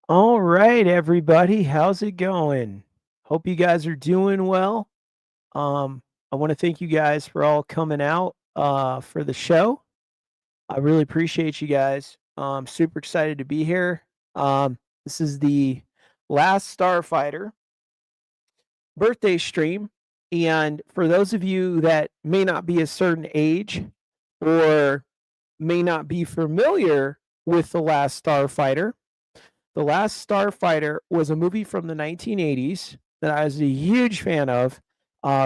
All right, everybody. How's it going? Hope you guys are doing well. I want to thank you guys for all coming out for the show. I really appreciate you guys. Super excited to be here. This is the last Starfighter birthday stream. And for those of you that may not be a certain age or may not be familiar with the last Starfighter, The Last Starfighter was a movie from the 1980s that I was a huge fan of,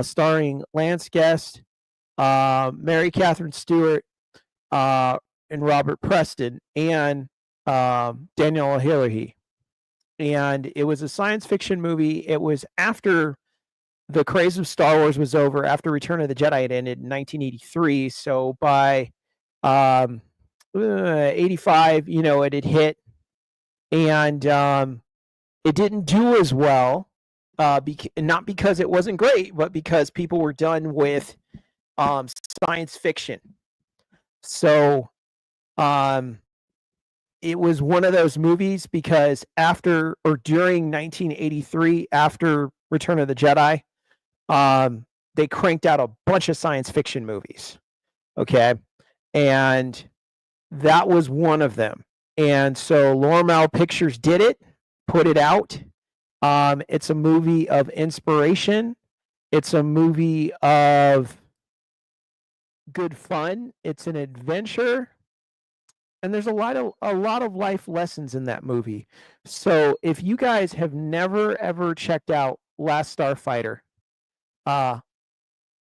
starring Lance Guest, Mary Catherine Stewart, uh, and Robert Preston, and Danielle Hillary. And it was a science fiction movie. It was after the craze of Star Wars was over, after Return of the Jedi had ended in 1983. So by 85, it had hit, and it didn't do as well, not because it wasn't great, but because people were done with science fiction. So um, it was one of those movies because after or during 1983, after Return of the Jedi, they cranked out a bunch of science fiction movies. Okay. And that was one of them. And so Lormel Pictures did it, put it out. It's a movie of inspiration. It's a movie of good fun. It's an adventure, and there's a lot of life lessons in that movie. So if you guys have never ever checked out Last Starfighter, uh,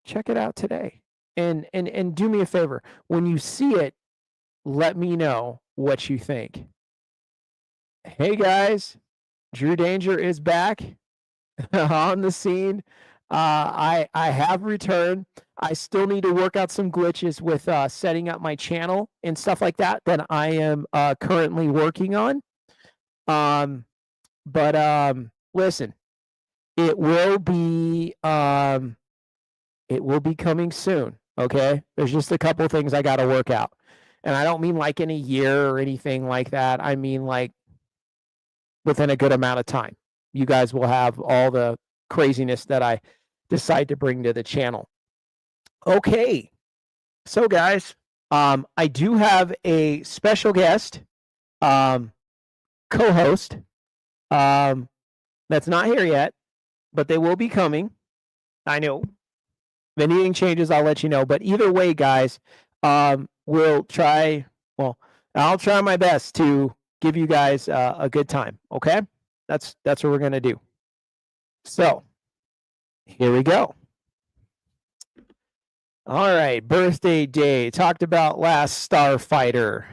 check it out today. And do me a favor. When you see it, let me know what you think. Hey guys, Drew Danger is back on the scene. I have returned. I still need to work out some glitches with setting up my channel and stuff like that I am currently working on. But listen, it will be coming soon. Okay, there's just a couple things I got to work out, and I don't mean like in a year or anything like that. I mean like within a good amount of time. You guys will have all the craziness that I decide to bring to the channel. Okay. So guys, I do have a special guest, co-host, that's not here yet, but they will be coming. I know. If anything changes, I'll let you know. But either way, guys, we'll try. Well, I'll try my best to give you guys a good time. Okay, that's what we're gonna do. So here we go. All right, birthday day. Talked about Last Starfighter.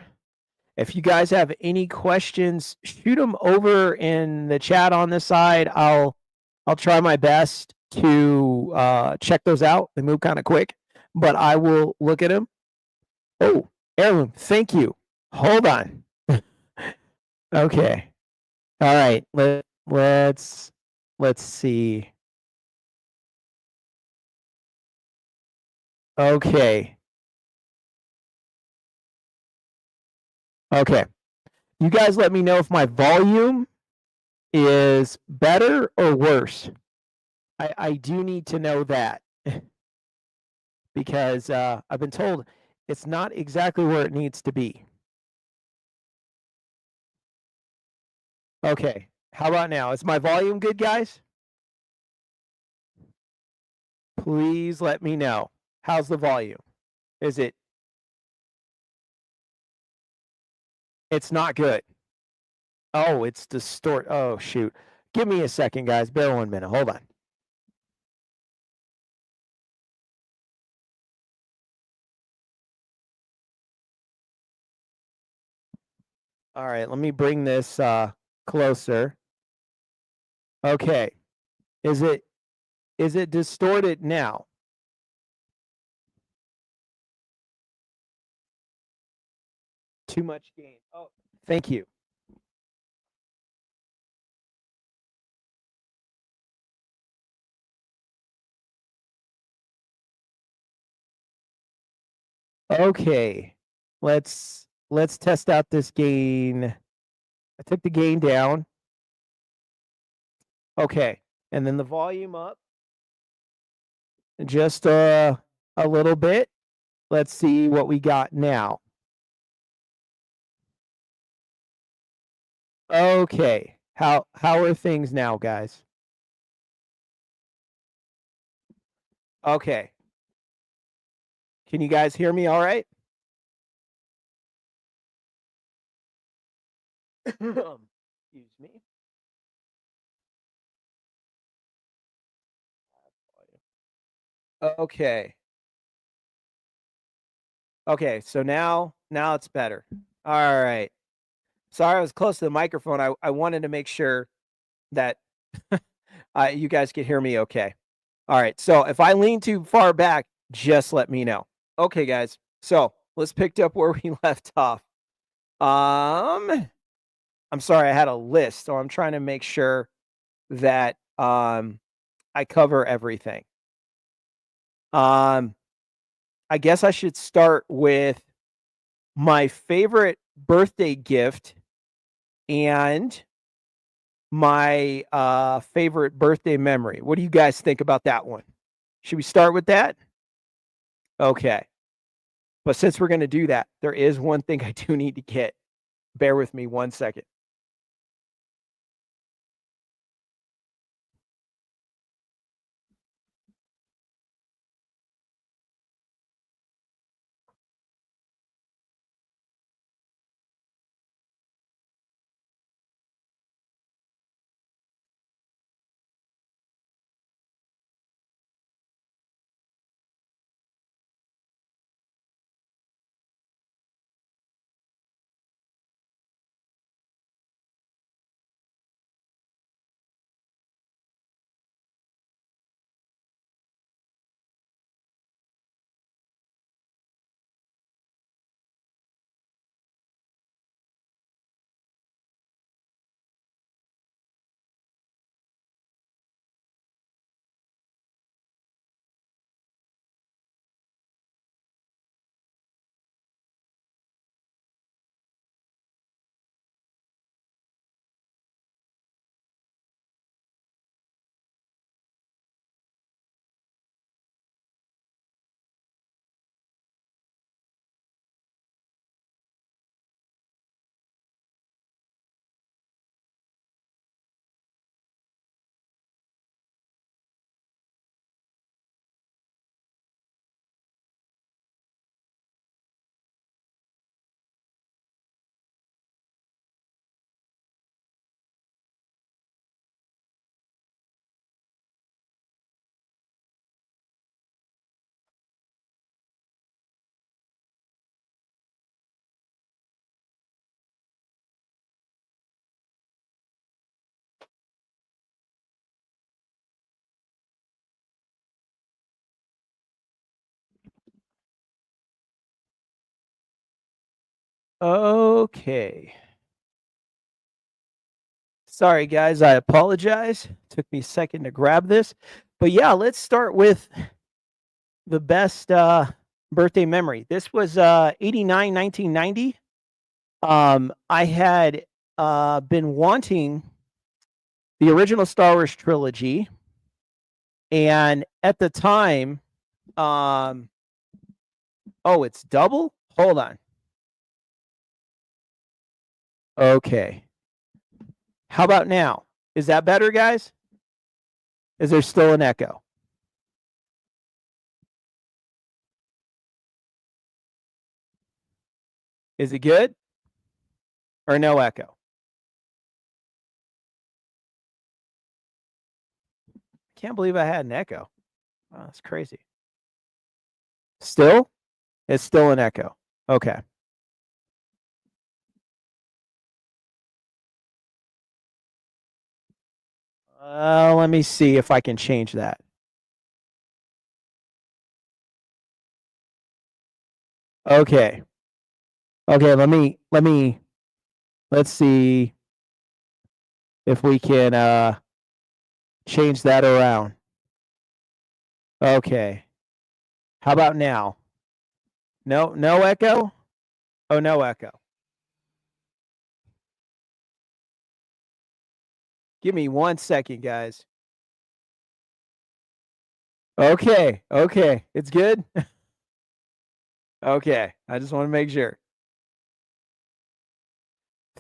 If you guys have any questions, shoot them over in the chat on this side. I'll try my best to check those out. They move kind of quick, but I will look at them. Oh, heirloom. Thank you. Hold on. Okay. All right. Let's see. Okay. Okay. You guys let me know if my volume is better or worse. I do need to know that because I've been told it's not exactly where it needs to be. Okay. How about now? Is my volume good, guys? Please let me know. How's the volume? Is it? It's not good. Oh, it's distort. Oh, shoot. Give me a second, guys. Bear 1 minute. Hold on. All right, let me bring this closer. Okay. Is it distorted now? Too much gain. Oh, thank you. Okay. Let's test out this gain. I took the gain down. Okay. And then the volume up just a little bit. Let's see what we got now. Okay. How are things now, guys? Okay. Can you guys hear me all right? Excuse me. Okay. Okay, so now it's better. All right. Sorry, I was close to the microphone. I wanted to make sure that you guys could hear me okay. All right. So if I lean too far back, just let me know. Okay, guys. So let's pick up where we left off. I'm sorry, I had a list, so I'm trying to make sure that I cover everything. I guess I should start with my favorite birthday gift and my favorite birthday memory. What do you guys think about that one? Should we start with that? Okay. But since we're going to do that, there is one thing I do need to get. Bear with me 1 second. Okay. Sorry, guys. I apologize. Took me a second to grab this. But yeah, let's start with the best birthday memory. This was 89, 1990. I had been wanting the original Star Wars trilogy. And at the time, oh, it's double? Hold on. Okay. How about now? Is that better, guys? Is there still an echo? Is it good? Or no echo? Can't believe I had an echo. Oh, that's crazy. Still? It's still an echo. Okay. Let me see if I can change that. Okay. Okay, let's see if we can change that around. Okay. How about now? No echo? Oh, no echo. Give me 1 second, guys. Okay, okay. It's good? Okay, I just wanna make sure.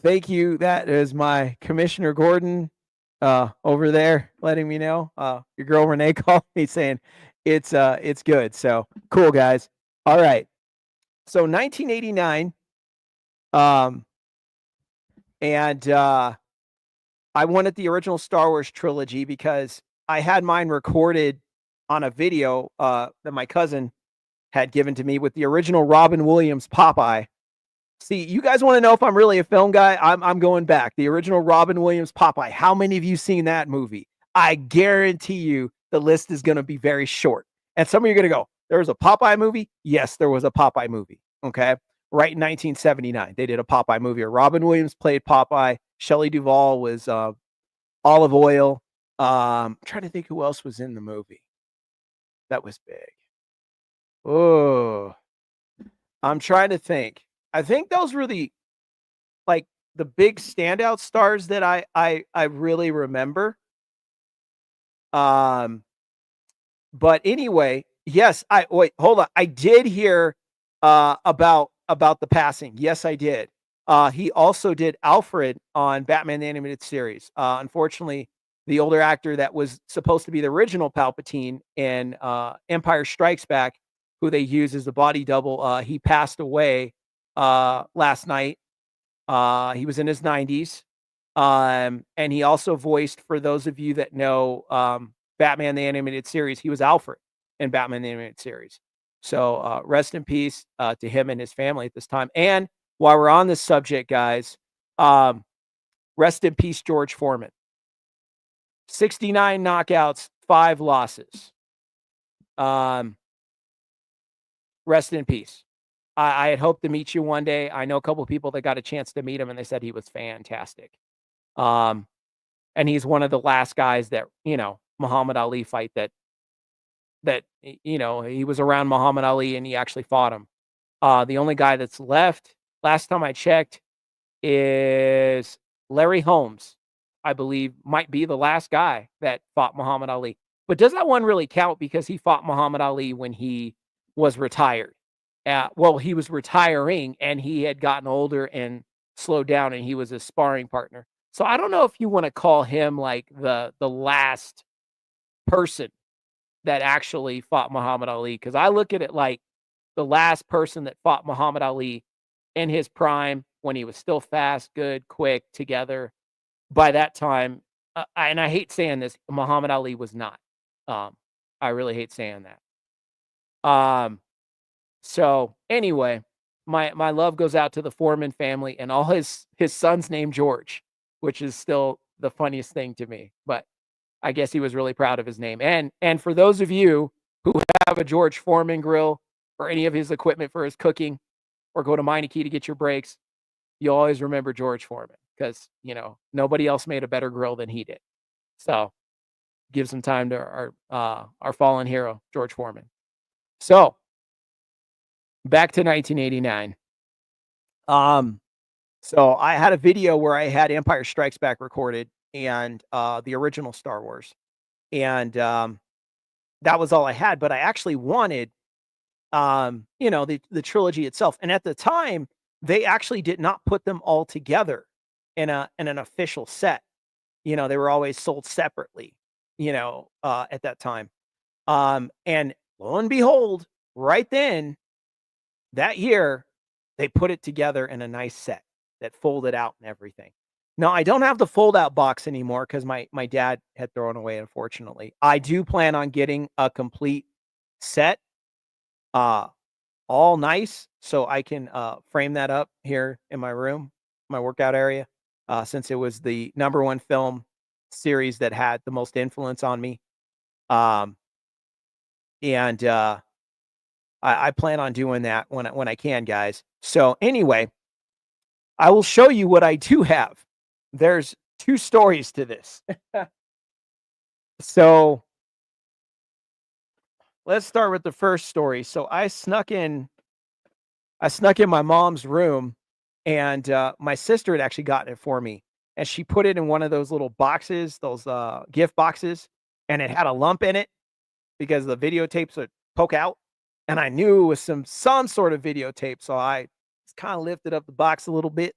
Thank you. That is my Commissioner Gordon, over there letting me know. Your girl Renee called me saying it's good. So, cool, guys. Alright. So, 1989, um, and, I wanted the original Star Wars trilogy because I had mine recorded on a video, that my cousin had given to me with the original Robin Williams Popeye. See, you guys wanna know if I'm really a film guy? I'm going back. The original Robin Williams Popeye. How many of you seen that movie? I guarantee you the list is gonna be very short. And some of you are gonna go, "There was a Popeye movie?" Yes, there was a Popeye movie, okay? Right in 1979, they did a Popeye movie. Robin Williams played Popeye. Shelley Duvall was, Olive Oyl. Trying to think who else was in the movie that was big. Oh, I'm trying to think. I think those were like, the big standout stars that I really remember. Um, but anyway, yes, I wait, hold on. I did hear, about the passing. Yes, I did. He also did Alfred on Batman the Animated Series. Unfortunately, the older actor that was supposed to be the original Palpatine in, Empire Strikes Back, who they use as the body double, he passed away, last night. He was in his 90s. And he also voiced, for those of you that know, Batman the Animated Series, he was Alfred in Batman the Animated Series. So, rest in peace, to him and his family at this time. And while we're on this subject, guys, um, rest in peace, George Foreman. 69 knockouts, 5 losses. Um, rest in peace. I had hoped to meet you one day. I know a couple of people that got a chance to meet him, and they said he was fantastic. Um, and he's one of the last guys that, Muhammad Ali fight he was around Muhammad Ali and he actually fought him. The only guy that's left, last time I checked, is Larry Holmes, I believe, might be the last guy that fought Muhammad Ali. But does that one really count because he fought Muhammad Ali when he was retired? Well, he was retiring and he had gotten older and slowed down and he was a sparring partner. So I don't know if you want to call him like the last person that actually fought Muhammad Ali, because I look at it like the last person that fought Muhammad Ali in his prime when he was still fast, good, quick, together. By that time, and I hate saying this, Muhammad Ali was not. Um, I really hate saying that. So anyway, my love goes out to the Foreman family and all his sons named George, which is still the funniest thing to me. But I guess he was really proud of his name. And for those of you who have a George Foreman grill or any of his equipment for his cooking, or go to Meineke to get your breaks, you always remember George Foreman because nobody else made a better grill than he did. So give some time to our fallen hero, George Foreman. So back to 1989. So I had a video where I had Empire Strikes Back recorded and the original Star Wars. And that was all I had, but I actually wanted the trilogy itself. And at the time, they actually did not put them all together in an official set. They were always sold separately, at that time. And lo and behold, right then, that year, they put it together in a nice set that folded out and everything. Now, I don't have the fold-out box anymore because my dad had thrown away, unfortunately. I do plan on getting a complete set, uh, all nice, so I can, frame that up here in my room, my workout area, since it was the number 1 film series that had the most influence on me. Um, and, I plan on doing that when I can, guys. So, anyway, I will show you what I do have. There's 2 stories to this. So, let's start with the first story. So, I snuck in my mom's room, and, my sister had actually gotten it for me. and she put it in one of those little boxes, those gift boxes, and it had a lump in it because the videotapes would poke out. And I knew it was some sort of videotape, so I just kind of lifted up the box a little bit,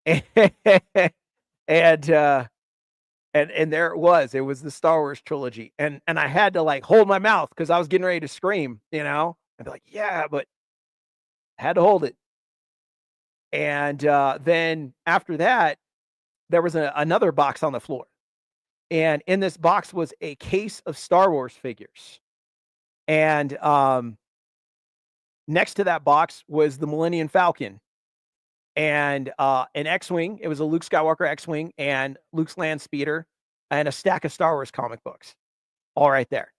and and there it was. It was the Star Wars trilogy, and I had to like hold my mouth because I was getting ready to scream, and be like, yeah, but I had to hold it. And then after that, there was another box on the floor, and in this box was a case of Star Wars figures, and next to that box was the Millennium Falcon and an X-wing. It was a Luke Skywalker X-wing and Luke's land speeder and a stack of Star Wars comic books, all right there.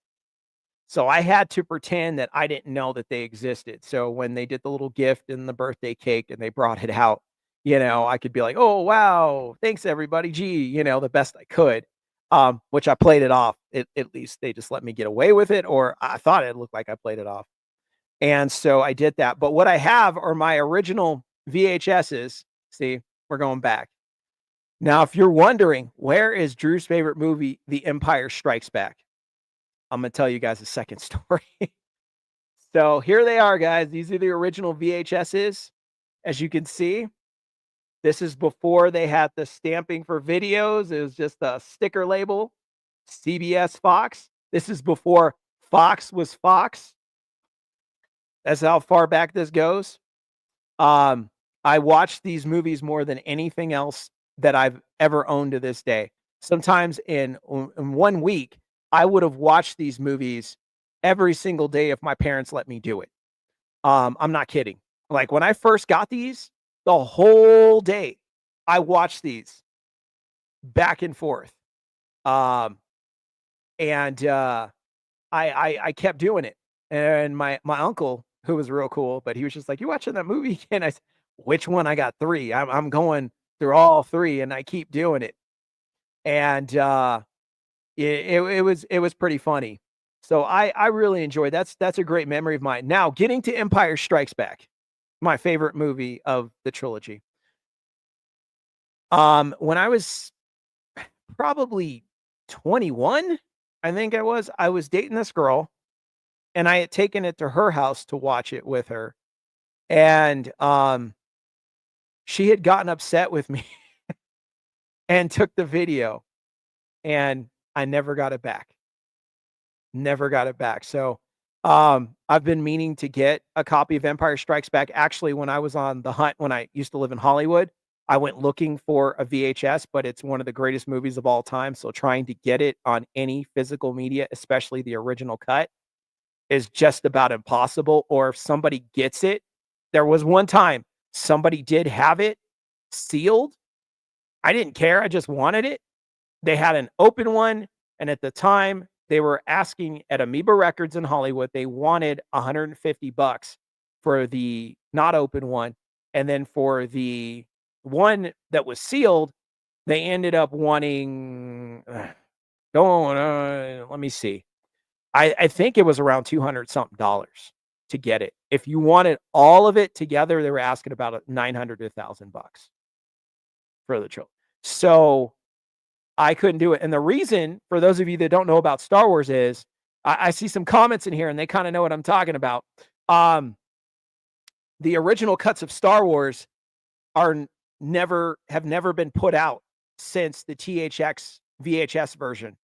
So I had to pretend that I didn't know that they existed. So when they did the little gift and the birthday cake and they brought it out, I could be like, "Oh wow, thanks everybody." Gee, the best I could. Which I played it off. At least they just let me get away with it, or I thought it looked like I played it off. And so I did that. But what I have are my original VHSs. See, we're going back. Now, if you're wondering, where is Drew's favorite movie, The Empire Strikes Back? I'm going to tell you guys a second story. So here they are, guys. These are the original VHSs. As you can see, this is before they had the stamping for videos. It was just a sticker label, CBS Fox. This is before Fox was Fox. That's how far back this goes. I watched these movies more than anything else that I've ever owned to this day. Sometimes in 1 week, I would have watched these movies every single day if my parents let me do it. I'm not kidding. Like when I first got these, the whole day I watched these back and forth. And I kept doing it. And my uncle, who was real cool, but he was just like, "You watching that movie again?" I said, "Which one?" I got 3. I'm going through all 3 and I keep doing it. And it was pretty funny. So I really enjoyed that's a great memory of mine. Now, getting to Empire Strikes Back, my favorite movie of the trilogy. When I was probably 21, I think I was dating this girl and I had taken it to her house to watch it with her. And she had gotten upset with me and took the video, and I never got it back. Never got it back. So I've been meaning to get a copy of Empire Strikes Back. Actually, when I was on the hunt when I used to live in Hollywood, I went looking for a VHS, but it's one of the greatest movies of all time. So trying to get it on any physical media, especially the original cut, is just about impossible. Or if somebody gets it, there was one time somebody did have it sealed. I didn't care. I just wanted it. They had an open one. And at the time they were asking at Amoeba Records in Hollywood, they wanted $150 for the not open one. And then for the one that was sealed, they ended up wanting, let me see. I think it was around 200 something dollars to get it. If you wanted all of it together, they were asking about 900 to $1,000 for the trilogy. So I couldn't do it. And the reason, for those of you that don't know about Star Wars, is I see some comments in here and they kind of know what I'm talking about. The original cuts of Star Wars have never been put out since the THX VHS version.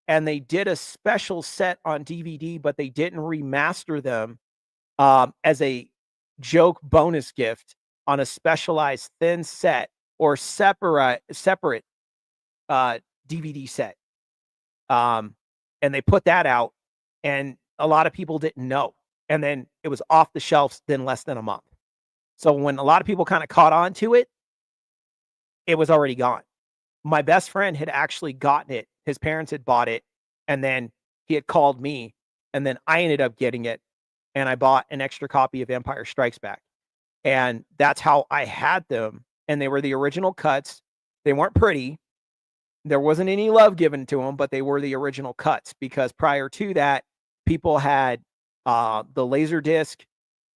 And they did a special set on DVD, but they didn't remaster them as a joke bonus gift on a specialized thin set or separate DVD set. And they put that out, and a lot of people didn't know. And then it was off the shelves in less than a month. So when a lot of people kind of caught on to it, it was already gone. My best friend had actually gotten it. His parents had bought it, and then he had called me, and then I ended up getting it, and I bought an extra copy of Empire Strikes Back. And that's how I had them, and they were the original cuts. They weren't pretty. There wasn't any love given to them, but they were the original cuts, because prior to that, people had the laser disc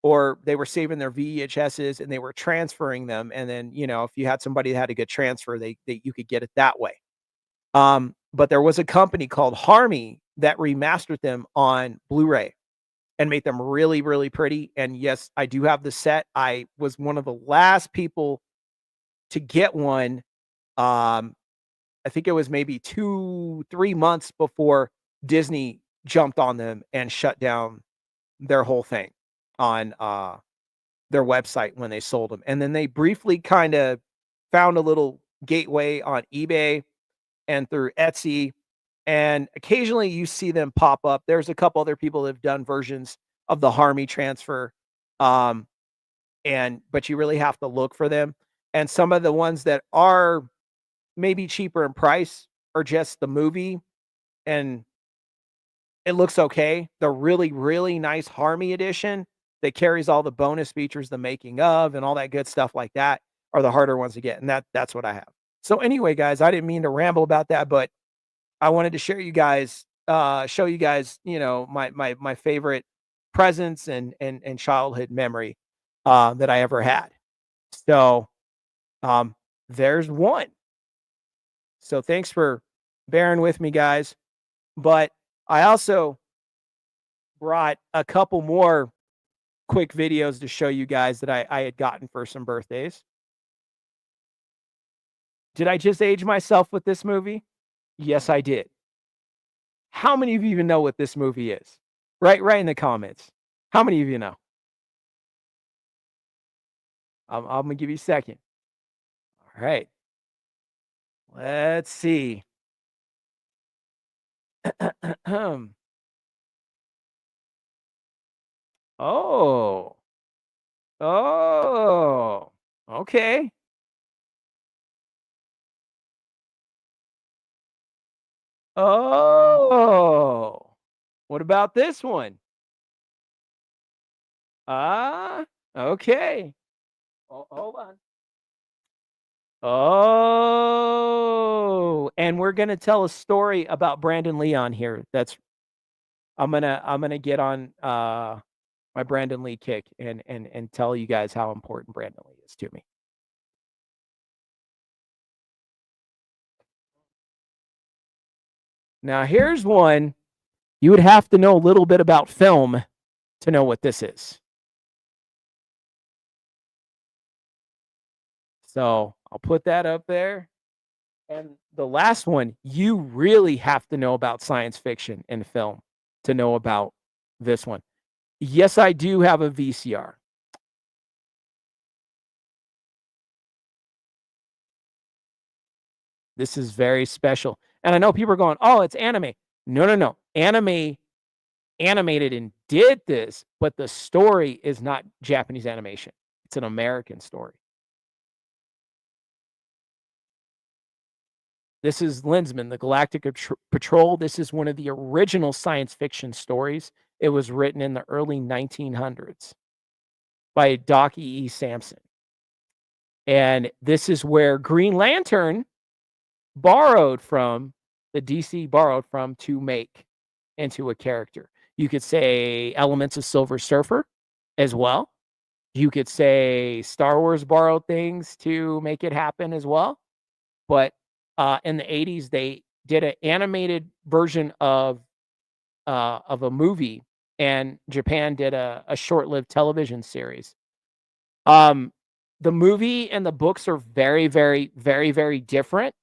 or they were saving their VHSs and they were transferring them. And then, if you had somebody that had a good transfer, you could get it that way. But there was a company called Harmy that remastered them on Blu-ray and made them really, really pretty. And yes, I do have the set. I was one of the last people to get one. Um, I think it was maybe 2, 3 months before Disney jumped on them and shut down their whole thing on, their website when they sold them. And then they briefly kinda found a little gateway on eBay and through Etsy, and occasionally you see them pop up. There's a couple other people that have done versions of the Harmy transfer, um, but you really have to look for them. And some of the ones that are maybe cheaper in price are just the movie, and it looks okay. The really, really nice Harmy edition that carries all the bonus features, the making of, and all that good stuff like that are the harder ones to get, and that's what I have. So anyway, guys, I didn't mean to ramble about that, but I wanted to show you guys, my favorite presents and childhood memory that I ever had. So um, there's one. So thanks for bearing with me, guys. But I also brought a couple more quick videos to show you guys that I had gotten for some birthdays. Did I just age myself with this movie? Yes, I did. How many of you even know what this movie is? Right in the comments. How many of you know? I'm gonna give you a second. All right. Let's see. Oh. Oh. Okay. Oh. What about this one? Ah, okay. Oh, hold on. Oh, and we're gonna tell a story about Brandon Leon here. I'm gonna get on my Brandon Lee kick and tell you guys how important Brandon Lee is to me. Now here's one you would have to know a little bit about film to know what this is. So I'll put that up there. And the last one, you really have to know about science fiction and film to know about this one. Yes, I do have a VCR. This is very special. And I know people are going, "Oh, it's anime." No, no, no. Anime animated and did this, but the story is not Japanese animation. It's an American story. This is Lensman, the Galactic Patrol. This is one of the original science fiction stories. It was written in the early 1900s by Doc E. Sampson. And this is where Green Lantern borrowed from the DC borrowed from to make into a character. You could say elements of Silver Surfer as well. You could say Star Wars borrowed things to make it happen as well. But in the 80s, they did an animated version of a movie, and Japan did a short-lived television series. Um, the movie and the books are very, very, very, very different.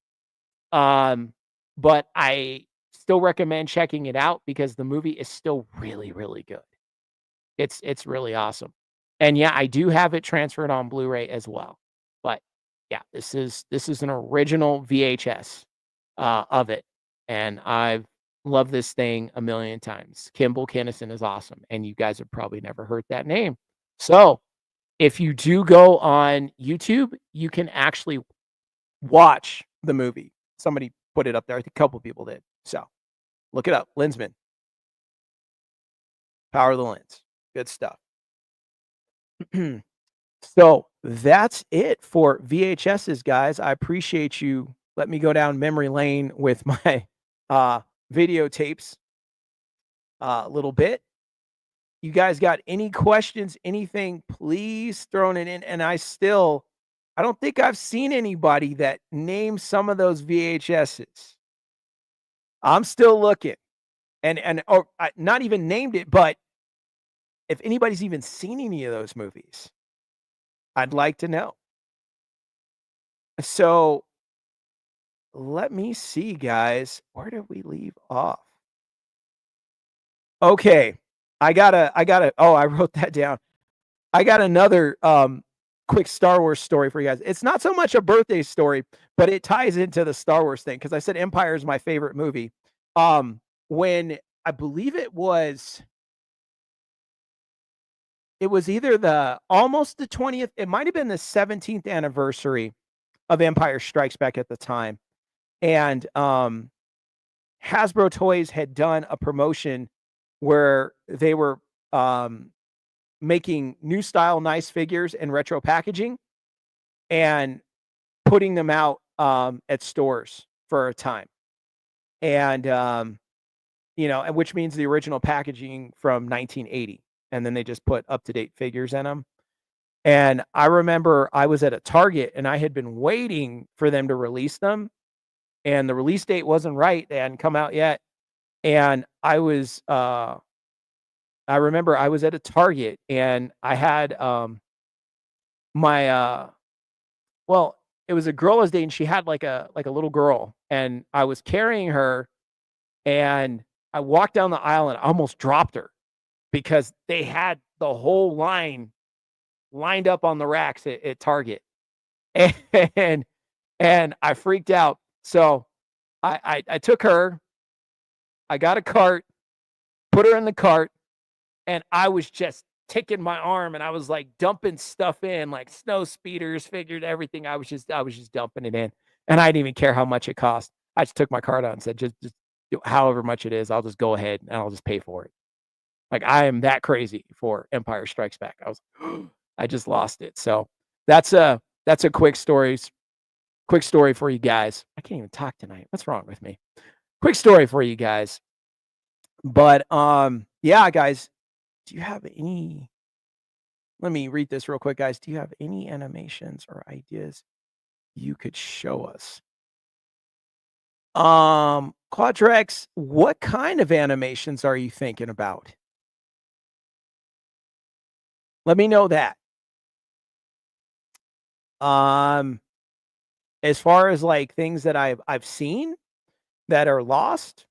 But I still recommend checking it out because the movie is still really, really good. It's really awesome. And yeah, I do have it transferred on Blu-ray as well. But yeah, this is an original VHS of it. And I've loved this thing a million times. Kimball Kennison is awesome. And you guys have probably never heard that name. So if you do go on YouTube, you can actually watch the movie. Somebody put it up there. I think a couple people did. So look it up. Lensman. Power of the Lens. Good stuff. So that's it for VHSs, guys. I appreciate you. Let me go down memory lane with my videotapes a little bit. you guys got any questions, anything, please throw it in. And I don't think I've seen anybody that named some of those VHSs. I'm still looking, or not even named it, but if anybody's even seen any of those movies, I'd like to know. So let me see, guys. Where did we leave off? Okay. Oh, I wrote that down. I got another quick Star Wars story for you guys. It's not so much a birthday story, but it ties into the Star Wars thing because I said Empire is my favorite movie. When I believe it was either the almost the 20th, it might have been the 17th anniversary of Empire Strikes Back at the time. And Hasbro Toys had done a promotion where they were making new style nice figures and retro packaging and putting them out at stores for a time. And and which means the original packaging from 1980, and then they just put up-to-date figures in them. And I remember I was at a Target and I had been waiting for them to release them, and the release date wasn't right. They hadn't come out yet. And I remember I was at a Target and I had my well, it was a girl's day and she had like a little girl and I was carrying her and I walked down the aisle and I almost dropped her because they had the whole line lined up on the racks at Target. And and I freaked out. So I took her, I got a cart, put her in the cart, and I was just taking my arm and I was like dumping stuff in, like snow speeders, figured everything. I was just dumping it in. And I didn't even care how much it cost. I just took my card out and said, just however much it is, I'll just go ahead and I'll just pay for it. Like I am that crazy for Empire Strikes Back. I was I just lost it. So that's a quick story for you guys. I can't even talk tonight. What's wrong with me? Quick story for you guys. But yeah, guys, do you have any let me read this real quick, guys. Do you have any animations or ideas you could show us? Quadrex, what kind of animations are you thinking about? Let me know that. Um, as far as like things that I've seen that are lost,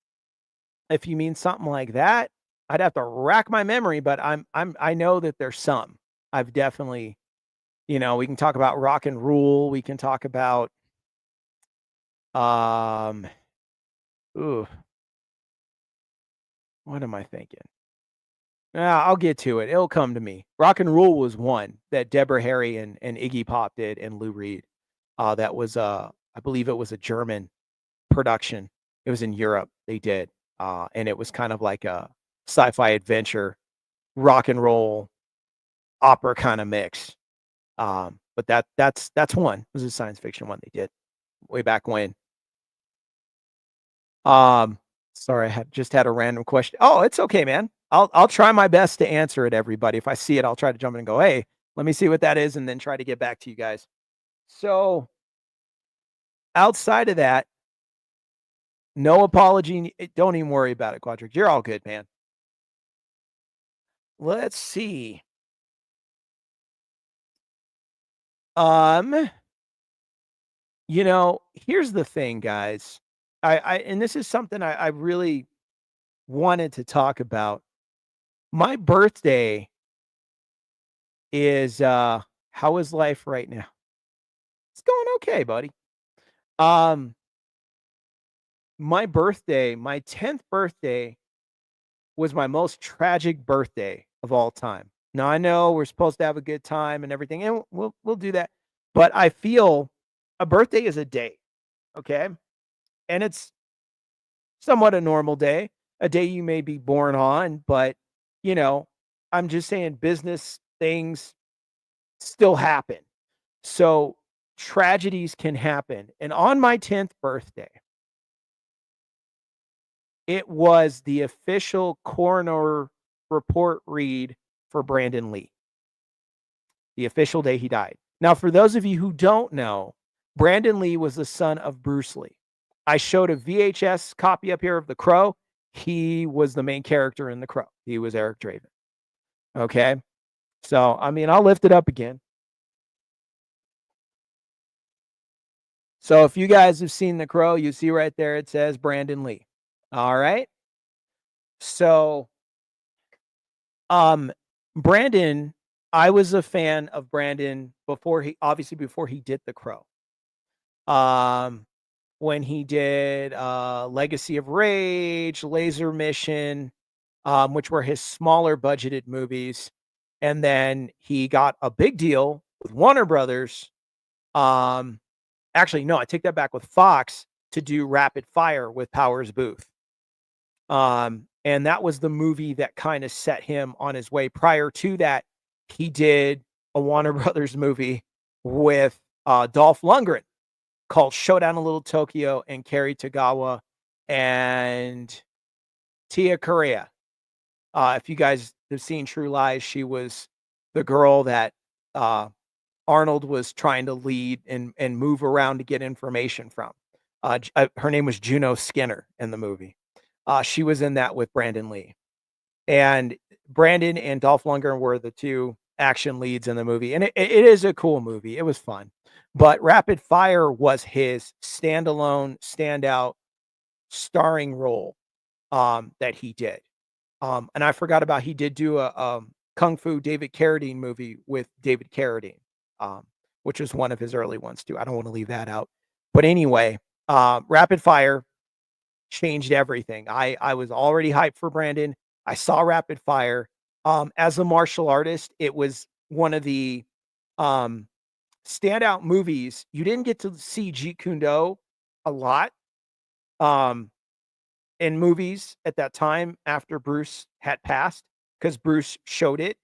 if you mean something like that, I'd have to rack my memory, but I know that there's some. I've definitely, we can talk about rock and rule, we can talk about um ooh, what am I thinking? I'll get to it. It'll come to me. Rock and Rule was one that Deborah Harry and Iggy Pop did and Lou Reed. That was I believe it was a German production. It was in Europe. They did, and it was kind of like a sci-fi adventure, rock and roll opera kind of mix. But that's one. It was a science fiction one they did way back when. Um, Sorry, I just had a random question. Oh, it's okay, man. I'll try my best to answer it, everybody. If I see it, I'll try to jump in and go, hey, let me see what that is, and then try to get back to you guys. So outside of that, no apology. Don't even worry about it, Quadrix. You're all good, man. Let's see. Um, here's the thing, guys. And this is something I really wanted to talk about. My birthday is how is life right now? It's going okay, buddy. Um, my birthday, my 10th birthday was my most tragic birthday of all time. Now I know we're supposed to have a good time and everything, and we'll do that. But I feel a birthday is a day, okay? And it's somewhat a normal day, a day you may be born on, but you know, I'm just saying business things still happen. So tragedies can happen. And on my 10th birthday, it was the official coroner report read for Brandon Lee, the official day he died. Now, for those of you who don't know, Brandon Lee was the son of Bruce Lee. I showed a VHS copy up here of The Crow. He was the main character in The Crow. He was Eric Draven. Okay. So, I mean, I'll lift it up again. So, if you guys have seen The Crow, you see right there it says Brandon Lee. All right. So, Brandon, I was a fan of Brandon before he did The Crow. When he did Legacy of Rage, Laser Mission, which were his smaller budgeted movies. And then he got a big deal with Warner Brothers. Actually, no, I take that back, with Fox, to do Rapid Fire with Powers Booth. And that was the movie that kind of set him on his way. Prior to that, he did a Warner Brothers movie with Dolph Lundgren called Showdown in Little Tokyo, and Kerry Tagawa and Tia Korea. If you guys have seen True Lies, she was the girl that Arnold was trying to lead and move around to get information from. Her name was Juno Skinner in the movie. She was in that with Brandon Lee. And Brandon and Dolph Lundgren were the two action leads in the movie. And it is a cool movie. It was fun. But Rapid Fire was his standalone, standout, starring role that he did. And I forgot about, he did do a Kung Fu David Carradine movie with David Carradine, which was one of his early ones too. I don't want to leave that out. But anyway, Rapid Fire changed everything. I was already hyped for Brandon. I saw Rapid Fire. As a martial artist, it was one of the standout movies. You didn't get to see Jeet Kune Do a lot in movies at that time after Bruce had passed, because Bruce showed it,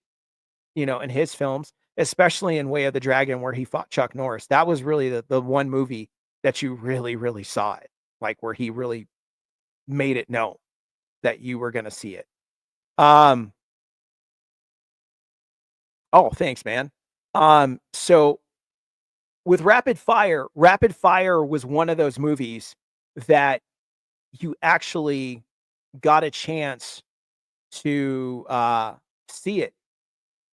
in his films, especially in Way of the Dragon, where he fought Chuck Norris. That was really the one movie that you really, really saw it, like where he really made it known that you were going to see it. Oh, thanks, man. So with Rapid Fire was one of those movies that you actually got a chance to see it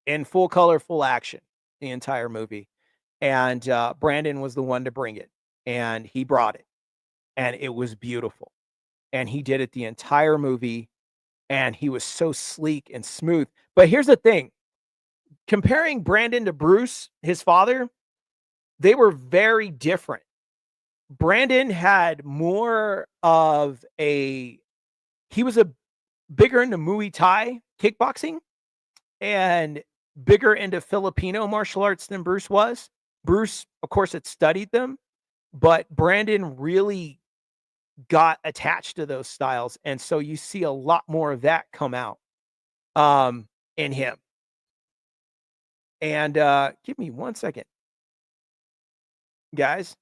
in full color, full action, the entire movie. And Brandon was the one to bring it, and he brought it, and it was beautiful. And he did it the entire movie, and he was so sleek and smooth. But here's the thing, comparing Brandon to Bruce, his father, they were very different. Brandon had more of he was bigger into Muay Thai kickboxing and bigger into Filipino martial arts than Bruce was. Bruce, of course, had studied them, but Brandon really got attached to those styles. And so you see a lot more of that come out in him. And give me 1 second, guys.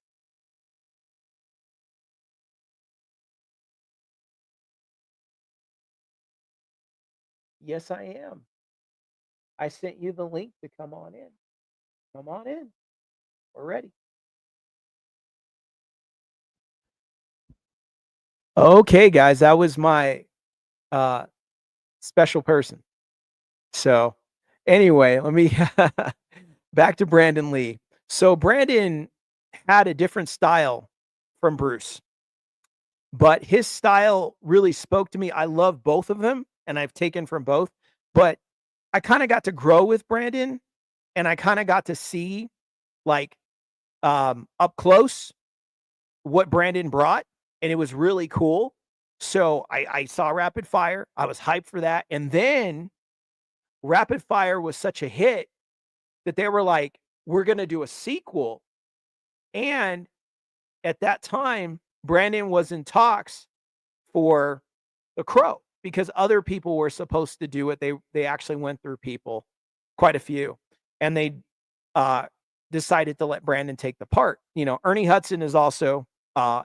Yes, I am. I sent you the link to come on in. Come on in. We're ready. Okay, guys, that was my special person. So anyway, let me back to Brandon Lee. So Brandon had a different style from Bruce, but his style really spoke to me. I love both of them, and I've taken from both, but I kind of got to grow with Brandon, and I kind of got to see, like, up close what Brandon brought, and it was really cool. So I saw Rapid Fire. I was hyped for that. And then Rapid Fire was such a hit that they were like, we're going to do a sequel. And at that time, Brandon was in talks for The Crow, because other people were supposed to do it. They actually went through people, quite a few, and they decided to let Brandon take the part. Ernie Hudson is also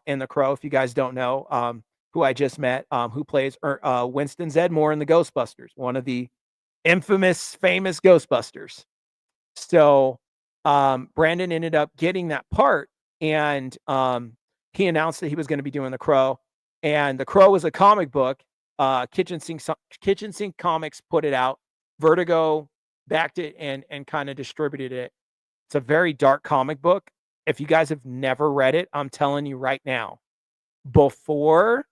in The Crow, if you guys don't know. who I just met, who plays Winston Zedmore in the Ghostbusters, one of the famous Ghostbusters. So, Brandon ended up getting that part, and he announced that he was going to be doing The Crow, and The Crow was a comic book. Kitchen Sink Comics put it out. Vertigo backed it and kind of distributed it. It's a very dark comic book. If you guys have never read it, I'm telling you right now, before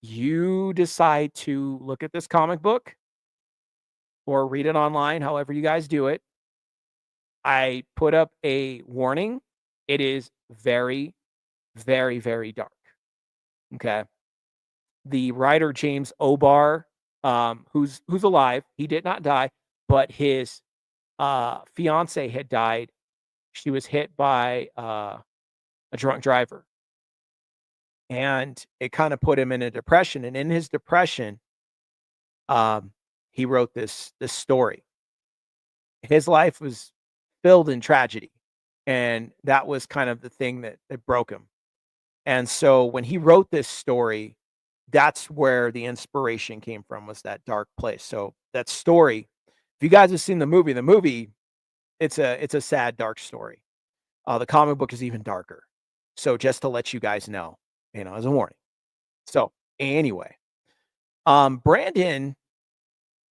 you decide to look at this comic book or read it online, however you guys do it, I put up a warning. It is very, very, very dark. Okay. The writer James O'Barr, who's alive, he did not die, but his fiance had died. She was hit by a drunk driver, and it kind of put him in a depression. And in his depression, he wrote this story. His life was filled in tragedy, and that was kind of the thing that broke him. And so when he wrote this story, that's where the inspiration came from, was that dark place. So that story, if you guys have seen the movie, it's a sad, dark story. The comic book is even darker. So just to let you guys know, as a warning. So anyway, Brandon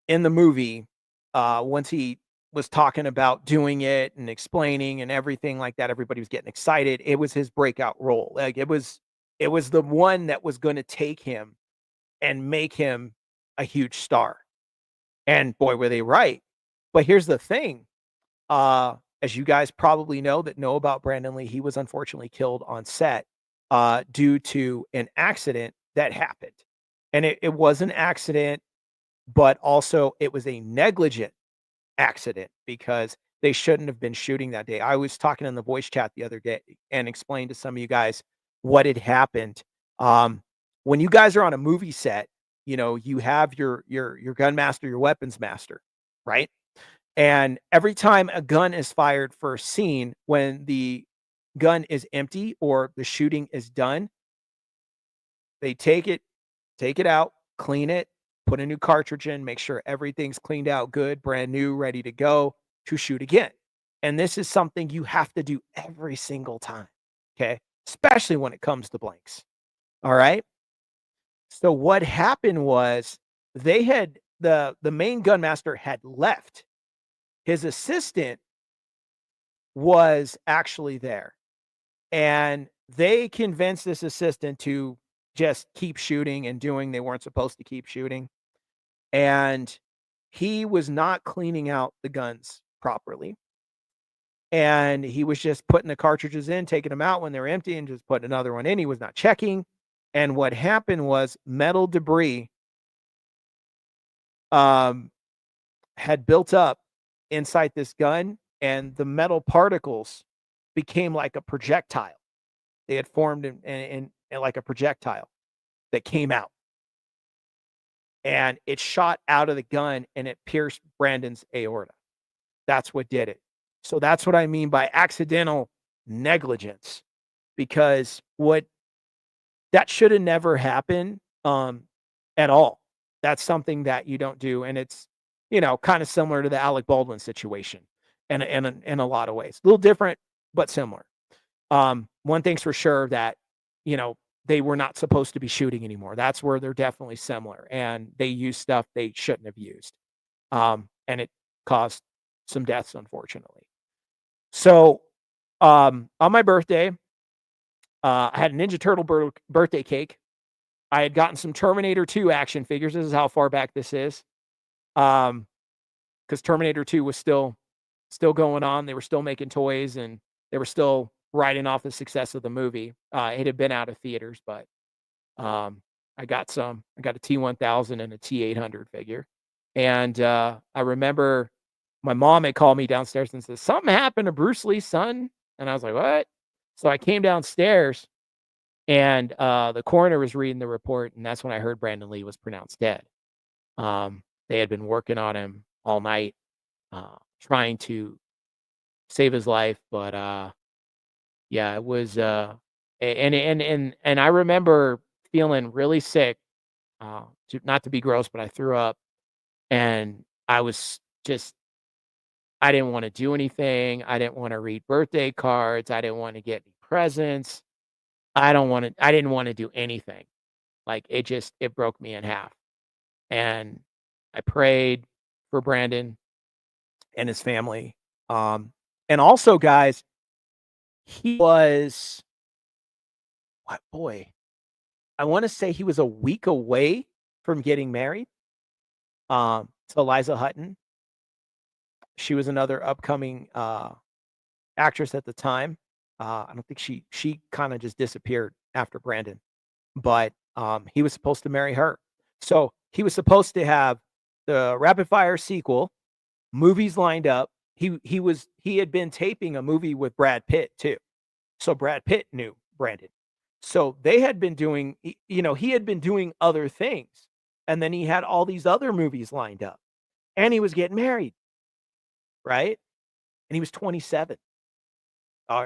in the movie, once he was talking about doing it and explaining and everything like that, everybody was getting excited. It was his breakout role. Like it was the one that was going to take him and make him a huge star. And boy, were they right. But here's the thing. As you guys probably know about Brandon Lee, he was unfortunately killed on set due to an accident that happened. And it was an accident, but also it was a negligent accident because they shouldn't have been shooting that day. I was talking in the voice chat the other day and explained to some of you guys what had happened. When you guys are on a movie set, you have your gun master, your weapons master, right? And every time a gun is fired for a scene, when the gun is empty or the shooting is done, they take it out, clean it, put a new cartridge in, make sure everything's cleaned out good, brand new, ready to go to shoot again. And this is something you have to do every single time. Okay. Especially when it comes to blanks. All right. So what happened was the main gun master had left. His assistant was actually there, and they convinced this assistant to just keep shooting and doing they weren't supposed to keep shooting. And he was not cleaning out the guns properly. And he was just putting the cartridges in, taking them out when they were empty, and just putting another one in. He was not checking. And what happened was metal debris had built up inside this gun, and the metal particles became like a projectile. They had formed in like a projectile that came out. And it shot out of the gun and it pierced Brandon's aorta. That's what did it. So that's what I mean by accidental negligence, because that should have never happened at all. That's something that you don't do. And it's, kind of similar to the Alec Baldwin situation in a lot of ways. A little different, but similar. One thing's for sure, that, they were not supposed to be shooting anymore. That's where they're definitely similar. And they used stuff they shouldn't have used. And it caused some deaths, unfortunately. So on my birthday, I had a Ninja Turtle birthday cake. I had gotten some Terminator 2 action figures. This is how far back this is. Because Terminator 2 was still going on. They were still making toys, and they were still riding off the success of the movie. It had been out of theaters, but I got a T1000 and a T800 figure. And I remember my mom had called me downstairs and said, "Something happened to Bruce Lee's son." And I was like, "What?" So I came downstairs, and the coroner was reading the report, and that's when I heard Brandon Lee was pronounced dead. They had been working on him all night, trying to save his life, but yeah, it was and I remember feeling really sick, not to be gross, but I threw up, and I was just I didn't wanna do anything, I didn't wanna read birthday cards, I didn't wanna get any presents, I didn't wanna do anything. Like, it broke me in half, and I prayed for Brandon and his family, and also, guys, he was what boy, I wanna say he was a week away from getting married, to Eliza Hutton. She was another upcoming, actress at the time. I don't think she kinda just disappeared after Brandon, but, he was supposed to marry her. So, he was supposed to have the rapid fire sequel, movies lined up. He had been taping a movie with Brad Pitt too. So, Brad Pitt knew Brandon. So, they had been doing he had been doing other things, and then he had all these other movies lined up, and he was getting married, right? And he was 27.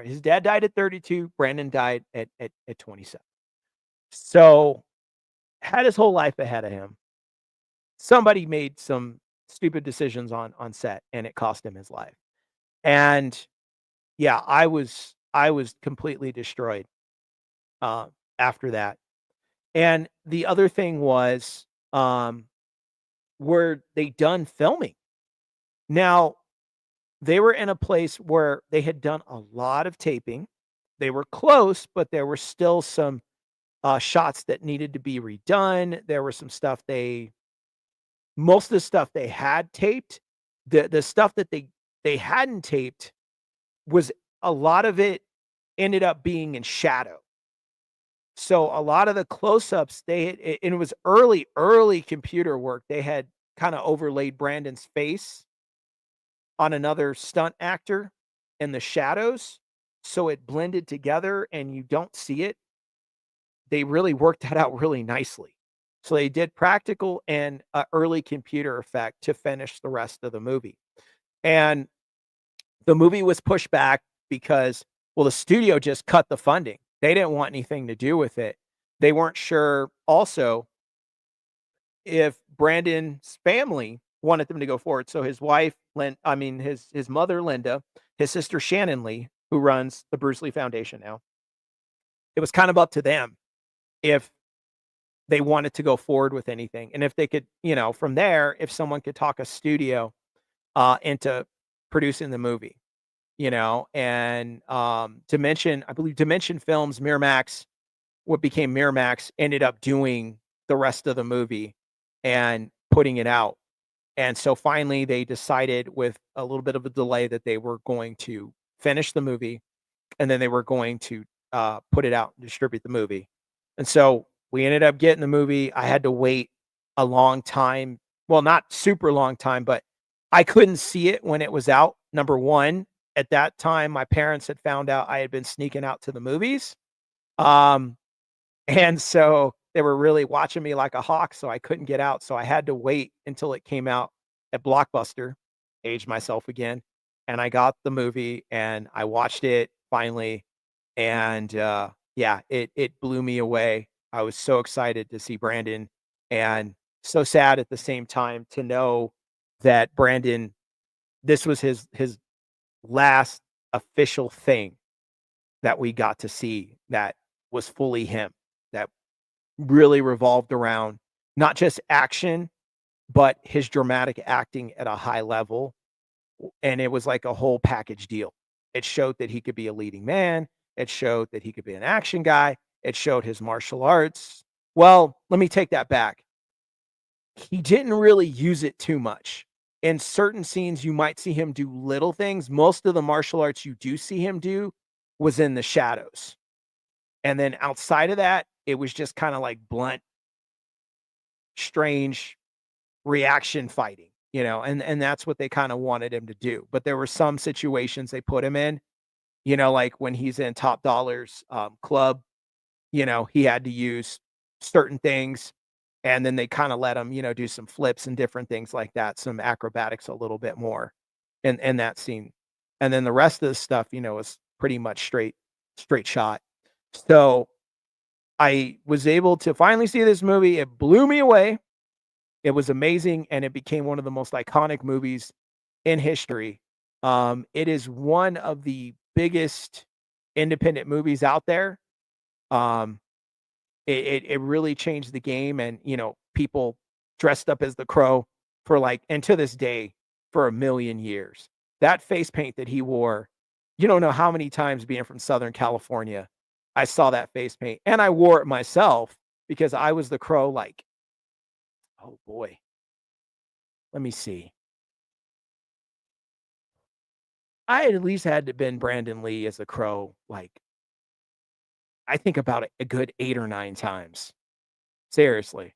His dad died at 32, Brandon died at 27. So, had his whole life ahead of him. Somebody made some stupid decisions on set, and it cost him his life. And, yeah, I was completely destroyed, uh, after that. And the other thing was, were they done filming? Now, they were in a place where they had done a lot of taping. They were close, but there were still some shots that needed to be redone. There was some stuff most of the stuff they had taped. The stuff that they hadn't taped was a lot of it ended up being in shadow. So a lot of the close-ups and it was early computer work. They had kind of overlaid Brandon's face on another stunt actor in the shadows, so it blended together and you don't see it. They really worked that out really nicely. So they did practical and early computer effect to finish the rest of the movie. And the movie was pushed back because, well, the studio just cut the funding. They didn't want anything to do with it. They weren't sure also if Brandon's family wanted them to go forward. So his wife, his mother, Linda, his sister, Shannon Lee, who runs the Bruce Lee Foundation now, it was kind of up to them if they wanted to go forward with anything. And if they could, from there, if someone could talk a studio into producing the movie, and I believe Dimension Films, Miramax, what became Miramax, ended up doing the rest of the movie and putting it out. And so finally they decided with a little bit of a delay that they were going to finish the movie and then they were going to put it out and distribute the movie. And so we ended up getting the movie. I had to wait a long time. Well, not super long time, but I couldn't see it when it was out. Number one, at that time, my parents had found out I had been sneaking out to the movies. Um, and so they were really watching me like a hawk, so I couldn't get out. So I had to wait until it came out at Blockbuster, aged myself again, and I got the movie and I watched it finally. And yeah, it blew me away. I was so excited to see Brandon and so sad at the same time to know that Brandon, this was his last official thing that we got to see that was fully him, that really revolved around not just action, but his dramatic acting at a high level, and it was like a whole package deal. It showed that he could be a leading man, it showed that he could be an action guy, it showed his martial arts. Well, let me take that back. He didn't really use it too much. In certain scenes, you might see him do little things. Most of the martial arts you do see him do was in the shadows. And then outside of that, it was just kinda like blunt, strange reaction fighting, and that's what they kinda wanted him to do. But there were some situations they put him in, like when he's in Top Dollar's, club, he had to use certain things, and then they kinda let him, do some flips and different things like that, some acrobatics a little bit more in that scene. And then the rest of the stuff, was pretty much straight shot. So I was able to finally see this movie. It blew me away. It was amazing, and it became one of the most iconic movies in history. It is one of the biggest independent movies out there. Um, it really changed the game, and, people dressed up as the Crow for, like, and to this day, for a million years. That face paint that he wore, you don't know how many times being from Southern California, I saw that face paint, and I wore it myself because I was the Crow, like, oh boy, let me see. I had at least had to been Brandon Lee as the Crow, like, I think about it a good 8 or 9 times. Seriously.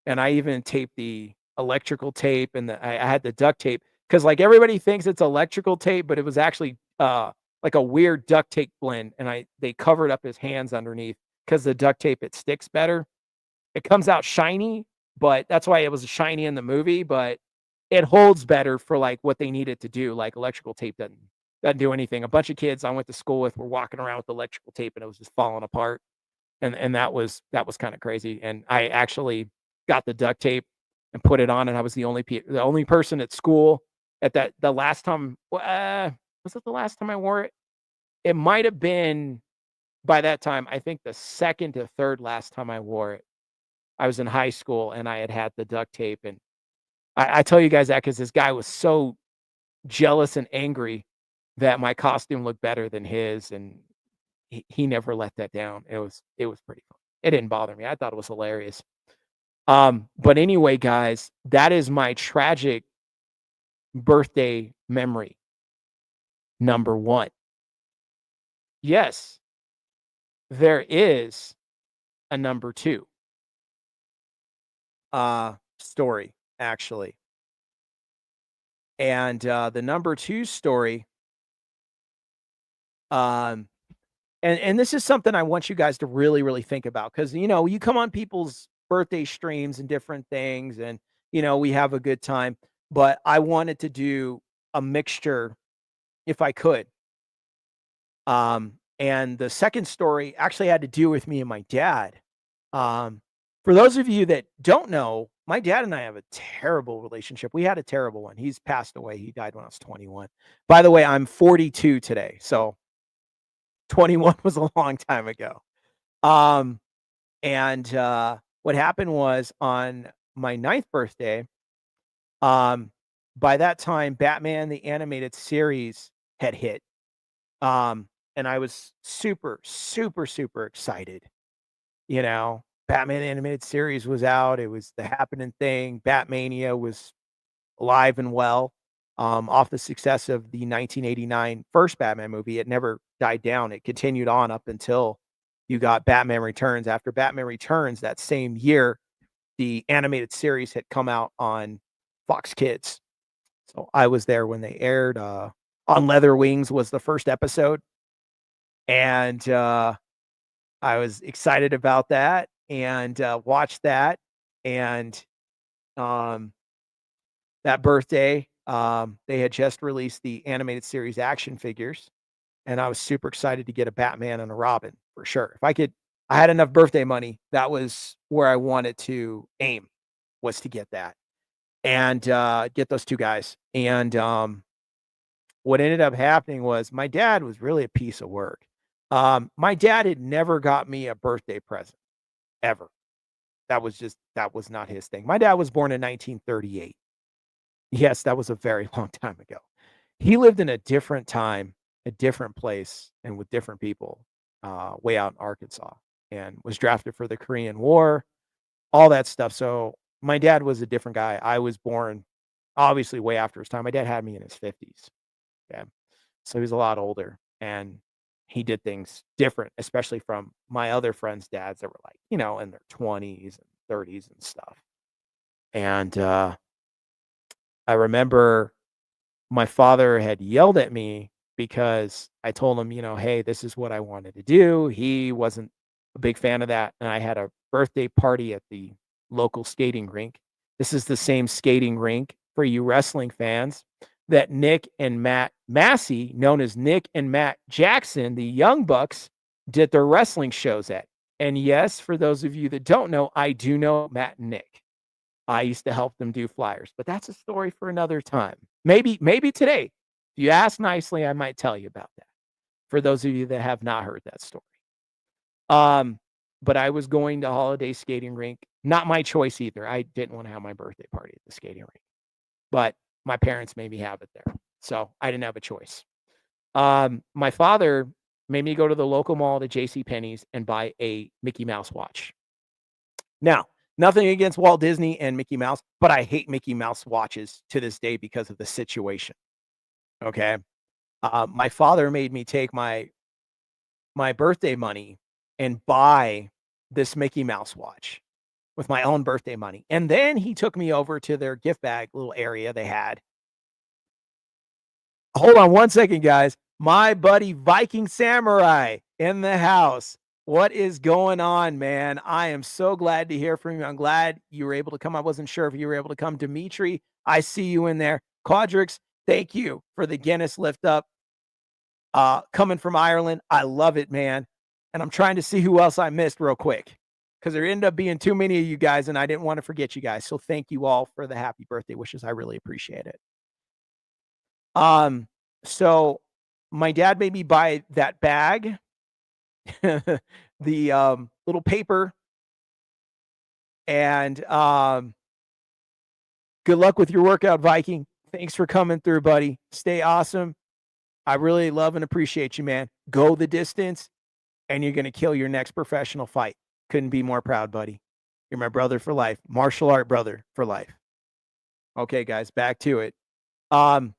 And I even taped the electrical tape and I had the duct tape because, like, everybody thinks it's electrical tape, but it was actually, like a weird duct tape blend, and they covered up his hands underneath because the duct tape, it sticks better. It comes out shiny, but that's why it was shiny in the movie, but it holds better for, like, what they need it to do, like, electrical tape doesn't do anything. A bunch of kids I went to school with were walking around with electrical tape, and it was just falling apart. And that was kinda crazy, and I actually got the duct tape and put it on, and I was the only person at school at that the last time was it the last time I wore it? It might have been by that time, I think the 2nd to 3rd last time I wore it. I was in high school, and I had the duct tape, and I tell you guys that because this guy was so jealous and angry that my costume looked better than his, and he never let that down. It was pretty fun. It didn't bother me. I thought it was hilarious. But anyway, guys, that is my tragic birthday memory number 1. Yes, there is a number 2 story actually. And the number 2 story, um and this is something I want you guys to really, really think about because, you come on people's birthday streams and different things, and, we have a good time, but I wanted to do a mixture if I could. And the second story actually had to do with me and my dad. Um, for those of you that don't know, my dad and I have a terrible relationship. We had a terrible one. He's passed away. He died when I was 21. By the way, I'm 42 today, so 21 was a long time ago. Um, and what happened was on my ninth birthday, um, by that time, Batman the animated series had hit. And I was super, super, super excited. Batman the animated series was out. It was the happening thing. Batmania was alive and well. Off the success of the 1989 first Batman movie, it never died down. It continued on up until you got Batman Returns. After Batman Returns that same year, the animated series had come out on Fox Kids. So I was there when they aired. On Leather Wings was the first episode, and I was excited about that and watched that. And um, that birthday, they had just released the animated series action figures, and I was super excited to get a Batman and a Robin for sure. I had enough birthday money. That was where I wanted to aim, was to get that and get those two guys. And what ended up happening was my dad was really a piece of work. My dad had never got me a birthday present ever. That was not his thing. My dad was born in 1938. Yes, that was a very long time ago. He lived in a different time, a different place, and with different people, way out in Arkansas, and was drafted for the Korean War, all that stuff. So my dad was a different guy. I was born obviously way after his time. My dad had me in his 50s. Okay. So he's a lot older and he did things different, especially from my other friends' dads that were like, in their 20s and 30s and stuff. And I remember my father had yelled at me because I told him, hey, this is what I wanted to do. He wasn't a big fan of that. And I had a birthday party at the local skating rink. This is the same skating rink for you wrestling fans that Nick and Matt Massey, known as Nick and Matt Jackson, the Young Bucks, did their wrestling shows at. And yes, for those of you that don't know, I do know Matt and Nick. I used to help them do flyers, but that's a story for another time. Maybe today. If you ask nicely, I might tell you about that. For those of you that have not heard that story. Um, but I was going to holiday skating rink. Not my choice either. I didn't want to have my birthday party at the skating rink, but my parents made me have it there. So I didn't have a choice. My father made me go to the local mall to J.C. Penney's and buy a Mickey Mouse watch. Now, nothing against Walt Disney and Mickey Mouse, but I hate Mickey Mouse watches to this day because of the situation. Okay. My father made me take my birthday money and buy this Mickey Mouse watch with my own birthday money. And then he took me over to their gift bag little area they had. Hold on one second, guys. My buddy Viking Samurai in the house. What is going on, man? I am so glad to hear from you. I'm glad you were able to come. I wasn't sure if you were able to come. Dimitri, I see you in there. Quadrix, thank you for the Guinness lift up. Coming from Ireland. I love it, man. And I'm trying to see who else I missed real quick because there ended up being too many of you guys, and I didn't want to forget you guys. So thank you all for the happy birthday wishes. I really appreciate it. Um, so my dad made me buy that bag, the little paper, and good luck with your workout, Viking. Thanks for coming through, buddy. Stay awesome. I really love and appreciate you, man. Go the distance, and you're gonna kill your next professional fight. Couldn't be more proud, buddy. You're my brother for life, martial art brother for life. Okay, guys, back to it. Um,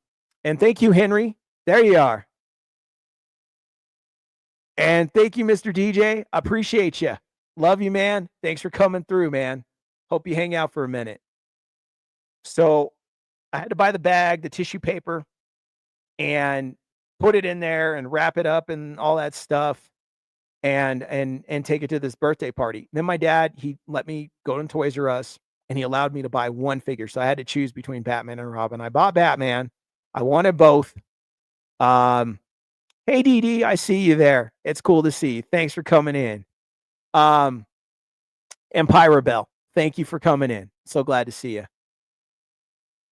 and thank you, Henry. There you are. And thank you, Mr. DJ. Appreciate you. Love you, man. Thanks for coming through, man. Hope you hang out for a minute. So I had to buy the bag, the tissue paper, and put it in there and wrap it up and all that stuff and take it to this birthday party. Then my dad, he let me go to Toys R Us and he allowed me to buy one figure. So I had to choose between Batman and Robin. I bought Batman. I wanted both. Um, hey Dee Dee, I see you there. It's cool to see you. Thanks for coming in. And Pyra Bell, thank you for coming in. So glad to see you.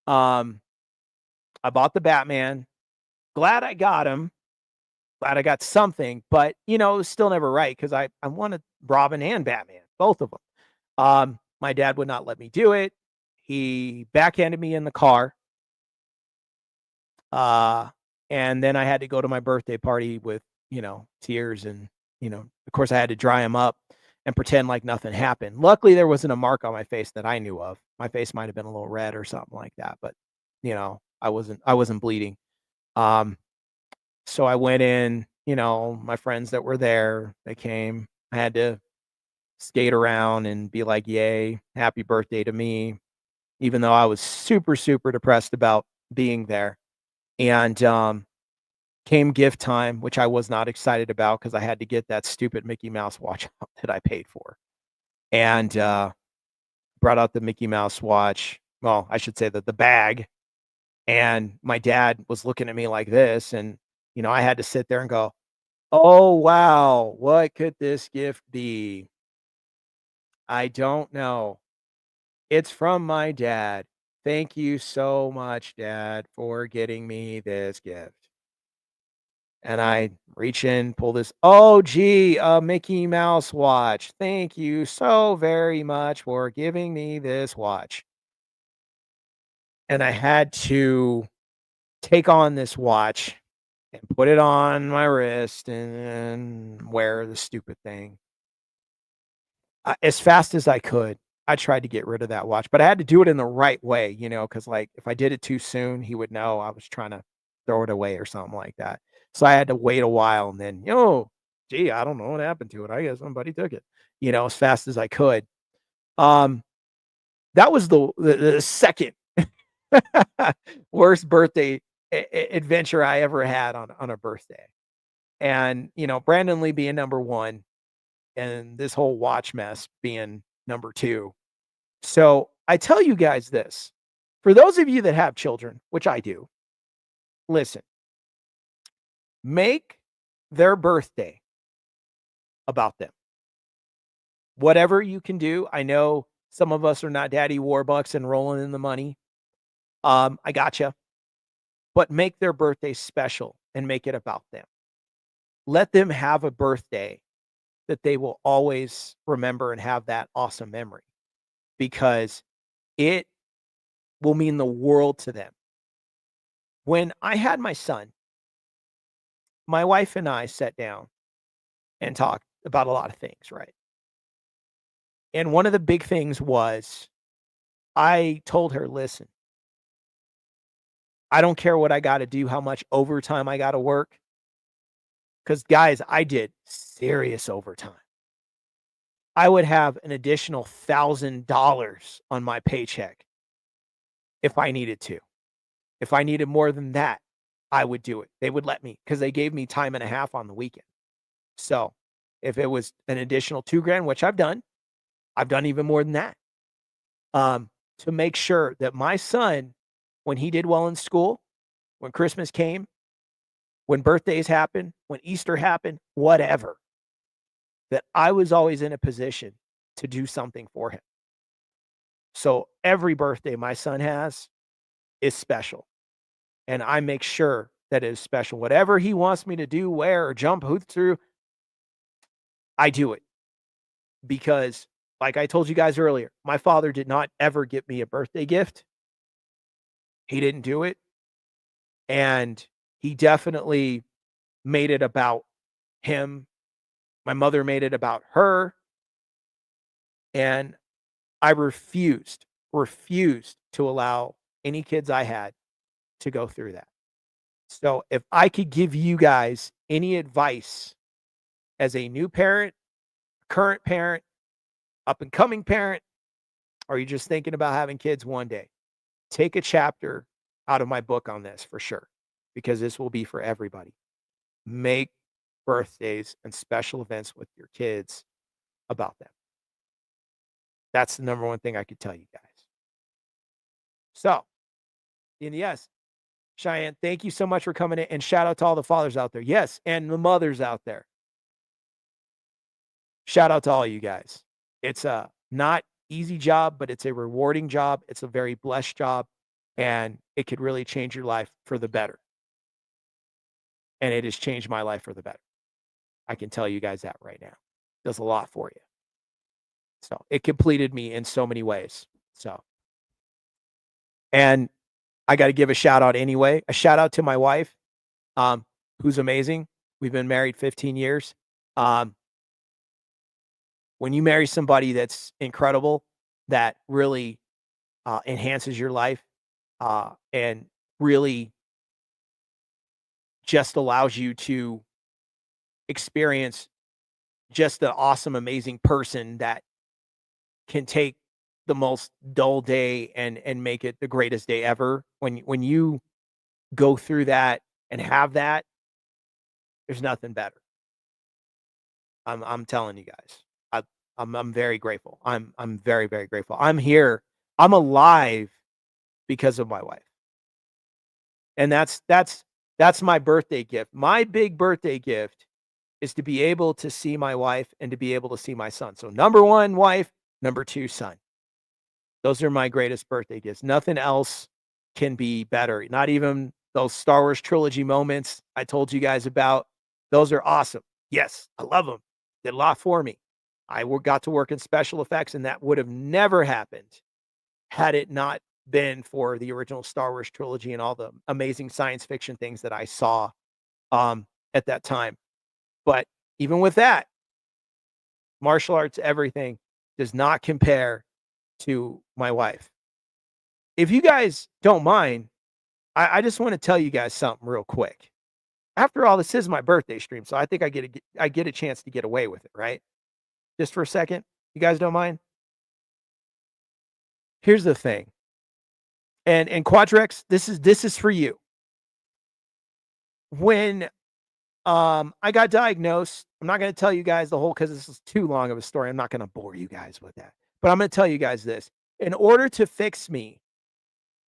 I bought the Batman. Glad I got him. Glad I got something, but it was still never right because I wanted Robin and Batman, both of them. My dad would not let me do it. He backhanded me in the car. And then I had to go to my birthday party with, tears and, of course I had to dry them up and pretend like nothing happened. Luckily, there wasn't a mark on my face that I knew of. My face might have been a little red or something like that, but I wasn't bleeding. So I went in, my friends that were there, they came. I had to skate around and be like, "Yay, happy birthday to me," even though I was super, super depressed about being there. And came gift time, which I was not excited about because I had to get that stupid Mickey Mouse watch that I paid for. And brought out the Mickey Mouse watch. Well, I should say that the bag. And my dad was looking at me like this. And, I had to sit there and go, "Oh, wow, what could this gift be? I don't know. It's from my dad. Thank you so much, Dad, for getting me this gift." And I reach in, pull this, "Oh, gee, a Mickey Mouse watch. Thank you so very much for giving me this watch." And I had to take on this watch and put it on my wrist and wear the stupid thing. As fast as I could, I tried to get rid of that watch, but I had to do it in the right way, because like if I did it too soon, he would know I was trying to throw it away or something like that. So I had to wait a while and then, gee, I don't know what happened to it. I guess somebody took it, as fast as I could. Um, that was the second worst birthday adventure I ever had on a birthday. And, Brandon Lee being number one and this whole watch mess being number two. So I tell you guys this, for those of you that have children, which I do, listen, make their birthday about them. whatever you can do. I know some of us are not daddy warbucks and rolling in the money. I gotcha. But make their birthday special and make it about them. Let them have a birthday that they will always remember and have that awesome memory, because it will mean the world to them. When I had my son, my wife and I sat down and talked about a lot of things, right? And one of the big things was I told her, listen, I don't care what I got to do, how much overtime I got to work. Because, guys, I did serious overtime. I would have an additional $1,000 on my paycheck if I needed to. If I needed more than that, I would do it. They would let me, because they gave me time and a half on the weekend. So if it was an additional $2,000, which I've done even more than that, to make sure that my son, when he did well in school, when Christmas came, when birthdays happened, when Easter happened, whatever, that I was always in a position to do something for him. So every birthday my son has is special. And I make sure that it is special. Whatever he wants me to do, wear, or jump, hoop through, I do it. Because, like I told you guys earlier, my father did not ever give me a birthday gift. He didn't do it. And he definitely made it about him. My mother made it about her. And I refused to allow any kids I had to go through that. So if I could give you guys any advice as a new parent, current parent, up and coming parent, or you're just thinking about having kids one day, take a chapter out of my book on this for sure, because this will be for everybody. Make birthdays and special events with your kids about them. That's the number one thing I could tell you guys. So, and yes, Cheyenne, thank you so much for coming in, and shout out to all the fathers out there. Yes, and the mothers out there. Shout out to all you guys. It's a not easy job, but it's a rewarding job. It's a very blessed job, and it could really change your life for the better. And it has changed my life for the better. I can tell you guys that right now. It does a lot for you. So it completed me in so many ways. So, and I got to give a shout out anyway. A shout out to my wife, who's amazing. We've been married 15 years. When you marry somebody that's incredible, that really enhances your life, and really just allows you to experience just an awesome, amazing person that can take the most dull day and make it the greatest day ever. When you go through that and have that, there's nothing better. I'm telling you guys. I'm very grateful. I'm very, very grateful. I'm here. I'm alive because of my wife. And that's my birthday gift. My big birthday gift is to be able to see my wife and to be able to see my son. So number 1, wife, number 2, son. Those are my greatest birthday gifts. Nothing else can be better. Not even those Star Wars trilogy moments I told you guys about. Those are awesome. Yes, I love them. Did a lot for me. I got to work in special effects, and that would have never happened had it not been for the original Star Wars trilogy and all the amazing science fiction things that I saw at that time. But even with that, martial arts, everything does not compare to my wife. If you guys don't mind, I just want to tell you guys something real quick. After all, this is my birthday stream, so I think I get a chance to get away with it, right? Just for a second. You guys don't mind? Here's the thing. And Quadrex, this is for you. When I got diagnosed, I'm not going to tell you guys the whole, because this is too long of a story. I'm not going to bore you guys with that. But I'm going to tell you guys this. In order to fix me,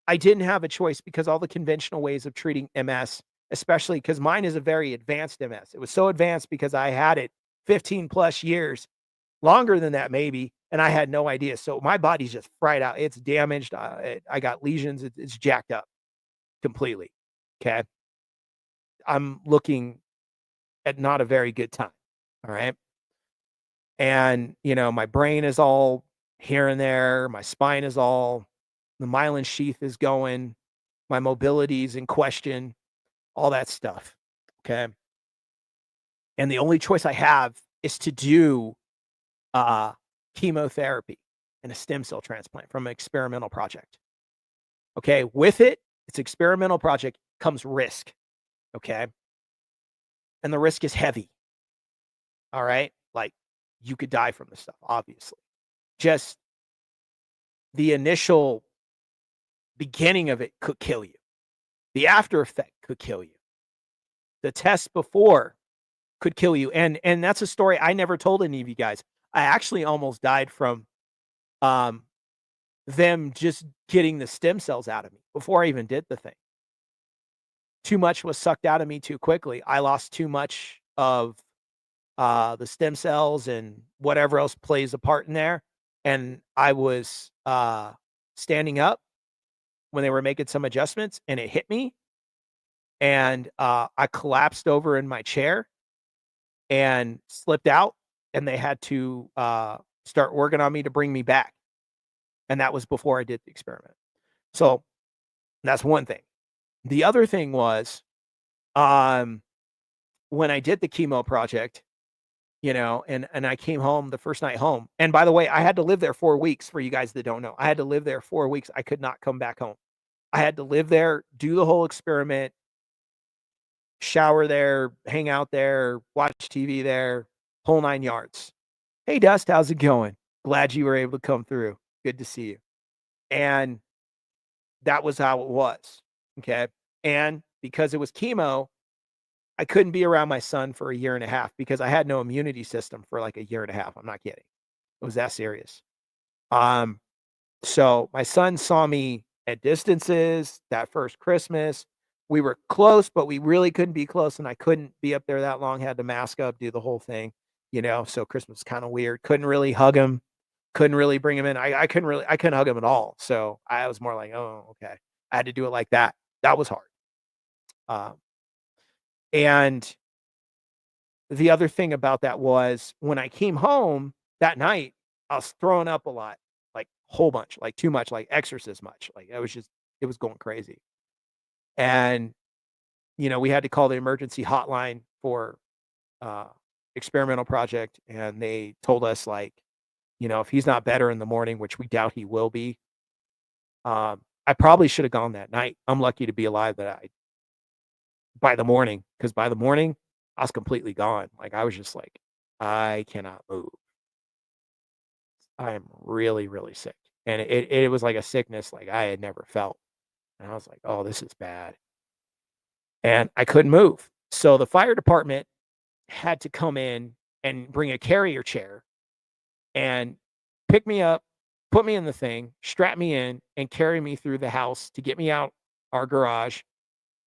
I didn't have a choice, because all the conventional ways of treating MS, especially because mine is a very advanced MS. It was so advanced because I had it 15 plus years. longer than that maybe, and I had no idea. So my body's just fried out. It's damaged. I got lesions. It's jacked up completely. Okay. I'm looking at not a very good time. All right. And, my brain is all here and there. My spine is all, the myelin sheath is going. My mobility is in question, all that stuff. Okay. And the only choice I have is to do uh, chemotherapy and a stem cell transplant from an experimental project. Okay. With it, it's experimental project comes risk. Okay. And the risk is heavy. All right. Like you could die from this stuff, obviously. Just the initial beginning of it could kill you. The after effect could kill you. The test before could kill you. And that's a story I never told any of you guys. I actually almost died from um, them just getting the stem cells out of me before I even did the thing. Too much was sucked out of me too quickly. I lost too much of the stem cells and whatever else plays a part in there. And I was standing up when they were making some adjustments and it hit me. And I collapsed over in my chair and slipped out. And they had to start working on me to bring me back. And that was before I did the experiment. So that's one thing. The other thing was um, when I did the chemo project, and I came home the first night home. And by the way, I had to live there 4 weeks for you guys that don't know. I had to live there 4 weeks. I could not come back home. I had to live there, do the whole experiment, shower there, hang out there, watch TV there, whole 9 yards. Hey, Dust, how's it going? Glad you were able to come through. Good to see you. And that was how it was. Okay. And because it was chemo, I couldn't be around my son for a year and a half because I had no immunity system for like a year and a half. I'm not kidding. It was that serious. Um, so my son saw me at distances that first Christmas. We were close, but we really couldn't be close, and I couldn't be up there that long. Had to mask up, do the whole thing, So Christmas was kind of weird. Couldn't really hug him. Couldn't really bring him in. I couldn't hug him at all. So I was more like, oh, okay. I had to do it like that. That was hard. Um, and the other thing about that was when I came home that night, I was throwing up a lot, like whole bunch, like too much, like exorcist much. Like it was going crazy. And, we had to call the emergency hotline for uh experimental project. And they told us like, if he's not better in the morning, which we doubt he will be, I probably should have gone that night. I'm lucky to be alive by the morning, because by the morning I was completely gone. Like I was just like, I cannot move. I'm really, really sick. And it was like a sickness like I had never felt. And I was like, oh, this is bad. And I couldn't move. So the fire department had to come in and bring a carrier chair and pick me up, put me in the thing, strap me in, and carry me through the house to get me out our garage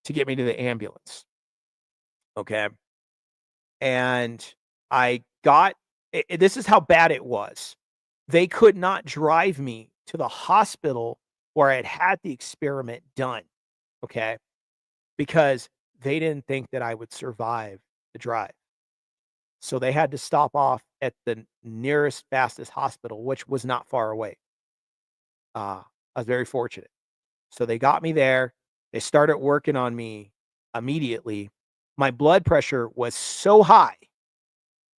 to get me to the ambulance. Okay. And I got this is how bad it was. They could not drive me to the hospital where I had the experiment done. Okay. Because they didn't think that I would survive the drive. So they had to stop off at the nearest, fastest hospital, which was not far away. I was very fortunate. So they got me there. They started working on me immediately. My blood pressure was so high.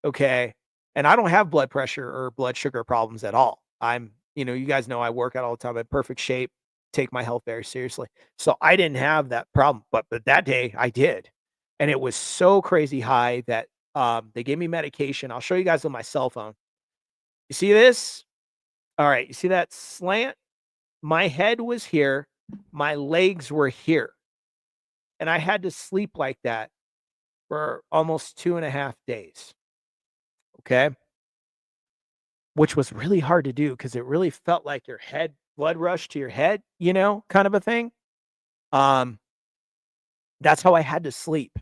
Okay. And I don't have blood pressure or blood sugar problems at all. You guys know I work out all the time. I'm in perfect shape, take my health very seriously. So I didn't have that problem, but that day I did. And it was so crazy high that they gave me medication. I'll show you guys on my cell phone. You see this? All right. You see that slant? My head was here. My legs were here. And I had to sleep like that for almost 2.5 days. Okay. Which was really hard to do because it really felt like your head blood rush to your head, kind of a thing. Um, that's how I had to sleep.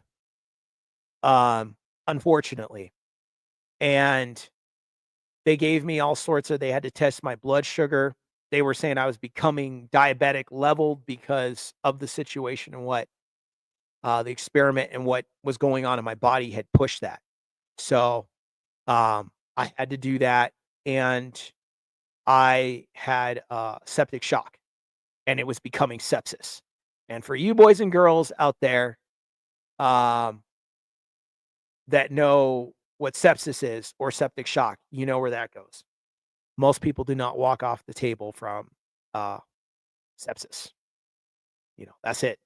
Um, Unfortunately. And They gave me all sorts of they had to test my blood sugar. They were saying I was becoming diabetic level because of the situation and what, the experiment and what was going on in my body had pushed that. So, I had to do that, and I had, septic shock, and it was becoming sepsis. And for you boys and girls out there, um, that know what sepsis is or septic shock, you know where that goes. Most people do not walk off the table from, uh, sepsis. That's it.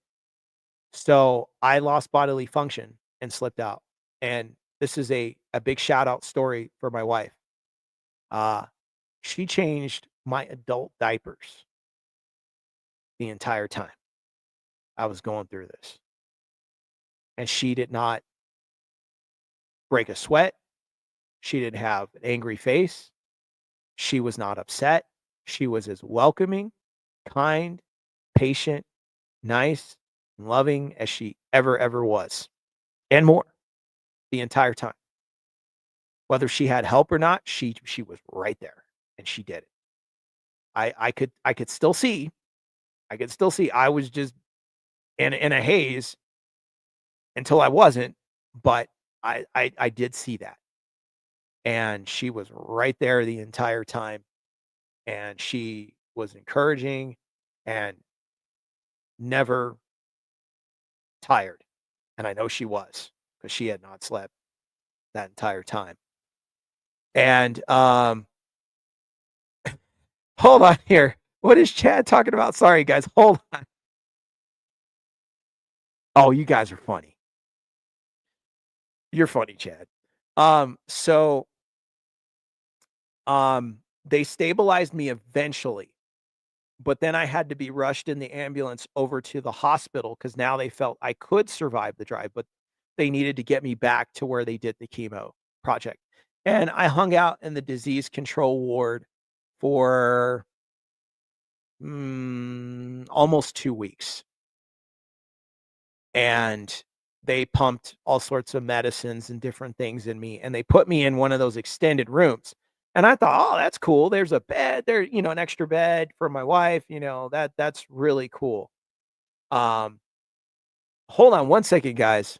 So, I lost bodily function and slipped out, and this is a big shout out story for my wife. Uh, she changed my adult diapers the entire time I was going through this, and she did not break a sweat. She didn't have an angry face. She was not upset. She was as welcoming, kind, patient, nice, and loving as she ever was, and more the entire time. Whether she had help or not, she was right there, and she did it. I could still see. I could still see. I was just in a haze until I wasn't, but I did see that, and she was right there the entire time, and she was encouraging and never tired, and I know she was because she had not slept that entire time. And, hold on here. What is Chad talking about? Sorry, guys. Hold on. Oh, you guys are funny. You're funny, Chad. So, they stabilized me eventually, but then I had to be rushed in the ambulance over to the hospital because now they felt I could survive the drive, but they needed to get me back to where they did the chemo project. And I hung out in the disease control ward for almost 2 weeks. And they pumped all sorts of medicines and different things in me, and they put me in one of those extended rooms. And I thought, "Oh, that's cool. There's a bed there, an extra bed for my wife, that's really cool." Um, hold on one second, guys.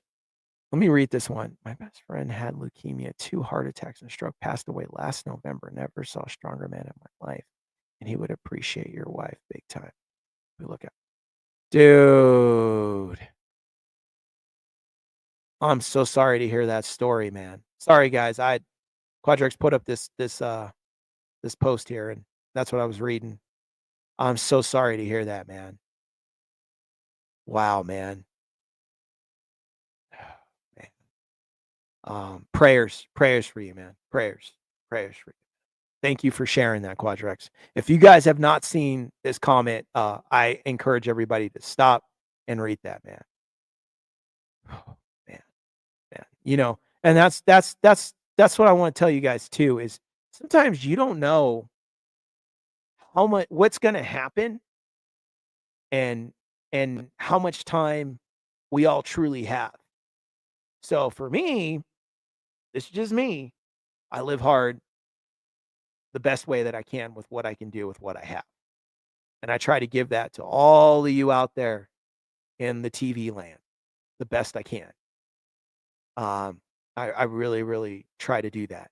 Let me read this one. "My best friend had leukemia, 2 heart attacks, and stroke, passed away last November. Never saw a stronger man in my life, and he would appreciate your wife big time." We look at dude. I'm so sorry to hear that story, man. Sorry, guys. Quadrex put up this post here, and that's what I was reading. I'm so sorry to hear that, man. Wow, man. Man. Prayers for you, man. Prayers for you. Thank you for sharing that, Quadrex. If you guys have not seen this comment, I encourage everybody to stop and read that, man. Oh, man, man. And that's what I want to tell you guys too is sometimes you don't know what's gonna happen and how much time we all truly have. So for me, this is just me. I live hard the best way that I can with what I can do with what I have. And I try to give that to all of you out there in the TV land the best I can. Um, I really, really try to do that.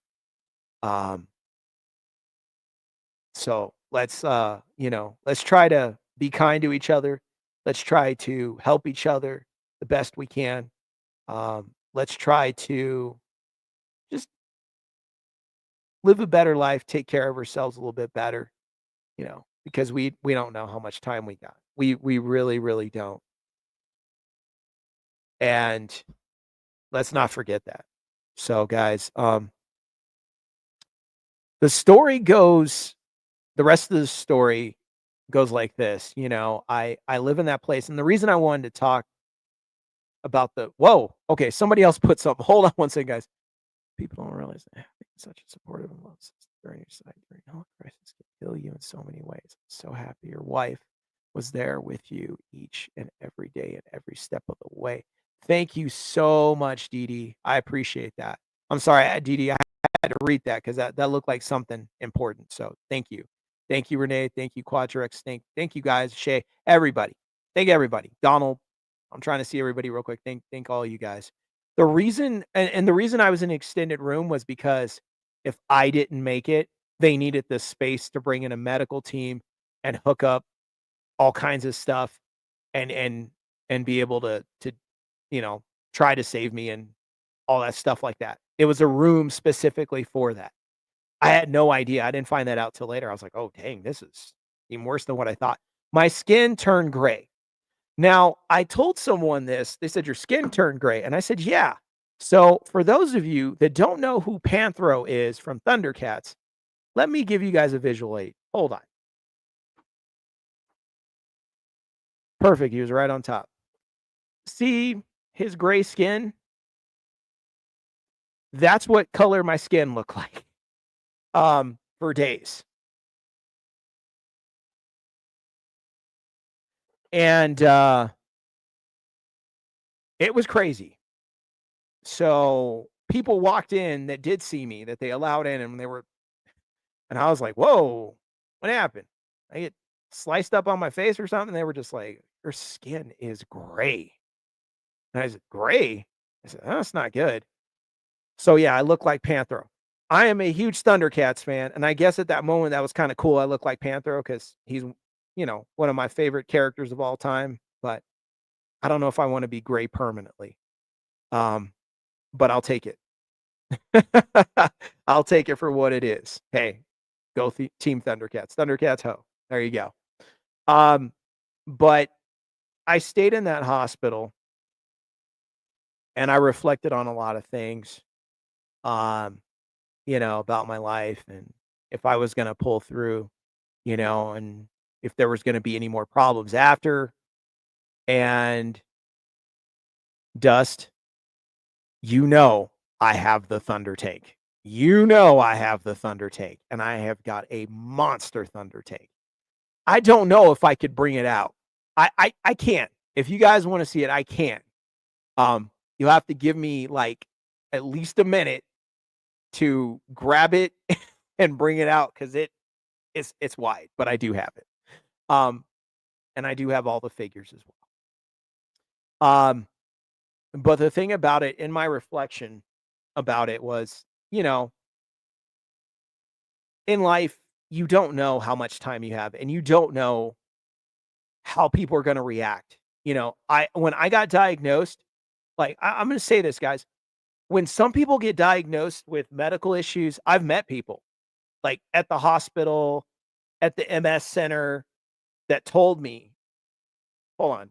Um, so let's try to be kind to each other. Let's try to help each other the best we can. Let's try to just live a better life, take care of ourselves a little bit better, because we don't know how much time we got. We really, really don't. And let's not forget that. So guys, the story goes the rest of the story goes like this. I live in that place. And the reason I wanted to talk about whoa, okay, somebody else put something. Hold on one second, guys. People don't realize that having such a supportive and love system during your side during health crisis can heal you in so many ways. I'm so happy your wife was there with you each and every day and every step of the way. Thank you so much, Dee Dee. I appreciate that. I'm sorry, Dee Dee. had to read that because that looked like something important. So thank you, Renee. Thank you, Quadrex. Thank you guys, Shay, everybody. Thank everybody. Donald, I'm trying to see everybody real quick. Thank all you guys. The reason and the reason I was in an extended room was because if I didn't make it, they needed the space to bring in a medical team and hook up all kinds of stuff and be able to you know try to save me and all that stuff like that. It was a room specifically for that. I had no idea. I didn't find that out till later. I was like, "Oh, dang, this is even worse than what I thought." My skin turned gray. Now, I told someone this. They said, "Your skin turned gray." And I said, "Yeah." So, for those of you that don't know who Panthro is from Thundercats, let me give you guys a visual aid. Hold on. Perfect. He was right on top. See his gray skin? That's what color my skin looked like for days. And it was crazy. So people walked in that did see me that they allowed in and and I was like, "Whoa, what happened?" I get sliced up on my face or something. They were just like, "Your skin is gray." And I said, "Gray?" I said, "Oh, that's not good." So yeah, I look like Panthro. I am a huge Thundercats fan, and I guess at that moment that was kind of cool. I look like Panthro because he's, one of my favorite characters of all time. But I don't know if I want to be gray permanently. Um, but I'll take it. I'll take it for what it is. Hey, go Team Thundercats. Thundercats ho. There you go. Um, but I stayed in that hospital and I reflected on a lot of things, um, about my life and if I was going to pull through, and if there was going to be any more problems after. And Dust, I have the Thunder Tank. I have the Thunder Tank, and I have got a monster Thunder Tank. I don't know if I could bring it out. I can't. If you guys want to see it, I can't. You'll have to give me like at least a minute to grab it and bring it out because it's wide, but I do have it. Um, and I do have all the figures as well. But the thing about it, in my reflection about it, was, in life, you don't know how much time you have, and you don't know how people are going to react. When I got diagnosed, like I'm going to say this, guys. When some people get diagnosed with medical issues, I've met people like at the hospital, at the MS center that told me, hold on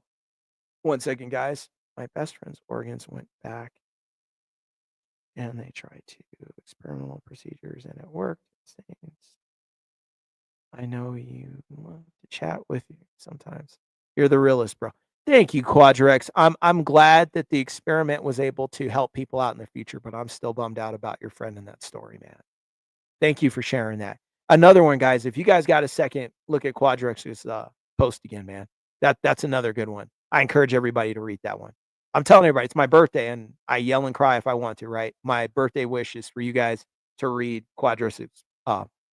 one second, guys. My best friend's organs went back and they tried to do experimental procedures and it worked. I know you love to chat with you sometimes. You're the realest, bro. Thank you, Quadrex. I'm glad that the experiment was able to help people out in the future, but I'm still bummed out about your friend in that story, man. Thank you for sharing that. Another one, guys. If you guys got a second, look at Quadrex's post again, man. That's another good one. I encourage everybody to read that one. I'm telling everybody, it's my birthday, and I yell and cry if I want to. Right? My birthday wish is for you guys to read Quadrex's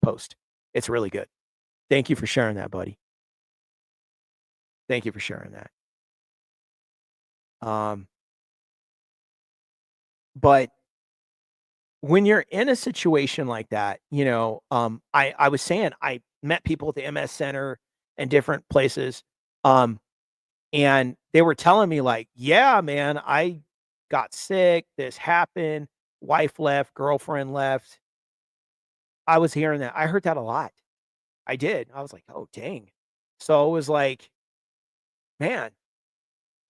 post. It's really good. Thank you for sharing that, buddy. Thank you for sharing that. Um, but when you're in a situation like that, I was saying I met people at the MS Center and different places, and they were telling me like, "Yeah, man, I got sick. This happened. Wife left, girlfriend left." I was hearing that. I heard that a lot. I did. I was like, "Oh, dang." So it was like, man,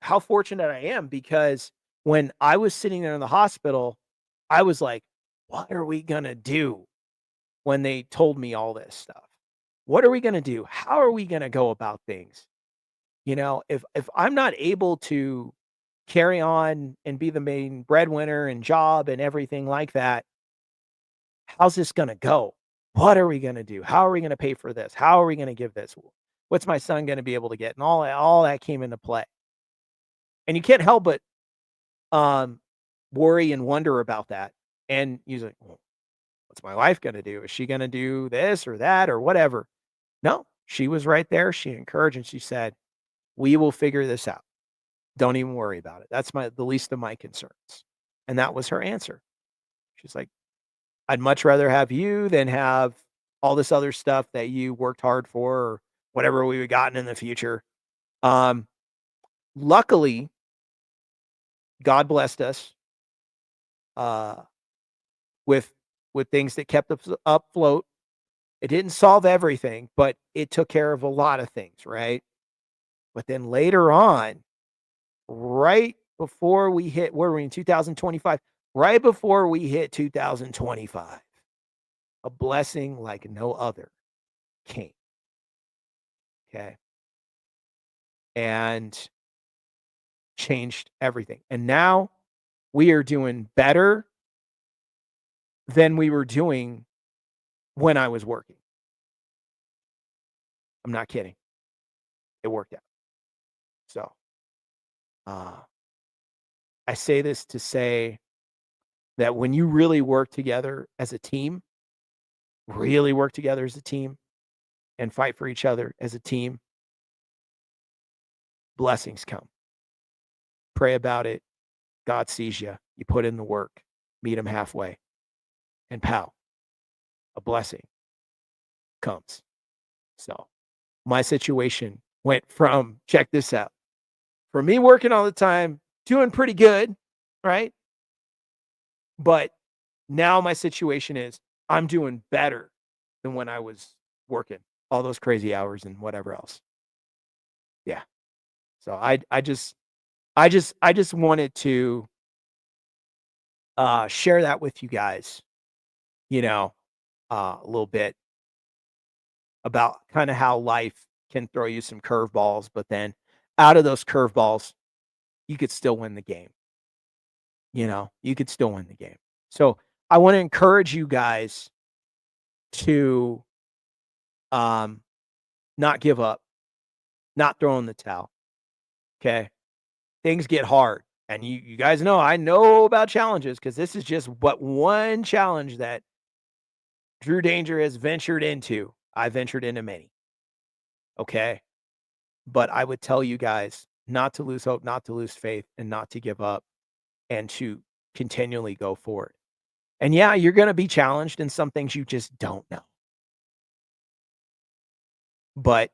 how fortunate I am because when I was sitting there in the hospital, I was like, "What are we gonna do?" When they told me all this stuff. What are we gonna do? How are we gonna go about things? If I'm not able to carry on and be the main breadwinner and job and everything like that, how's this gonna go? What are we gonna do? How are we gonna pay for this? How are we gonna give this? What's my son gonna be able to get? And all that came into play. And you can't help but um worry and wonder about that. And he's like, What's my wife going to do? Is she going to do this or that or whatever? No, she was right there. She encouraged and she said, we will figure this out. Don't even worry about it. That's the least of my concerns. And that was her answer. She's like, I'd much rather have you than have all this other stuff that you worked hard for or whatever we would gotten in the future. Luckily, God blessed us uh, with things that kept us afloat. It didn't solve everything, but it took care of a lot of things, right? But then later on, right before we hit, where were we in 2025? Right before we hit 2025, a blessing like no other came. Okay. And changed everything. And now we are doing better than we were doing when I was working. I'm not kidding. It worked out. So, I say this to say that when you really work together as a team, really work together as a team and fight for each other as a team, blessings come. Pray about it. God sees you. You put in the work, meet him halfway, and pow, a blessing comes. So my situation went from, check this out, from me working all the time, doing pretty good, right? But now my situation is I'm doing better than when I was working all those crazy hours and whatever else. Yeah. So I just wanted to share that with you guys, you know, a little bit about kind of how life can throw you some curveballs, but then out of those curveballs, you could still win the game. You could still win the game. So I want to encourage you guys to um, not give up, not throw in the towel. Okay. Things get hard. And you guys know, I know about challenges because this is just but one challenge that Drew Danger has ventured into. I ventured into many. Okay. But I would tell you guys not to lose hope, not to lose faith, and not to give up and to continually go forward. And yeah, you're going to be challenged in some things you just don't know. But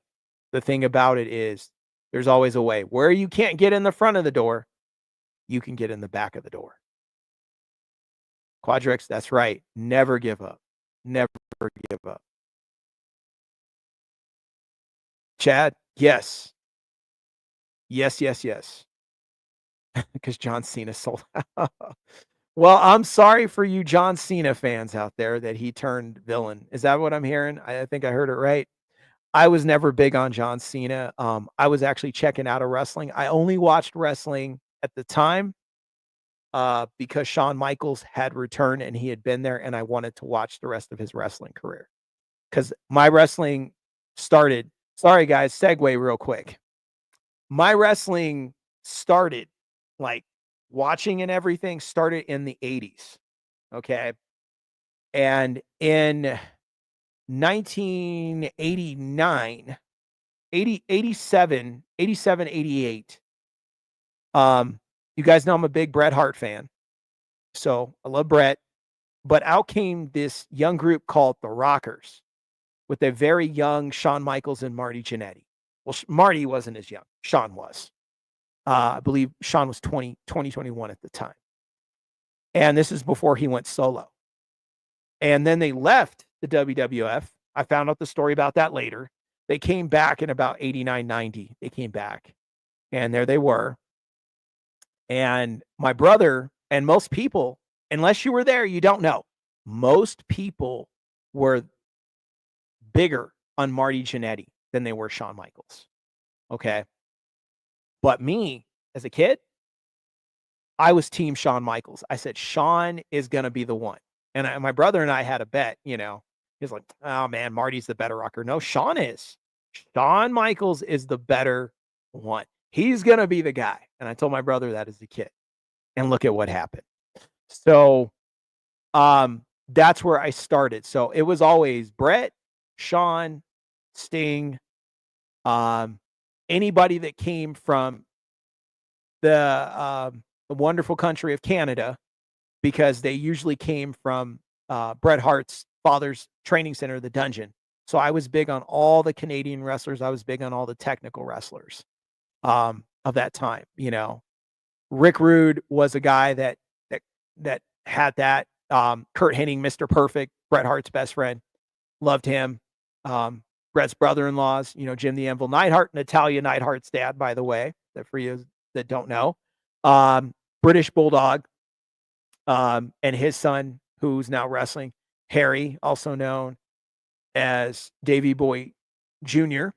the thing about it is there's always a way. Where you can't get in the front of the door, you can get in the back of the door. Quadrix, that's right. Never give up. Never give up. Chad, yes. Yes, yes, yes. Because John Cena sold out. Well, I'm sorry for you John Cena fans out there that he turned villain. Is that what I'm hearing? I think I heard it right. I was never big on John Cena. I was actually checking out of wrestling. I only watched wrestling at the time because Shawn Michaels had returned and he had been there, and I wanted to watch the rest of his wrestling career. Because my wrestling started, sorry guys, segue real quick. My wrestling started, like watching and everything started in the 80s. Okay. And in 1989, 87, 88. You guys know I'm a big Bret Hart fan. So I love Bret. But out came this young group called the Rockers with a very young Shawn Michaels and Marty Jannetty. Well, Marty wasn't as young. Shawn was. I believe Shawn was 21 at the time. And this is before he went solo. And then they left the WWF. I found out the story about that later. They came back in about 89, 90. They came back. And there they were. And my brother and most people, unless you were there, you don't know. Most people were bigger on Marty Jannetty than they were Shawn Michaels. Okay. But me, as a kid, I was team Shawn Michaels. I said, Shawn is going to be the one. And my brother and I had a bet, He's like, oh man, Marty's the better rocker. No, Shawn is. Shawn Michaels is the better one. He's going to be the guy. And I told my brother that as a kid. And look at what happened. So, that's where I started. So it was always Brett, Sean, Sting, um, anybody that came from the wonderful country of Canada, because they usually came from Bret Hart's father's training center, the Dungeon. So I was big on all the Canadian wrestlers. I was big on all the technical wrestlers of that time. You know, Rick Rude was a guy that that had that. Kurt Hennig, Mr. Perfect, Bret Hart's best friend, loved him. Um, Bret's brother-in-laws, you know, Jim the Anvil Neidhart, Natalia Neidhart's dad, by the way, that for you that don't know. Um, British Bulldog, and his son, who's now wrestling, Harry, also known as Davey Boy Jr.,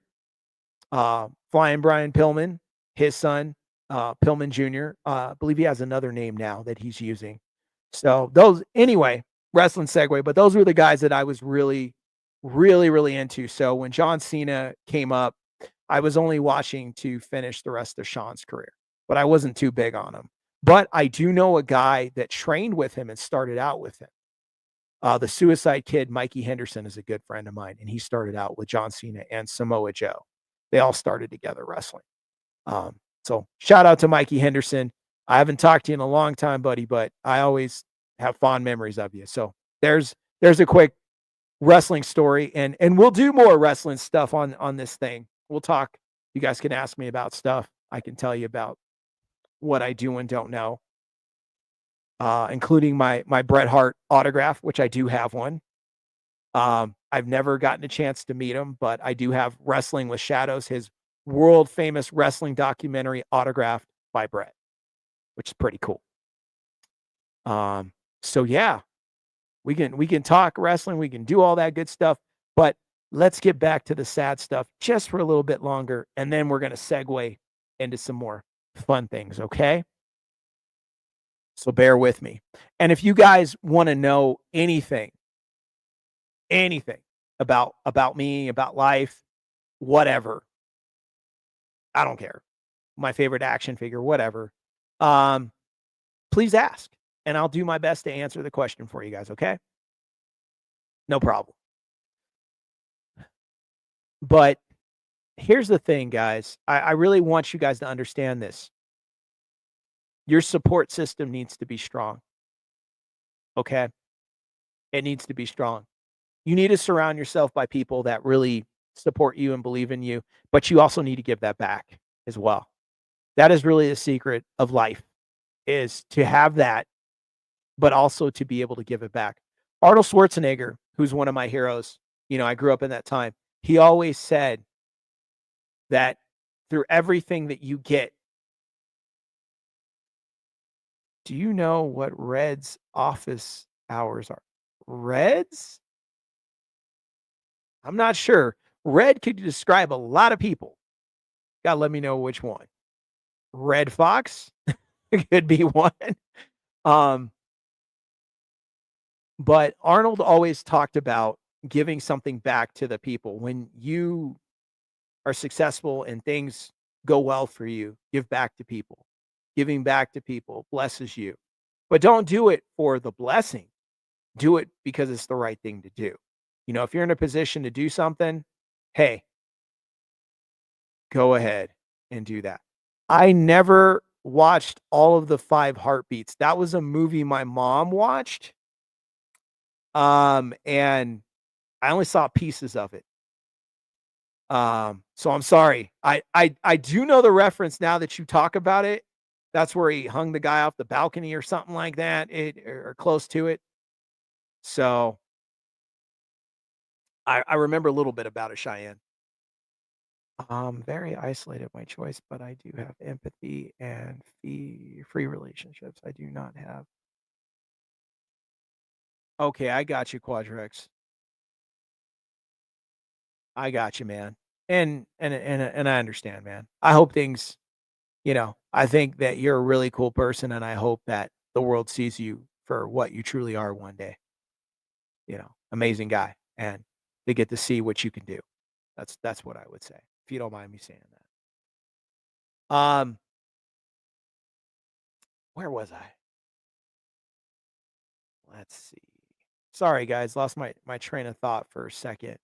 Flying Brian Pillman, his son, Pillman Jr. I believe he has another name now that he's using. So those, anyway, wrestling segue, but those were the guys that I was really, really, really into. So when John Cena came up, I was only watching to finish the rest of Sean's career, but I wasn't too big on him. But I do know a guy that trained with him and started out with him. The Suicide Kid, Mikey Henderson, is a good friend of mine, and he started out with John Cena and Samoa Joe. They all started together wrestling. So shout out to Mikey Henderson. I haven't talked to you in a long time, buddy, but I always have fond memories of you. So there's a quick wrestling story, and we'll do more wrestling stuff on this thing. We'll talk. You guys can ask me about stuff. I can tell you about what I do and don't know, including my Bret Hart autograph, which I do have one. I've never gotten a chance to meet him, but I do have Wrestling with Shadows, his world famous wrestling documentary autographed by Bret, which is pretty cool. So yeah, we can talk wrestling, we can do all that good stuff, but let's get back to the sad stuff just for a little bit longer, and then we're gonna segue into some more fun things, okay? So bear with me. And if you guys want to know anything about me, about life, whatever, I don't care. My favorite action figure, whatever. Um, please ask, and I'll do my best to answer the question for you guys, okay? No problem. But here's the thing, guys. I really want you guys to understand this. Your support system needs to be strong, okay? It needs to be strong. You need to surround yourself by people that really support you and believe in you, but you also need to give that back as well. That is really the secret of life, is to have that, but also to be able to give it back. Arnold Schwarzenegger, who's one of my heroes, you know, I grew up in that time. He always said that through everything that you get, do you know what Red's office hours are? Red's? I'm not sure. Red could describe a lot of people. Gotta let me know which one. Red Fox could be one. Um, but Arnold always talked about giving something back to the people. When you are successful and things go well for you, give back to people. Giving back to people blesses you. But don't do it for the blessing. Do it because it's the right thing to do. You know, if you're in a position to do something, hey, go ahead and do that. I never watched all of the 5 Heartbeats. That was a movie my mom watched. And I only saw pieces of it. So I'm sorry. I do know the reference now that you talk about it. That's where he hung the guy off the balcony or something like that, or close to it. So I remember a little bit about it, Cheyenne. Very isolated my choice, but I do have empathy and free relationships. I do not have. Okay, I got you, Quadrex. I got you, man. And I understand, man. I hope things, you know, I think that you're a really cool person, and I hope that the world sees you for what you truly are one day. You know, amazing guy, and they get to see what you can do. That's what I would say, if you don't mind me saying that. Where was I? Let's see. Sorry, guys, lost my train of thought for a second.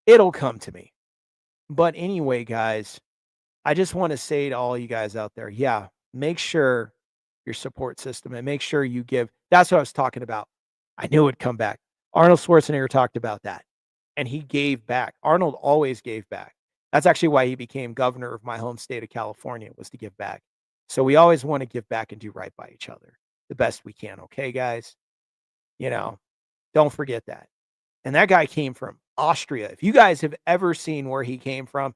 It'll come to me. But anyway, guys, I just want to say to all you guys out there, yeah, make sure your support system and make sure you give. That's what I was talking about. I knew it'd come back. Arnold Schwarzenegger talked about that, and he gave back. Arnold always gave back. That's actually why he became governor of my home state of California, was to give back. So we always want to give back and do right by each other the best we can. Okay, guys? You know, don't forget that. And that guy came from Austria. If you guys have ever seen where he came from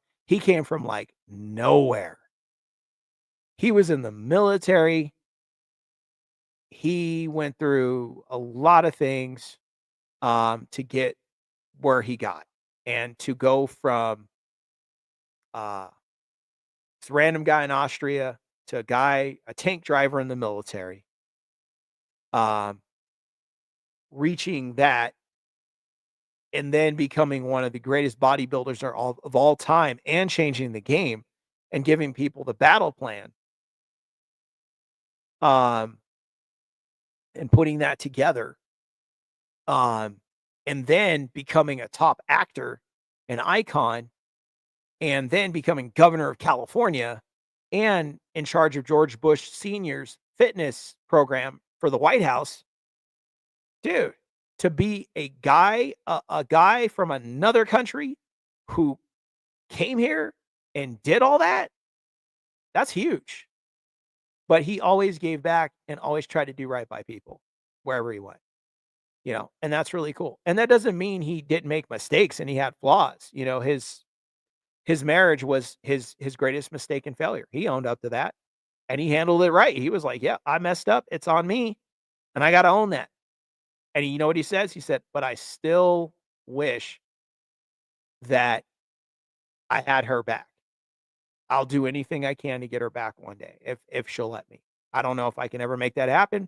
like nowhere. He was in the military. He went through a lot of things to get where he got, and to go from uh, this random guy in Austria to a tank driver in the military, um, reaching that, and then becoming one of the greatest bodybuilders of all time, and changing the game and giving people the battle plan, um, and putting that together, um, and then becoming a top actor, an icon, and then becoming governor of California and in charge of George Bush Sr.'s fitness program for the White House. Dude, to be a guy from another country who came here and did all that, that's huge. But he always gave back and always tried to do right by people wherever he went, and that's really cool. And that doesn't mean he didn't make mistakes and he had flaws. His marriage was his greatest mistake and failure. He owned up to that, and he handled it right. He was like, "Yeah, I messed up. It's on me, and I gotta own that." And you know what he says? He said, "But I still wish that I had her back. I'll do anything I can to get her back one day if she'll let me. I don't know if I can ever make that happen,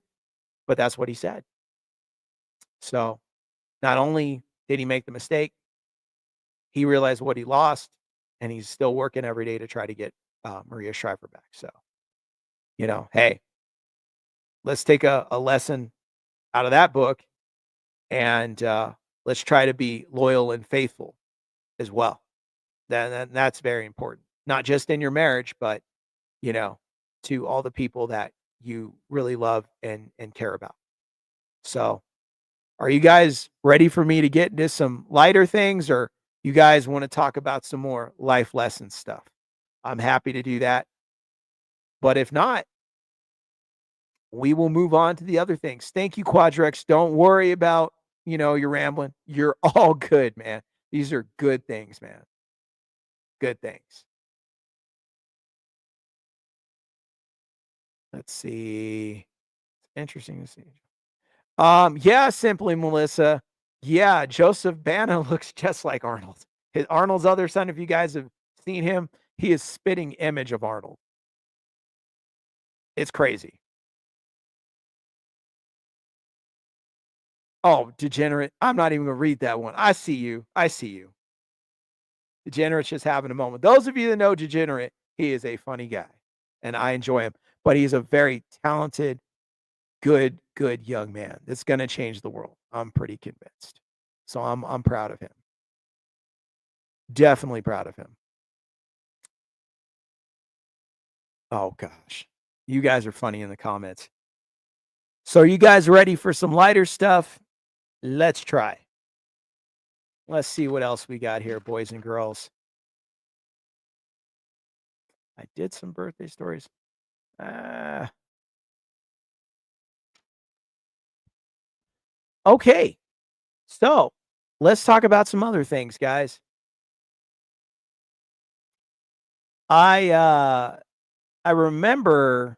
but that's what he said." So, not only did he make the mistake, he realized what he lost, and he's still working every day to try to get Maria Shriver back. So, hey, let's take a lesson out of that book, and let's try to be loyal and faithful as well. That's very important, not just in your marriage, but you know, to all the people that you really love and care about. So, are you guys ready for me to get into some lighter things, or you guys want to talk about some more life lesson stuff? I'm happy to do that. But if not, we will move on to the other things. Thank you, Quadrex. Don't worry about, you're rambling. You're all good, man. These are good things, man. Good things. Let's see. Interesting to see. Yeah, simply Melissa. Yeah, Joseph Banna looks just like Arnold. Arnold's other son, if you guys have seen him, he is spitting image of Arnold. It's crazy. Oh, degenerate. I'm not even gonna read that one. I see you. I see you. Degenerate's just having a moment. Those of you that know Degenerate, he is a funny guy, and I enjoy him. But he's a very talented, good young man that's gonna change the world. I'm pretty convinced. So I'm proud of him. Definitely proud of him. Oh gosh. You guys are funny in the comments. So are you guys ready for some lighter stuff? Let's try. Let's see what else we got here, boys and girls. I did some birthday stories. Okay. So let's talk about some other things, guys. I remember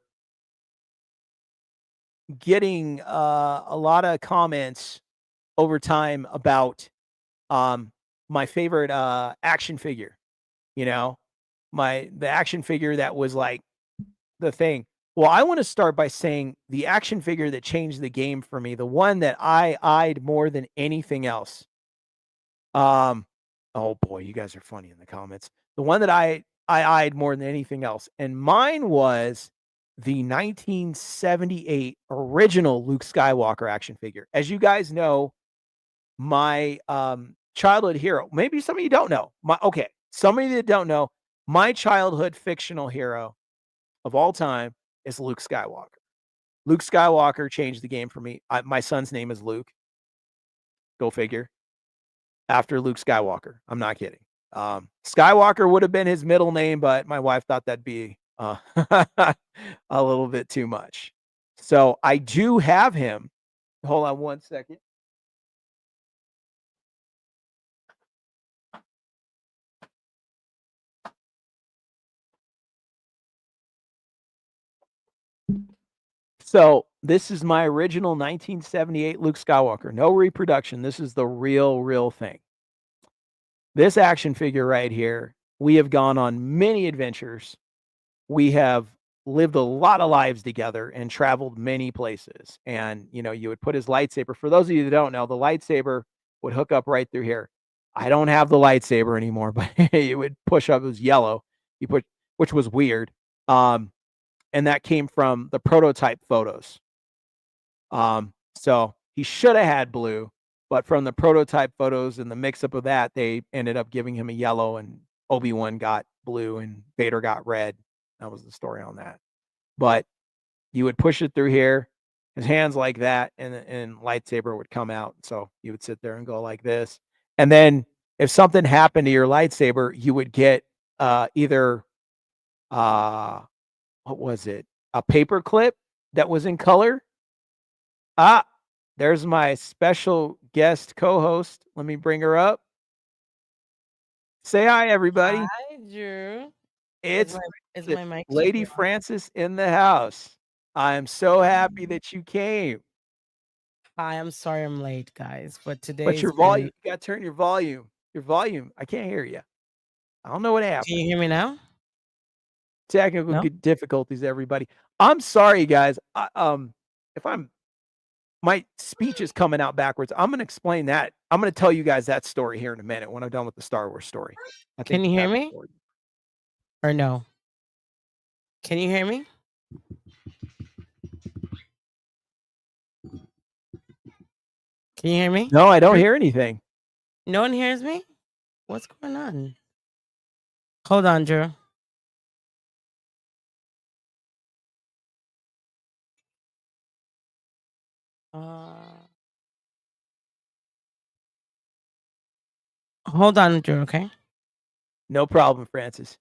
getting a lot of comments over time about um my favorite action figure, you know, the action figure that was like the thing. Well, I want to start by saying the action figure that changed the game for me, the one that I eyed more than anything else. Um, oh boy, you guys are funny in the comments. The one that I eyed more than anything else, and mine was the 1978 original Luke Skywalker action figure. As you guys know, my childhood hero, maybe some of you don't know. Some of you that don't know, my childhood fictional hero of all time is Luke Skywalker. Luke Skywalker changed the game for me. My son's name is Luke. Go figure. After Luke Skywalker. I'm not kidding. Skywalker would have been his middle name, but my wife thought that'd be a little bit too much. So I do have him. Hold on one second. So this is my original 1978 Luke Skywalker. No reproduction. This is the real thing. This action figure right here, we have gone on many adventures. We have lived a lot of lives together and traveled many places. And, you would put his lightsaber. For those of you that don't know, the lightsaber would hook up right through here. I don't have the lightsaber anymore, but it would push up. It was yellow. Which was weird. And that came from the prototype photos. So he should have had blue, but from the prototype photos and the mix up of that, they ended up giving him a yellow, and Obi-Wan got blue and Vader got red. That was the story on that. But you would push it through here, his hands like that, and lightsaber would come out. So you would sit there and go like this. And then if something happened to your lightsaber, you would get either what was it? A paper clip that was in color. There's my special guest co-host. Let me bring her up. Say hi, everybody. Hi, Drew. It's Is my mic Lady Francis in the house. I am so happy that you came. Hi, I'm sorry I'm late, guys, but But today's your volume, you got to turn your volume. Your volume, I can't hear you. I don't know what Can happened. you hear me now? Technical No? difficulties, everybody. I'm sorry, guys. If my speech is coming out backwards. I'm going to explain that. I'm going to tell you guys that story here in a minute when I'm done with the Star Wars story. Can you hear me? Or no? Can you hear me? Can you hear me? No, I don't hear anything. No one hears me? What's going on? Hold on, Drew. Hold on, Drew, okay? No problem, Francis.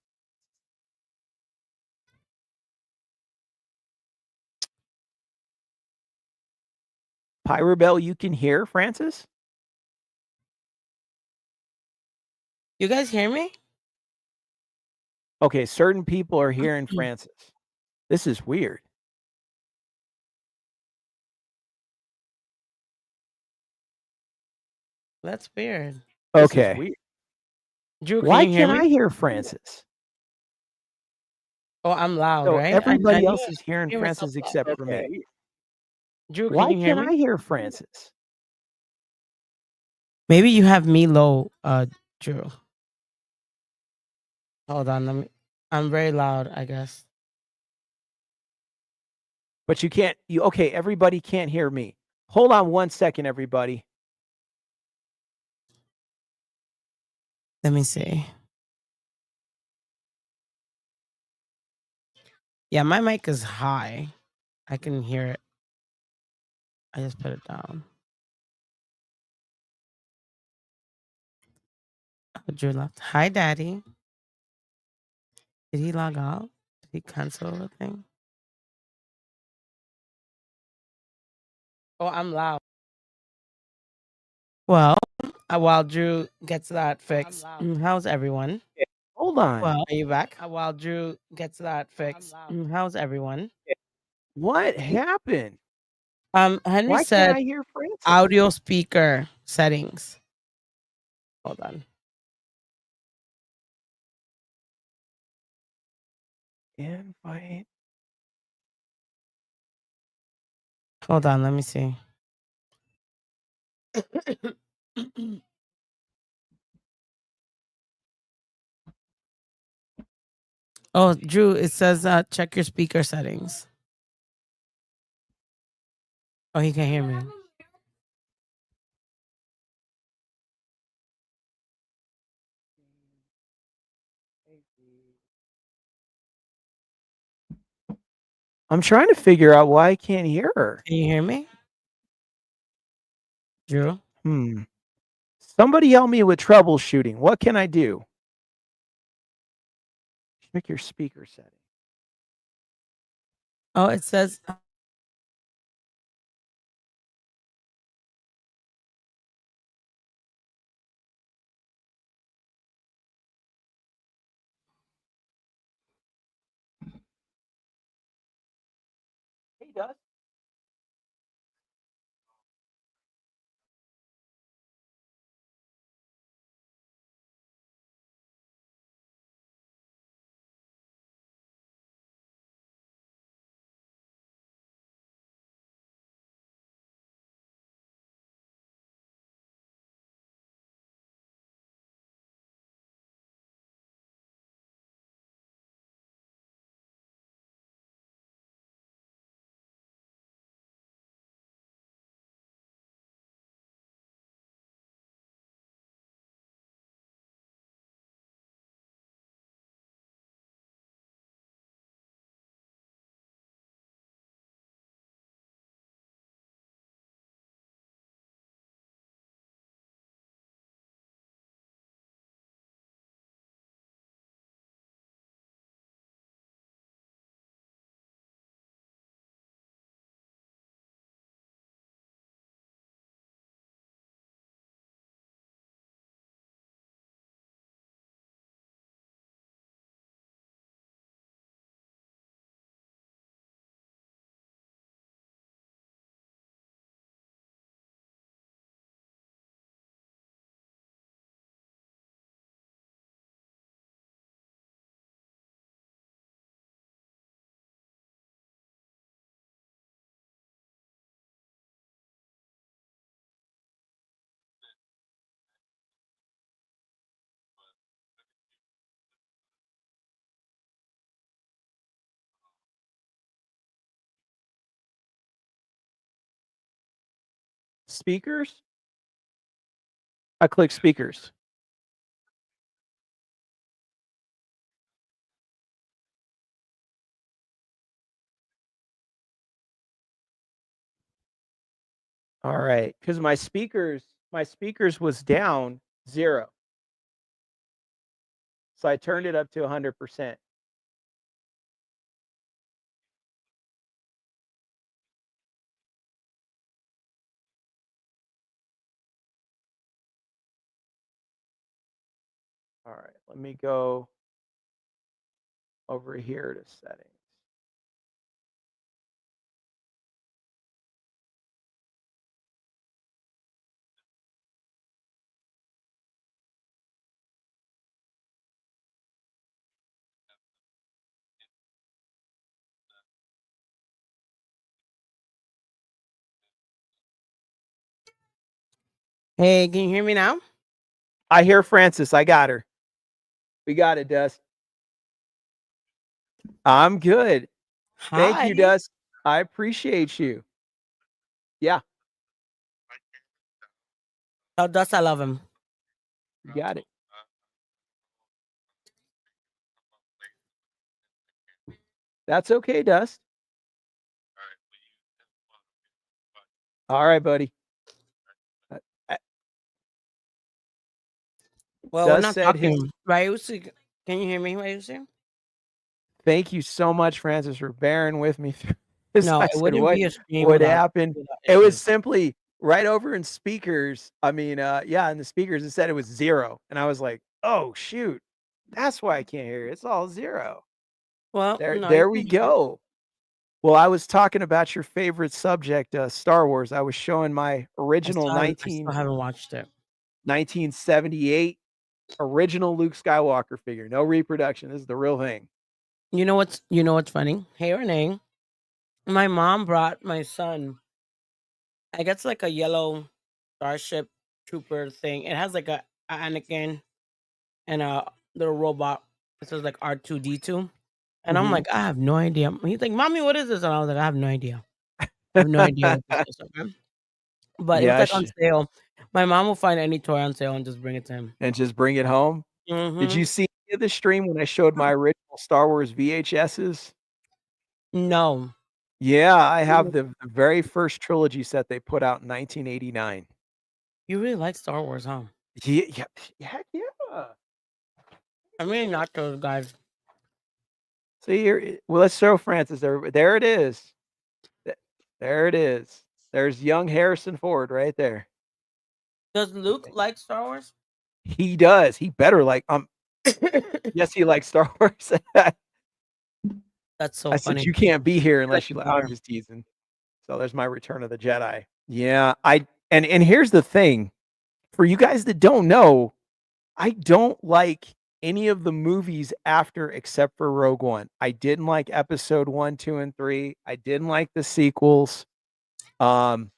Pyrobell, you can hear Francis? You guys hear me? Okay, certain people are hearing Francis. This is weird. That's weird. Okay. This is weird. Drew, Why can you hear can't me? I hear Francis? Oh, I'm loud, So right? everybody I else is hearing hear myself Francis loud. except for me. Drew, Why can you hear can't me? I hear Francis? Maybe you have me low, Drew. Hold on, I'm very loud, I guess. But you can't. Okay? Everybody can't hear me. Hold on one second, everybody. Let me see. Yeah, my mic is high. I can hear it. I just put it down. Oh, Drew left. Hi, Daddy. Did he log out? Did he cancel the thing? Oh, I'm loud. Well, while Drew gets that fixed, how's everyone? Hold on. Well, are you back? While Drew gets that fixed, how's everyone? What happened? Henry Why said can't I hear Francis? audio speaker settings. Hold on. Invite. Hold on, let me see. Oh, Drew, it says check your speaker settings. Oh, he can't hear me. I'm trying to figure out why I can't hear her. Can you hear me? Drew? Somebody help me with troubleshooting. What can I do? Check your speaker setting. Oh, it says Hey, Dust. Speakers? I click speakers. All right, because my speakers was down 0. So I turned it up to 100%. All right, let me go over here to settings. hey, can you hear me now? I hear Francis. I got her. We got it, Dust. I'm good. Thank Hi. you, Dust. I appreciate you. Yeah, Oh, Dust, I love him. you got it. That's okay, Dust. All right, buddy. Uh, Well, we're Dust not said his. talking. Right? Can you hear me, Rayusi? Thank you so much, Francis, for bearing with me through this. No, I it said, wouldn't what be a stream would without happen? It was issues. simply right over in speakers. I mean, yeah, in the speakers, it said it was 0. And I was like, oh, shoot. That's why I can't hear it. It's all 0. Well, There, no, you there can we hear it. go. Well, I was talking about your favorite subject, Star Wars. I was showing my original I still haven't watched it. 1978 original Luke Skywalker figure. No reproduction. This is the real thing. You know what's funny? Hey Renee. My mom brought my son. I guess like a yellow starship trooper thing. It has like a Anakin and a little robot. It says like R2D2. And I'm Mhm. like, "I have no idea." He's like, "Mommy, what is this?" And I was like, "I have no idea. I have no idea what this is." Okay? But it was, like, on Yes, sale. My mom will find any toy on sale and just bring it to him. and just bring it home. Did you Mhm. see the stream when I showed my original Star Wars VHSs? No. Yeah, I have You the very first trilogy set they put out in 1989. you really like Star Wars, huh? Yeah, heck yeah. I'm really not those guys. So here, well, let's show Francis there. There it is. Th- There it is. There's young Harrison Ford right there. Does Luke like Star Wars? He does. He better like yes, he likes Star Wars. That's so I said funny. you can't be here He likes unless you the I'm car. just teasing. So there's my Return of the Jedi. Yeah, I and here's the thing. For you guys that don't know, I don't like any of the movies after except for Rogue One. I didn't like episode 1, 2, and 3. I didn't like the sequels. Um,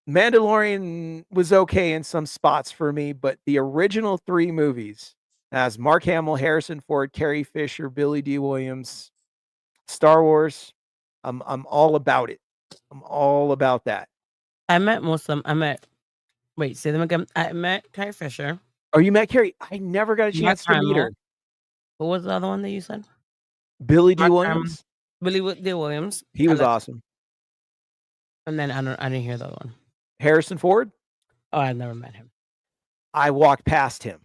Mandalorian was okay in some spots for me, but the original 3 movies has Mark Hamill, Harrison Ford, Carrie Fisher, Billy D. Williams, Star Wars. I'm all about it. I'm all about that. I met most of them. I met wait, say them again. I met Carrie Fisher, Oh, you met Carrie? I never got a Mark chance to meet Hamill. her. Who was the other one that you said? Billy D. Mark Hamill, Williams? D. Williams. He I was like, awesome. and then I didn't hear the other one. Harrison Ford? Oh, I've never met him. I walked past him.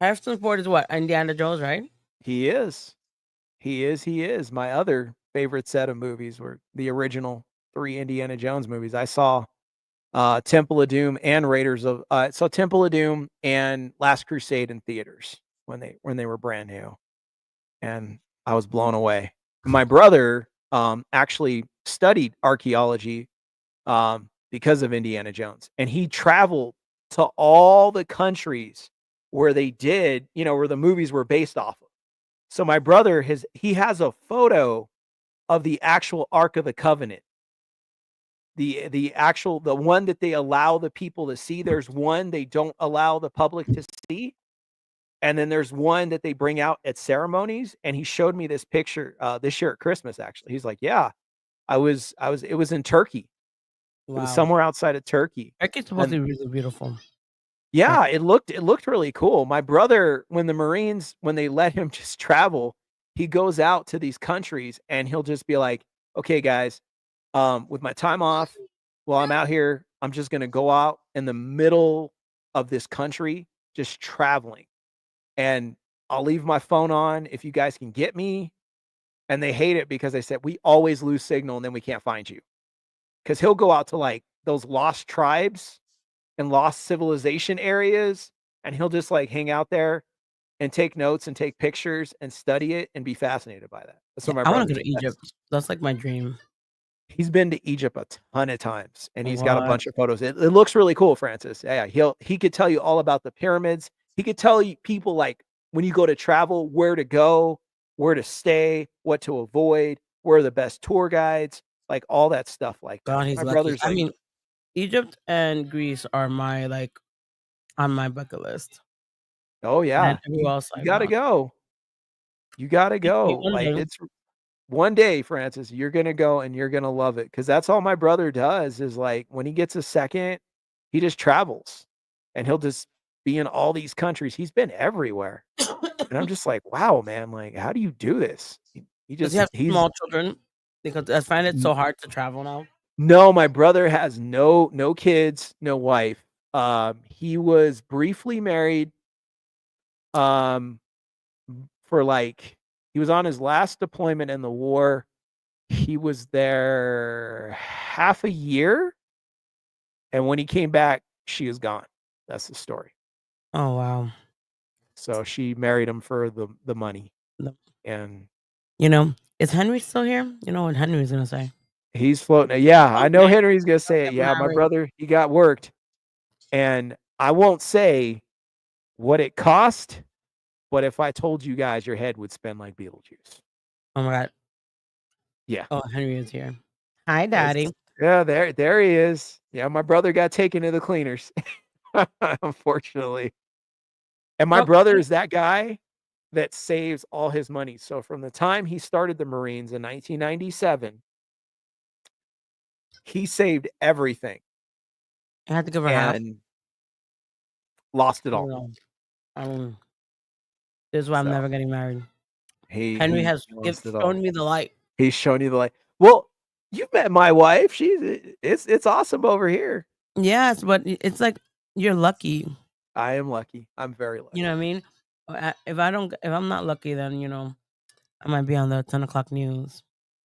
Harrison Ford is what? Indiana Jones, right? He is. He is. My other favorite set of movies were the original 3 Indiana Jones movies. I saw, Temple of Doom and Raiders of saw Temple of Doom and Last Crusade in theaters when they were brand new, and I was blown away. My brother, actually studied archaeology, because of Indiana Jones, and he traveled to all the countries where they did, where the movies were based off of. So my brother he has a photo of the actual Ark of the Covenant. The one that they allow the people to see. There's one they don't allow the public to see. And then there's one that they bring out at ceremonies. And he showed me this picture this year at Christmas, actually. He's like, yeah, it was in Turkey. It was Wow. somewhere outside of Turkey. Turkey's supposed And to be really beautiful. yeah, Turkey. it looked really cool. My brother, when the Marines, when they let him just travel, he goes out to these countries and he'll just be like, okay, guys, with my time off, while I'm out here, I'm just gonna go out in the middle of this country, just traveling. And I'll leave my phone on if you guys can get me. And they hate it because they said, we always lose signal and then we can't find you. Because he'll go out to like those lost tribes and lost civilization areas, and he'll just like hang out there and take notes and take pictures and study it and be fascinated by that. That's Yeah, what my I want to brother go to Egypt. says. That's like my dream. He's been to Egypt a ton of times, and he's got a What? bunch of photos. It looks really cool, Francis. Yeah, he could tell you all about the pyramids. He could tell you people like when you go to travel, where to go, where to stay, what to avoid, where are the best tour guides, like all that stuff like that. God, he's My lucky. brother's I like, mean, Egypt and Greece are my like on my bucket list. oh And yeah, everywhere else you I've got to gone. go. You got to Maybe go. one Like day. it's one day, Francis, you're gonna go and you're gonna love it because that's all my brother does is like when he gets a second, he just travels and he'll just be in all these countries. He's been everywhere. And I'm just like, wow, man, like, how do you do this? He Does he just have he's small children? Because I find it so hard to travel now. no, my brother has no kids, no wife. He was briefly married, um, for like he was on his last deployment in the war. He was there half a year, and when he came back, she is gone. That's the story. Oh wow. So she married him for the money, No. and You know, is Henry still here? You know what Henry's gonna say? he's floating. Yeah, I know Okay, Henry's gonna I'll say it. get Yeah, my married. brother, he got worked, and I won't say what it cost, but if I told you guys, your head would spin like Beetlejuice. Oh my god. Yeah, Oh, Henry is here. Hi, it's Daddy. yeah. There he is. Yeah, my brother got taken to the cleaners, unfortunately. And my Well, brother is that guy. that saves all his money. So from the time he started the Marines in 1997, he saved everything I had to give her half. and lost it I all. don't know. I mean, this is why I'm So never getting married. he Henry he has lost it all. shown me the light. He's shown you the light. Well, you've met my wife. It's awesome over here. Yes, but it's like you're lucky. I am lucky. I'm very You know what I lucky. mean? If I'm not lucky, then I might be on the 10 o'clock news.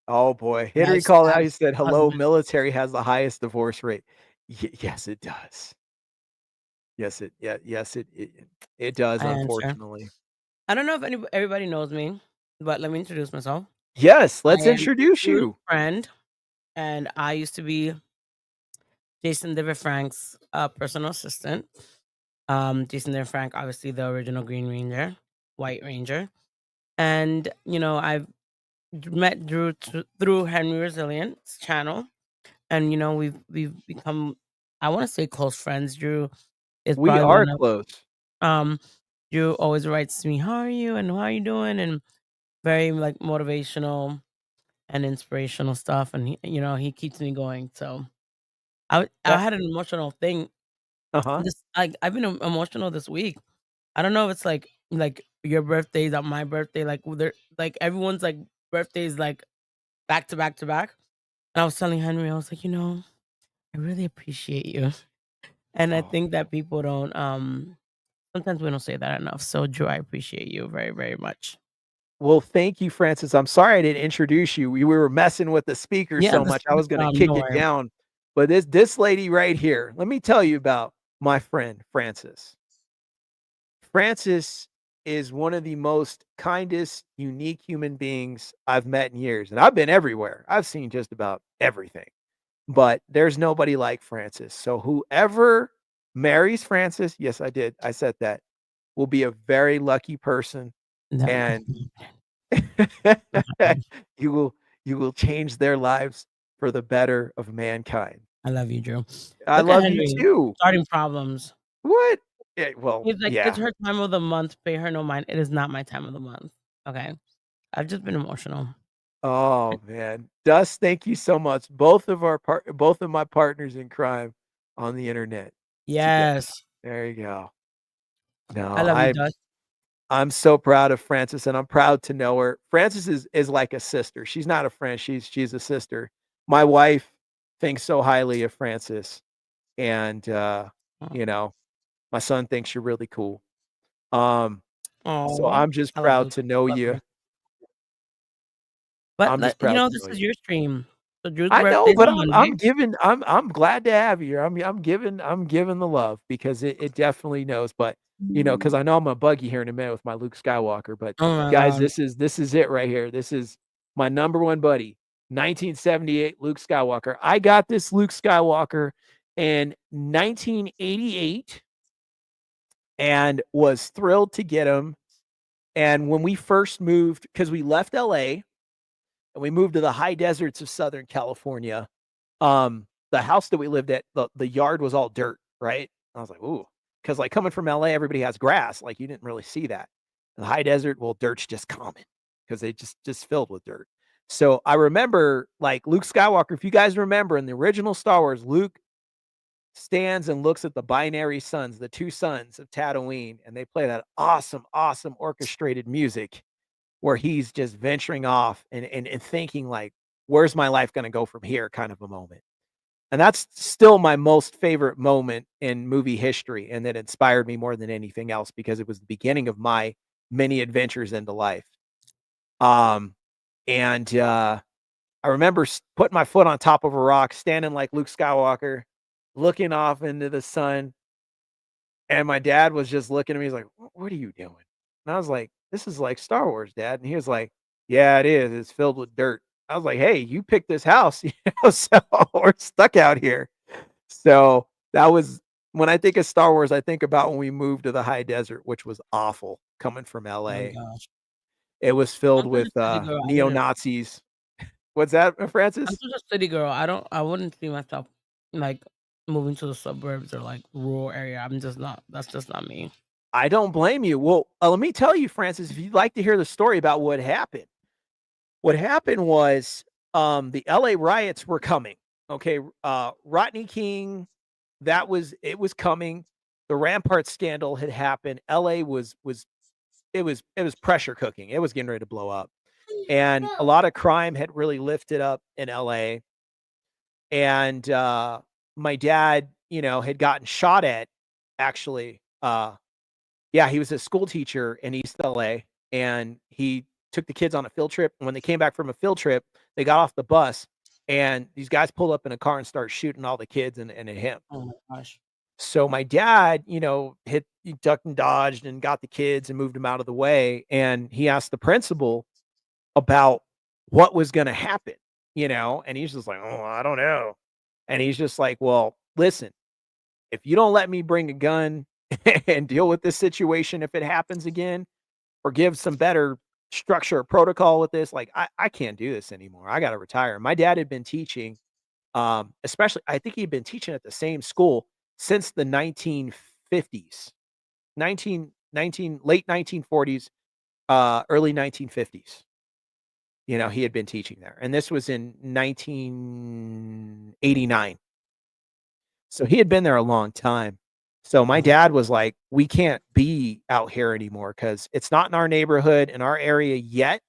Oh boy. And I Henry called out, stabbed he said, my "Hello, husband. military has the highest divorce rate." Yes, it does. Yes, it does, I answer. unfortunately. I don't know if everybody knows me, but let me introduce myself. Yes, I let's am introduce Drew's you. friend, and I used to be Jason David Frank's personal assistant. Jason David Frank, obviously the original Green Ranger, White Ranger, and I've met Drew through Henry Resilience channel, and we've become, I want to say, close friends. Drew is We probably are one of close. um Drew always writes to me, "How are you?" and "How are you doing?" and very like motivational and inspirational stuff, and he keeps me going. So I That had an emotional thing. Uh-huh. This I've been emotional this week. I don't know if it's like your birthdays on my birthday, like they're like everyone's like birthdays like back to back to back. And I was telling Henry, I was like, I really appreciate you. And I Oh. think that people don't sometimes we don't say that enough. So Drew, I appreciate you very, very much. Well, thank you, Francis. I'm sorry I didn't introduce you. We were messing with the speaker Yeah, so much, I was gonna no kick it worry. down. But this lady right here, let me tell you about my friend, Francis. Francis is one of the most kindest, unique human beings I've met in years, and I've been everywhere. I've seen just about everything, but there's nobody like Francis. So whoever marries Francis, yes, I did. I said that, will be a very lucky person, No, and not happening. you will you will change their lives for the better of mankind. I love you, Drew. I Look at love you Henry too. starting problems. What? Yeah, well, He's like, it's yeah. her time of the month. Pay her no mind. It is not my time of the month. Okay. I've just been emotional. Oh, man. Dust, thank you so much. Both of my partners in crime on the internet together. Yes. There you go. No, I love you, Dust. I'm so proud of Frances, and I'm proud to know her. Frances is like a sister. She's not a friend, she's a sister. My wife thinks so highly of Frances, and, you know, my son thinks you're really cool. Um, so Oh, I'm just I love proud Luke. to know Love you. you. But I'm just you proud know, to this know is you. your stream. So Drew's I know, birthday's but on Monday. I'm glad to have you here. I'm giving the love because it definitely knows, but, because I know I'm gonna bug you here in a minute with my Luke Skywalker, but Oh my guys, god. this is it right here. This is my number one buddy, 1978 Luke Skywalker. I got this Luke Skywalker in 1988 and was thrilled to get him, and when we first moved, because we left LA and we moved to the high deserts of Southern California. The house that we lived at, the yard was all dirt, right? I was like, "Ooh," because like coming from LA, everybody has grass. Like you didn't really see that. In the high desert, well, dirt's just common because they just filled with dirt. So I remember like Luke Skywalker. If you guys remember in the original Star Wars, Luke stands and looks at the binary suns, the two suns of Tatooine, and they play that awesome, awesome orchestrated music where he's just venturing off and thinking like, "Where's my life going to go from here?" Kind of a moment. And that's still my most favorite moment in movie history, and that inspired me more than anything else because it was the beginning of my many adventures into life. Um, and I remember putting my foot on top of a rock, standing like Luke Skywalker, looking off into the sun, and my dad was just looking at me. He's like, "What are you doing?" And I was like, "This is like Star Wars, Dad." And he was like, "Yeah, it is. It's filled with dirt." I was like, "Hey, you picked this house, so we're stuck out here." So that was when I think of Star Wars, I think about when we moved to the high desert, which was awful coming from Oh my LA. gosh. It was filled I'm such with, a city girl. I wouldn't neo-Nazis. What's that, I'm Francis? such a city girl. I wouldn't see myself like moving to the suburbs or like rural area. I'm just not That's just not me. I don't blame you. Well, let me tell you, Francis, if you'd like to hear the story about what happened was the LA riots were coming. Okay. Rodney King, it was coming. The Rampart scandal had happened. LA was pressure cooking. It was getting ready to blow up. And a lot of crime had really lifted up in LA. And my dad, had gotten shot at actually. Yeah, he was a school teacher in East LA, and he took the kids on a field trip. And when they came back from a field trip, they got off the bus, and these guys pulled up in a car and start shooting all the kids and at him. Oh my gosh. So my dad, he ducked and dodged and got the kids and moved them out of the way. And he asked the principal about what was going to happen, and he's just like, oh, I don't know. And he's just like, well, listen, if you don't let me bring a gun and deal with this situation, if it happens again, or give some better structure or protocol with this, like I can't do this anymore. I got to retire. My dad had been teaching, especially, I think he'd been teaching at the same school since the 1950s, late 1940s, early 1950s. He had been teaching there, and this was in 1989. So he had been there a long time. So my dad was like, we can't be out here anymore because it's not in our neighborhood, in our area yet.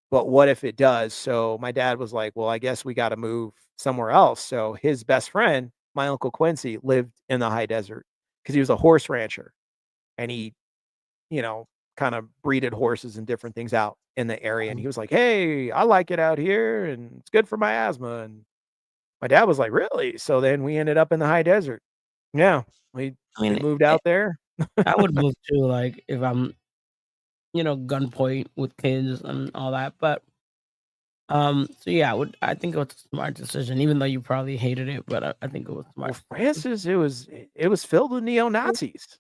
But what if it does? So my dad was like, well, I guess we got to move somewhere else. So his best friend, my Uncle Quincy, lived in the high desert because he was a horse rancher, and he, you know, kind of breeded horses and different things out in the area. And he was like, hey, I like it out here and it's good for my asthma. And my dad was like, really? So then we ended up in the high desert. Yeah. I We mean, moved out there. I would move too, like if I'm, gunpoint with kids and all that. But so yeah, I think it was a smart decision, even though you probably hated it, but I think it was Well, smart. Francis, it was filled with neo-Nazis.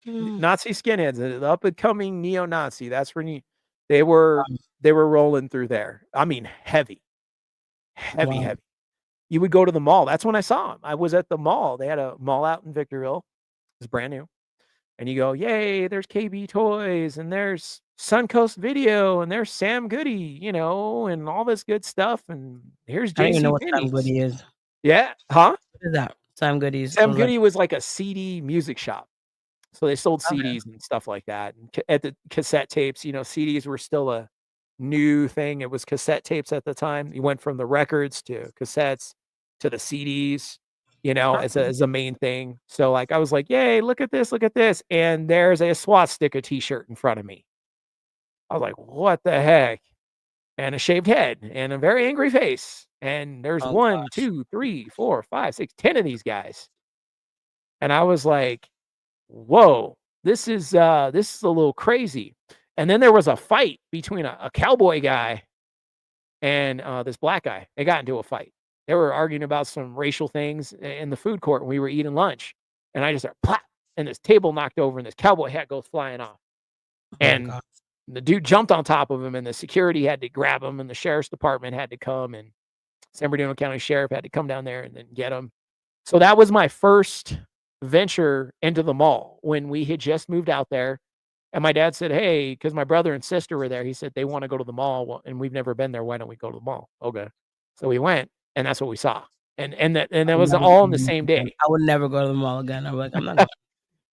Mm, Nazi skinheads, the up and coming neo-Nazi. That's when they were um, they were rolling through there. I mean, heavy, heavy, wow. heavy. You would go to the mall. That's when I saw him. I was at the mall. They had a mall out in Victorville. It was brand new. And you go, yay, there's KB Toys and there's Suncoast Video and there's Sam Goody, and all this good stuff. And here's I don't even know JC what Sam Penney's. Goody is. Yeah. Huh? What is that? Sam Goody's Sam was like, Goody was like a CD music shop. So they sold okay. CDs and stuff like that. And at the cassette tapes, CDs were still a new thing. It was cassette tapes at the time. You went from the records to cassettes to the CDs, as a main thing. So like I was like, yay, look at this, look at this. And there's a swastika t-shirt in front of me. I was like, what the heck? And a shaved head and a very angry face. And there's Oh one, gosh. 2, 3, 4, 5, 6, 10 of these guys. And I was like, whoa, this is a little crazy. And then there was a fight between a cowboy guy and this black guy. They got into a fight. They were arguing about some racial things in the food court when we were eating lunch. And I just heard plop, and this table knocked over, and this cowboy hat goes flying off. Oh And god. the dude jumped on top of him, and the security had to grab him, and the sheriff's department had to come, and San Bernardino County Sheriff had to come down there and then get him. So that was my first venture into the mall when we had just moved out there. And my dad said, hey, because my brother and sister were there, he said, they want to go to the mall. Well, and we've never been there. Why don't we go to the mall? Okay. So we went, and that's what we saw. And that I would was never go all to in the the mall same again. day. I would never go to the mall again. I'm like, I'm not going.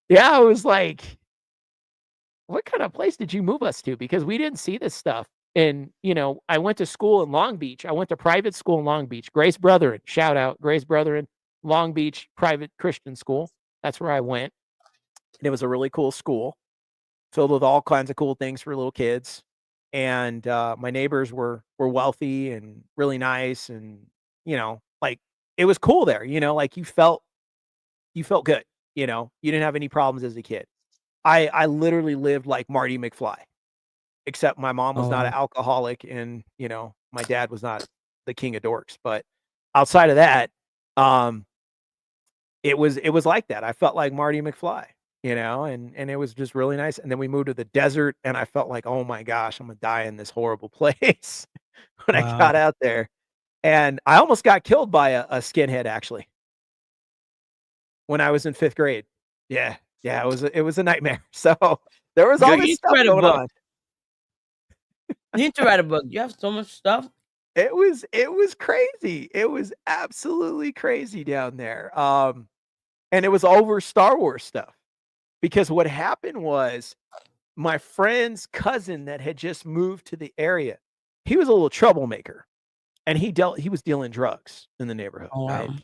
Yeah, I was like, what kind of place did you move us to? Because we didn't see this stuff. And, I went to school in Long Beach. I went to private school in Long Beach. Grace Brethren, shout out, Grace Brethren, Long Beach private Christian school. That's where I went. And it was a really cool school filled with all kinds of cool things for little kids. And my neighbors were wealthy and really nice. And, like it was cool there, like you felt good, you didn't have any problems as a kid. I literally lived like Marty McFly, except my mom was Oh not an wow. alcoholic and, my dad was not the king of dorks. But outside of that, um, it was like that. I felt like Marty McFly, and it was just really nice. And then we moved to the desert, and I felt like, oh my gosh, I'm gonna die in this horrible place when I Wow. got out there. And I almost got killed by a skinhead actually when I was in 5th grade. Yeah. Yeah, it was a nightmare. So there was Girl, all you this need to stuff write a going book. on. You need to write a book. You have so much stuff. It was crazy. It was absolutely crazy down there. And it was over Star Wars stuff because what happened was my friend's cousin that had just moved to the area, he was a little troublemaker and he was dealing drugs in the neighborhood, Oh wow. right?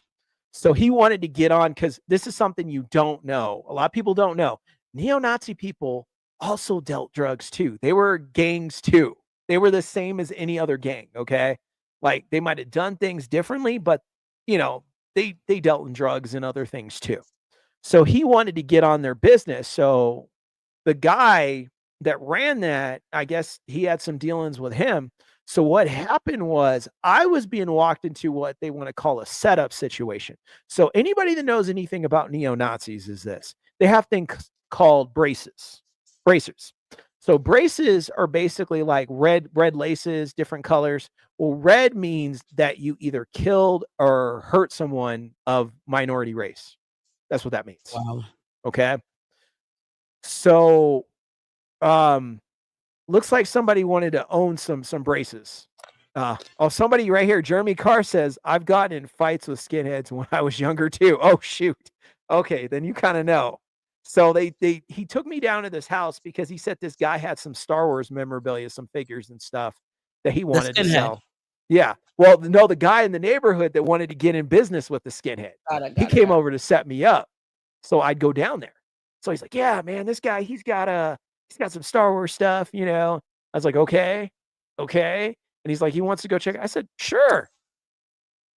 So he wanted to get on because this is something you don't know. A lot of people don't know. Neo-Nazi people also dealt drugs too. They were gangs too. They were the same as any other gang, okay? Like they might have done things differently, but you know, they dealt in drugs and other things too. So he wanted to get on their business. So the guy that ran that, I guess he had some dealings with him. So what happened was I was being walked into what they want to call a setup situation. So anybody that knows anything about neo-Nazis is this. They have things called braces. Bracers. So braces are basically like red laces, different colors. Well, red means that you either killed or hurt someone of minority race. That's what that means. Wow. Okay? So um looks like somebody wanted to own some braces. Somebody right here, Jeremy Carr says, I've gotten in fights with skinheads when I was younger too. Oh shoot. Okay, then you kind of know. So he took me down to this house because he said this guy had some Star Wars memorabilia, some figures and stuff that he The wanted to skinhead. sell. Yeah. Well, no, the guy in the neighborhood that wanted to get in business with the skinhead. Got it. He Got it. came Got it. over to set me up. So I'd go down there. So he's like, "Yeah, man, this guy, he's got some Star Wars stuff, you know." I was like, "Okay, okay." And he's like, "He wants to go check it." I said, "Sure,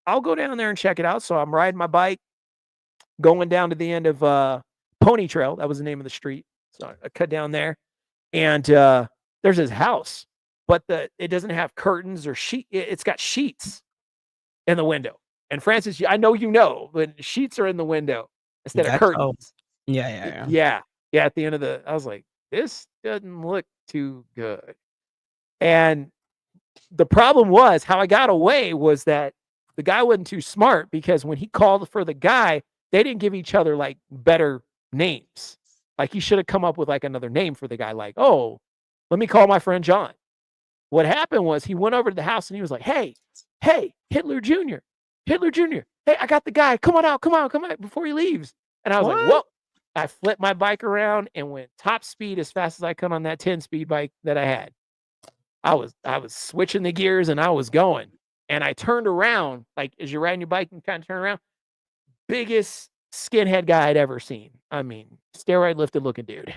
I'll go down there and check it out." So I'm riding my bike, going down to the end of Pony Trail. That was the name of the street. So I cut down there, and there's his house, but it doesn't have curtains or It's got sheets in the window. And Francis, I know you know, but sheets are in the window instead of That's oh. curtains. Yeah. Yeah. Yeah. Yeah, yeah. At the end of I was like, this doesn't look too good. And the problem was how I got away was that the guy wasn't too smart because when he called for the guy, they didn't give each other like better names. Like he should have come up with like another name for the guy, like, oh, let me call my friend John. What happened was he went over to the house and he was like, hey, Hitler Jr., Hitler Jr., hey, I got the guy. Come on out, come on before he leaves. And I was like, What? whoa. I flipped my bike around and went top speed as fast as I could on that 10-speed bike that I had. I was switching the gears and I was going. And I turned around, like as you're riding your bike and kind of turn around, biggest skinhead guy I'd ever seen. I mean, steroid lifted looking dude.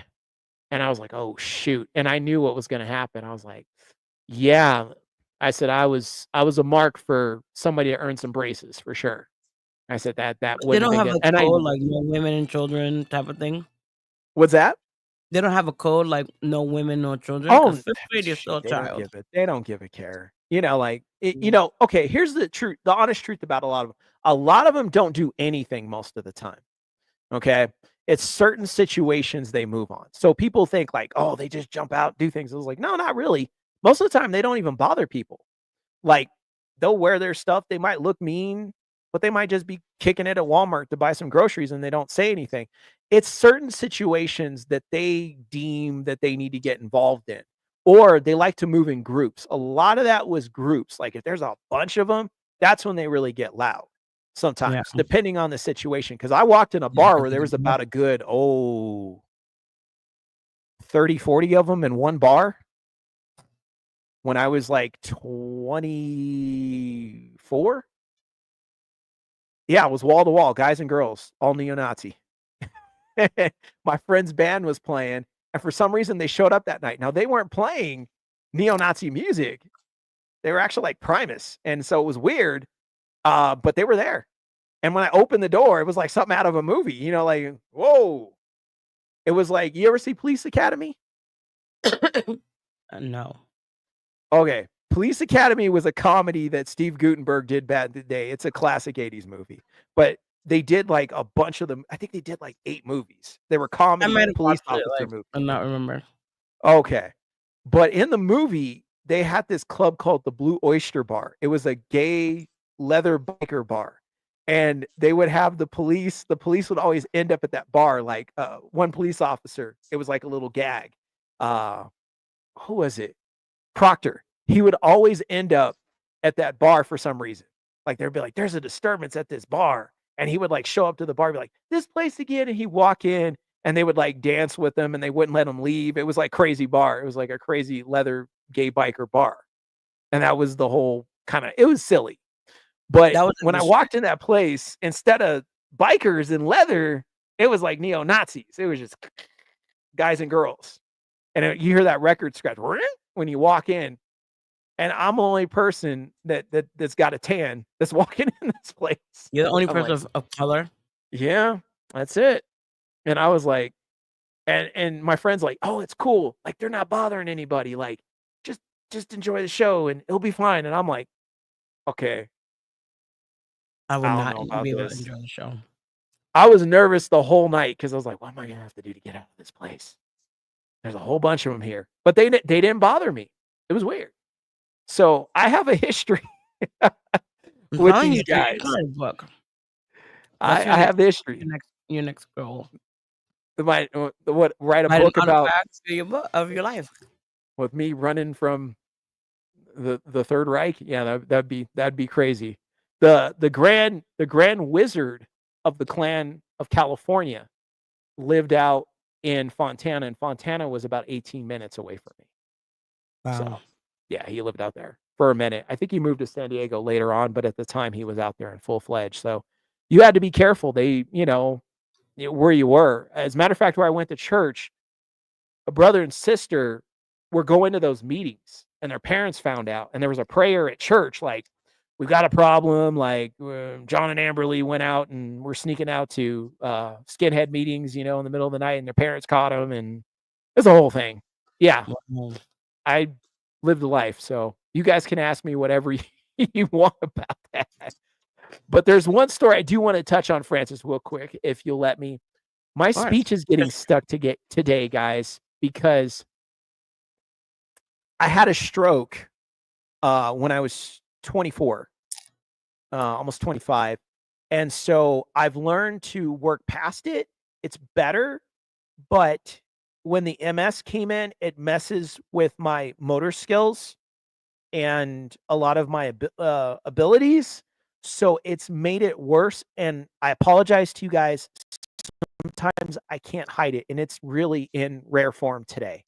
And I was like, oh shoot. And I knew what was going to happen. I was like, yeah. I said I was a mark for somebody to earn some braces for sure. I said that They wouldn't have don't been have good. a And I code like no women and children type of thing. what's that? They don't have a code like no women, no children. Oh, Because fifth grade, you're still a child. they don't give a care. You know, like you Mm. know, okay, here's the truth, the honest truth about a lot of them. A lot of them don't do anything most of the time. Okay. It's certain situations they move on. So people think like, oh, they just jump out, do things. I was like, no, not really. Most of the time they don't even bother people. Like they'll wear their stuff, they might look mean, but they might just be kicking it at Walmart to buy some groceries and they don't say anything. It's certain situations that they deem that they need to get involved in, or they like to move in groups. A lot of that was groups. Like if there's a bunch of them, that's when they really get loud Yeah. sometimes, depending on the situation. Cause I walked in a Yeah. bar where there was about a good, 30, 40 of them in one bar when I was like 24. Yeah, it was wall to wall, guys and girls, all neo-Nazi. My friend's band was playing, and for some reason they showed up that night. Now they weren't playing neo-Nazi music. They were actually like Primus, and so it was weird, but they were there. And when I opened the door, it was like something out of a movie, you know, like, whoa. It was like, you ever see Police Academy? No. Okay. Police Academy was a comedy that Steve Guttenberg did back in the day. It's a classic 80s movie. But they did like a bunch of them. I think they did like 8 movies. They were I comedy might have police watched it, officer like, movies. I not remember. Okay. But in the movie, they had this club called the Blue Oyster Bar. It was a gay leather biker bar. and they would have the police would always end up at that bar, like, one police officer, it was like a little gag. Uh, who was it? Proctor. He would always end up at that bar for some reason. Like, there'd be like, "There's a disturbance at this bar," and he would, like, show up to the bar and be like, "This place again," and he'd walk in, and they would, like, dance with him, and they wouldn't let him leave. It was like crazy bar. It was like a crazy leather gay biker bar, and that was the whole kinda it was silly. But That was in when the I street. walked in that place, instead of bikers in leather, it was like neo-Nazis. It was just guys and girls, and, you hear that record scratch when you walk in, and I'm the only person that's got a tan that's walking in this place. You're the only I'm person like, of color. "Yeah, that's it." And I was like and my friend's like, "Oh, it's cool. Like, they're not bothering anybody. Like, just just enjoy the show and it'll be fine." And I'm like, "Okay, I would I don't not know be about able to this." enjoy the show. I was nervous the whole night because I was like, "What am I gonna have to do to get out of this place? There's a whole bunch of them here." But they didn't bother me. It was weird. So, I have a history I'm with telling you, these dude, you guys. gotta book. That's I have the your history. next goal. My what write a Write an book about artifact of your book of your life. with me running from the Third Reich? Yeah, that'd be crazy. The grand wizard of the clan of California lived out in Fontana, and Fontana was about 18 minutes away from me. Wow. So, yeah, he lived out there for a minute. I think he moved to San Diego later on, but at the time he was out there in full-fledged. So, you had to be careful. They, where you were. As a matter of fact, where I went to church, a brother and sister were going to those meetings and their parents found out, and there was a prayer at church like, "We've got a problem, like, John and Amberly went out and were sneaking out to, skinhead meetings, in the middle of the night, and their parents caught them," and it's a whole thing. Yeah, Wow. I lived a life, so you guys can ask me whatever you want about that. But there's one story I do wanna touch on, Francis, real quick, if you'll let me. My Of course. speech is getting stuck to get today, guys, because I had a stroke, when I was 24, almost 25, and so I've learned to work past it. It's better, but when the MS came in, it messes with my motor skills and a lot of my abilities, so it's made it worse, and I apologize to you guys. Sometimes I can't hide it, and it's really in rare form today.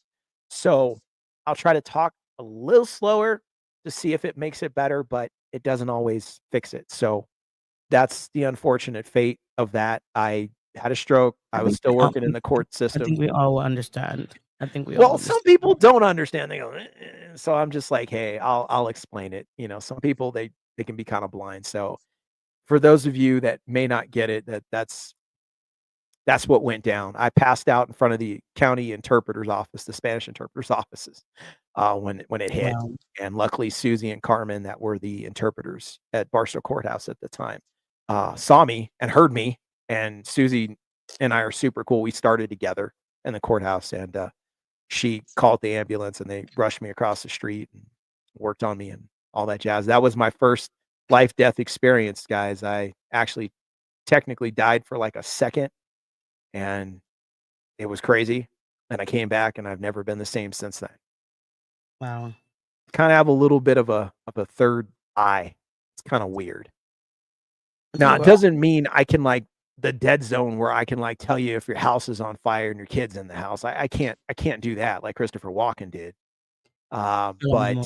So, I'll try to talk a little slower to see if it makes it better, but it doesn't always fix it. So, that's the unfortunate fate of that. I had a stroke. I I was think still working in the court I system. think we all will understand. I think we all Well, some understand. people don't understand. They go, So I'm just like, "Hey, I'll explain it." Some people, they can be kinda blind. So, for those of you that may not get it, that's what went down. I passed out in front of the county interpreter's office, the Spanish interpreter's offices, when it hit, Wow. and luckily, Susie and Carmen, that were the interpreters at Barstow Courthouse at the time, saw me and heard me, and Susie and I are super cool. We started together in the courthouse, and, she called the ambulance, and they rushed me across the street and worked on me and all that jazz. That was my first life-death experience, guys. I actually technically died for, like, a second, and it was crazy, and I came back, and I've never been the same since then. Wow. Kinda have a little bit of a third eye. It's kinda weird. I Now, think it we're all doesn't mean I can, like the dead zone where I can, like, tell you if your house is on fire and your kid's in the house. I can't do that like Christopher Walken did. But alone.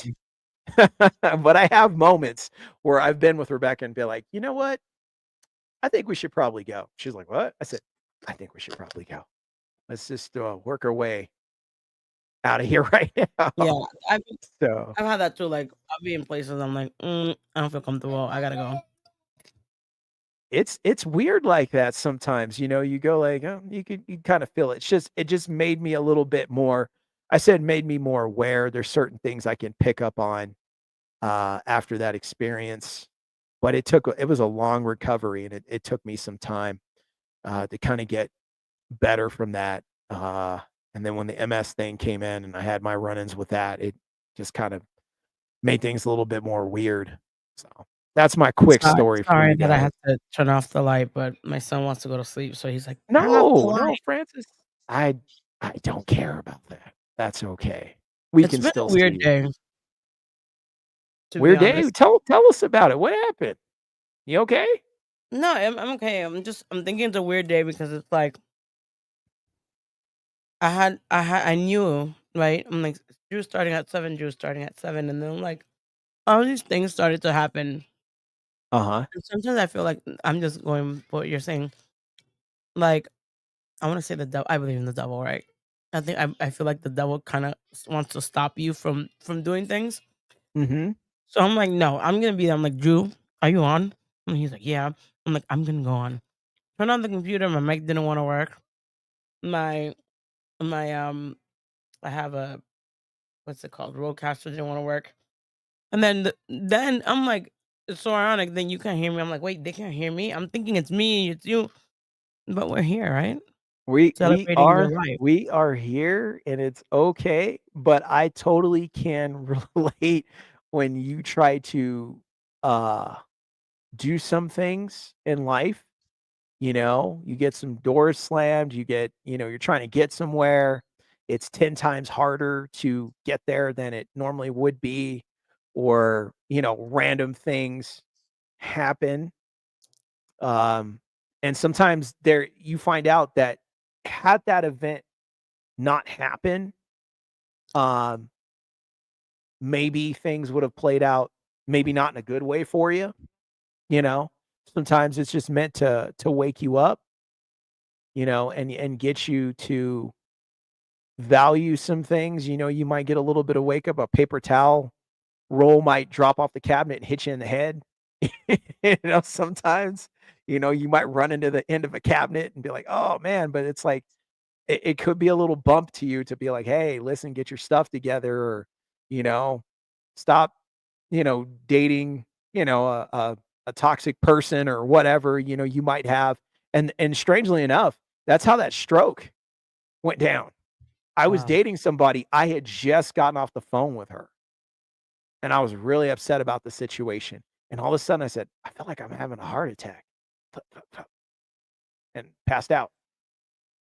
but I have moments where I've been with Rebecca and be like, "You know what? I think we should probably go." She's like, "What?" I said, "I think we should probably go. Let's just, work our way out of here right Yeah, now." I've So, I've had that too. Like I'll be in places I'm like, I don't feel comfortable. I gotta go. it's weird like that sometimes, you go like, "Oh," you kinda feel it. It just made me a little bit more I said made me more aware. There's certain things I can pick up on, after that experience, but it was a long recovery, and it took me some time, to kinda get better from that, and then when the MS thing came in and I had my run-ins with that, it just kind of made things a little bit more weird, so. That's my quick story for Sorry you that I guys. have to turn off the light, but my son wants to go to sleep, so he's like, "Turn off the No, no, light." Francis. I I don't care about that. That's okay. We It's can been still a see weird you. day, to be Weird day? honest. Tell us about it. What happened? You okay? No, I'm okay. I'm thinking it's a weird day because it's like I knew, right? I'm like, Drew's starting at 7, Drew's starting at 7, and then I'm like, all these things started to happen. Uh-huh. And sometimes I feel like I'm just going with what you're saying. Like, I want to say the devil. I believe in the devil, right? I feel like the devil kind of wants to stop you from doing things. Mhm. So I'm like, no, I'm gonna be there. I'm like, Drew, are you on? And he's like, yeah. I'm like, I'm gonna go on. Turn on the computer. My mic didn't want to work. My my I have a, what's it called? Roadcaster didn't want to work. And then I'm like, it's so ironic. Then you can't hear me. I'm like, wait, they can't hear me. I'm thinking it's me, it's you, but we're here, right? We we Celebrating your are life. we are here and it's okay, but I totally can relate when you try to uh do some things in life, you get some doors slammed, you're trying to get somewhere. It's 10 times harder to get there than it normally would be, or, random things happen. Um, and sometimes there you find out that had that event not happen, um, maybe things would have played out maybe not in a good way for you, you know? Sometimes it's just meant to wake you up, and get you to value some things. You might get a little bit of wake up, a paper towel roll might drop off the cabinet and hit you in the head. Sometimes, you might run into the end of a cabinet and be like, "Oh, man," but it's like it could be a little bump to you to be like, "Hey, listen, get your stuff together," or, you know, "Stop, dating, a toxic person," or whatever, you might have. And strangely enough, that's how that stroke went down. I was Wow. dating somebody, I had just gotten off the phone with her, and I was really upset about the situation, and all of a sudden I said, "I feel like I'm having a heart attack," and passed out.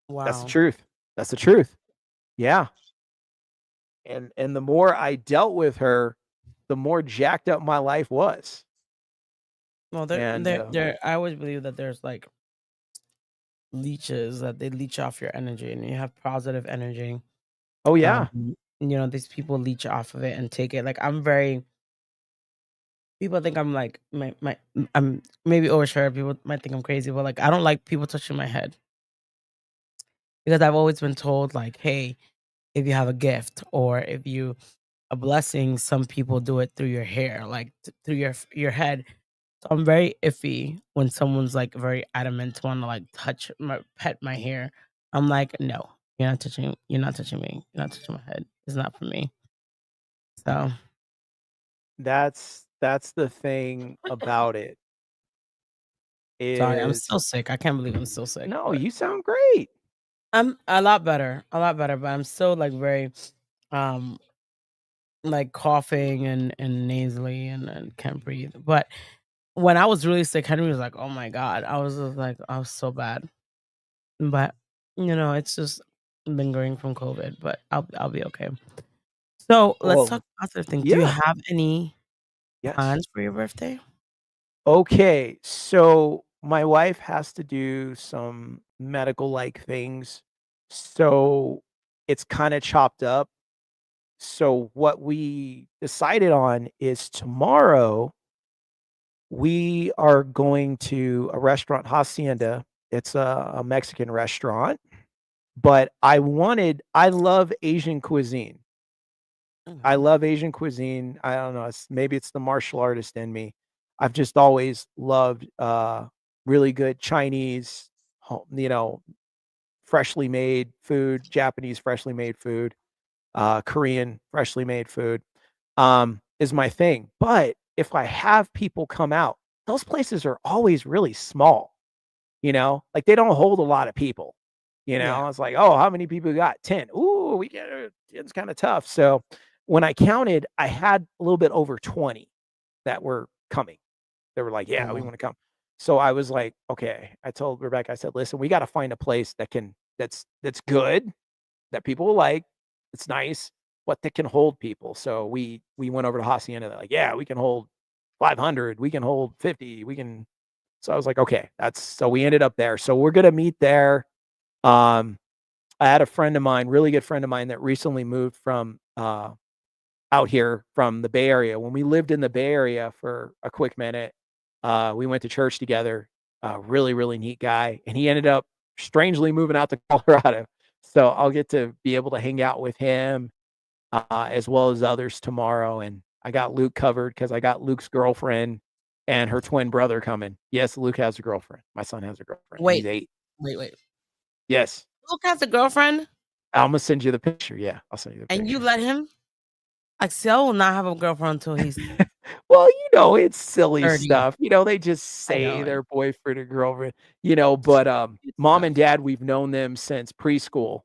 That's the Wow. truth. That's the truth. Yeah. And the more I dealt with her, the more jacked up my life was. Well, And, I always believe that there's like leeches that they leech off your energy, and you have positive energy. oh, Um, yeah. these people leech off of it and take it. Like I'm very people think I'm like I'm maybe overshare. People might think I'm crazy, but like I don't like people touching my head because I've always been told like, hey, if you have a gift or if you a blessing, some people do it through your hair, like through your head. So I'm very iffy when someone's like very adamant to want to like touch my pet my hair. I'm like, no, you're not touching me. You're not touching my head. It's not for me. So That's the thing about it sorry, I'm is still sick. I can't believe I'm still sick, no, but you sound great. I'm a lot better, but I'm still like very um like coughing and nasally and can't breathe. But when I was really sick, Henry was like, "Oh my god," I was just like, I was so bad. But it's just lingering from COVID, but I'll be okay. So let's Well, talk positive things. Do you yeah. have any Yes. plans for your birthday? Okay, so my wife has to do some medical-like things, so it's kinda chopped up. So what we decided on is tomorrow, we are going to a restaurant, Hacienda. It's a Mexican restaurant, but I love Asian cuisine. I Okay. love Asian cuisine. I don't know, maybe it's the martial artist in me. I've just always loved, really good Chinese, freshly made food, Japanese freshly made food, Korean freshly made food, is my thing. But if I have people come out, those places are always really small, like they don't hold a lot of people. Yeah. It's like, oh, how many people you got? 10. Ooh, we get it. It's kind of tough. So when I counted, I had a little bit over 20 that were coming. They were like, Oh, "Yeah, we wow. wanna come." So I was like, "Okay." I told Rebecca, I said, "Listen, we gotta find a place that's good, that people will like, it's nice, but that can hold people." So we went over to Hacienda, they're like, "Yeah, we can hold 500, we can hold 50, we can." So I was like, "Okay, that's." So we ended up there. So we're gonna meet there. Um, I had a friend of mine, really good friend of mine that recently moved from, out here from the Bay Area. When we lived in the Bay Area for a quick minute, we went to church together. Really, really neat guy, and he ended up strangely moving out to Colorado. So I'll get to be able to hang out with him, as well as others tomorrow. And I got Luke covered because I got Luke's girlfriend and her twin brother coming. Yes, Luke has a girlfriend. My son has a girlfriend, and he's Wait, 8. wait. Yes, Luke has a girlfriend, Imma send you the picture. Yeah, I'll send you the and you picture. let him? Axel will not have a girlfriend until he's Well, it's silly 30. stuff. They just I know, say their boyfriend or girlfriend, but, it's mom and stuff. dad, we've known them since preschool.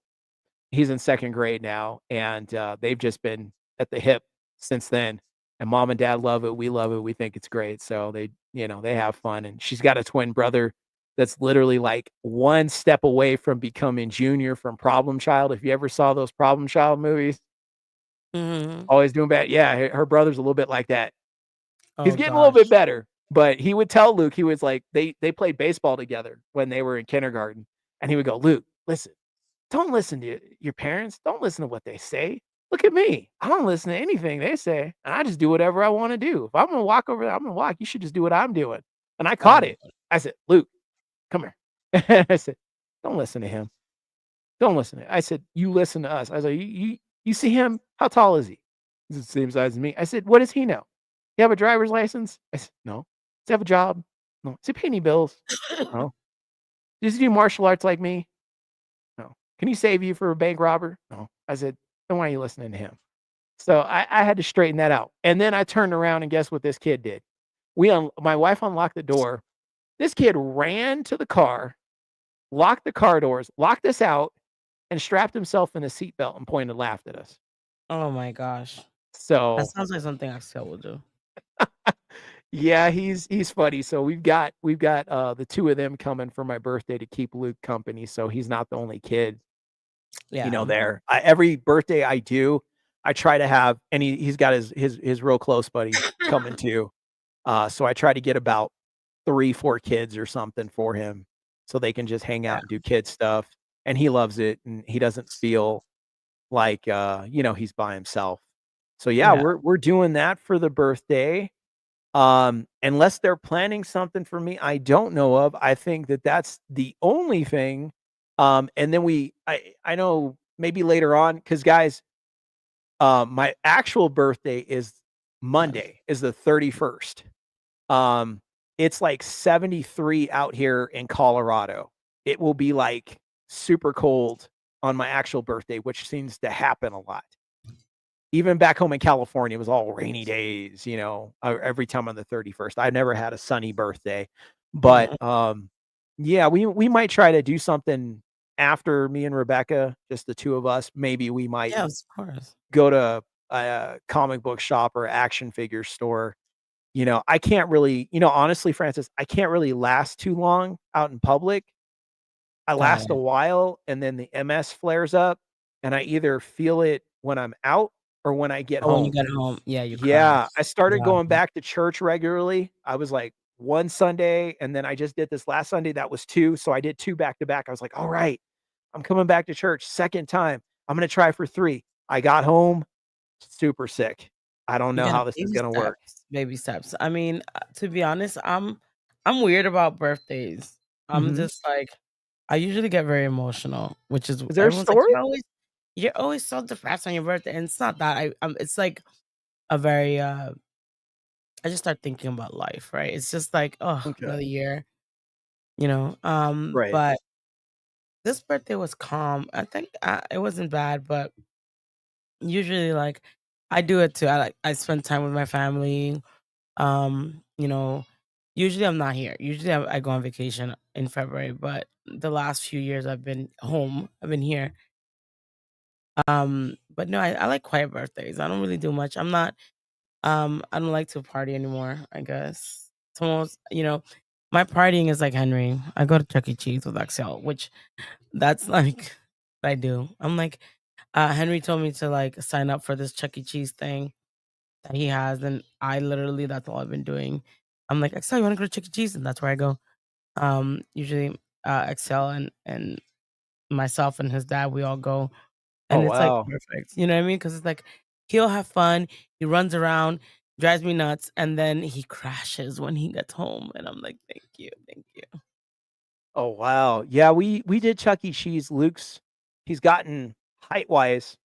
He's in 2nd grade now, and, they've just been at the hip since then, and mom and dad love it, we love it, we think it's great, so they have fun, and she's got a twin brother that's literally, like, one step away from becoming Junior from Problem Child. If you ever saw those Problem Child movies, Mhm. always doing bad. Yeah, her brother's a little bit like that. He's Oh getting a little bit gosh. better, but he would tell Luke, he was like they played baseball together when they were in kindergarten, and he would go, "Luke, listen, don't listen to your parents, don't listen to what they say. Look at me. I don't listen to anything they say, and I just do whatever I wanna do. If I'm gonna walk over there, I'm gonna walk. You should just do what I'm doing." And I Oh caught it. Lord. I said, "Luke, come here." I said, "Don't listen to him. Don't listen to." I said, "You listen to us." I was like, "You see him? How tall is he?" He's the same size as me. I said, "What does he know? You have a driver's license?" I said, "No." "Does he have a job?" "No." "Does he pay any bills?" "No." "Does he do martial arts like me?" "No." "Can he save you for a bank robber?" "No." I said, "Then why are you listening to him?" So I had to straighten that out. And then I turned around and guess what this kid did? My wife unlocked the door. This kid ran to the car, locked the car doors, locked us out, and strapped himself in a seatbelt and pointed and laughed at us. Oh my gosh. That So, sounds like something Axel will do. yeah, he's funny. So we've got, the 2 of them coming for my birthday to keep Luke company, so he's not the only kid, Yeah. there. Every birthday I do, I try to have and he's got his real close buddy coming too. So I try to get about 3, 4 kids or something for him so they can just hang Yeah. out and do kid stuff, and he loves it, and he doesn't feel like, he's by himself. So, yeah, Yeah. we're doing that for the birthday. Unless they're planning something for me I don't know of, I think that that's the only thing. And then I know maybe later on, because guys, my actual birthday is Fun. Monday, is the 31st. Um, it's like 73 out here in Colorado. It will be, like, super cold on my actual birthday, which seems to happen a lot. Even back home in California, it was all rainy days, every time on the 31st. I never had a sunny birthday, but, Mhm. yeah, we might try to do something after me and Rebecca, just the 2 of us. Maybe we might Yeah, of course. go to a comic book shop or action figure store. I can't really honestly, Francis, I can't really last too long out in public. I Got last a it. while, and then the MS flares up, and I either feel it when I'm out or when I get Oh, when you home. get home, yeah, you Yeah, I crash. started Yeah. going back to church regularly. I was like 1 Sunday, and then I just did this last Sunday, that was 2, so I did 2 back to back. I was like, "Alright, I'm coming back to church, 2nd time. I'm gonna try for 3." I got home, super sick. I don't You know gotta how this is baby gonna work. steps, baby steps. I mean, to be honest, I'm weird about birthdays. I'm Mhm. just like I usually get very emotional, which is Is there a everyone's like, story? "You're always so depressed on your birthday," and it's not that. It's like a very, I just start thinking about life, right? It's just like, "Oh, Okay. another year," Right. but this birthday was calm. I think, it wasn't bad, but usually, like, I do it too. I spend time with my family. Um, you know, usually I'm not here. Usually I go on vacation in February, but the last few years I've been home. I've been here. But no, I like quiet birthdays. I don't really do much. I don't like to party anymore, I guess. It's almost, my partying is like Henry. I go to Chuck E. Cheese with Axel, which that's like what I do. I'm like, Henry told me to like sign up for this Chuck E. Cheese thing that he has, and I literally that's all I've been doing. I'm like, Excel, you want to go to Chuck E. Cheese? And that's where I go. Usually, Excel and myself and his dad, we all go, Oh, and it's like wow. perfect. You know what I mean? Because it's like he'll have fun. He runs around, drives me nuts, and then he crashes when he gets home, and I'm like, thank you, thank you. Oh, wow. Yeah, we did Chuck E. Cheese. He's gotten height-wise,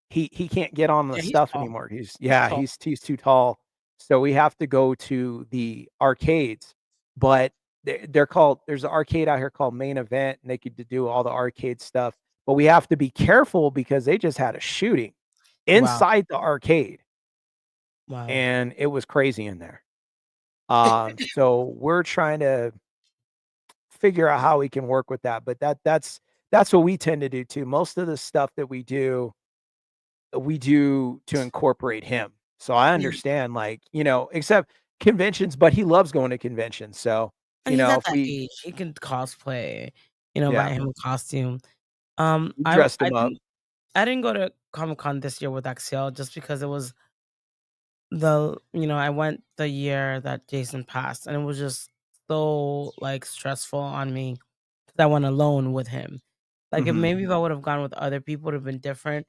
he can't get on the Yeah, he's stuff tall. anymore. He's Yeah, tall. he's too tall. So we have to go to the arcades, but they're called there's an arcade out here called Main Event, and they could do all the arcade stuff, but we have to be careful because they just had a shooting Wow, inside the arcade, wow. and it was crazy in there. So we're trying to figure out how we can work with that, but that's what we tend to do too. Most of the stuff that we do to incorporate him. So I Yeah, understand, like, except conventions, but he loves going to conventions. So, and he's if at that we age. He can cosplay. Buy yeah, him a costume. we I dressed him up. I didn't go to Comic Con this year with Axiel just because it was I went the year that Jason passed, and it was just so like stressful on me because I went alone with him. Like if Mhm. maybe if I would have gone with other people, it would have been different.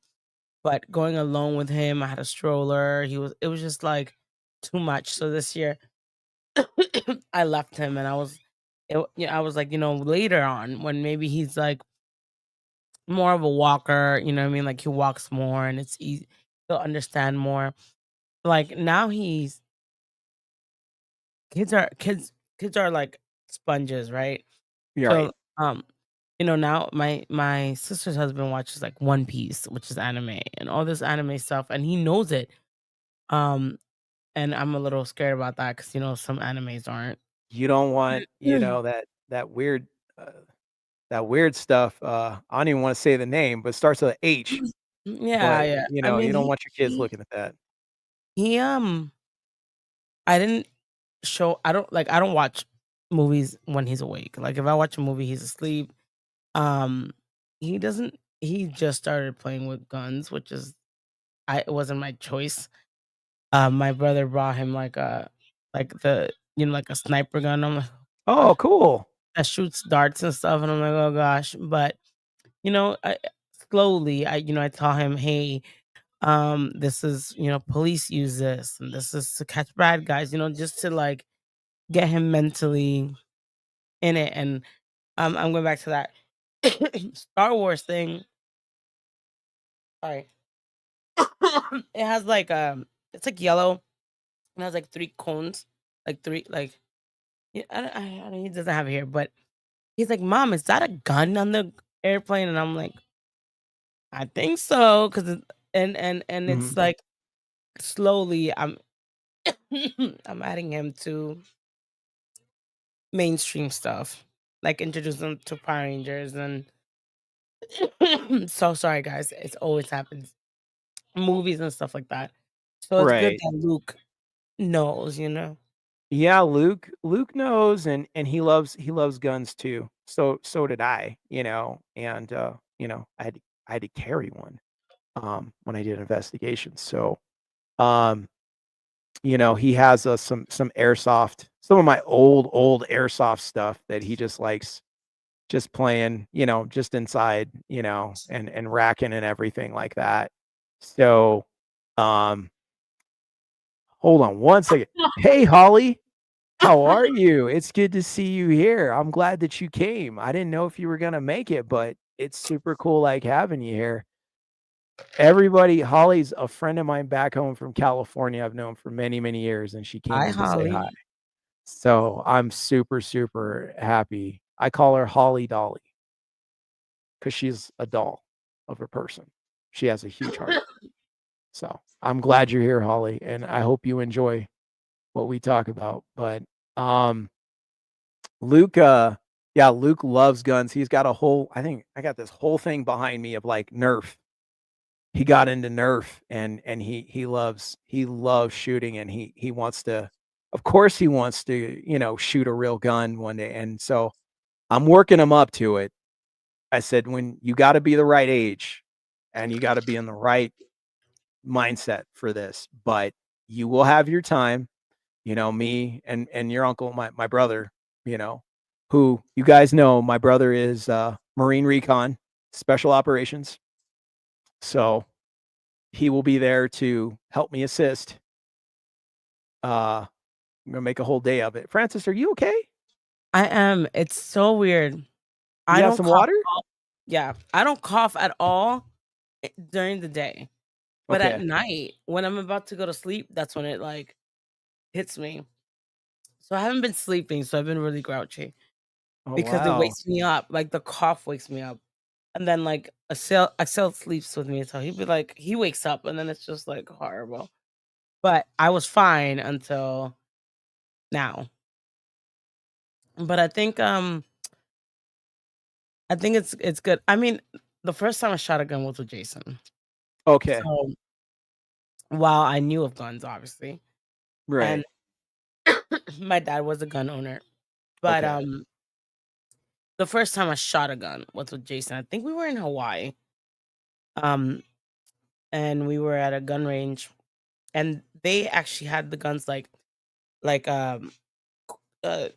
But going alone with him, I had a stroller. It was just like too much. So this year, I left him, and I was like, later on when maybe he's like more of a walker, you know what I mean? Like he walks more, and it's easy. He'll understand more. Like now kids are like sponges, right? You're So, right. now my sister's husband watches like One Piece, which is anime, and all this anime stuff, and he knows it. Um, and I'm a little scared about that because some animes aren't. You don't want, uh, that weird stuff. I don't even want to say the name, but it starts with a H. Yeah, But yeah. I mean, you don't want your kids looking at that. he I didn't I don't watch movies when he's awake. Like if I watch a movie, he's asleep. Um, he doesn't. He just started playing with guns, which is it wasn't my choice. My brother brought him like like a sniper gun. I'm like, Oh, gosh, cool. that shoots darts and stuff, and I'm like, oh gosh. But slowly, I tell him, hey, this is police use this, and this is to catch bad guys. Just to like get him mentally in it. And I'm going back to that Star Wars thing. Sorry, it has like it's like yellow. It has like three cones, like three like. Yeah, he doesn't have it here, but he's like, "Mom, is that a gun on the airplane?" And I'm like, "I think so," because and it's Mhm. like slowly I'm adding him to mainstream stuff, like introducing him to Power Rangers and so sorry guys, it always happens, movies and stuff like that. So it's good Right. that Luke knows. Yeah, Luke knows, and he loves guns too. So did I, and, I had to carry one, when I did investigations. So, um, he has, some airsoft some of my old airsoft stuff that he just likes just playing, just inside, and racking and everything like that. So, um, hold on one second. Hey, Holly. How are you? It's good to see you here. I'm glad that you came. I didn't know if you were gonna make it, but it's super cool, like, having you here. Holly's a friend of mine back home from California. I've known for many, many years, and she came Hi, in to say hi. Holly. So, I'm super, super happy. I call her Holly Dolly because she's a doll of a person. She has a huge heart. So, I'm glad you're here, Holly, and I hope you enjoy what we talk about. But, Luke, yeah, Luke loves guns. He's got I think I got this whole thing behind me of like Nerf. He got into Nerf and he loves shooting and he wants to of course he wants to, shoot a real gun one day. And so I'm working him up to it. I said, when you got to be the right age and you got to be in the right mindset for this, but you will have your time, me and your uncle, my brother, you know, who you guys know, my brother is Marine Recon, Special Operations. So he will be there to help me assist. I'm gonna make a whole day of it. Francis, are you okay? I am. It's so weird. You I got don't some cough water? at all. Yeah, I don't cough at all during the day. But at Okay. night, when I'm about to go to sleep, that's when it like hits me. So I haven't been sleeping, so I've been really grouchy Oh because it wow. wakes me up. Like the cough wakes me up. And then like Axel sleeps with me, so he'd be like he wakes up and then it's just like horrible. But I was fine until now. But I think it's good. I mean, the first time I shot a gun was with Jason. Okay. So while I knew of guns, obviously, and Right. my dad was a gun owner, but Okay. the first time I shot a gun was with Jason. I think we were in Hawaii, um, and we were at a gun range, and they actually had the guns like uh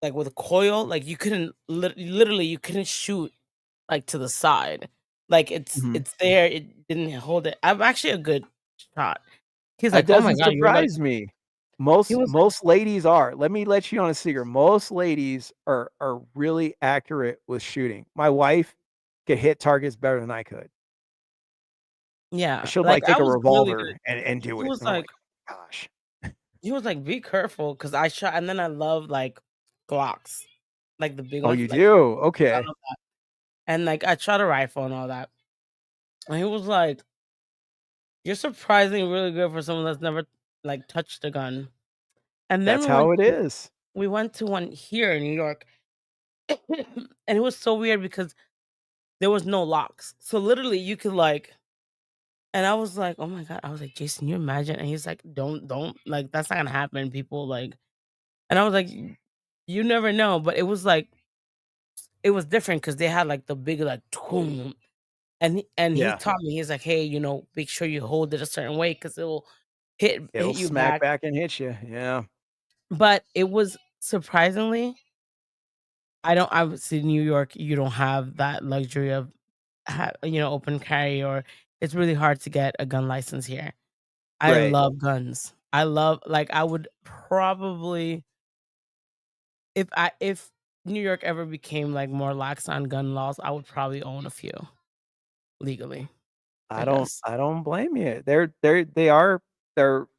like with a coil, like you couldn't literally you couldn't shoot like to the side, like Mhm. it's there. It didn't hold it. I'm actually a good shot. He's That like, "Oh my doesn't god, you're like." surprise me. He Most was like, most ladies are. Let you on a secret. Most ladies are really accurate with shooting. My wife could hit targets better than I could. yeah, She'll like like I take a was really good. revolver and do He it. was And I'm like, like, oh gosh. "Be careful," because I shot, and then I love like Glocks, like the big Oh, ones, you like do? I Okay. love that. And like I shot a rifle and all that. And he was like, "You're surprisingly really good for someone that's never like touched a gun." And then That's how it is. we went to one here in New York, and it was so weird because there was no locks. So literally you could like and I was like, "Oh my god." I was like, "Jason, you imagine?" And he's like, Don't like that's not gonna happen. People like." And I was like, You never know." But it was like it was different because they had like the big like boom. And he Yeah. taught me, he's like, "Hey, make sure you hold it a certain way because it will It'll hit you smack back." back and hit you. Yeah. But it was surprisingly, I don't obviously, New York, you don't have that luxury of open carry, or it's really hard to get a gun license here. I Right. love guns. I love like, I would probably if New York ever became, like, more lax on gun laws, I would probably own a few legally, I guess. I don't blame you. They're,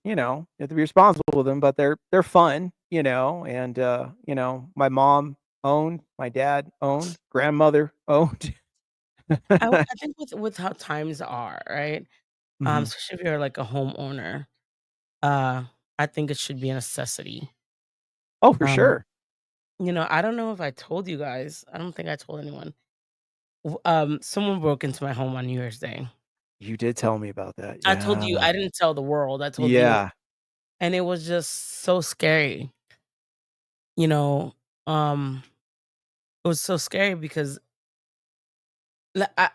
you have to be responsible with them, but they're fun, and my mom owned, my dad owned, grandmother owned. I think with how times are, right? Mhm. Especially if you're, like, a homeowner, uh, I think it should be a necessity. Oh, for Um, sure. I don't know if I told you guys, I don't think I told anyone. Someone broke into my home on New Year's Day. You did tell me about that. I told you, Yeah. I didn't tell the world, I told you, Yeah. and it was just so scary, you know? Um, it was so scary because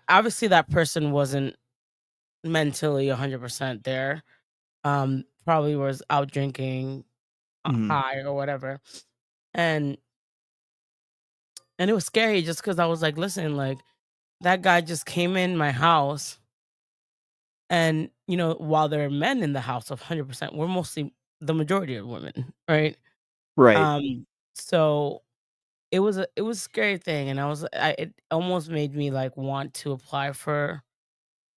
obviously that person wasn't mentally 100% there. Probably was out drinking, Mhm. high or whatever, and it was scary just because I was like, "Listen, like, that guy just came in my house." And, while there are men in the house of 100%, we're mostly the majority of women, right? Right. Um, so it was a scary thing, and it almost made me like want to apply for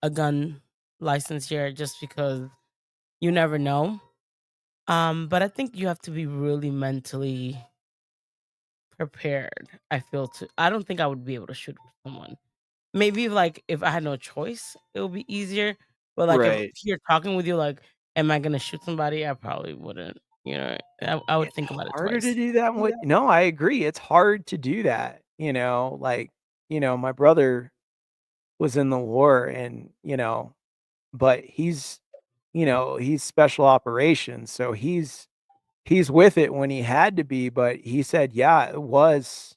a gun license here just because you never know. But I think you have to be really mentally prepared. I don't think I would be able to shoot someone. Maybe, like, if I had no choice, it would be easier, but, like, if Right. here talking with you, like, am I gonna shoot somebody? I probably wouldn't, I would It's think about it harder to twice. do that with no, I agree. It's hard to do that, like, my brother was in the war and, but he's special operations, so he's with it when he had to be, but he said, yeah, it was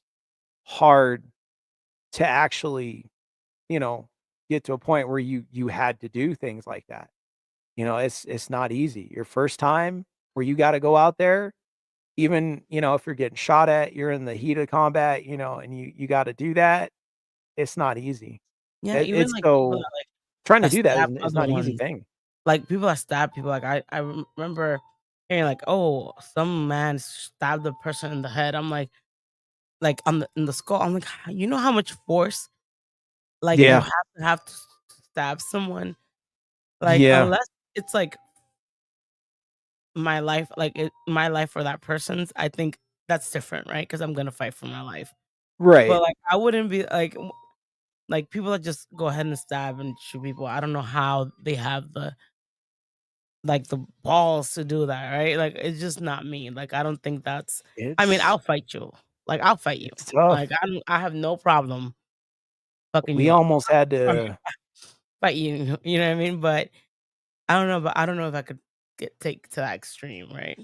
hard to actually, you know, get to a point where you had to do things like that. It's not easy. Your first time where you gotta go out there, even, if you're getting shot at, you're in the heat of combat, and you gotta do that, it's not easy. Yeah, It even it's like people so that trying to that do that stab is other not an easy ones, thing. like people that stab people. Like remember hearing like, oh, some man stabbed the person in the head. I'm like on in the skull. I'm like, you know how much force like you Yeah. have to stab someone. Like Yeah. unless it's like my life, like my life or that person's, I think that's different, right? Because I'm gonna fight for my life. But Right. like I wouldn't be like people that just go ahead and stab and shoot people. I don't know how they have the balls to do that, right? Like it's just not me. Like I don't think that's. I mean, It's I'll fight you. Like I'll fight you. it's Like tough. I have no problem fucking We you up. almost had I mean, to fight you. You know what I mean? But I don't know. But I don't know if I could take to that extreme, right?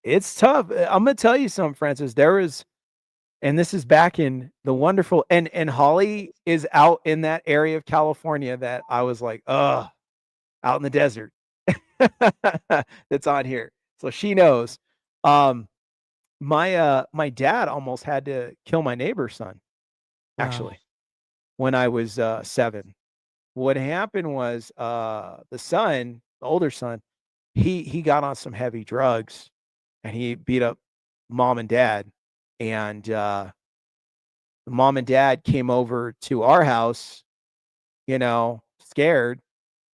it's tough. Imma tell you something, Francis. There is and this is back in the wonderful and Holly is out in that area of California that I was like, "Ugh," out in the desert. That's on here. So she knows. Um, my dad almost had to kill my neighbor's son, Wow. actually, when I was, 7. What happened was, the son, the older son, he got on some heavy drugs, and he beat up mom and dad, and, mom and dad came over to our house, scared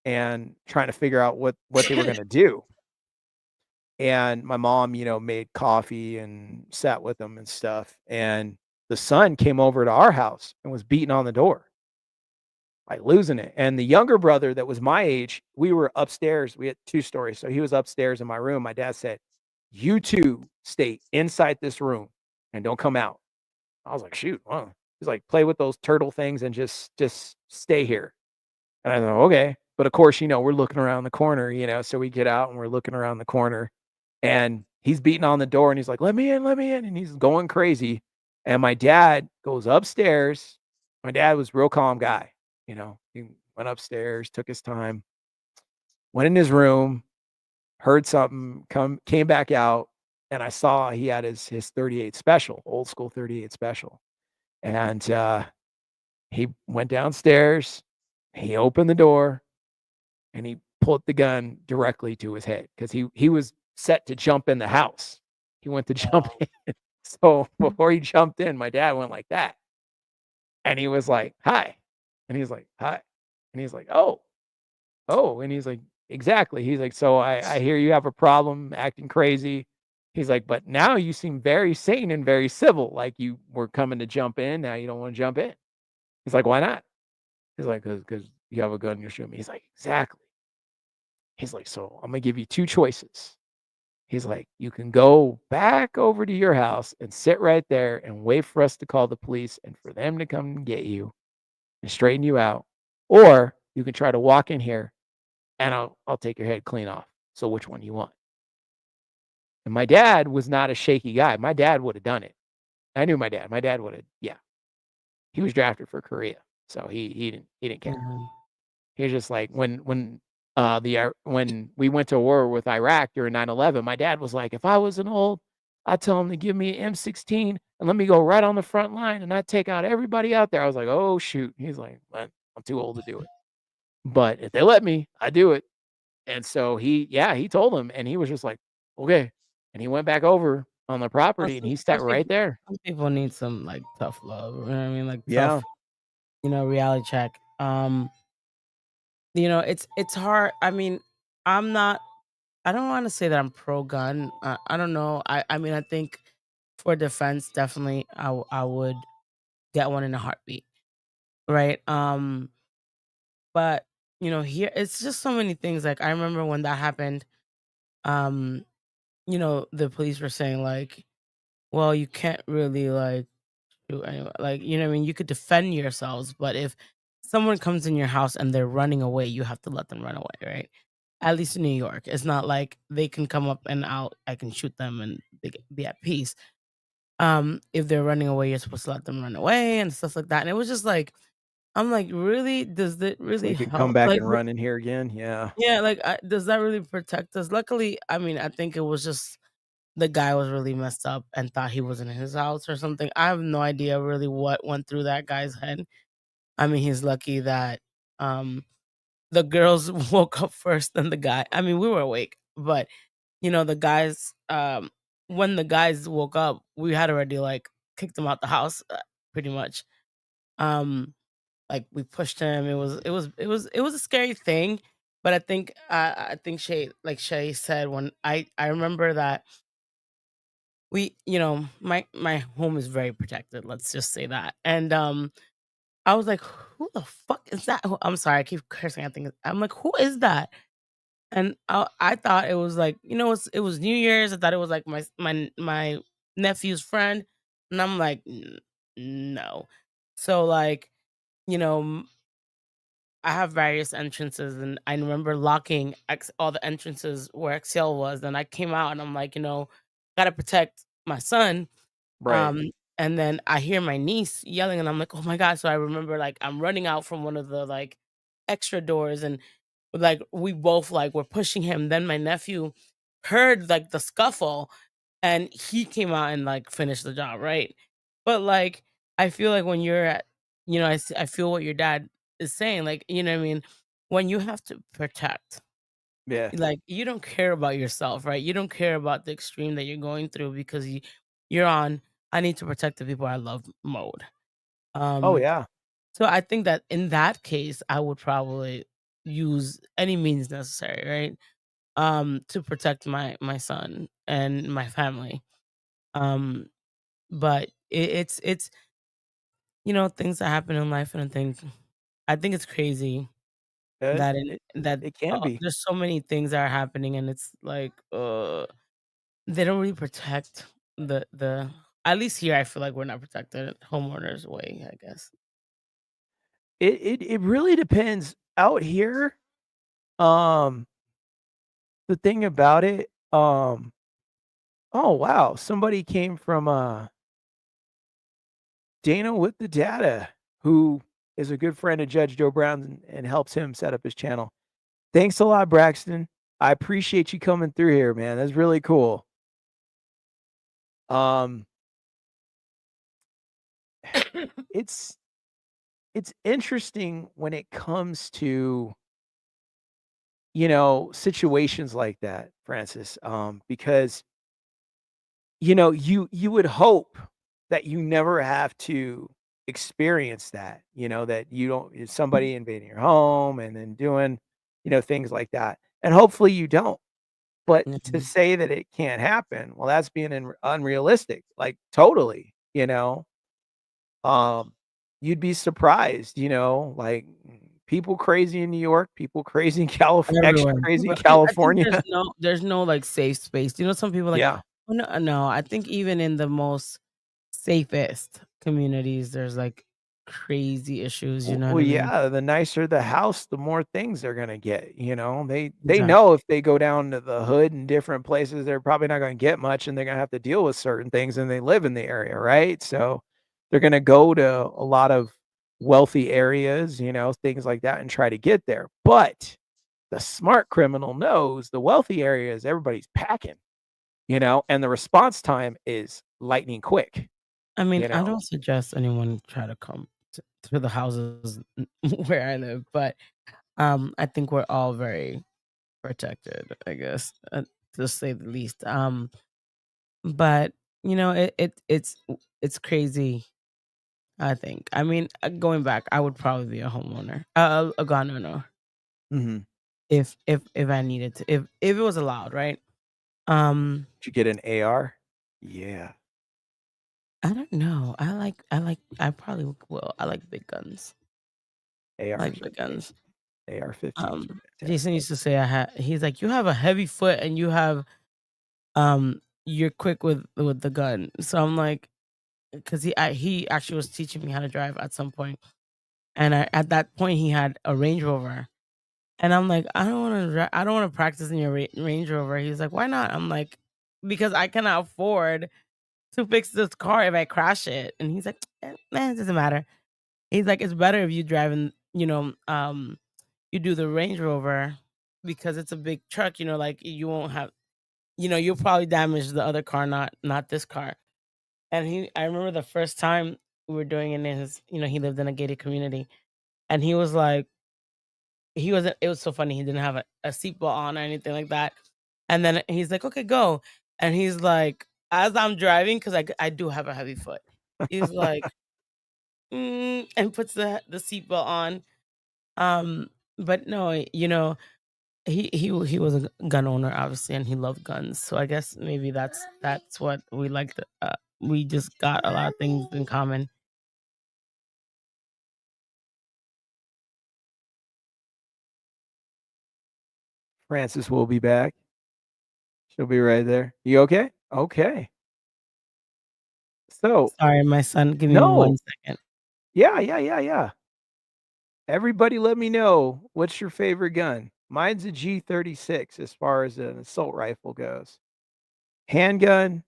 and trying to figure out what they were gonna do. And my mom, made coffee and sat with them and stuff, and the son came over to our house and was beating on the door, like, losing it, and the younger brother that was my age, we were upstairs, we had 2 stories, so he was upstairs in my room. My dad said, "You 2 stay inside this room and don't come out." I was like, "Shoot, wow." He's like, "Play with those turtle things and just stay here." And I thought, "Okay." But of course, we're looking around the corner, so we get out and we're looking around the corner, and he's beating on the door and he's like, let me in," and he's going crazy. And my dad goes upstairs. My dad was a real calm guy, He went upstairs, took his time, went in his room, heard something, came back out, and I saw he had his 38 special, old school 38 special. And he went downstairs, he opened the door, and he pulled the gun directly to his head because he was set to jump in the house. He went to jump Wow. in. So before he jumped in, my dad went like that. And he was like, "Hi." And he's like, "Hi." And he's like, "Oh, oh." And he's like, "Exactly." He's like, "So I hear you have a problem acting crazy." He's like, "But now you seem very sane and very civil, like you were coming to jump in. Now you don't want to jump in." He's like, "Why not?" He's like, "Cause you have a gun, you're shooting me." He's like, "Exactly." He's like, "So I'm gonna give you 2 choices." He's like, "You can go back over to your house and sit right there and wait for us to call the police and for them to come and get you and straighten you out, or you can try to walk in here and I'll take your head clean off. So which one do you want?" And my dad was not a shaky guy. My dad would have done it. I knew my dad. My dad would have, yeah. He was drafted for Korea, so he didn't care. Mhm. He was just like when we went to war with Iraq during 9/11, my dad was like, "If I was an old, I'd tell him to give me an M16 and let me go right on the front line and I'd take out everybody out there." I was like, "Oh shoot." He's like, "Man, I'm too old to do it. But if they let me, I do it." And so he told him and he was just like, "Okay." And he went back over on the Well, property and he sat right there. some people need some like tough love. You know what I mean? Like Yeah. tough, reality check. It's hard. I mean, I'm not. I don't want to say that I'm pro gun. I don't know. I mean, I think for defense, definitely, I would get one in a heartbeat, right? But here it's just so many things. Like I remember when that happened. Um, the police were saying like, well, you can't really like do anyway. Like, you know what I mean? You could defend yourselves, but if someone comes in your house and they're running away, you have to let them run away, right? At least in New York. It's not like they can come up and out, I can shoot them and be at peace. If they're running away, you're supposed to let them run away and stuff like that. And it was just like, I'm like, really? Does it So really they could come help? back Like, and run in here again. Yeah. yeah, like, does that really protect us? Luckily, I mean, I think it was just the guy was really messed up and thought he was in his house or something. I have no idea really what went through that guy's head. I mean, he's lucky that um the girls woke up first than the guy. I mean, we were awake, but the guys when the guys woke up, we had already like kicked them out the house pretty much. Um like we pushed him. It was a scary thing, but I think Shay said when I remember that my home is very protected, let's just say that. And I was like, "Who the fuck is that?" I'm sorry, I keep cursing. I'm like, "Who is that?" And I thought it was like, it was New Year's. I thought it was like my nephew's friend, and I'm like, No." So like, you know, I have various entrances, and I remember locking all the entrances where Excel was. And I came out, and I'm like, gotta protect my son. Right. Um, and then I hear my niece yelling, and I'm like, oh my god! So I remember like I'm running out from one of the like extra doors, and like we both like were pushing him. Then my nephew heard like the scuffle, and he came out and like finished the job, right? But like I feel like when you're at, I feel what your dad is saying, like, what I mean, when you have to protect, Yeah. like, you don't care about yourself, right? You don't care about the extreme that you're going through because you're on I need to protect the people I love mode. Oh, Um, yeah. so I think that in that case, I would probably use any means necessary, right? To protect my son and my family. Um, but it's things that happen in life, and I think it's crazy It that it that it can be. there's so many things that are happening, and it's like they don't really protect the at least here, I feel like we're not protected homeowners way, I guess. It really depends. Out here, um, the thing about it, oh, wow, somebody came from, Dana with the Data, who is a good friend of Judge Joe Brown and helps him set up his channel. Thanks a lot, Braxton. I appreciate you coming through here, man. That's really cool. Um, it's it's interesting when it comes to, situations like that, Francis, because, you would hope that you never have to experience that, that you don't somebody invading your home and then doing, things like that, and hopefully you don't. But to Mhm. say that it can't happen, well, that's being unrealistic, like, totally, Um, you'd be surprised, like, people crazy in New York, people crazy in extra Everywhere. crazy People in I think California. there's no, like, safe space. Some people like, Yeah. "Oh, no," no, I think even in the most safest communities, there's, like, crazy issues, you know what I mean? Yeah, the nicer the house, the more things they're gonna get, They know Exactly. if they go down to the hood in different places, they're probably not gonna get much, and they're gonna have to deal with certain things, and they live in the area, right? So, they're gonna go to a lot of wealthy areas, things like that, and try to get there. But the smart criminal knows the wealthy areas, everybody's packing, and the response time is lightning quick, I mean, you I know? don't suggest anyone try to come to the houses where I live, but, I think we're all very protected, I guess, to say the least. But, it's crazy, I think. I mean, going back, I would probably be a homeowner, a gun owner Mhm. if I needed to, if it was allowed, right? Um, Did you get an AR? Yeah, I don't know. I probably will. I like big guns. I ARs like are big great. guns. AR-15s are Jason fantastic. used to say he's like, "You have a heavy foot and you're quick with the gun." So I'm like, because he actually was teaching me how to drive at some point, and at that point he had a Range Rover, And I'm like, I don't want to practice in your Range Rover. He's like, why not? I'm like, because I cannot afford to fix this car if I crash it. And he's like, it doesn't matter. He's like, it's better if you drive in, you do the Range Rover because it's a big truck, like you won't have, you'll probably damage the other car, not this car. And I remember the first time we were doing it in his, he lived in a gated community, and he was like, he wasn't. It was so funny. He didn't have a seatbelt on or anything like that. And then he's like, "Okay, go." And he's like, as I'm driving, because I do have a heavy foot. He's like, and puts the seatbelt on. Um, but no, he was a gun owner, obviously, and he loved guns. So I guess maybe that's what we like. We just got a lot of things in common. Francis will be back. She'll be right there. You okay? Okay. So, Sorry, my son. Give me no. 1 second. Yeah. Everybody let me know, what's your favorite gun? Mine's a G36 as far as an assault rifle goes. Handgun,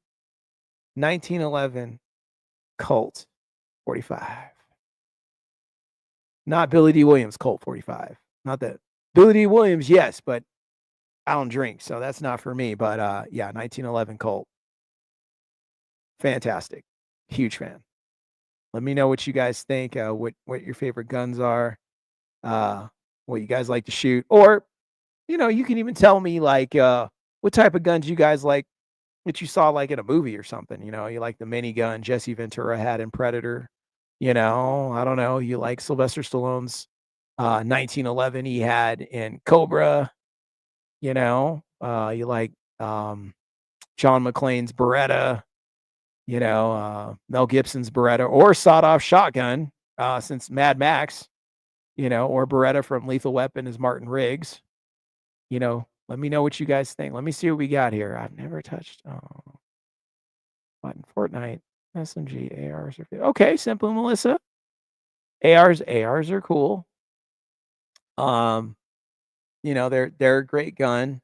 1911 Colt 45. Not Billy D. Williams Colt 45. Not that. Billy D. Williams, yes, but I don't drink, so that's not for me. But yeah, 1911 Colt. Fantastic. Huge fan. Let me know what you guys think, what your favorite guns are, uh, what you guys like to shoot, or you can even tell me like what type of guns you guys like that you saw like in a movie or something. You like the minigun Jesse Ventura had in Predator. I don't know. You like Sylvester Stallone's 1911 he had in Cobra. You like John McClane's Beretta. Mel Gibson's Beretta or sawed-off shotgun, since Mad Max, or Beretta from Lethal Weapon is Martin Riggs. Let me know what you guys think. Let me see what we got here. I've never touched button Fortnite, SMG, ARs are okay. Simple Melissa. ARs are cool. They're a great gun.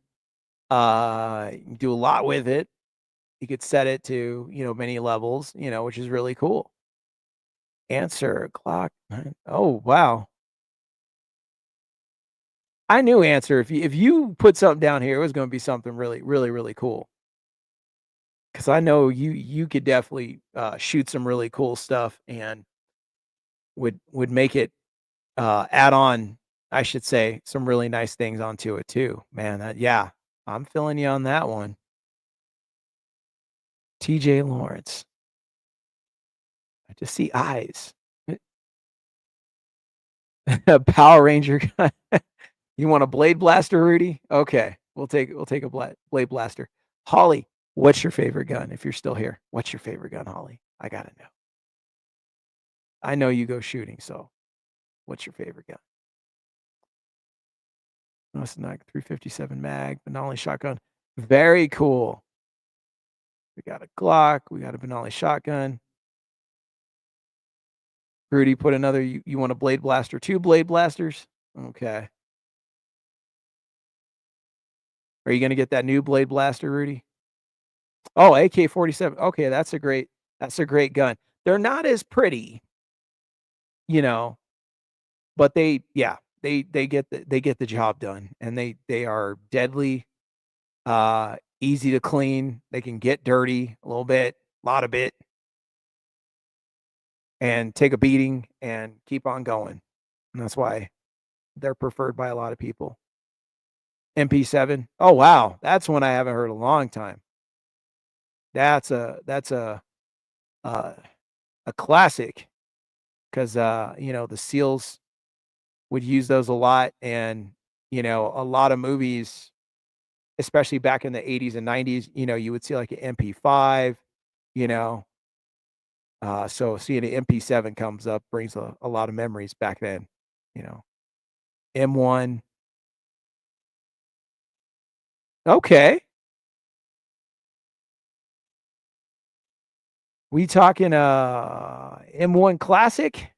You can do a lot with it. You could set it to, many levels, which is really cool. Answer Glock. Oh, wow. I knew Answer. If you put something down here, it was going to be something really, really, really cool. Because I know you could definitely shoot some really cool stuff and would make it add on, I should say, some really nice things onto it too. Man, yeah, I'm feeling you on that one. TJ Lawrence. I just see eyes. Power Ranger gun. You want a blade blaster, Rudy? Okay. We'll take a blade blaster. Holly, what's your favorite gun if you're still here? What's your favorite gun, Holly? I got to know. I know you go shooting, so what's your favorite gun? No, it's not 357 mag, Benelli shotgun. Very cool. We got a Glock. We got a Benelli shotgun. Rudy put another. You want a blade blaster? 2 blade blasters? Okay. Are you going to get that new blade blaster, Rudy? Oh, AK-47. Okay, that's a great gun. They're not as pretty, you know, but they get the job done, and they are deadly, easy to clean. They can get dirty a little bit, a lot of it, and take a beating and keep on going. And that's why they're preferred by a lot of people. MP7. Oh wow, that's one I haven't heard in a long time. That's a a classic because the SEALs would use those a lot, and a lot of movies, especially back in the 80s and 90s, you would see like an MP5, you know. So seeing an MP7 comes up brings a lot of memories back then, you know. M1. Okay. We talking M1 Classic?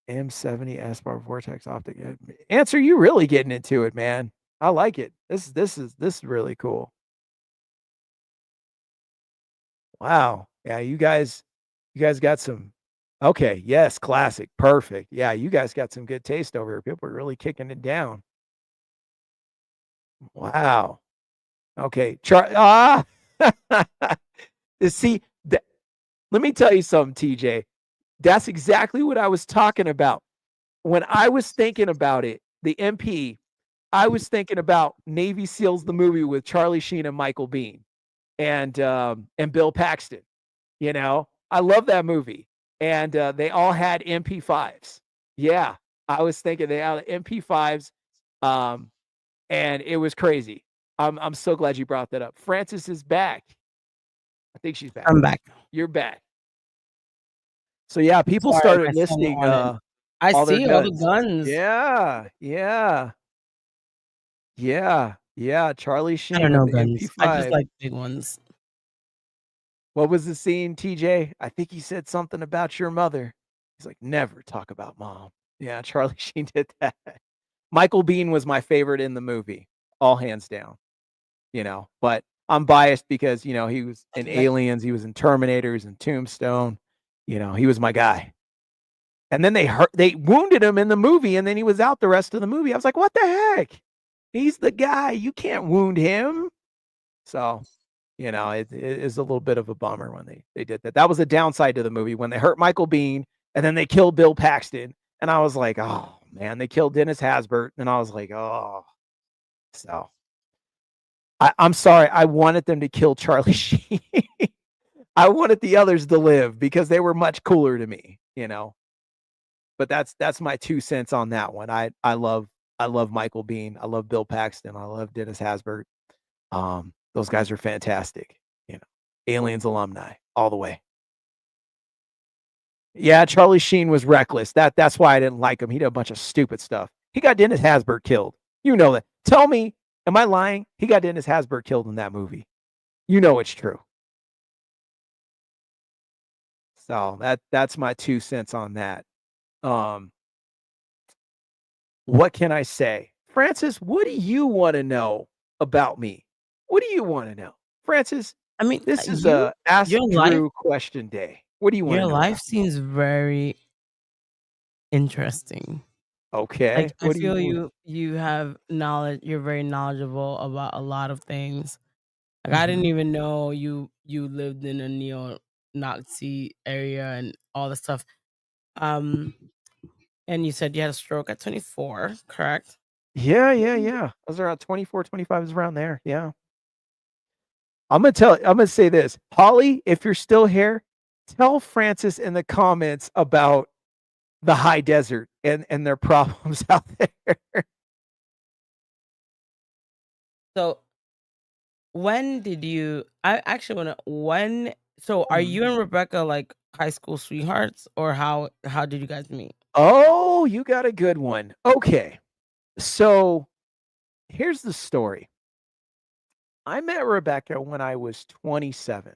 M70 Aspar Vortex optic. Answer, you really getting into it, man. I like it. This is really cool. Wow. Yeah, you guys got some. Okay, yes, classic. Perfect. Yeah, you guys got some good taste over here. People are really kicking it down. Wow. Okay. See, let me tell you something, TJ. That's exactly what I was talking about. When I was thinking about it, the MP, I was thinking about Navy SEALs the movie with Charlie Sheen and Michael Biehn and Bill Paxton. I love that movie, and they all had MP5s. Yeah, I was thinking they had MP5s, um, and it was crazy. I'm so glad you brought that up. Frances is back. I think she's back. I'm back. You're back. So yeah, people Sorry, my started son listing wanted. I all their see all the guns. guns. Yeah, yeah, yeah. Charlie I Sheen don't with know the guns. I just MP5. like big ones. What was the scene, TJ? I think he said something about your mother. He's like, never talk about mom. Yeah, Charlie Sheen did that. Michael Biehn was my favorite in the movie, all hands down. But I'm biased because he was in Like, Aliens, he was in Terminator, he was in Tombstone. He was my guy. And then they wounded him in the movie, and then he was out the rest of the movie. I was like, what the heck? He's the guy. You can't wound him. So, it is a little bit of a bummer when they did that. That was a downside to the movie when they hurt Michael Biehn and then they killed Bill Paxton. And I was like, oh man, they killed Dennis Hasbert. And I was like, oh. So I'm sorry. I wanted them to kill Charlie Sheen. I wanted the others to live because they were much cooler to me. But that's my 2 cents on that one. I love Michael Biehn. I love Bill Paxton. I love Dennis Hasbert. Those guys are fantastic. You know, Aliens alumni all the way. Yeah, Charlie Sheen was reckless. That's why I didn't like him. He did a bunch of stupid stuff. He got Dennis Hasbert killed. You know that. Tell me, am I lying? He got Dennis Hasbert killed in that movie. You know it's true. So that's my 2 cents on that. Um, what can I say? Francis, what do you want to know about me? What do you want to know? Francis, I mean, this is a Ask your life, Drew question day. What do you want your to know life about me? seems very interesting. Like Okay. I What do feel you you have knowledge. You're very knowledgeable about a lot of things. Like I didn't Mhm. even know you lived in a neo-Nazi area and all the stuff. Um, and you said you had a stroke at 24, correct? Yeah. Those are around 24, 25 is around there. Yeah. I'm gonna say this. Holly, if you're still here, tell Francis in the comments about the high desert and their problems out there. So when did you? I actually want to. When? So are Mhm. you and Rebecca like high school sweethearts, or how did you guys meet? Oh, you got a good one. Okay. So here's the story. I met Rebecca when I was 27.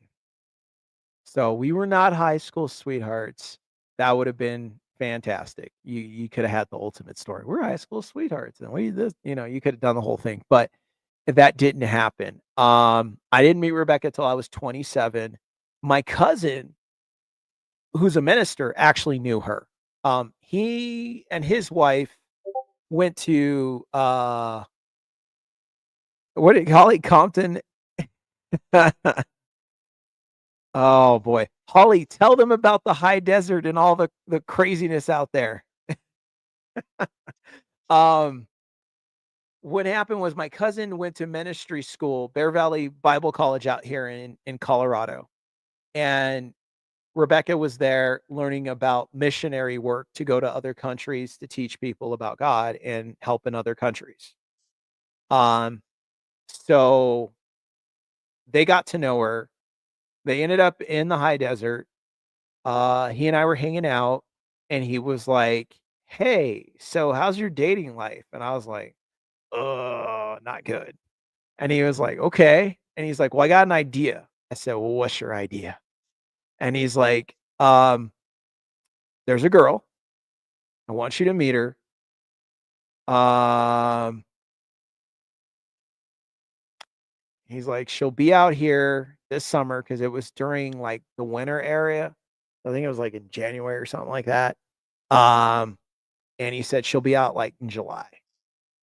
So we were not high school sweethearts. That would have been fantastic. You could have had the ultimate story. We're high school sweethearts, and we this, you could have done the whole thing, but that didn't happen. I didn't meet Rebecca till I was 27. My cousin, who's a minister, actually knew her. He and his wife went to what did you call it? Compton. Oh boy. Holly, tell them about the high desert and all the craziness out there. Um, what happened was my cousin went to ministry school, Bear Valley Bible College out here in Colorado. And Rebecca was there learning about missionary work to go to other countries to teach people about God and help in other countries. Um, so they got to know her. They ended up in the high desert. He and I were hanging out, and he was like, "Hey, so how's your dating life?" And I was like, not good." And he was like, "Okay." And he's like, "Well, I got an idea." I said, "Well, what's your idea?" And he's like, "There's a girl, I want you to meet her. Um, he's like, she'll be out here this summer because it was during like the winter area. I think it was like in January or something like that. Um, and he said she'll be out like in July.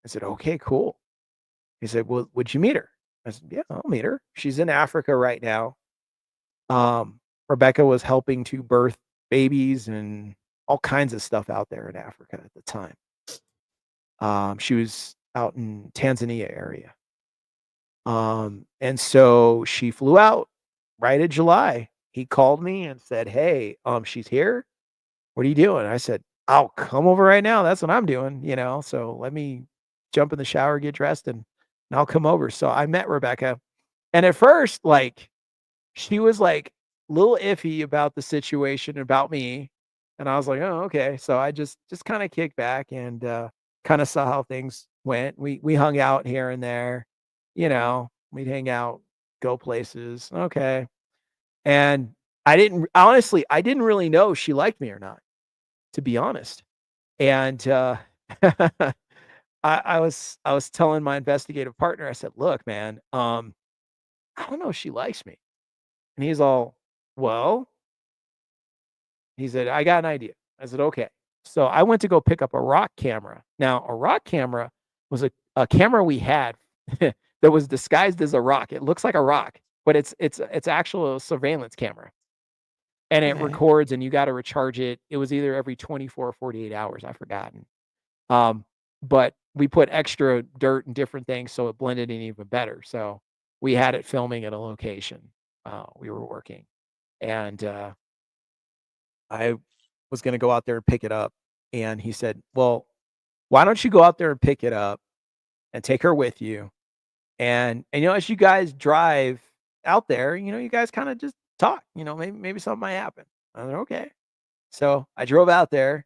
I said, okay, cool. He said, well, would you meet her? I said, yeah, I'll meet her. She's in Africa right now. Um, Rebecca was helping to birth babies and all kinds of stuff out there in Africa at the time. She was out in Tanzania area. And so she flew out right in July. He called me and said, "Hey, she's here. What are you doing?" I said, "I'll come over right now. That's what I'm doing, you know. So let me jump in the shower, get dressed, and I'll come over." So I met Rebecca. And at first, like, she was like a little iffy about the situation about me. And I was like, "Oh, okay." So I just kind of kicked back and kind of saw how things went. We hung out here and there, you know, we'd hang out, go places. Okay. And I didn't honestly, I didn't really know she liked me or not, to be honest. And I was telling my investigative partner, I said, "Look, man, I don't know if she likes me." And he's all, "Well," he said, "I got an idea." I said, "Okay." So I went to go pick up a rock camera. Now, a rock camera was a camera we had that was disguised as a rock. It looks like a rock, but it's actual surveillance camera. And it Okay. records and you gotta recharge it. It was either every 24 or 48 hours, I've forgotten. Um, but we put extra dirt and different things so it blended in even better. So we had it filming at a location we were working. And I was gonna go out there and pick it up. And he said, "Well, why don't you go out there and pick it up and take her with you? And you know, as you guys drive out there, you know, you guys kinda just talk, you know, maybe something might happen." I said, "Okay." So I drove out there.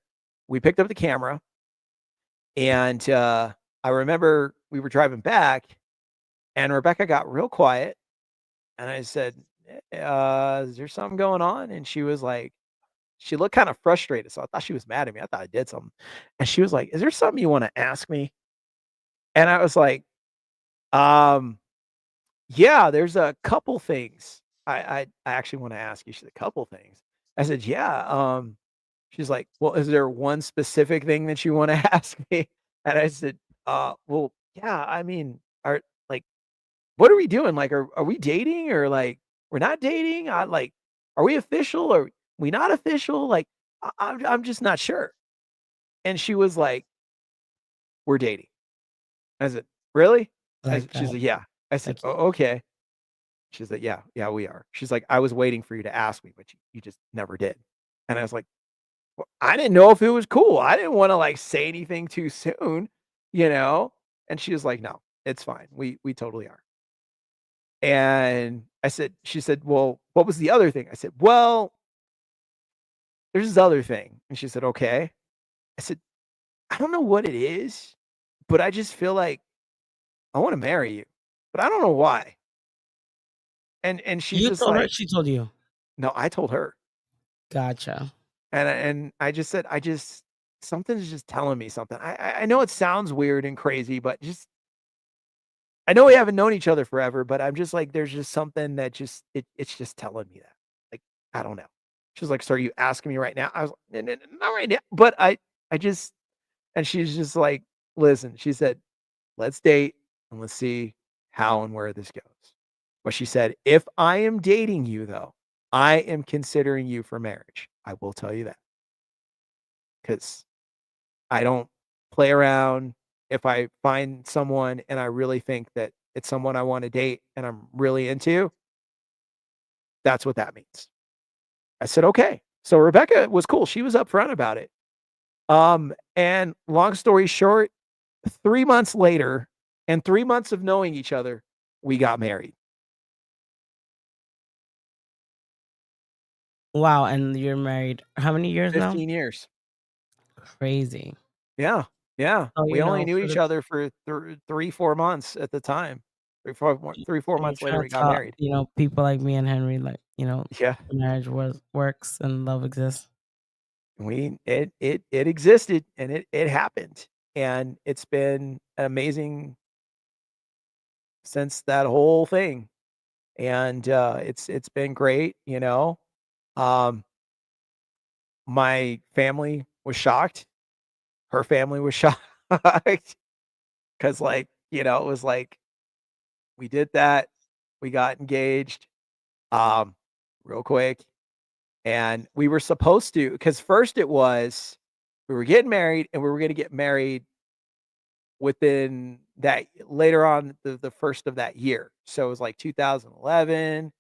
We picked up the camera, and I remember we were driving back, and Rebecca got real quiet, and I said, Is there something going on?" And she was like, she looked kind of frustrated, so I thought she was mad at me. I thought I did something. And she was like, "Is there something you wanna ask me?" And I was like, "Um, yeah, there's a couple things I actually wanna ask you." She's "A couple things?" I said, "Yeah." She's like, "Well, is there one specific thing that you wanna ask me?" And I said, well, yeah, I mean, are like, what are we doing? Like, are we dating or, like, we're not dating? Like, are we official or we not official? Like, I'm just not sure." And she was like, "We're dating." I said, "Really?" Like She that. said, "Yeah." I said, Like, "Oh, okay." She's like, "Yeah, yeah, we are." She's like, "I was waiting for you to ask me, but you just never did." And I was like, "Well, I didn't know if it was cool. I didn't wanna, like, say anything too soon, you know?" And she was like, "No, it's fine. We totally are." And I said she said, "Well, what was the other thing?" I said, "Well, there's this other thing." And she said, "Okay." I said, "I don't know what it is, but I just feel like I wanna marry you, but I don't know why." And she's you just told her, like, she told you. "No," I told her. Gotcha. And I just said, something's just telling me something. I know it sounds weird and crazy, but just I know we haven't known each other forever, but I'm just like, there's just something that just it's just telling me that. Like, I don't know." She was like, "So are you asking me right now?" I was like, Not right now." But I just and she's just like, "Listen," she said, "let's date and let's see how and where this goes." But she said, "If I am dating you though, I am considering you for marriage. I will tell you that because I don't play around. If I find someone and I really think that it's someone I want to date and I'm really into, that's what that means." I said, "Okay." So Rebecca was cool. She was upfront about it. And long story short, 3 months later and 3 months of knowing each other, we got married. Wow, and you're married how many years now? 15 years. Crazy. Yeah. Yeah. So, We you only know, knew for each the other for 3, 4 months at the time. 3, 4 you're months later, trying we to got tell, married. you know, people like me and Henry, like, Yeah. marriage was works and love exists. It existed and it happened. And it's been amazing since that whole thing. And it's been great, you know. Um, my family was shocked. Her family was shocked because, like, you know, it was like we did that. We got engaged, um, real quick, and we were supposed to. Because first it was we were getting married, and we were gonna get married within that later on the first of that year. So it was like 2011.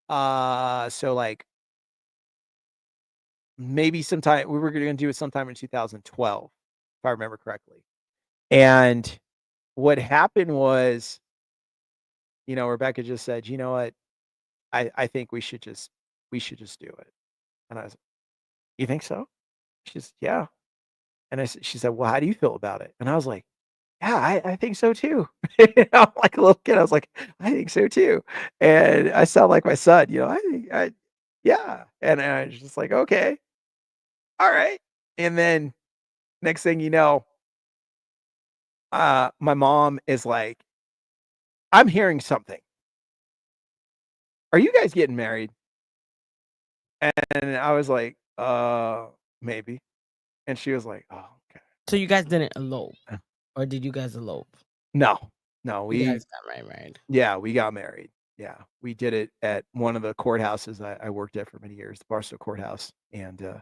So like maybe sometime we were gonna do it sometime in 2012, if I remember correctly. And what happened was, you know, Rebecca just said, "You know what? I think we should just do it." And I was, "You think so?" She's, "Yeah." And she said, "Well, how do you feel about it?" And I was like, "Yeah, I think so too." I'm like a little kid. I was like, "I think so too." And I sound like my son, you know, yeah. And I was just like, "Okay, all right." And then next thing you know, my mom is like, "I'm hearing something. Are you guys getting married?" And I was like, maybe." And she was like, "Oh, okay." So you guys didn't elope, or did you guys elope? No, no, You guys got married. yeah, we got married. Yeah, we did it at one of the courthouses I worked at for many years, the Barstow Courthouse, and,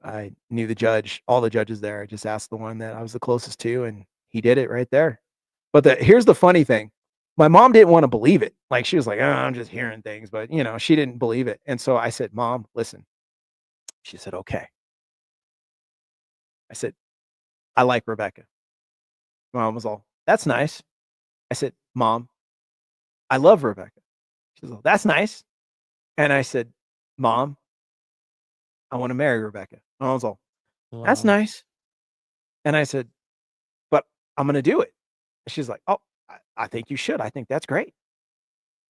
I knew the judge, all the judges there. I just asked the one that I was the closest to, and he did it right there. But here's the funny thing. My mom didn't wanna believe it. Like, she was like, "Oh, I'm just hearing things," but, you know, she didn't believe it, and so I said, "Mom, listen." She said, "Okay." I said, "I like Rebecca." My mom was all, "That's nice." I said, "Mom, I love Rebecca." She was all, "That's nice." And I said, "Mom, I wanna marry Rebecca." My mom was all, "That's Wow. nice." And I said, "But I'm gonna do it." And she's like, "Oh, I think you should. I think that's great."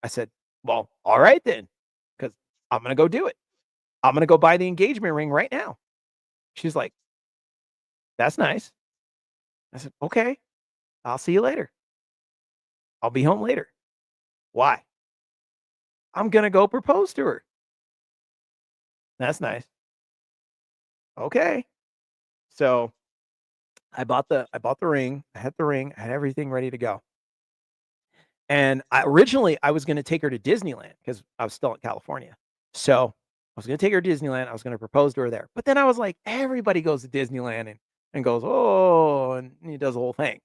I said, "Well, all right then, because I'm gonna go do it. I'm gonna go buy the engagement ring right now." She's like, "That's nice." I said, "Okay, I'll see you later. I'll be home later." "Why?" "I'm gonna go propose to her." "That's nice." "Okay." So I bought the ring. I had the ring. I had everything ready to go. And originally, I was gonna take her to Disneyland because I was still in California. So, I was gonna take her to Disneyland, I was gonna propose to her there. But then I was like, everybody goes to Disneyland and goes, "Oh," and he does the whole thing.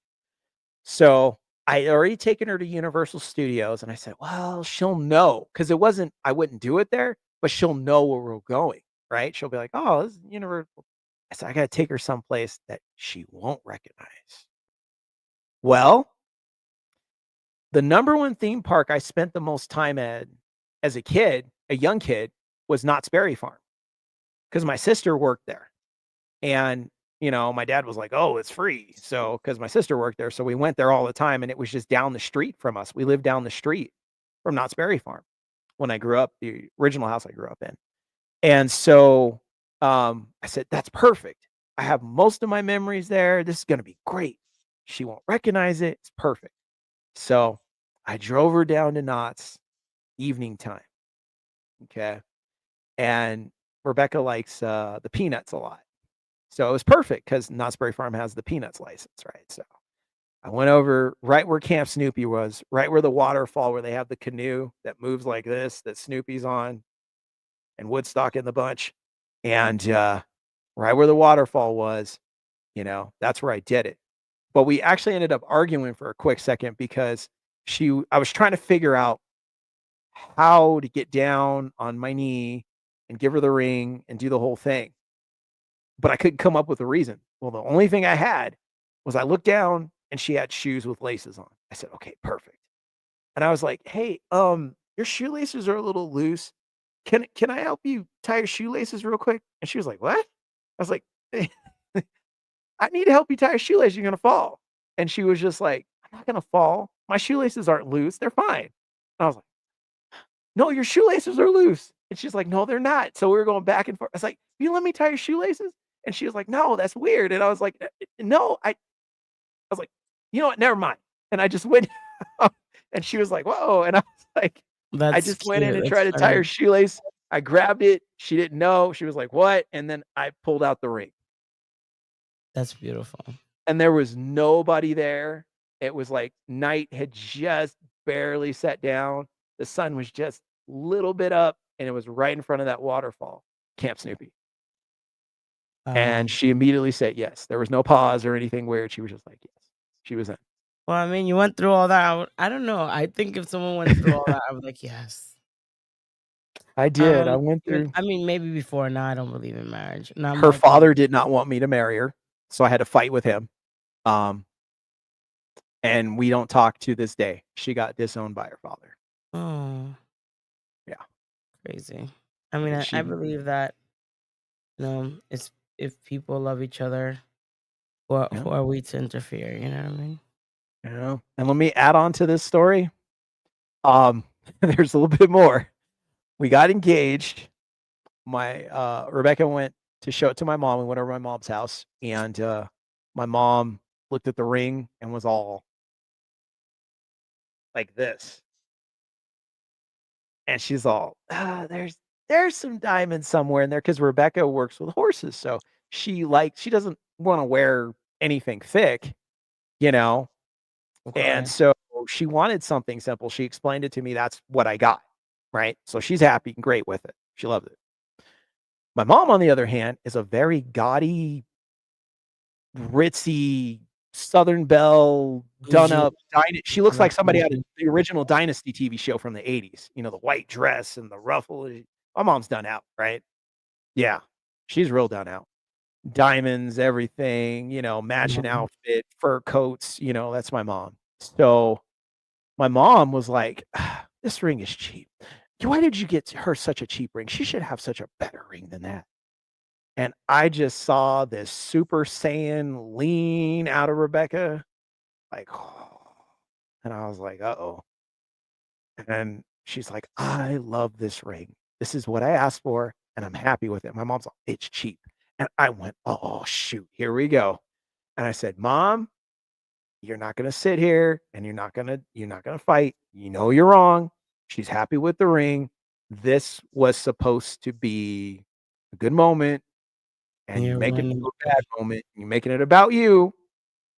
So, I had already taken her to Universal Studios, and I said, "Well, she'll know because it wasn't I wouldn't do it there, but she'll know where we're going, right? She'll be like, 'Oh, this is Universal.'" I said, "I gotta take her someplace that she won't recognize." Well, the number one theme park I spent the most time at as a kid, a young kid, was Knott's Berry Farm because my sister worked there. And, you know, my dad was like, "Oh, it's free." So, because my sister worked there, so we went there all the time, and it was just down the street from us. We lived down the street from Knott's Berry Farm when I grew up, the original house I grew up in. And so, I said, "That's perfect. I have most of my memories there. This is gonna be great. She won't recognize it. It's perfect." So, I drove her down to Knott's evening time, okay? And Rebecca likes, the peanuts a lot. So it was perfect because Knott's Berry Farm has the peanuts license, right? So I went over right where Camp Snoopy was, right where the waterfall where they have the canoe that moves like this, that Snoopy's on, and Woodstock in the bunch. And, right where the waterfall was, you know, that's where I did it. But we actually ended up arguing for a quick second because I was trying to figure out how to get down on my knee and give her the ring and do the whole thing, but I couldn't come up with a reason. Well, the only thing I had was I looked down and she had shoes with laces on. I said, "Okay, perfect." And I was like, "Hey, your shoelaces are a little loose. Can I help you tie your shoelaces real quick?" And she was like, "What?" I was like, "I need to help you tie your shoelaces. You're gonna fall." And she was just like, "I'm not gonna fall. My shoelaces aren't loose. They're fine." And I was like, no, your shoelaces are loose. And she's like, no, they're not. So we were going back and forth. I was like, you let me tie your shoelaces? And she was like, no, that's weird. And I was like, no, I was like, you know what? Never mind. And I just went, and she was like, whoa. And I was like, I That's just went in cute. and That's tried to tie funny. her shoelace. I grabbed it. She didn't know. She was like, what? And then I pulled out the ring. That's beautiful. And there was nobody there. It was like night had just barely set down. The sun was just a little bit up, and it was right in front of that waterfall, Camp Snoopy. And she immediately said yes. There was no pause or anything weird. She was just like, yes. She was in. Well, I mean, you went through all that. I don't know. I think if someone went through all that, I would like, yes. I did. I went through. I mean, maybe before. Now I don't believe in marriage. Now I'm Her like, father did not want me to marry her, so I had to fight with him. Um, and we don't talk to this day. She got disowned by her father. oh, Yeah. crazy. I mean, And I she, believe that, it's if people love each other, yeah, who are we to interfere? You know what I mean? and let me add on to this story. Um, there's a little bit more. We got engaged. My Rebecca went to show it to my mom. We went over to my mom's house, and my mom looked at the ring and was all like this. And she's all, there's some diamonds somewhere in there because Rebecca works with horses, so she doesn't want to wear anything thick, you know. And Okay. so she wanted something simple. She explained it to me. That's what I got, right? So she's happy and great with it. She loved it. My mom, on the other hand, is a very gaudy, ritzy Southern Belle, done Bougie. up. She looks like somebody out of Bougie. the original Dynasty TV show from the 80s. You know, the white dress and the ruffle. My mom's done out, right? Yeah, she's real done out. Diamonds, everything, matching Mhm. outfit, fur coats. That's my mom. So my mom was like, "This ring is cheap. Why did you get her such a cheap ring? She should have such a better ring than that." And I just saw this Super Saiyan lean out of Rebecca, like, and I was like, "Uh-oh." And she's like, "I love this ring. This is what I asked for, and I'm happy with it." My mom's like, "It's cheap." And I went, "Oh, shoot, here we go." And I said, "Mom, you're not gonna sit here and you're not gonna fight. You know you're wrong. She's happy with the ring. This was supposed to be a good moment, and you're You're making it winning. a bad moment. You're making it about you.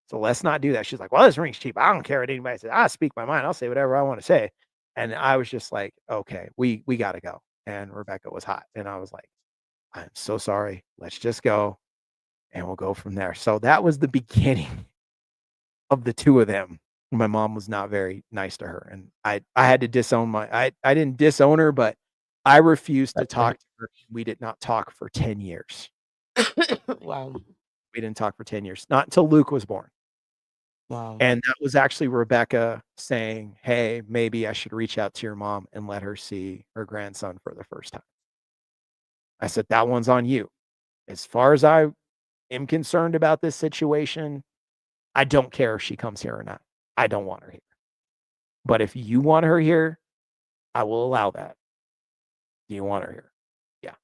So let's not do that." She's like, "Well, this ring's cheap. I don't care what anybody says. I speak my mind. I'll say whatever I want to say." And I was just like, "Okay, we gotta go." And Rebecca was hot. And I was like, "I'm so sorry. Let's just go and we'll go from there." So that was the beginning of the two of them. My mom was not very nice to her. And I had to disown I didn't disown her, but I refused to talk to her. We did not talk for 10 years. Wow. We didn't talk for 10 years, not until Luke was born. Wow. And that was actually Rebecca saying, "Hey, maybe I should reach out to your mom and let her see her grandson for the first time." I said, "That one's on you. As far as I am concerned about this situation, I don't care if she comes here or not. I don't want her here. But if you want her here, I will allow that. Do you want her here?" Yeah.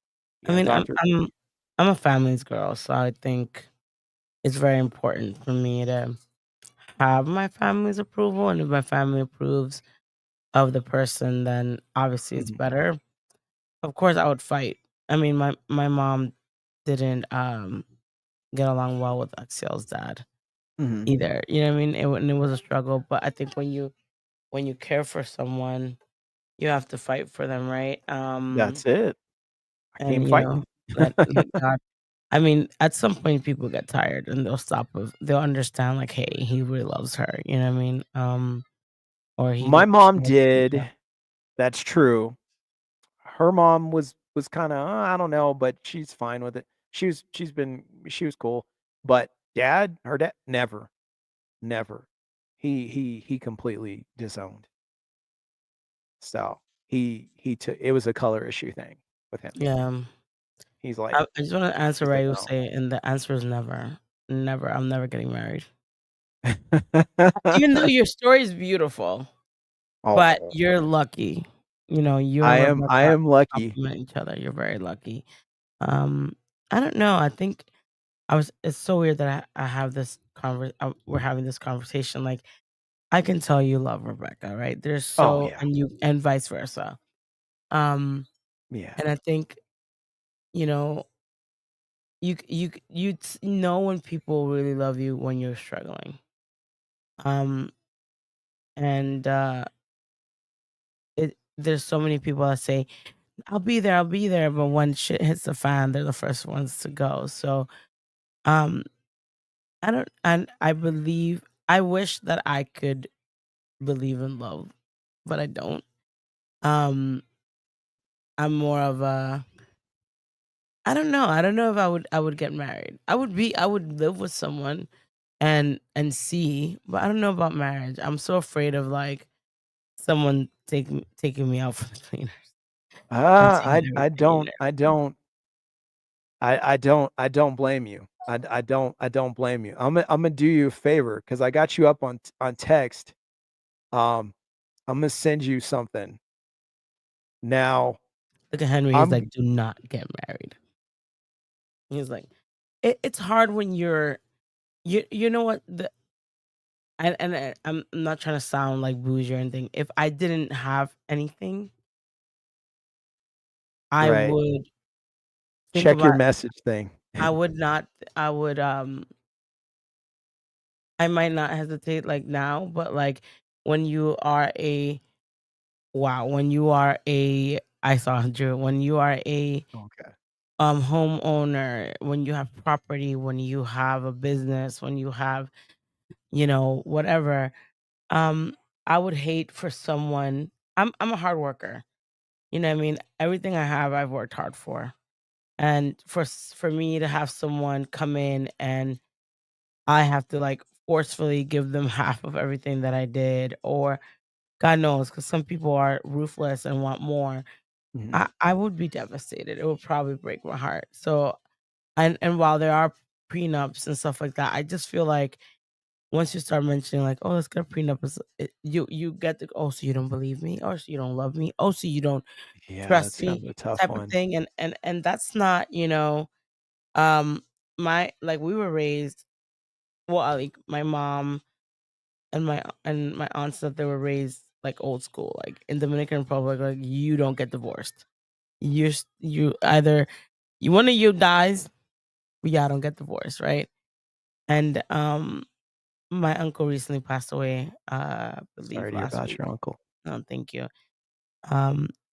You I gonna mean, talk to her? I'm a family's girl, so I think it's very important for me to have my family's approval, and if my family approves of the person, then obviously it's Mhm. better. Of course, I would fight. I mean, my mom didn't get along well with Axiel's dad Mhm. either. You know what I mean? And it was a struggle, but I think when you care for someone, you have to fight for them, right? That's it. I came And fighting. let God. I mean, at some point, people get tired and they'll understand, like, hey, he really loves her. You know what I mean? Or My she mom has did. That's true. Her mom was kinda, I don't know, but she's fine with it. She was cool. But her dad, never, never. He completely disowned. So, he took it was a color issue thing with him. yeah. He's like I just want to answer he's right. like, You "No." say, and the answer is never, never. I'm never getting married. Even though your story is beautiful, but Oh, you're lucky. You I and am I Rebecca am lucky. complement each other. You're very lucky. Um, I don't know. I think I was. It's so weird that I have this we're having this conversation. Like I can tell you love Rebecca, right? There's Oh, so yeah. and vice versa. Um, Yeah. and I think you know you know when people really love you when you're struggling. Um, and there's so many people that say I'll be there," but when shit hits the fan, they're the first ones to go. So, um, I don't, and I believe, I wish that I could believe in love, but I don't. Um, I'm more of a, I don't know. I don't know if I would get married. I would live with someone and see, but I don't know about marriage. I'm so afraid of like someone taking me out for the cleaners and seeing I everything and everything. I don't blame you. I don't blame you. Imma do you a favor because I got you up on text. Um, Imma send you something. Now, Look at Henry. He's I'm like, do not get married. He's like, it's hard when you know what I'm not trying to sound like bougie or anything. If I didn't have anything, I right. would think Check your about. message thing. I would not. I would. I might not hesitate like now, but like when you are a wow, when you are a I saw Drew. When you are a Okay. homeowner, when you have property, when you have a business, when you have whatever. Um, I would hate for someone. I'm a hard worker. You know what I mean? Everything I have, I've worked hard for. And for me to have someone come in and I have to like forcefully give them half of everything that I did, or God knows, because some people are ruthless and want more. Mhm. I would be devastated. It would probably break my heart. So and while there are prenups and stuff like that, I just feel like once you start mentioning like, "Oh, let's get a prenup," you get the, "Oh, so you don't believe me? Oh, so you don't love me? Oh, so you don't Yeah, trust that's me?" kind of a tough type of one. thing, and that's not, my like, we were raised well, like, my mom and my aunts that they were raised, like, old school, like, in Dominican Republic, like, you don't get divorced. You either one of you dies, yeah, don't get divorced, right? And, my uncle recently passed away, I believe Sorry to hear last about week. your uncle. Thank you.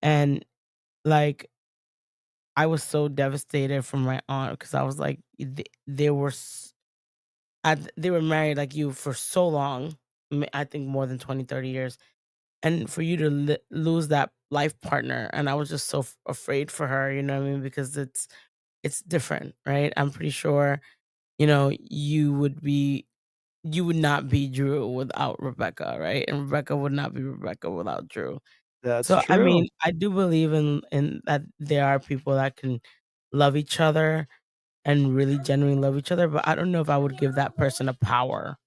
And, like, I was so devastated from my aunt because I was like, they were they were married like you for so long, I think more than 20, 30 years, and for you to lose that life partner, and I was just so afraid for her, you know what I mean? Because it's different, right? I'm pretty sure, you would not be Drew without Rebecca, right? And Rebecca would not be Rebecca without Drew. That's So, I true. mean, I do believe in that there are people that can love each other and really genuinely love each other, but I don't know if I would give that person a power.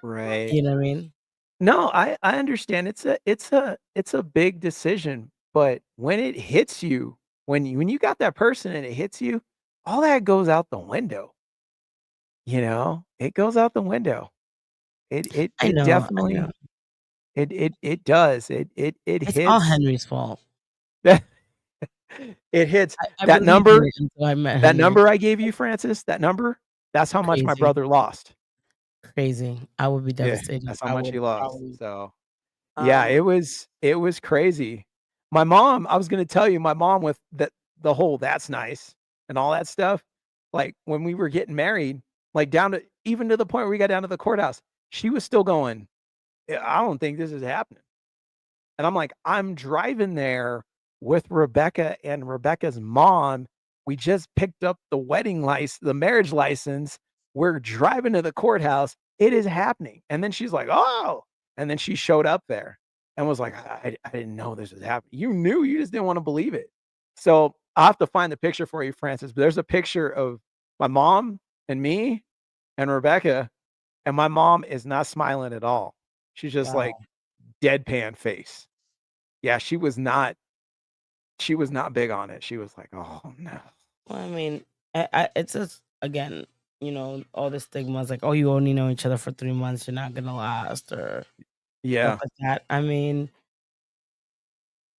Right. You know what I mean? No, I understand. It's a big decision, but when it hits you, when you got that person and it hits you, all that goes out the window, you know? It goes out the window. I It know, I know. definitely it does. It It's all hits Henry's fault. it hits I that believed in number it until I met that Henry. number I gave you, Francis, that number, that's how much my Crazy, brother lost. crazy. I would be Yeah, devastated. that's how I much would he lost. probably, So, yeah, um it was crazy. My mom, I was gonna tell you, my mom with the whole "that's nice" and all that stuff, like, when we were getting married, like, down to even to the point where we got down to the courthouse, she was still going, "Yeah, I don't think this is happening." And I'm like, I'm driving there with Rebecca and Rebecca's mom. We just picked up the marriage license. We're driving to the courthouse. It is happening. And then she's like, oh. And then she showed up there and was like, I didn't know this was happening. You knew, you just didn't want to believe it. So I'll have to find the picture for you, Francis. But there's a picture of my mom and me and Rebecca, and my mom is not smiling at all. She's just like wow. deadpan face. Yeah, she was not big on it. She was like, "Oh, no." Well, I mean, it's just again, all the stigmas like, oh, you only know each other for 3 months, you're not gonna last, or stuff Yeah, like that. I mean,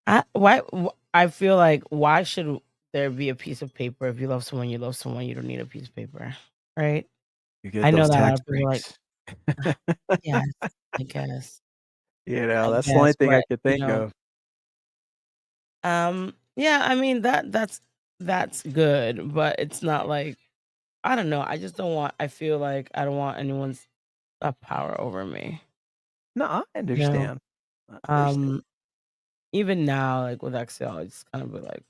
I feel like why should there be a piece of paper if you love someone, you love someone, you don't need a piece of paper, right? you get I know those that a lot tax of people are like, breaks. yes, I guess, That's the only thing I but could think of. yeah, I mean that's good, but it's not like I don't know. I just don't want. I feel like I don't want anyone's power over me. No, I You know, understand. I understand. um, even now, like with Excel, I just kind of be like,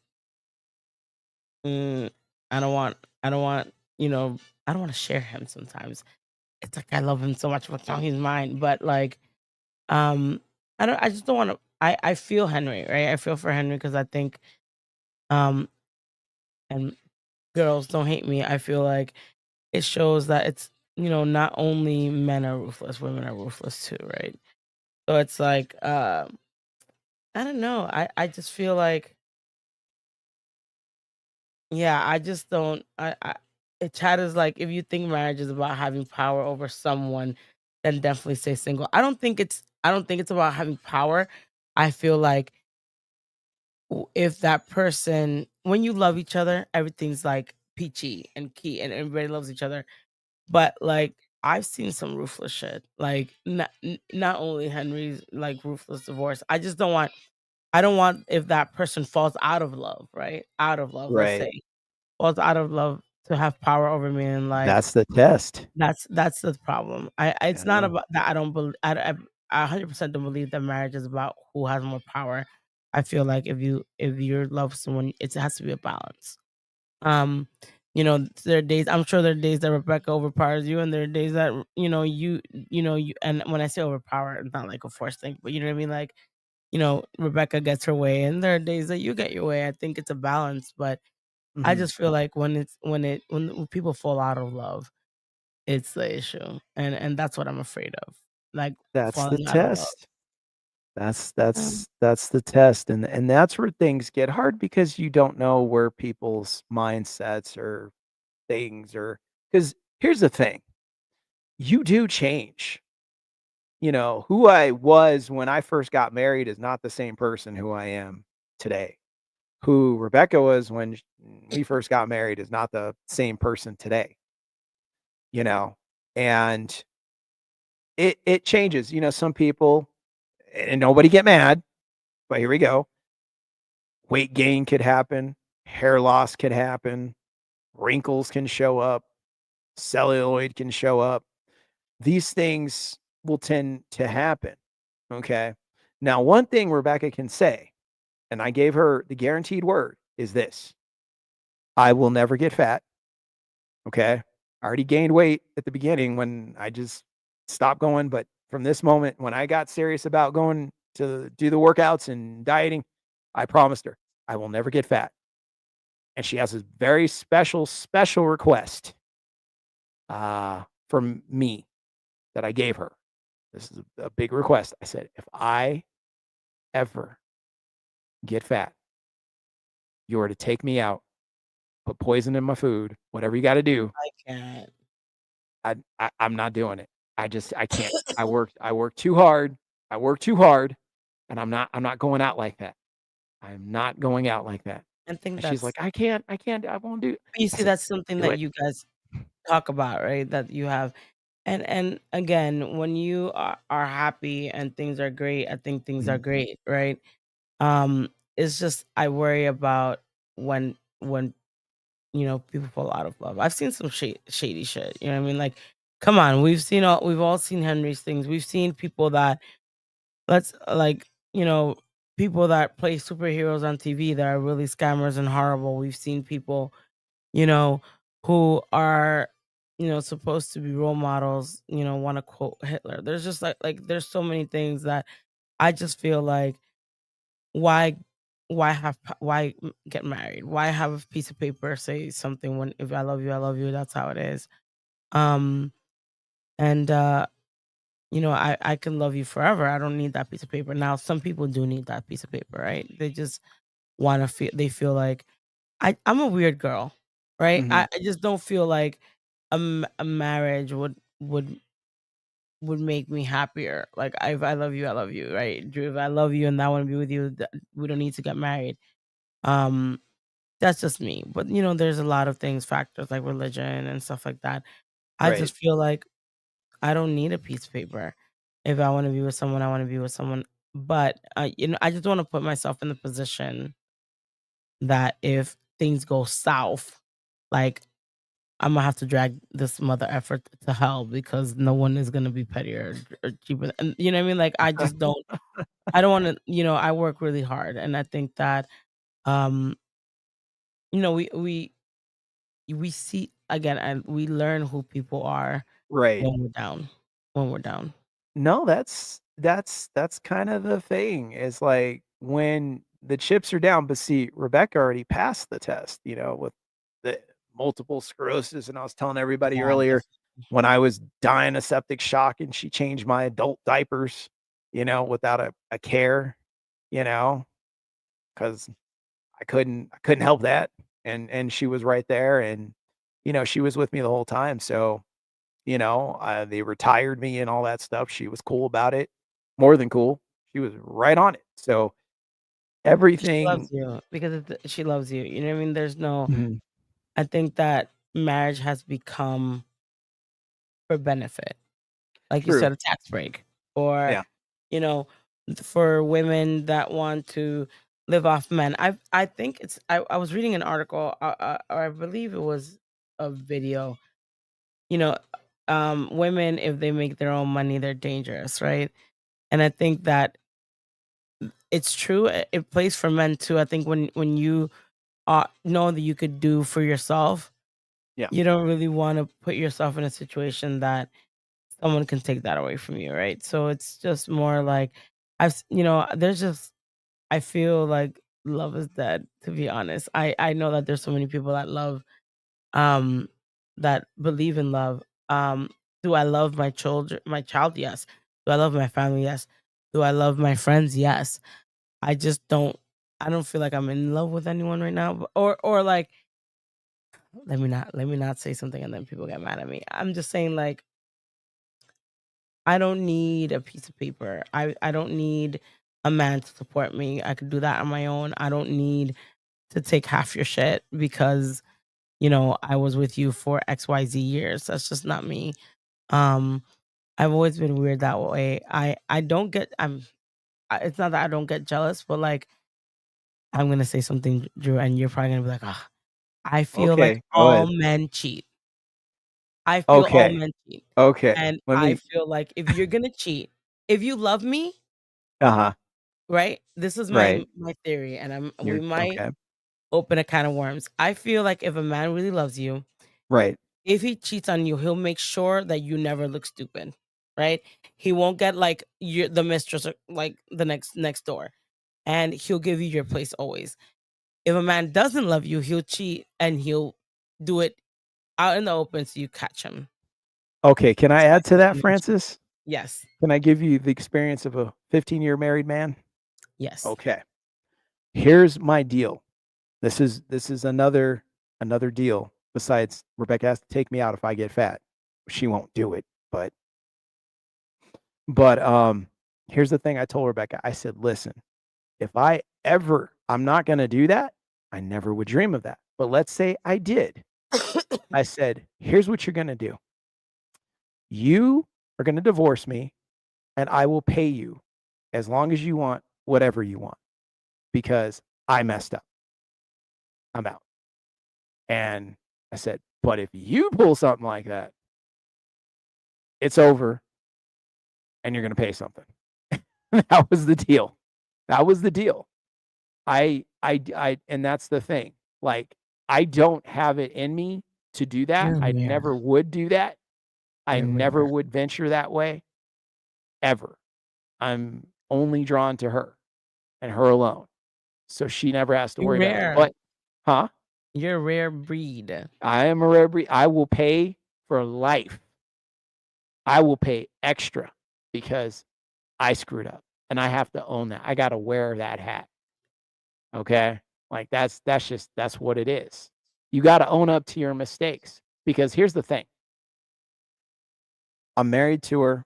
mm, I don't want. I don't want. You know, I don't want to share him. Sometimes it's like I love him so much, but now he's mine. But like, um, I don't. I just don't want to. I feel Henry, right? I feel for Henry because I think, um, and girls don't hate me. I feel like it shows that it's not only men are ruthless, women are ruthless too, right? So it's like, I don't know. I just feel like, yeah, I just don't. It chatters like if you think marriage is about having power over someone, then definitely stay single. I don't think it's about having power. I feel like if that person, when you love each other, everything's like peachy and key, and everybody loves each other. But like I've seen some ruthless shit. Like not only Henry's like ruthless divorce. I don't want if that person falls out of love, right? Out of love, let's Right. say, falls out of love to have power over me, and like That's the test. that's the problem. It's not Yeah. about that. I don't believe. I 100% don't believe that marriage is about who has more power. I feel like if you love someone, it has to be a balance. Um, there are days I'm sure there are days that Rebecca overpowers you, and there are days that you. And when I say overpower, it's not like a forced thing, but you know what I mean. Like Rebecca gets her way, and there are days that you get your way. I think it's a balance, but I Mhm. just feel like when people fall out of love, it's the issue, and that's what I'm afraid of, like That's the falling out of love. test. Um, That's the test, and that's where things get hard because you don't know where people's mindsets or things or because here's the thing, you do change. Who I was when I first got married is not the same person who I am today. Who Rebecca was when we first got married is not the same person today, you know? And it changes. Some people and nobody get mad, but here we go. Weight gain could happen, hair loss could happen, wrinkles can show up, celluloid can show up. These things will tend to happen. Okay. Now, one thing Rebecca can say, and I gave her the guaranteed word, is this: I will never get fat. Okay. I already gained weight at the beginning when I just stopped going. But from this moment, when I got serious about going to do the workouts and dieting, I promised her I will never get fat. And she has a very special, special request from me that I gave her. This is a big request. I said, if I ever get fat, you are to take me out, put poison in my food, whatever you got to do. I can't. I'm not doing it. I can't. I work too hard. I work too hard, and I'm not going out like that. I'm not going out like that. I think And she's that's like, I can't, I won't do it. you I see, said, that's something do that it. you guys talk about, right? That you have, and again, when you are happy and things are great, I think things are Mhm, great, right? Um, it's just I worry about when people fall out of love. I've seen some shady shit. You know what I mean? Like, come on, we've all seen Henry's things. We've seen people that let's like people that play superheroes on TV that are really scammers and horrible. We've seen people you know who are supposed to be role models. Want to quote Hitler. There's just there's so many things that I just feel like why get married? Why have a piece of paper say something when if I love you, I love you. That's how it is. Um and I can love you forever. I don't need that piece of paper. Now, some people do need that piece of paper, right? They just want to feel. They feel like I'm a weird girl, right? Mhm. I just don't feel like a marriage would make me happier. Like if I love you, I love you, right? If I love you and I want to be with you, we don't need to get married. Um, that's just me. But there's a lot of things, factors like religion and stuff like that. I Right. just feel like I don't need a piece of paper. If I want to be with someone, I want to be with someone. But I just want to put myself in the position that if things go south, like I'm gonna have to drag this mother effort to hell because no one is gonna be pettier or cheaper. And you know what I mean? Like I just don't. I don't want to. I work really hard, and I think that um, we see again, and we learn who people are Right. when we're down. When we're down. No, that's kind of the thing, is like when the chips are down, but see, Rebecca already passed the test, with the multiple sclerosis, and I was telling everybody Yeah, earlier when definitely. I was dying of septic shock and she changed my adult diapers, without a care, you know, because I couldn't help that. And she was right there, and she was with me the whole time. So they retired me and all that stuff. She was cool about it, more than cool. She was right on it. So She loves everything. you because she loves you. You know what I mean? There's no. Mhm. I think that marriage has become for benefit, like you True. said, a tax break, or Yeah. you know, for women that want to live off men. I think it's. I was reading an article, or I believe it was a video. You know, women, if they make their own money, they're dangerous, right? And I think that it's true. It plays for men too. I think when you know that you could do for yourself, Yeah. you don't really want to put yourself in a situation that someone can take that away from you, right? So it's just more like there's just I feel like love is dead, to be honest. I know that there's so many people that love um that believe in love. Do I love my child? Yes. Do I love my family? Yes. Do I love my friends? Yes. I just don't I don't feel like I'm in love with anyone right now. Or like let me not say something and then people get mad at me. I'm just saying like I don't need a piece of paper. I don't need a man to support me. I could do that on my own. I don't need to take half your shit because, I was with you for XYZ years. That's just not me. Um, I've always been weird that way. I don't get it's not that I don't get jealous, but like I'm gonna say something, Drew, and you're probably gonna be like, ah, I feel like Okay. Go all ahead. men cheat. I feel all Okay. men cheat. Okay. And Let I me. feel like if you're gonna cheat, if you love me, Uh-huh. right? This is Right. my theory, and we You're might okay. open a can of worms. I feel like if a man really loves you, Right. if he cheats on you, he'll make sure that you never look stupid, right? He won't get like you the mistress or like the next door, and he'll give you your place always. If a man doesn't love you, he'll cheat and he'll do it out in the open so you catch him. Okay. Can I So I add to think that, men cheat. Francis? Yes, Can I give you the experience of a 15-year married man? yes. Okay. Here's my deal. This is another deal besides Rebecca has to take me out if I get fat. She won't do it, but here's the thing I told Rebecca. I said, "Listen, if I'm not gonna do that. I never would dream of that. But let's say I did." I said, "Here's what you're gonna do. You are gonna divorce me, and I will pay you as long as you want whatever you want because I messed up. I'm out." And I said, "But if you pull something like that, it's over and you're gonna pay something." That was the deal. That was the deal. And that's the thing. Like, I don't have it in me to do that. You're I never rare. would do that. I You're never rare. would venture that way ever. I'm only drawn to her and her alone. So she never has to You're worry about it. rare. But huh? You're a rare breed. I am a rare breed. I will pay for life. I will pay extra. because I screwed up, and I have to own that. I gotta wear that hat, okay? Like, that's what it is. You gotta own up to your mistakes, because here's the thing, I'm married to her.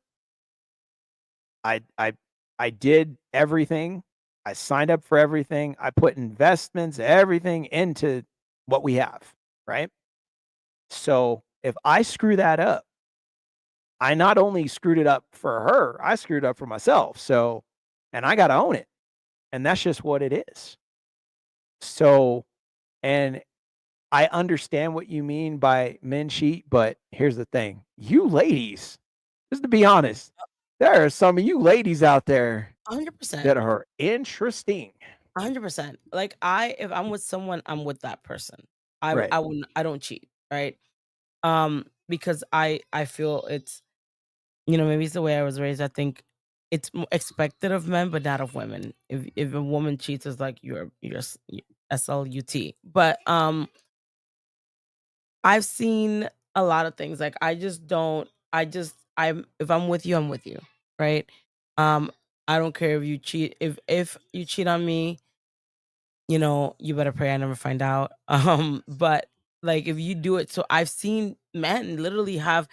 I I I did everything. I signed up for everything. I put investments, everything into what we have, right? So, if I screw that up, I not only screwed it up for her, I screwed up for myself. So, and I gotta own it. And that's just what it is. So, and I understand what you mean by men cheat, but here's the thing. You ladies, just to be honest, there are some of you ladies out there 100%. that are interesting. 100%. Like if I'm with someone, I'm with that person. Right. I wouldn't I don't cheat, right? Because I feel it's, maybe it's the way I was raised. I think it's expected of men, but not of women. If a woman cheats, it's like SLUT. But I've seen a lot of things. Like I just don't. I'm if I'm with you, I'm with you, right? Um, I don't care if you cheat. If you cheat on me, you better pray I never find out. But like if you do it, so I've seen men literally have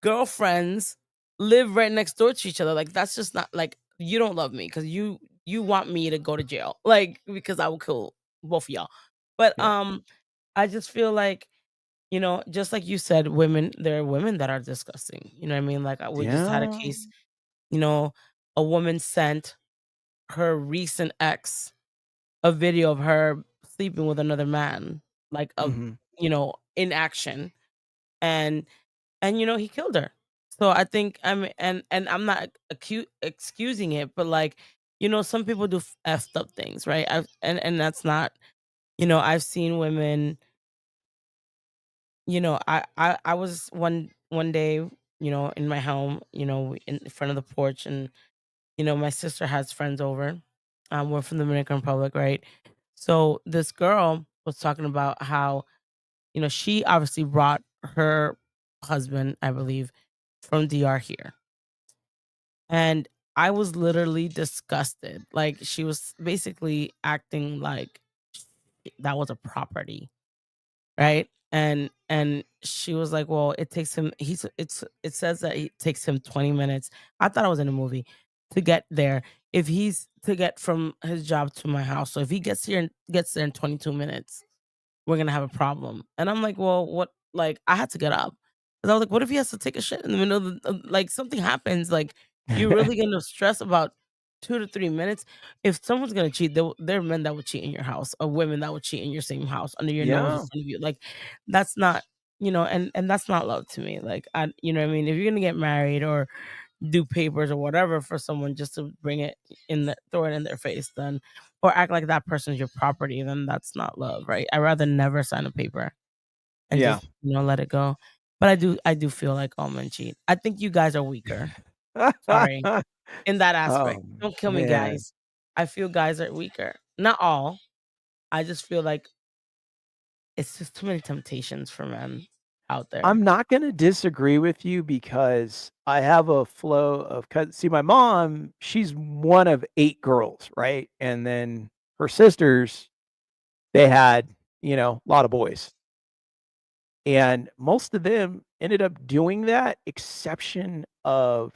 girlfriends live right next door to each other. Like that's just not like you don't love me because you want me to go to jail, like because I will kill both of y'all. But Yeah. I just feel like just like you said, there are women that are disgusting. You know what I mean? Like we just had a Yeah. case. You know, a woman sent her recent ex a video of her sleeping with another man, like Mhm. in action, and he killed her. So I think and I'm not excusing it, but like some people do effed up things, right? And that's not I've seen women. I was one day in my home in front of the porch, and my sister has friends over. We're from the Dominican Republic, right? So this girl was talking about how, she obviously brought her husband, I believe, from DR here. And I was literally disgusted. Like she was basically acting like that was a property, right? And she was like, "Well, it takes him it says that it takes him 20 minutes." I thought I was in a movie to get there. If he's to get from his job to my house. So if he gets there in 22 minutes, we're gonna have a problem. And I'm like, well, what? Like, I had to get up because I was like, what if he has to take a shit in the middle of like something happens? Like, you're really gonna stress about 2 to 3 minutes? If someone's gonna cheat, there are men that would cheat in your house, or women that would cheat in your same house under your nose in Yeah. front of you. Like, that's not, and that's not love to me. Like, you know what I mean? If you're gonna get married or do papers or whatever for someone just to bring it throw it in their face, then or act like that person's your property, then that's not love, right? I'd rather never sign a paper and Yeah. just let it go. But I do feel like all men cheat. I think you guys are weaker. Sorry. In that aspect. Oh, Don't kill me, man. guys. I feel guys are weaker. Not all. I just feel like it's just too many temptations for men out there. I'm not gonna disagree with you because I have a flow of 'cause see, my mom, she's one of 8 girls, right? And then her sisters, they had, a lot of boys. And most of them ended up doing that, exception of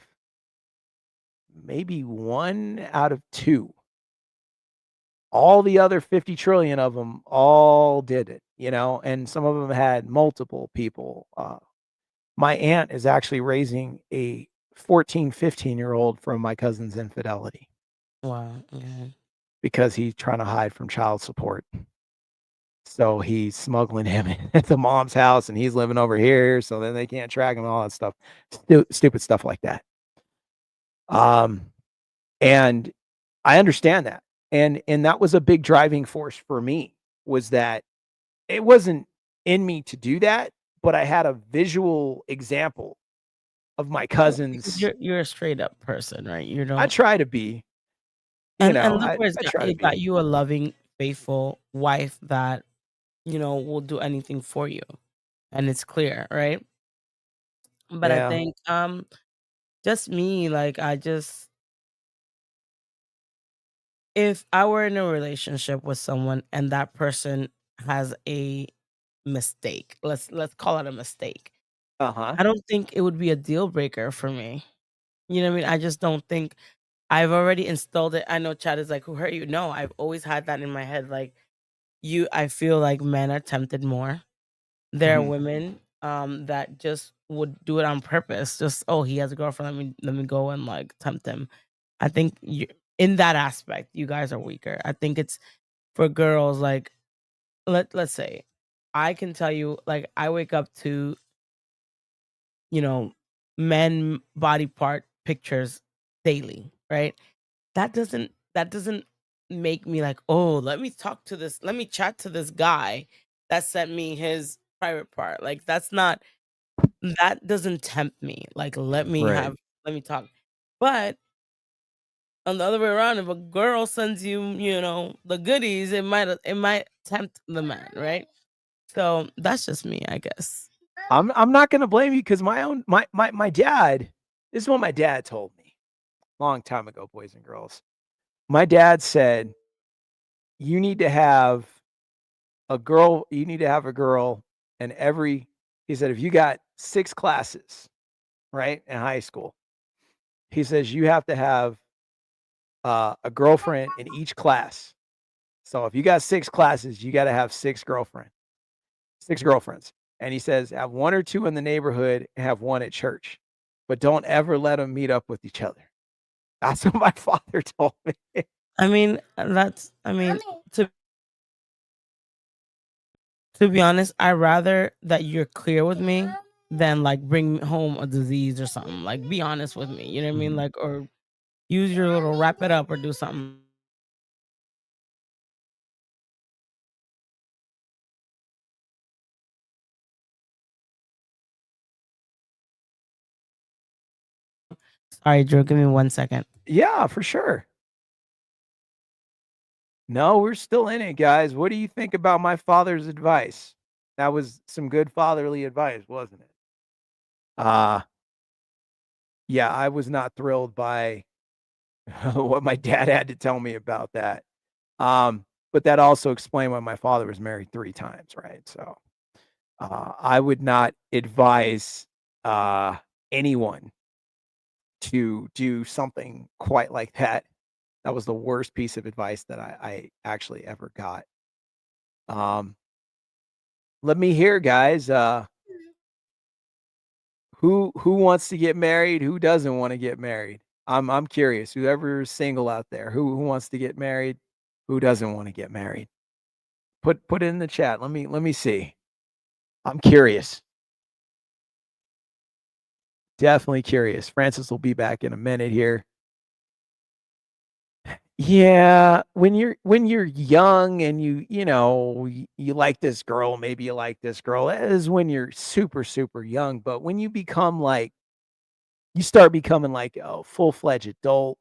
maybe 1 out of 2. All the other 50 trillion of them all did it, and some of them had multiple people. My aunt is actually raising a 14, 15-year-old from my cousin's infidelity Wow. Okay. because he's trying to hide from child support. So he's smuggling him into mom's house and he's living over here. So then they can't track him and all that stuff. Stupid stuff like that. Um, and I understand that. And that was a big driving force for me was that it wasn't in me to do that, but I had a visual example of my Well, because cousins. you're a straight up person, right? You I don't try to be, and look I where it's I got try to it got be. you a loving, faithful wife that, will do anything for you. And it's clear, right? But I Yeah. think just me, like, I just if I were in a relationship with someone and that person has a mistake, let's call it a mistake. Uh-huh. I don't think it would be a deal breaker for me. You know what I mean? I just don't think I've already installed it. I know Chad is like, "Who hurt you?" No, I've always had that in my head. Like I feel like men are tempted more. There are Mhm. women that just would do it on purpose. Just, oh, he has a girlfriend. Let me go and like tempt him. I think in that aspect, you guys are weaker. I think it's for girls. Like let's say, I can tell you, like I wake up to you know men body part pictures daily, right? That doesn't make me like, oh, let me chat to this guy that sent me his private part. Like that doesn't tempt me. Like Right. let me talk. But on the other way around, if a girl sends you, the goodies, it might tempt the man, right? So that's just me, I guess. I'm not gonna blame you because my dad, this is what my dad told me long time ago, boys and girls. My dad said, "You need to have you need to have a girl in every," he said, "if you got 6 classes, right, in high school," he says, "you have to have, a girlfriend in each class. So if you got 6 classes, you gotta have 6 girlfriends." And he says, "Have 1 or 2 in the neighborhood and have 1 at church, but don't ever let them meet up with each other." That's what my father told me. I mean, to be honest, I rather that you're clear with me than like bring home a disease or something. Like be honest with me. You know what I mean? Mhm. Like or use your little wrap it up or do something. Sorry, Drew, give me 1 second. Yeah, for sure. No, we're still in it, guys. What do you think about my father's advice? That was some good fatherly advice, wasn't it? Uh, yeah, I was not thrilled by what my dad had to tell me about that. But that also explained why my father was married 3 times, right? So, I would not advise, anyone to do something quite like that. That was the worst piece of advice that I actually ever got. Um, Let me hear, guys. Who wants to get married? Who doesn't want to get married? I'm curious. Whoever is single out there, who wants to get married? Who doesn't want to get married? Put it in the chat. Let me see. I'm curious. Definitely curious. Francis will be back in a minute here. Yeah, when you're young and you like this girl, maybe you like this girl, that is when you're super, super young, but when you start becoming like a full-fledged adult,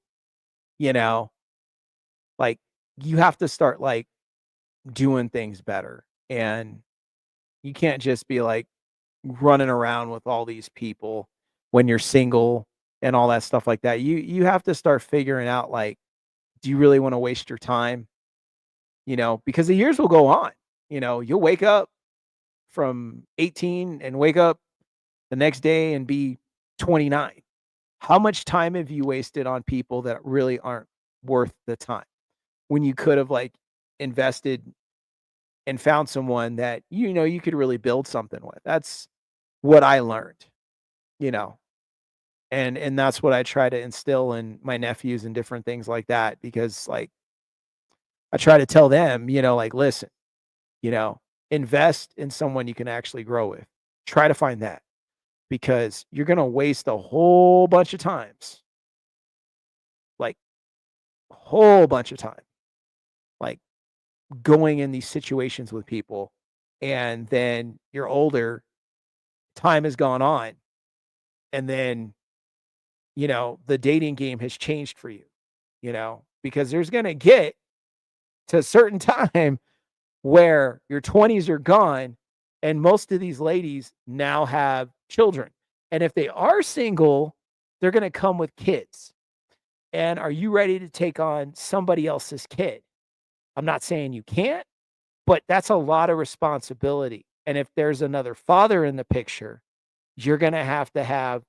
you know, like, you have to start, like, doing things better, and you can't just be, like, running around with all these people when you're single and all that stuff like that. You have to start figuring out, like, do you really wanna waste your time? Because the years will go on. You'll wake up from 18 and wake up the next day and be 29. How much time have you wasted on people that really aren't worth the time when you could have like invested and found someone that you could really build something with? That's what I learned, you know. And that's what I try to instill in my nephews and different things like that because like I try to tell them, like listen, you know, invest in someone you can actually grow with. Try to find that because you're going to waste a whole bunch of times, like a whole bunch of time, like going in these situations with people. And then you're older, time has gone on. And then, the dating game has changed for you, because there's going to get to a certain time where your 20s are gone and most of these ladies now have children. And if they are single, they're going to come with kids. And are you ready to take on somebody else's kid? I'm not saying you can't, but that's a lot of responsibility. And if there's another father in the picture, you're going to have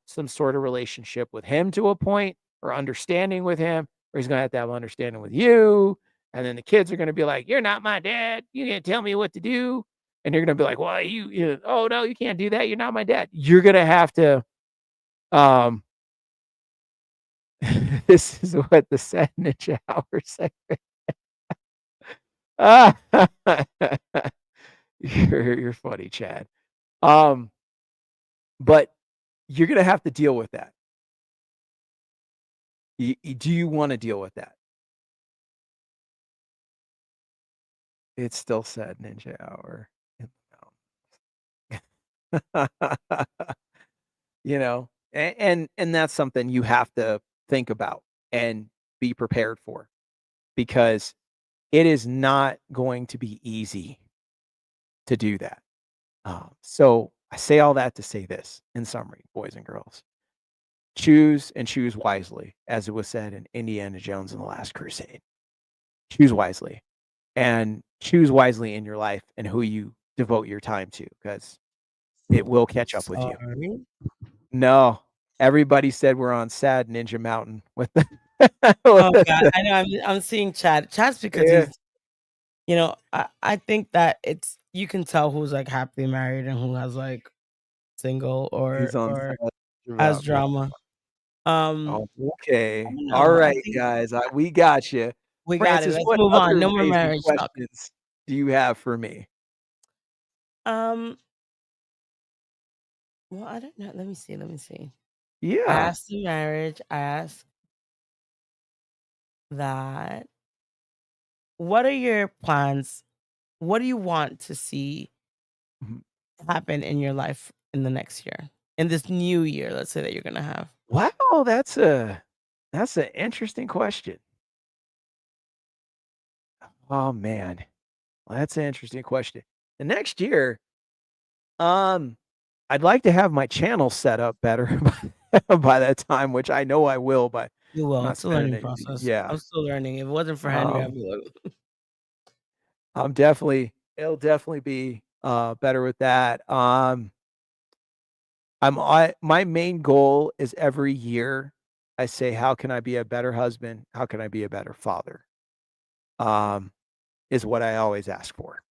some sort of relationship with him to a point, or understanding with him, or he's going to have understanding with you. And then the kids are going to be like, "You're not my dad. You can't tell me what to do." And you're going to be like, "Well, oh no, you can't do that. You're not my dad." You're going to have to, um, this is what the sad ninja hour say. Ah, you're funny, Chad. Um, but you're going to have to deal with that. Do you want to deal with that? It's still sad ninja hour. And that's something you have to think about and be prepared for, because it is not going to be easy to do that. So I say all that to say this in summary, boys and girls: choose, and choose wisely, as it was said in Indiana Jones and the Last Crusade. Choose wisely, and choose wisely in your life and who you devote your time to, because it will catch up with you. Sorry. No, everybody said we're on sad Ninja Mountain with the, Oh with God, the I know. I'm seeing Chad. Chad's because yeah, he's. I think that it's you can tell who's like happily married and who has like single he's on or sad Ninja has Mountain. drama. Um, Oh, I okay. don't All know. I right, think guys, we got you. we got it. Francis, Let's what move on. other No more amazing marriage talk. questions do you have for me? Um, well, I don't know. Let me see. Let me see. I Yeah. asked the marriage. I asked that. What are your plans? What do you want to see Mhm. happen in your life in the next year? In this new year, let's say that you're gonna have. Wow, that's an interesting question. Oh, man. Well, that's an interesting question. The next year, um, I'd like to have my channel set up better by that time, which I know I will, but You I'm will. not It's a spending learning it. process. Yeah. I'm still learning. If it wasn't for Henry, I'd Um, be like, it'll definitely be better with that. My main goal is every year I say, how can I be a better husband? How can I be a better father? Um, is what I always ask for.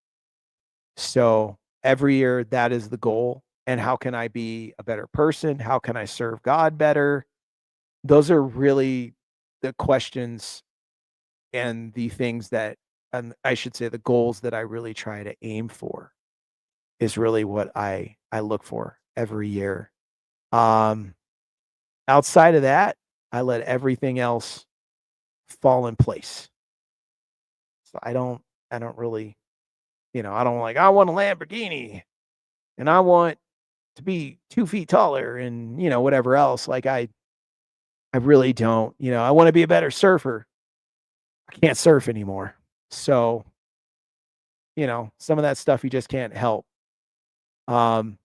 So every year that is the goal. And how can I be a better person? How can I serve God better? Those are really the questions and the things that, and I should say the goals that I really try to aim for, is really what I look for every year. Um, Outside of that, I let everything else fall in place. So I don't really, I don't like, I want a Lamborghini and I want to be 2 feet taller and, whatever else. Like I really don't, I want to be a better surfer. I can't surf anymore. So, some of that stuff you just can't help. Um,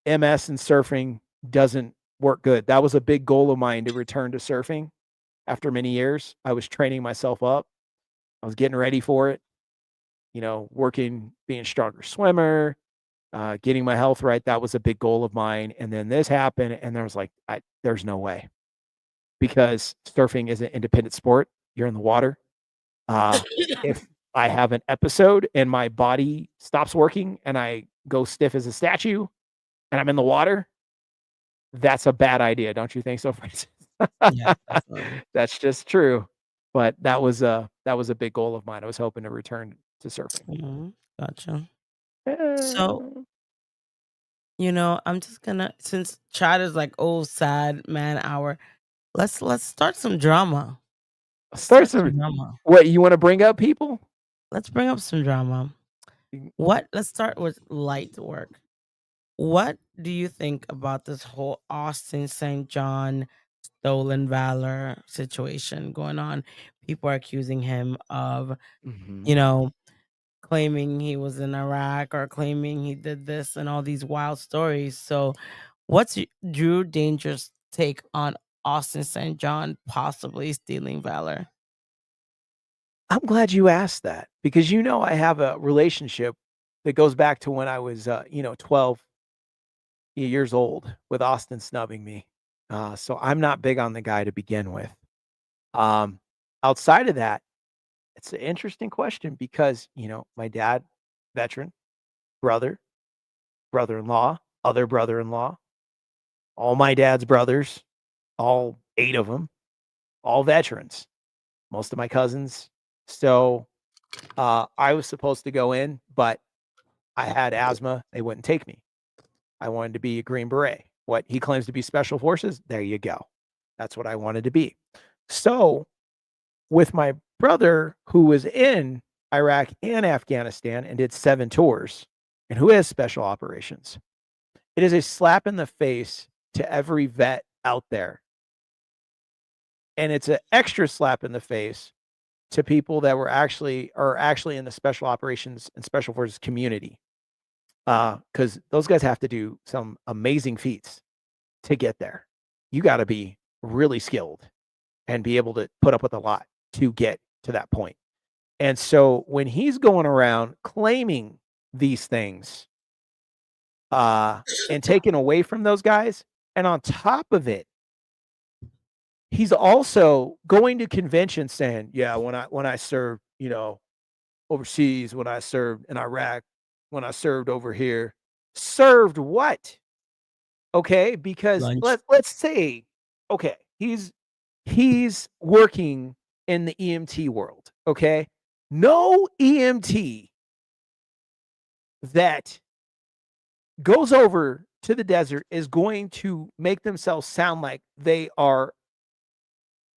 MS and surfing doesn't work good. That was a big goal of mine, to return to surfing after many years. I was training myself up. I was getting ready for it, working, being a stronger swimmer, getting my health right. That was a big goal of mine. And then this happened, and there was like, there's no way, because surfing is an independent sport. You're in the water. If I have an episode and my body stops working and I go stiff as a statue and I'm in the water, that's a bad idea. Don't you think so, Francis? yeah, definitely. That's just true. But that was a big goal of mine. I was hoping to return to surfing. Gotcha. So, Uh, I'm just gonna since Chad is like, oh, sad man hour. Let's start some drama. Let's start start some. some drama. What, you want to bring up people? Let's bring up some drama. Let's start with light work. What do you think about this whole Austin St. John stolen valor situation going on? People are accusing him of, Mhm. you know, claiming he was in Iraq or claiming he did this and all these wild stories. So, what's Drew Danger's take on Austin St. John possibly stealing valor? I'm glad you asked that because I have a relationship that goes back to when I was 12 years old with Austin snubbing me. So I'm not big on the guy to begin with. Um, Outside of that, it's an interesting question because, my dad, veteran, brother, brother-in-law, other brother-in-law, all my dad's brothers, all 8 of them, all veterans, most of my cousins. So, I was supposed to go in, but I had asthma. They wouldn't take me. I wanted to be a Green Beret. What he claims to be special forces, there you go. That's what I wanted to be. So, with my brother who was in Iraq and Afghanistan and did 7 tours and who has special operations, it is a slap in the face to every vet out there. And it's an extra slap in the face to people that are actually in the special operations and special forces community. Because those guys have to do some amazing feats to get there. You got to be really skilled and be able to put up with a lot to get to that point. And so when he's going around claiming these things, and taken away from those guys, and on top of it, he's also going to conventions saying, "Yeah, when I served, overseas, when I served in Iraq, when I served over here." Served what? Okay, because Lunch. let's say, okay, he's working in the EMT world, okay? No EMT that goes over to the desert is going to make themselves sound like they are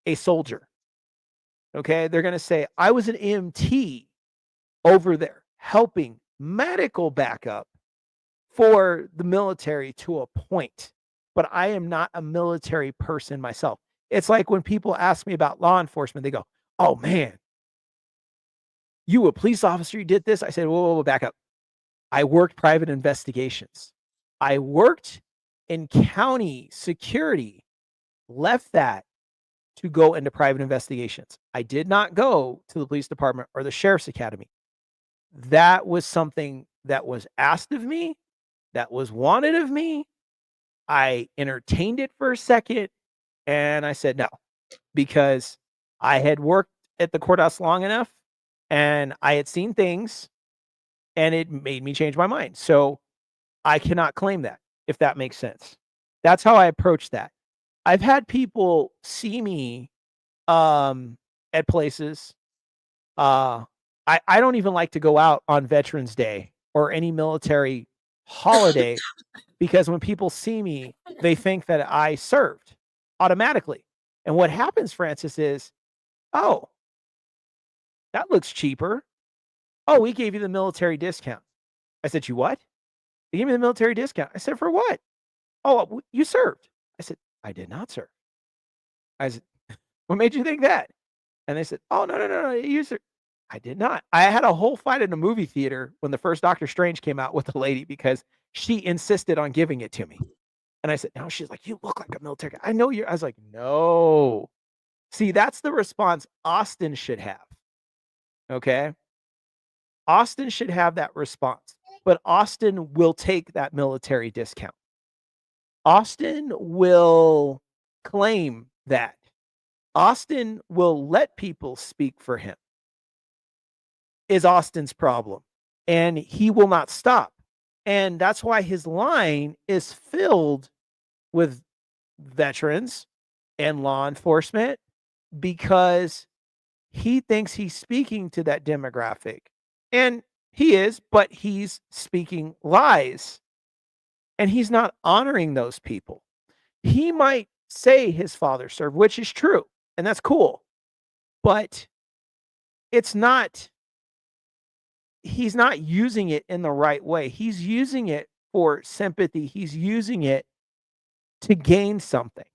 a soldier. Okay? They're going to say, "I was an EMT over there helping medical backup for the military to a point, but I am not a military person myself." It's like when people ask me about law enforcement, they go, "Oh man, you a police officer, you did this?" I said, "Whoa, whoa, whoa, back up. I worked private investigations. I worked in county security, left that to go into private investigations. I did not go to the police department or the sheriff's academy. That was something that was asked of me, that was wanted of me. I entertained it for a second and I said no because I had worked at the courthouse long enough and I had seen things and it made me change my mind. So I cannot claim that, if that makes sense. That's how I approach that. I've had people see me at places. Uh I don't even like to go out on Veterans Day or any military holiday because when people see me, they think that I served automatically. And what happens, Francis, is, "Oh, that looks cheaper. Oh, we gave you the military discount." I said, "You what?" "They gave me the military discount." I said, "For what?" "Oh, you served." I said, "I did not serve." I said, "What made you think that?" And they said, "Oh, no, no, no, no, you served." I did not. I had a whole fight in a movie theater when the first Doctor Strange came out with the lady because she insisted on giving it to me. And I said, "No." She's like, "You look like a military guy. I know you're." I was like, "No." See, that's the response Austin should have. Okay. Austin should have that response, but Austin will take that military discount. Austin will claim that. Austin will let people speak for him, is Austin's problem. And he will not stop. And that's why his line is filled with veterans and law enforcement because he thinks he's speaking to that demographic. And he is, but he's speaking lies and he's not honoring those people. He might say his father served, which is true, and that's cool, but it's not, he's not using it in the right way. He's using it for sympathy, he's using it to gain something.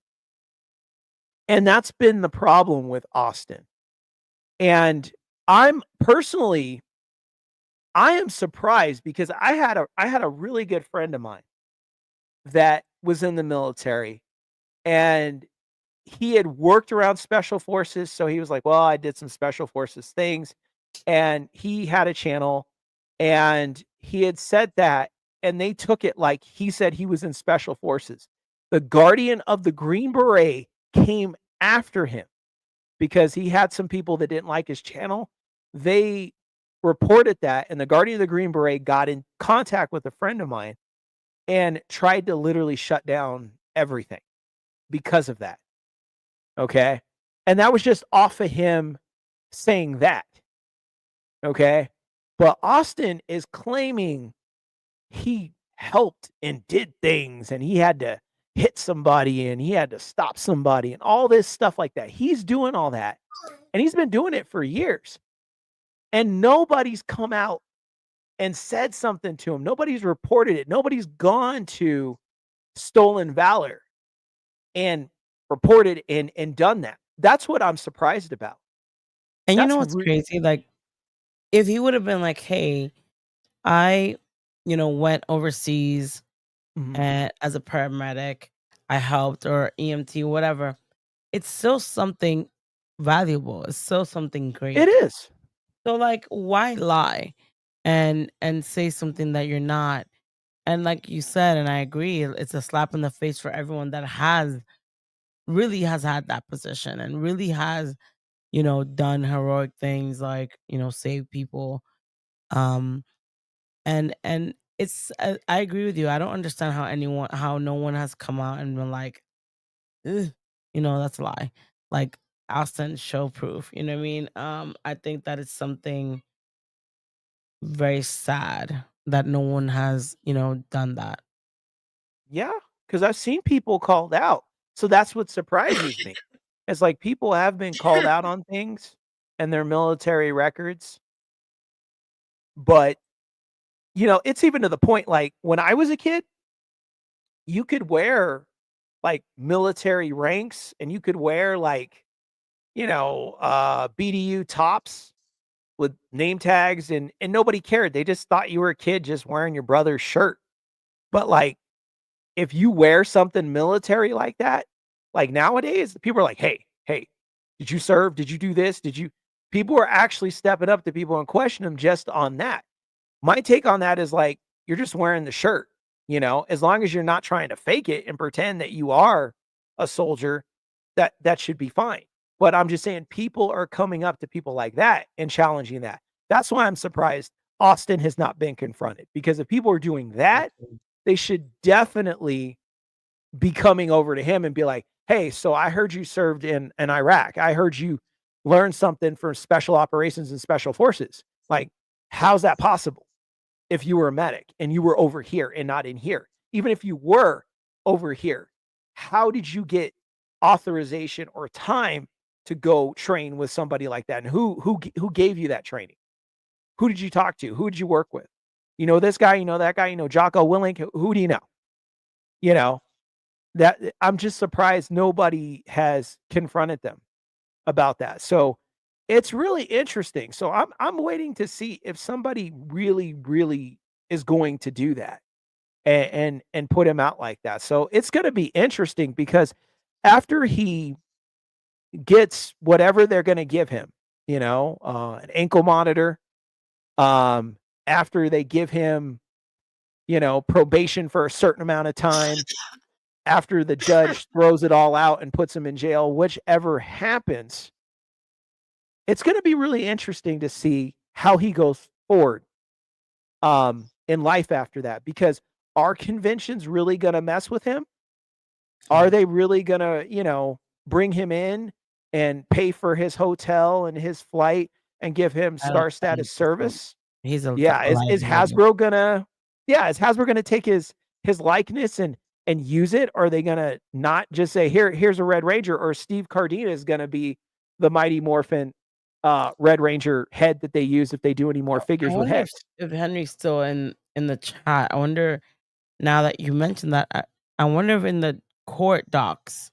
And that's been the problem with Austin. And I'm personally, I am surprised because I had a really good friend of mine that was in the military and he had worked around special forces, so he was like, "Well, I did some special forces things." And he had a channel, and he had said that, and they took it like he said he was in special forces. The Guardian of the Green Beret came after him because he had some people that didn't like his channel. They reported that, and the Guardian of the Green Beret got in contact with a friend of mine and tried to literally shut down everything because of that. Okay. And that was just off of him saying that. Okay. But Austin is claiming he helped and did things and he had to hit somebody and he had to stop somebody and all this stuff like that. He's doing all that and he's been doing it for years. And nobody's come out and said something to him. Nobody's reported it. Nobody's gone to Stolen Valor and reported and done that. That's what I'm surprised about. And you know That's what's re- crazy? Like, if he would have been like, "Hey, I, went overseas Mhm. and as a paramedic, I helped or EMT, whatever," it's still something valuable. It's still something It great. is. So like, why lie and say something that you're not? And like you said, and I agree, it's a slap in the face for everyone that has had that position and really has, done heroic things like, save people. Um and it's I agree with you. I don't understand how no one has come out and been like, "Ugh," that's a lie. Like, I'll send show proof. You know what I mean? I think that it's something very sad that no one has, done that. Yeah, because I've seen people called out. So that's what surprises me. It's like people have been called out on things and their military records, but, it's even to the point, like, when I was a kid, you could wear, like, military ranks and you could wear, like, BDU tops with name tags and nobody cared. They just thought you were a kid just wearing your brother's shirt. But, like, if you wear something military like that, like nowadays, people are like, "Hey, hey, did you serve? Did you do this? Did you?" People are actually stepping up to people and question them just on that. My take on that is like, you're just wearing the shirt, as long as you're not trying to fake it and pretend that you are a soldier, that should be fine. But I'm just saying people are coming up to people like that and challenging that. That's why I'm surprised Austin has not been confronted because if people are doing that, they should definitely be coming over to him and be like, "Hey, so I heard you served in Iraq. I heard you learned something for special operations and special forces. Like, how's that possible if you were a medic and you were over here and not in here? Even if you were over here, how did you get authorization or time to go train with somebody like that? And who gave you that training? Who did you talk to? Who did you work with? You know this guy, you know that guy, Jocko Willink. Who do you know? You know, that I'm just surprised nobody has confronted them about that. So it's really interesting. So I'm waiting to see if somebody really, really is going to do that and put him out like that. So it's gonna be interesting because after he gets whatever they're gonna give him, an ankle monitor, um, after they give him, probation for a certain amount of time, after the judge throws it all out and puts him in jail, whichever happens, it's gonna be really interesting to see how he goes forward, in life after that, because are conventions really gonna mess with him? Are Yeah. they really gonna, bring him in and pay for his hotel and his flight and give him I don't star think status so. service? He's a Yeah, is liability. Hasbro gonna is Hasbro gonna take his likeness and use it? Or are they gonna not just say, here's a Red Ranger," or Steve Cardina is gonna be the Mighty Morphin, Red Ranger head that they use if they do any more I figures with wonder heads. if Henry's still in the chat. I wonder, now that you mentioned that, I wonder if in the court docs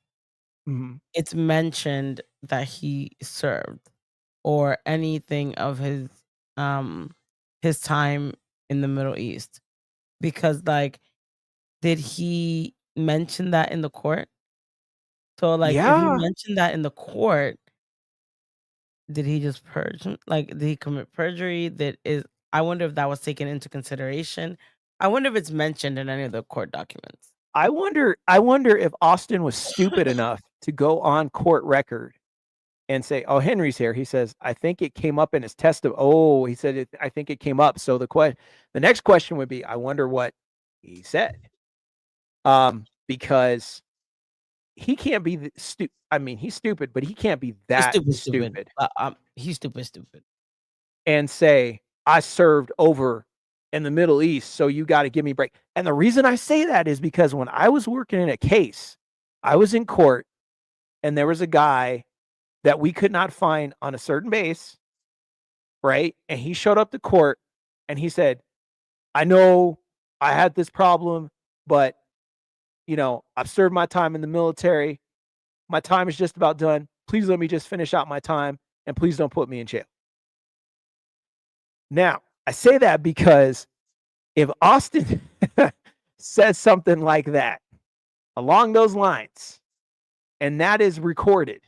Mhm. it's mentioned that he served or anything of um his time in the Middle East. Because, like, did he mention that in the court? So, like, if he Yeah, mentioned that in the court, did he just purge him? Like, did he commit perjury? I wonder if that was taken into consideration. I wonder if it's mentioned in any of the court documents. I wonder if Austin was stupid enough to go on court record and say, "Oh, Henry's here." He says, "I think it came up in his testimony." Oh, he said, "I think it came up." So the next question would be, I wonder what he said, because he can't be stupid. I mean, he's stupid, but he can't be He's that stupid, stupid. stupid He's stupid, stupid. and say, "I served over in the Middle East, so you got to give me a break." And the reason I say that is because when I was working in a case, I was in court, and there was a guy that we could not find on a certain base, right? And he showed up to court and he said, "I know I had this problem, but I've served my time in the military. My time is just about done. Please let me just finish out my time and please don't put me in jail." Now, I say that because if Austin says something like that along those lines and that is recorded,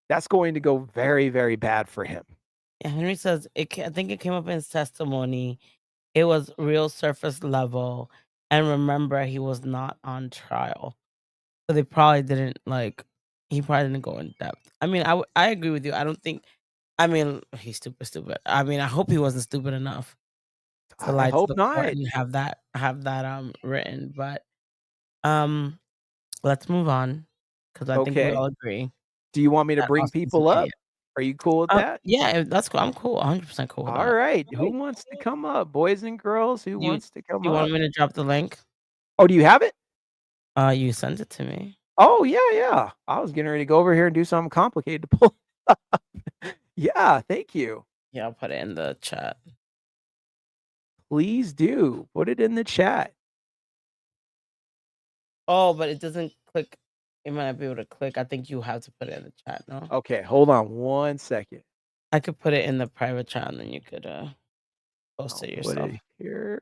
that's going to go very, very bad for him. Yeah, Henry says I think it came up in his testimony. It was real surface level, and remember, he was not on trial, so they probably didn't like. He probably didn't go in depth. I mean, I agree with you. I don't think. I mean, he's stupid, stupid. I mean, I hope he wasn't stupid enough to I lie to hope the court not. and have that written. But um, let's move on because I think we Okay. all agree Do you want me to that bring Austin's an people up? idiot. Are you cool with that? Yeah, that's cool. I'm cool. 100% cool with All that. right. Who wants to come up? Boys and girls, who You wants to come you want up? me to drop the link? Oh, do you have it? You sent it to me. Oh, yeah, yeah. I was getting ready to go over here and do something complicated to pull. Yeah, thank you. Yeah, I'll put it in the chat. Please do. Put it in the chat. Oh, but it doesn't click. It might not be able to click. I think you have to put it in the chat. No, Okay, hold on one second. I could put it in the private chat, and then you could post I'll it put yourself. it here.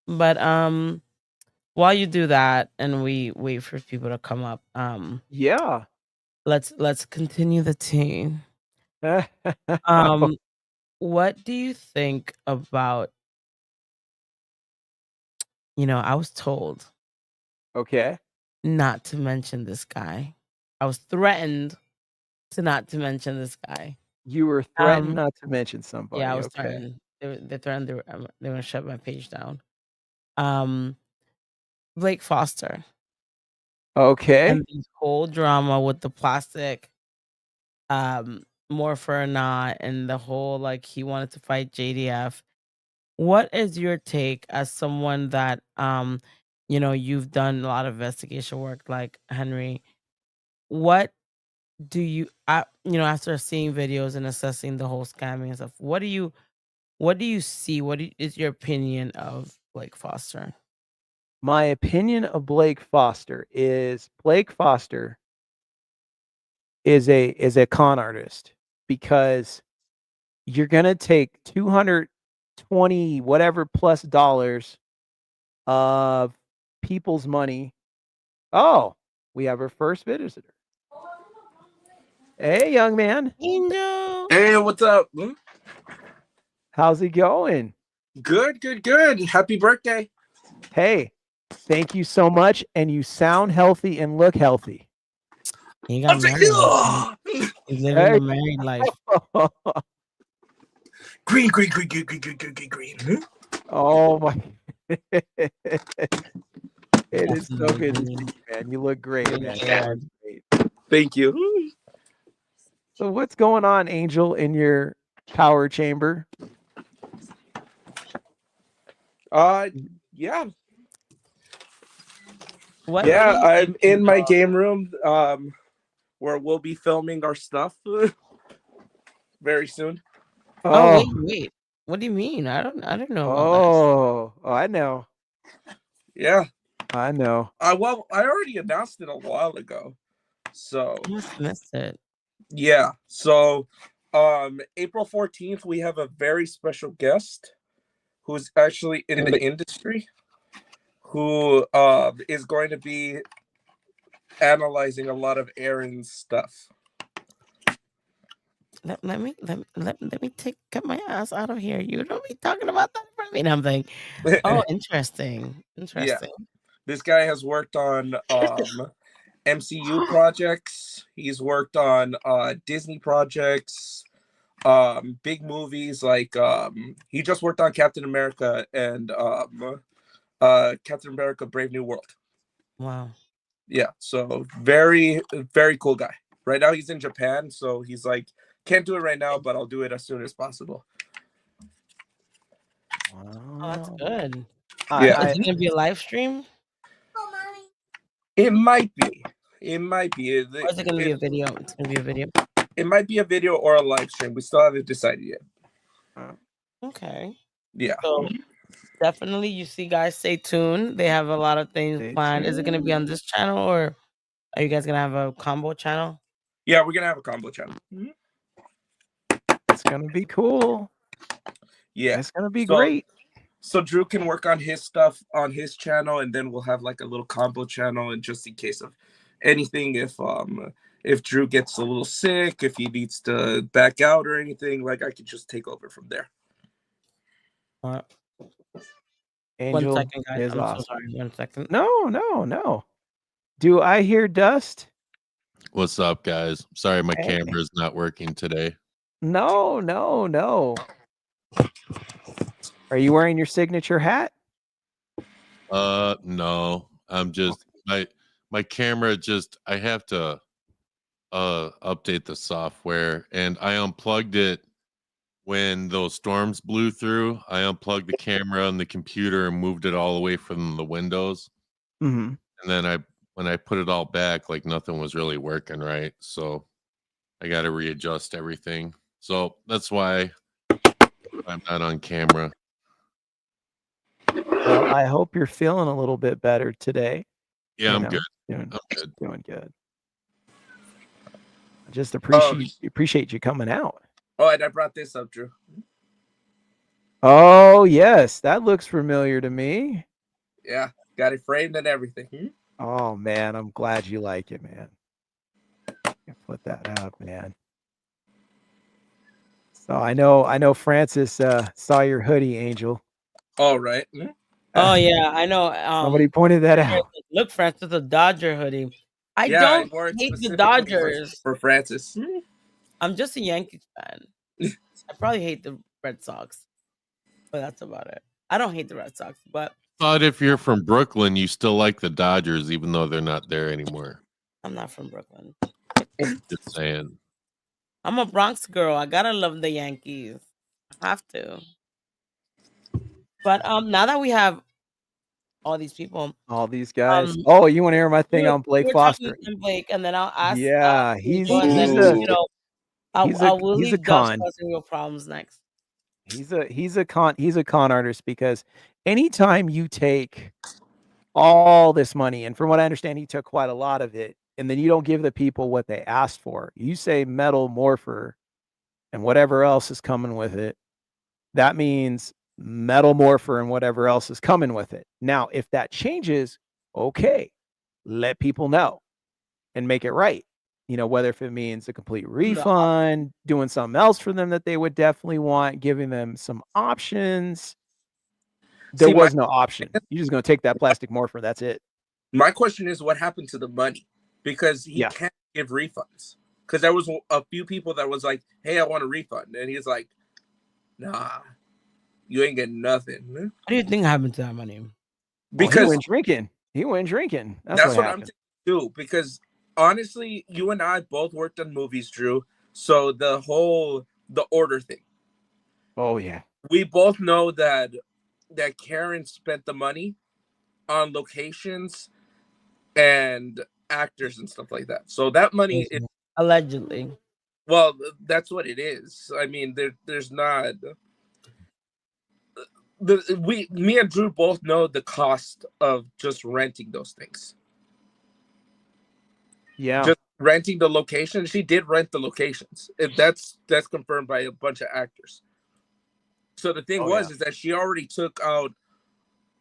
But while you do that, and we wait for people to come up, Yeah. let's continue the team. Oh, Um, what do you think about? I was told okay. not to mention this guy. I was threatened to not to mention this guy. You were threatened Um, not to mention yeah, I somebody. was Okay. threatened. They threatened they were gonna shut my page down. Um, Blake Foster Okay. and the whole drama with the plastic, morpher or not, and the whole like he wanted to fight JDF. What is your take as someone that you've done a lot of investigation work like Henry? What do you after seeing videos and assessing the whole scamming and stuff, what do you see? Is your opinion of Blake Foster? My opinion of Blake Foster is Blake Foster is a con artist because you're gonna take 220 whatever plus dollars of people's money. Oh, we have our first visitor. Hey, young man. Angel. Hey, what's up? How's it going? Good, good, good. Happy birthday. Hey, thank you so much. And you sound healthy and look healthy. He got married. He's living Hey. the married life. Green, green, green, green, green, green, green, green, green. Oh my. It is so Definitely good to see green. you, man. You look great, Green man. You hair. look great. Thank you. So what's going on, Angel, in your power chamber? Yeah. What do Yeah, you I'm think in my game room, where we'll be filming our stuff very soon. Oh, wait, Oh, wait. What do you mean? I don't know about this. oh, I know. Yeah. I know. Well, I already announced it a while ago. So I must have missed it. yeah. So April 14th, we have a very special guest who's actually in the industry, who is going to be analyzing a lot of Aaron's stuff. Let me get my ass out of here. You don't be talking about that for me. I'm like, oh, interesting. Yeah, this guy has worked on MCU projects. He's worked on Disney projects, big movies like he just worked on Captain America and Captain America: Brave New World. Wow. Yeah, so very very cool guy. Right now he's in Japan, so he's like, can't do it right now, but I'll do it as soon as possible. Oh, that's good. Yeah. Is it gonna be a live stream? It might be. It might be. Or is it gonna be a video? It's gonna be a video. It might be a video or a live stream. We still haven't decided yet. Okay. Yeah. So definitely, you see, guys, stay tuned. They have a lot of things planned. Is it gonna be on this channel, or are you guys gonna have a combo channel? Yeah, we're gonna have a combo channel. It's gonna be cool. Yeah, it's gonna be great. So Drew can work on his stuff on his channel, and then we'll have like a little combo channel, and just in case of anything, if Drew gets a little sick, if he needs to back out or anything, like I could just take over from there. Angel 1 second, guys. is I'm awesome. so sorry. 1 second. No. Do I hear dust? What's up, guys? Sorry, my camera's not working today. No. Are you wearing your signature hat? No. I'm just my camera just I have to update the software, and I unplugged it when those storms blew through. I unplugged the camera and the computer and moved it all away from the windows. Mm-hmm. And then when I put it all back, like nothing was really working right. So I got to readjust everything. So that's why I'm not on camera. Well, I hope you're feeling a little bit better today. Yeah, I'm good. I'm good. Doing good. I just appreciate you coming out. Oh, and I brought this up, Drew. Oh, yes. That looks familiar to me. Yeah, got it framed and everything. Oh, man. I'm glad you like it, man. Put that up, man. So I know Francis saw your hoodie, Angel. All right. Oh yeah, I know. Somebody pointed that out. Look, Francis, a Dodger hoodie. I Yeah, don't wore it hate the specifically Dodgers. for Francis. I'm just a Yankees fan. I probably hate the Red Sox, but that's about it. I don't hate the Red Sox, but Thought if you're from Brooklyn, you still like the Dodgers, even though they're not there anymore. I'm not from Brooklyn. Just saying. I'm a Bronx girl. I gotta love the Yankees. I have to. But now that we have all these people, all these guys. Oh, you want to hear my thing on Blake Foster? Blake, and then I'll ask. Yeah, he's a con. Causing real problems next. He's a con artist, because anytime you take all this money, and from what I understand, he took quite a lot of it, and then you don't give the people what they asked for. You say metal morpher and whatever else is coming with it. That means metal morpher and whatever else is coming with it. Now, if that changes, okay, let people know and make it right. Whether if it means a complete refund, doing something else for them that they would definitely want, giving them some options. There was no option. You're just going to take that plastic morpher. That's it. My question is, what happened to the money? Because he can't give refunds. Because there was a few people that was like, hey, I want a refund. And he's like, nah, you ain't getting nothing. What do you think happened to that money? Because he went drinking. That's what I'm thinking too. Because honestly, you and I both worked on movies, Drew. So the order thing. Oh yeah. We both know that Karen spent the money on locations and actors and stuff like that. So that money is allegedly. Well, that's what it is. I mean, there's not. Me and Drew both know the cost of just renting those things. Yeah, just renting the location. She did rent the locations. That's confirmed by a bunch of actors. So the thing Oh, was yeah. is that she already took out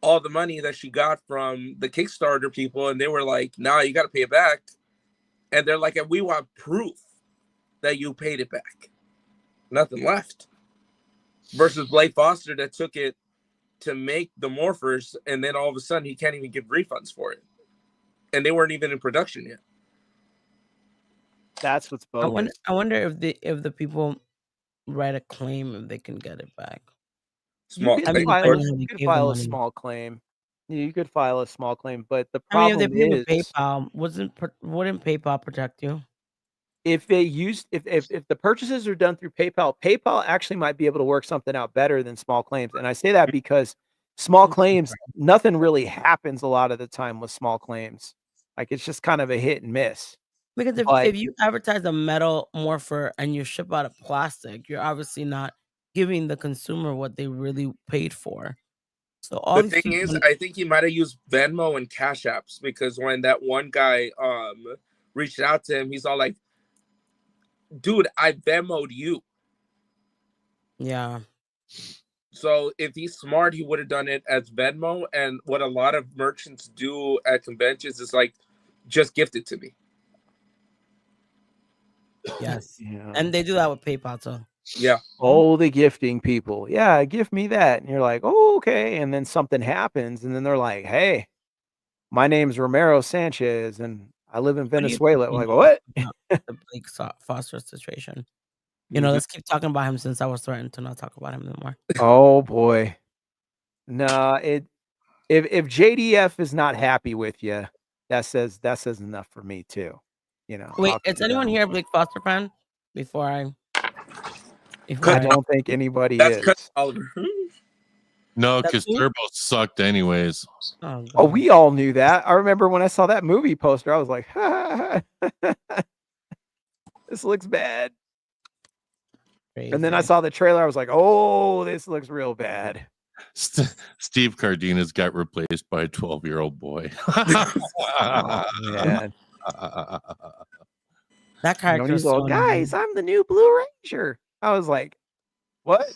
all the money that she got from the Kickstarter people, and they were like, "Nah, you got to pay it back." And they're like, "And we want proof that you paid it back." Nothing left. Versus Blake Foster that took it to make the morphers, and then all of a sudden he can't even give refunds for it, and they weren't even in production yet. That's what's I bogus. wonder if the people write a claim if they can get it back. You Small could I mean, claim file, court. depending on how you they could gave the file a money. small claim. You could file a small claim, but the I mean, if they problem pay with is PayPal, wouldn't PayPal protect you? if they use if the purchases are done through PayPal actually might be able to work something out better than small claims. And I say that because small claims, nothing really happens a lot of the time with small claims. Like it's just kind of a hit and miss. Because But if you advertise a metal morpher and you ship out a plastic, you're obviously not giving the consumer what they really paid for. So all The these thing people, is, I think he might have used Venmo and Cash Apps, because when that one guy reached out to him, he's all like, "Dude, I Venmo'd you." yeah, So if he's smart, he would have done it as Venmo. And what a lot of merchants do at conventions is like, just gift it to me. yes, yeah. and they do that with PayPal too. Yeah. Oh, the gifting people. Yeah, give me that. And you're like, oh, okay. And then something happens, and then they're like, hey, my name's Romero Sanchez, and I live in What do you Venezuela. I'm think like, what? about the Blake Foster situation? You Me know, too. let's keep talking about him since I was threatened to not talk about him anymore. Oh boy. No, if JDF is not happy with you, that says enough for me too. You know, Wait, I'll is tell you anyone that. here a Blake Foster fan? Before I I don't think anybody That's is. cut Oliver. No, That's because who? Turbo sucked anyways. Oh, Oh, God. we all knew that. I remember when I saw that movie poster, I was like, this looks bad. And then I Crazy. saw the trailer, I was like, oh, this looks real bad. Steve Cardenas got replaced by a 12-year-old boy. Oh man. That You know, character he's is all, so annoying. guys, I'm the new Blue Ranger. I was like, what?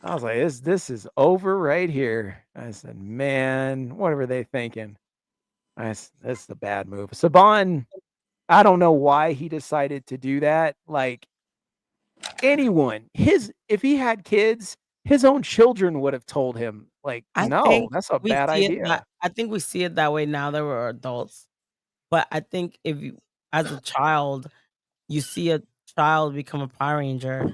I was like, this is over right here. I said, man, what were they thinking? That's the bad move. Saban, I don't know why he decided to do that. Like anyone, if he had kids, his own children would have told him, like, I no, think that's a we bad see it idea. I think we see it that way now that we're adults. But I think if you, as a child, you see a child become a Power Ranger,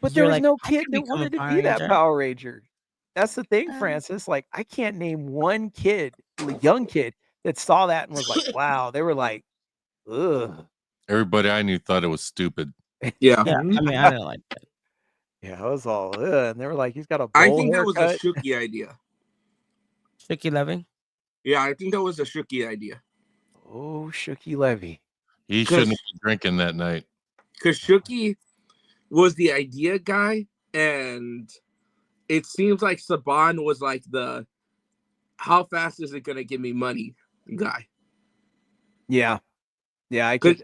But there you're was like, no I kid could that become a wanted to Power be that Ranger. Power Ranger. That's the thing, Um, Francis. Like, I can't name one kid, young kid, that saw that and was like, wow. They were like, ugh. Everybody I knew thought it was stupid. Yeah. yeah, I mean, I didn't like it. Yeah, I was all, ugh. And they were like, he's got a I bowl think that was a haircut. Shooky idea. Shaky Levy. Yeah, I think that was a Shooky idea. Oh, Shooky Levy. He shouldn't have been drinking that night. Because Shooky was the idea guy, and it seems like Saban was like the how fast is it gonna give me money guy. Yeah. Yeah, I could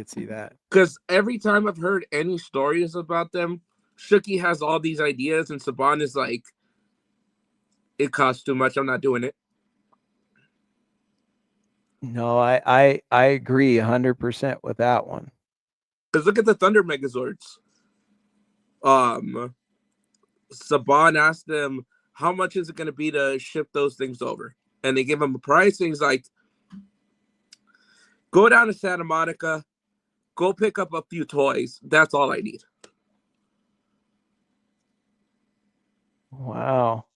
see that. Because every time I've heard any stories about them, Shooky has all these ideas, and Saban is like, it costs too much. I'm not doing it. No, I agree 100% with that one. Because look at the Thunder Megazords. Saban asked them, how much is it going to be to ship those things over? And they give him a price, and he's like, go down to Santa Monica, go pick up a few toys. That's all I need. Wow.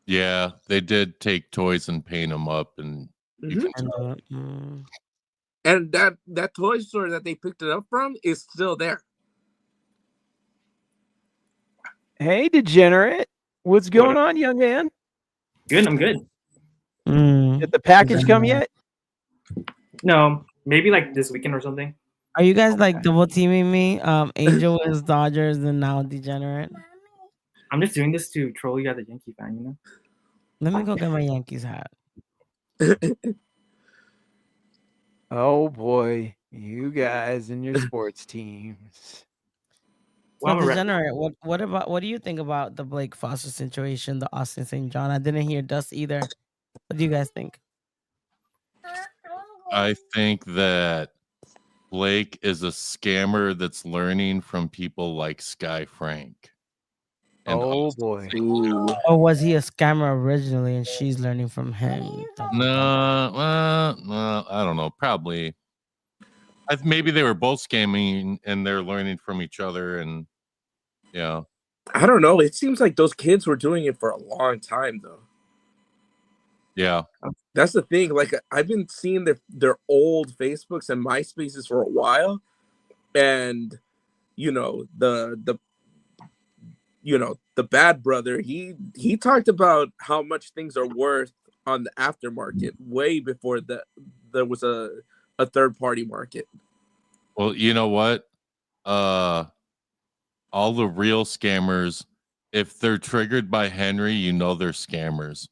Yeah, they did take toys and paint them up, and you can tell. And that toy store that they picked it up from is still there. Hey, degenerate. What's going on, young man? Good, I'm good. Did the package come yet? No, maybe like this weekend or something. Are you guys like double teaming me? Angel is Dodgers and now Degenerate. I'm just doing this to troll you as a Yankee fan, you know? Let me go get my Yankees hat. Oh boy, you guys and your sports teams. So I'm a degenerate. What do you think about the Blake Foster situation, the Austin St. John? I didn't hear Dust either. What do you guys think? I think that Blake is a scammer that's learning from people like Sky Frank. And Oh Austin boy. St. Ooh. Or was he a scammer originally and she's learning from him? No, I don't know. Probably. Maybe they were both scamming and they're learning from each other. And yeah, I don't know. It seems like those kids were doing it for a long time, though. yeah. That's the thing. Like, I've been seeing their old Facebooks and MySpaces for a while, and the bad brother. He talked about how much things are worth on the aftermarket way before there was a third party market. Well, you know what? All the real scammers, if they're triggered by Henry, you know they're scammers.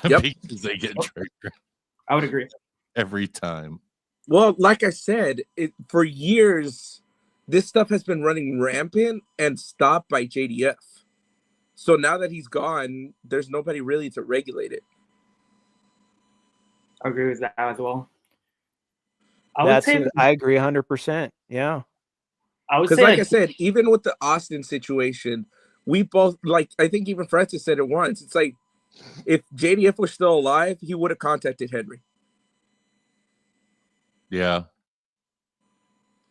Yep. Because they get triggered I would agree. every time. Well, like I said, for years, this stuff has been running rampant and stopped by JDF. So now that he's gone, there's nobody really to regulate it. I agree with that as well. I agree 100%. Yeah. would Because, say like I said, even with the Austin situation, we both, like, I think even Francis said it once. It's like, if JDF was still alive, he would have contacted Henry. Yeah.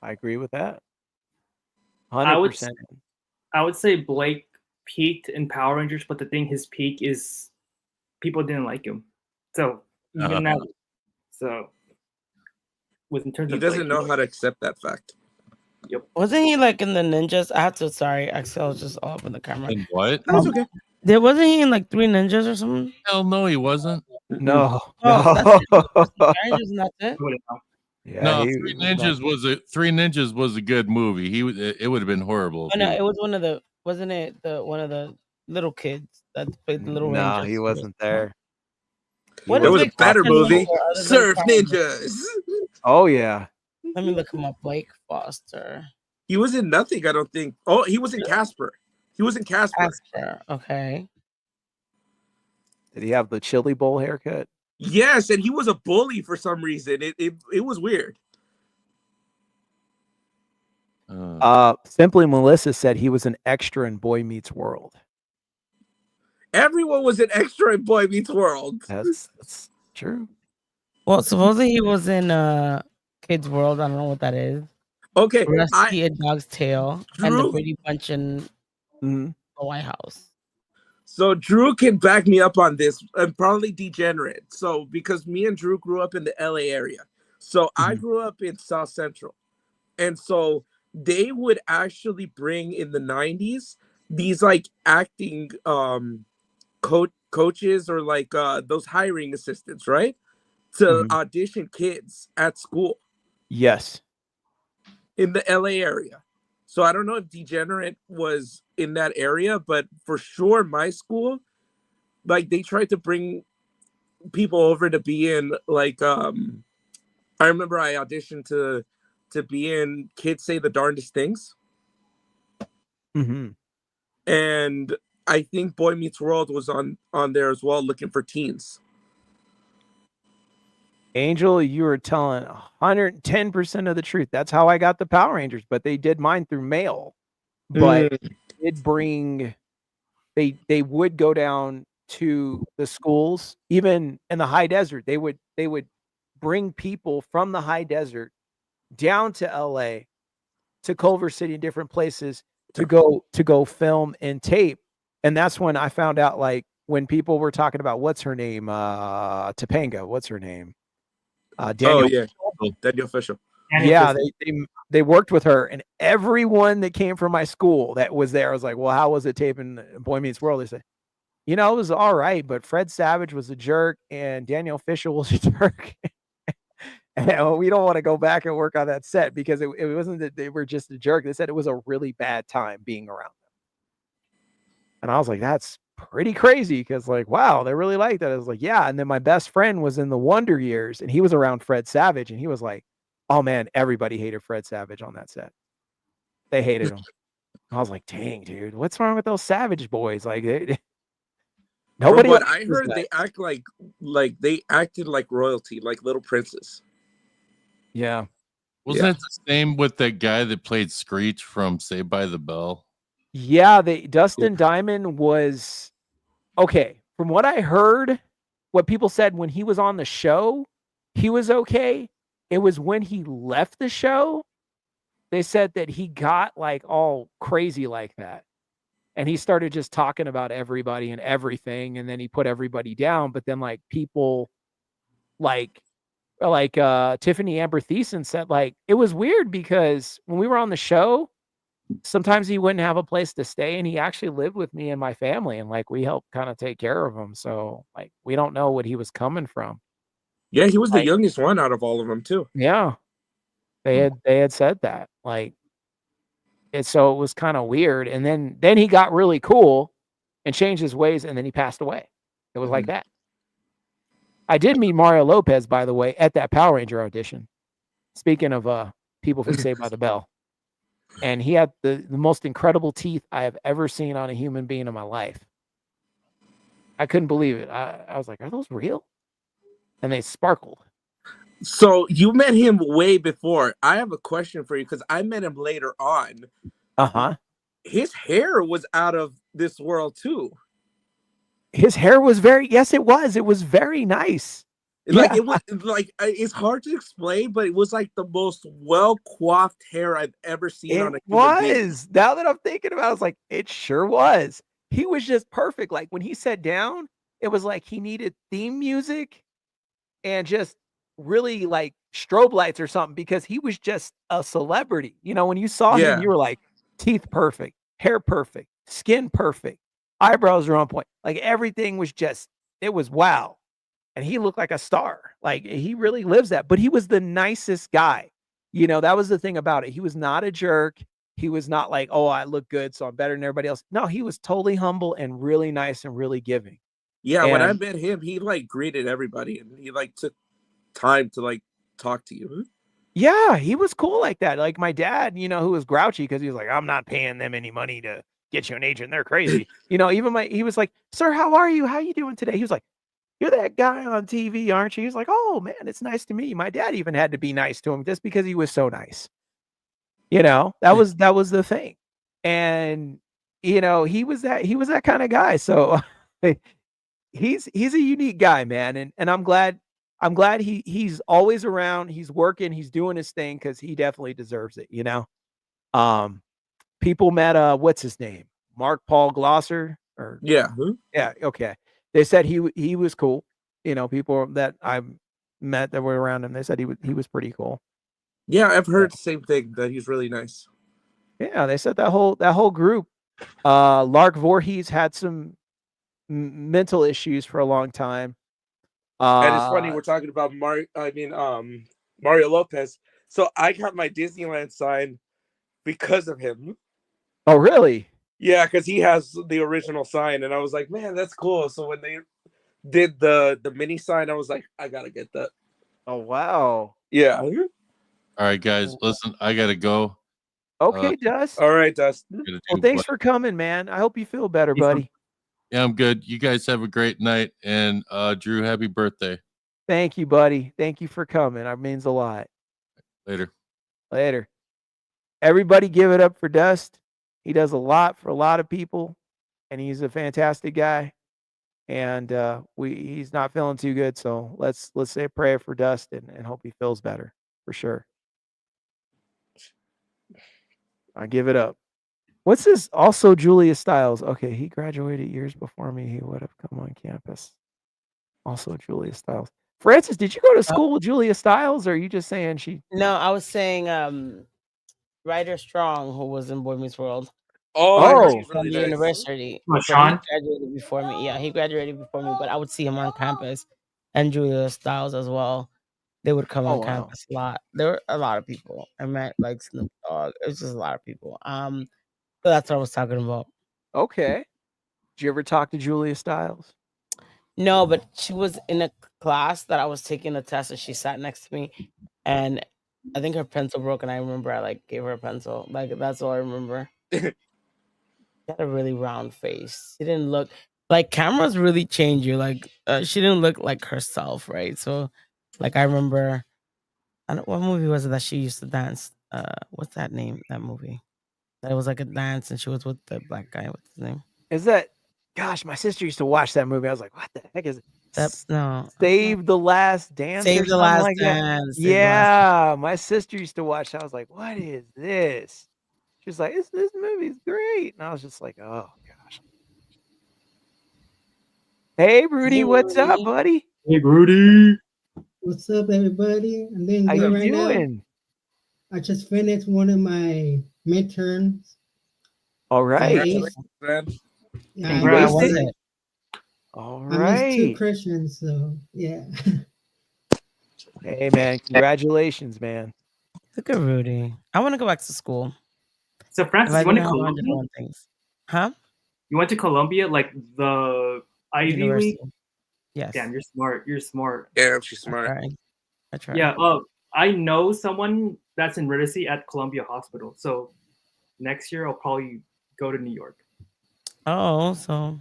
I agree with that. I would 100%. I would say Blake peaked in Power Rangers, but the thing, his peak is people didn't like him. So even that, so with in terms He of doesn't Blake, know how to accept that fact. Wasn't he like in the Ninjas? I have to. Sorry, Axel was just all up in the camera. And what? That's okay. There wasn't he in like Three Ninjas or something? Hell no, he wasn't. No. Oh, that's No. it. Power Rangers and that's it. I wouldn't know. Yeah, No, he- Three Ninjas was a good movie. It would have been horrible. Oh, no, it was one of the. Wasn't it one of the little kids that played the little no, Rangers? he wasn't there. What There is was a Blake better Foster known movie, for other than Surf Power Rangers? Ninjas. Oh yeah. Let me look him up. Blake Foster. He was in nothing, I don't think. Oh, he was in Casper. He was in Casper. Casper. Okay. Did he have the chili bowl haircut? Yes, and he was a bully for some reason. It was weird. Simply Melissa said he was an extra in Boy Meets World. Everyone was an extra in Boy Meets World. That's true. Well, supposedly he was in Kids World. I don't know what that is. Okay, Rusty, A Dog's Tale, and the Drew- Brady Bunch in Mhm. the White House. So Drew can back me up on this, and probably Degenerate. So because me and Drew grew up in the LA area, so I grew up in South Central, and so they would actually bring in the 90s these like acting coaches or like those hiring assistants, right, to audition kids at school Yes. in the LA area. So I don't know if Degenerate was in that area, but for sure my school, like they tried to bring people over to be in like I remember I auditioned to be in Kids Say the Darndest Things. Mm-hmm. And I think Boy Meets World was on there as well, looking for teens. Angel, you were telling 110% of the truth. That's how I got the Power Rangers, but they did mine through mail. But did bring they would go down to the schools, even in the high desert. They would bring people from the high desert down to LA, to Culver City, different places to go film and tape. And that's when I found out, like, when people were talking about what's her name, Topanga, what's her name? Daniel. Oh yeah, Daniel Fisher. Yeah, they worked with her, and everyone that came from my school that was there, I was like, well, how was it taping Boy Meets World? They said, it was all right, but Fred Savage was a jerk and Daniel Fisher was a jerk. And we don't want to go back and work on that set because it wasn't that they were just a jerk. They said it was a really bad time being around them. And I was like, that's pretty crazy because, like, wow, they really like that. I was like, yeah. And then my best friend was in the Wonder Years and he was around Fred Savage and he was like, oh man, everybody hated Fred Savage on that set. They hated him. I was like, dang, dude, what's wrong with those Savage boys? Like, From nobody what else I does heard, that. they act like they acted like royalty, like little princes. Yeah. Wasn't it the same with that guy that played Screech from Saved by the Bell? Yeah, Dustin Diamond was okay. From what I heard, what people said when he was on the show, he was okay. It was when he left the show, they said that he got like all crazy like that. And he started just talking about everybody and everything, and then he put everybody down. But then like people like Tiffany Amber Thiessen said, like, it was weird because when we were on the show, sometimes he wouldn't have a place to stay, and he actually lived with me and my family, and like we helped kind of take care of him. So like we don't know what he was coming from. Yeah, he was the Like, youngest one out of all of them too. yeah, they had said that. Like so it was kind of weird. And then he got really cool and changed his ways, and then he passed away. It was like that. I did meet Mario Lopez, by the way, at that Power Ranger audition. Speaking of people from Saved by the Bell. And he had the most incredible teeth I have ever seen on a human being in my life. I couldn't believe it. I was like, are those real? And they sparkled. So you met him way before. I have a question for you because I met him later on. Uh-huh. His hair was out of this world too. His hair was yes, it was. It was very nice. Like it was like it's hard to explain, but it was like the most well coiffed hair I've ever seen on a human being. Now that I'm thinking about it, I was like, it sure was. He was just perfect. Like when he sat down, it was like he needed theme music and just really like strobe lights or something because he was just a celebrity. You know, when you saw him, you were like, teeth perfect, hair perfect, skin perfect, eyebrows are on point. Like everything was just, it was wow. And he looked like a star. Like he really lives that. But he was the nicest guy. You know, that was the thing about it. He was not a jerk. He was not like, oh, I look good, so I'm better than everybody else. No, he was totally humble and really nice and really giving. Yeah, when I met him, he like greeted everybody and he like took time to like talk to you. Yeah, he was cool like that. Like my dad, you know, who was grouchy because he was like, I'm not paying them any money to get you an agent. They're crazy. You know, even he was like, sir, how are you? How you doing today? He was like, you're that guy on TV, aren't you? He's like, oh man, it's nice to meet you. My dad even had to be nice to him just because he was so nice. You know, that was the thing. And you know, he was that kind of guy. So he's a unique guy, man. And I'm glad he's always around, he's working, he's doing his thing because he definitely deserves it, you know. People met what's his name? Mark Paul Glosser or yeah, okay. They said he was cool. You know, people that I met that were around him, they said he was pretty cool. Yeah, I've heard the same thing, that he's really nice. Yeah, they said that whole group. Lark Voorhees had some mental issues for a long time. And it's funny we're talking about Mario Lopez. So I got my Disneyland sign because of him. Oh, really? Yeah, because he has the original sign, and I was like, man, that's cool. So when they did the mini sign, I was like, I gotta get that. Oh, wow. Yeah. All right, guys, listen, I gotta go. Okay, Dust. All right, Dustin. Well, thanks for coming, man. I hope you feel better, buddy. Yeah, I'm good. You guys have a great night, and Drew, happy birthday. Thank you, buddy. Thank you for coming. That means a lot. Later. Everybody give it up for Dust. He does a lot for a lot of people, and he's a fantastic guy. And he's not feeling too good, so let's say a prayer for Dust and hope he feels better for sure. I give it up. What's this? Also, Julia Stiles. Okay, he graduated years before me. He would have come on campus. Also, Julia Stiles. Francis, did you go to school with Julia Stiles, or are you just saying she? No, I was saying Ryder Strong, who was in Boy Meets World. Oh, from the university. Sean? He graduated before me. Yeah, he graduated before me, but I would see him on campus, and Julia Stiles as well. They would come on campus a lot. There were a lot of people. I met like Snoop Dogg. It was just a lot of people. So that's what I was talking about. Okay. Did you ever talk to Julia Stiles? No, but she was in a class that I was taking a test, and she sat next to me, and I think her pencil broke, and I remember I like gave her a pencil. Like that's all I remember. She had a really round face. She didn't look like cameras really change you. Like she didn't look like herself, right? So, like I remember, I don't, what movie was it that she used to dance? What's that name? That movie that was like a dance, and she was with the black guy. What's his name? Is that? Gosh, my sister used to watch that movie. I was like, what the heck is it? That no, Save the Last Dance or Save the something Last like that. Dance. Save the Last Yeah, my sister used to watch that. I was like, what is this? She was like, this movie's great. And I was just like, oh gosh. Hey Rudy, what's up, Rudy. buddy? Hey, Rudy. What's up, everybody? I'm doing How good you right now. doing? I just finished one of my midterms. All right. Congratulations, man. Yeah, Congrats. How was Amazing. it? All I missed two right. Christians, so yeah. Hey man, congratulations, man. Look at Rudy. I want to go back to school. So, If Francis, I you went to didn't have 100 Columbia? one things. Huh? You went to Columbia, like the Ivy University. League? Yes. Damn, you're smart. You're smart. Damn, she's I smart. tried. I tried. Yeah. I know someone that's in Riddlesey at Columbia Hospital. So next year I'll probably go to New York. Oh, so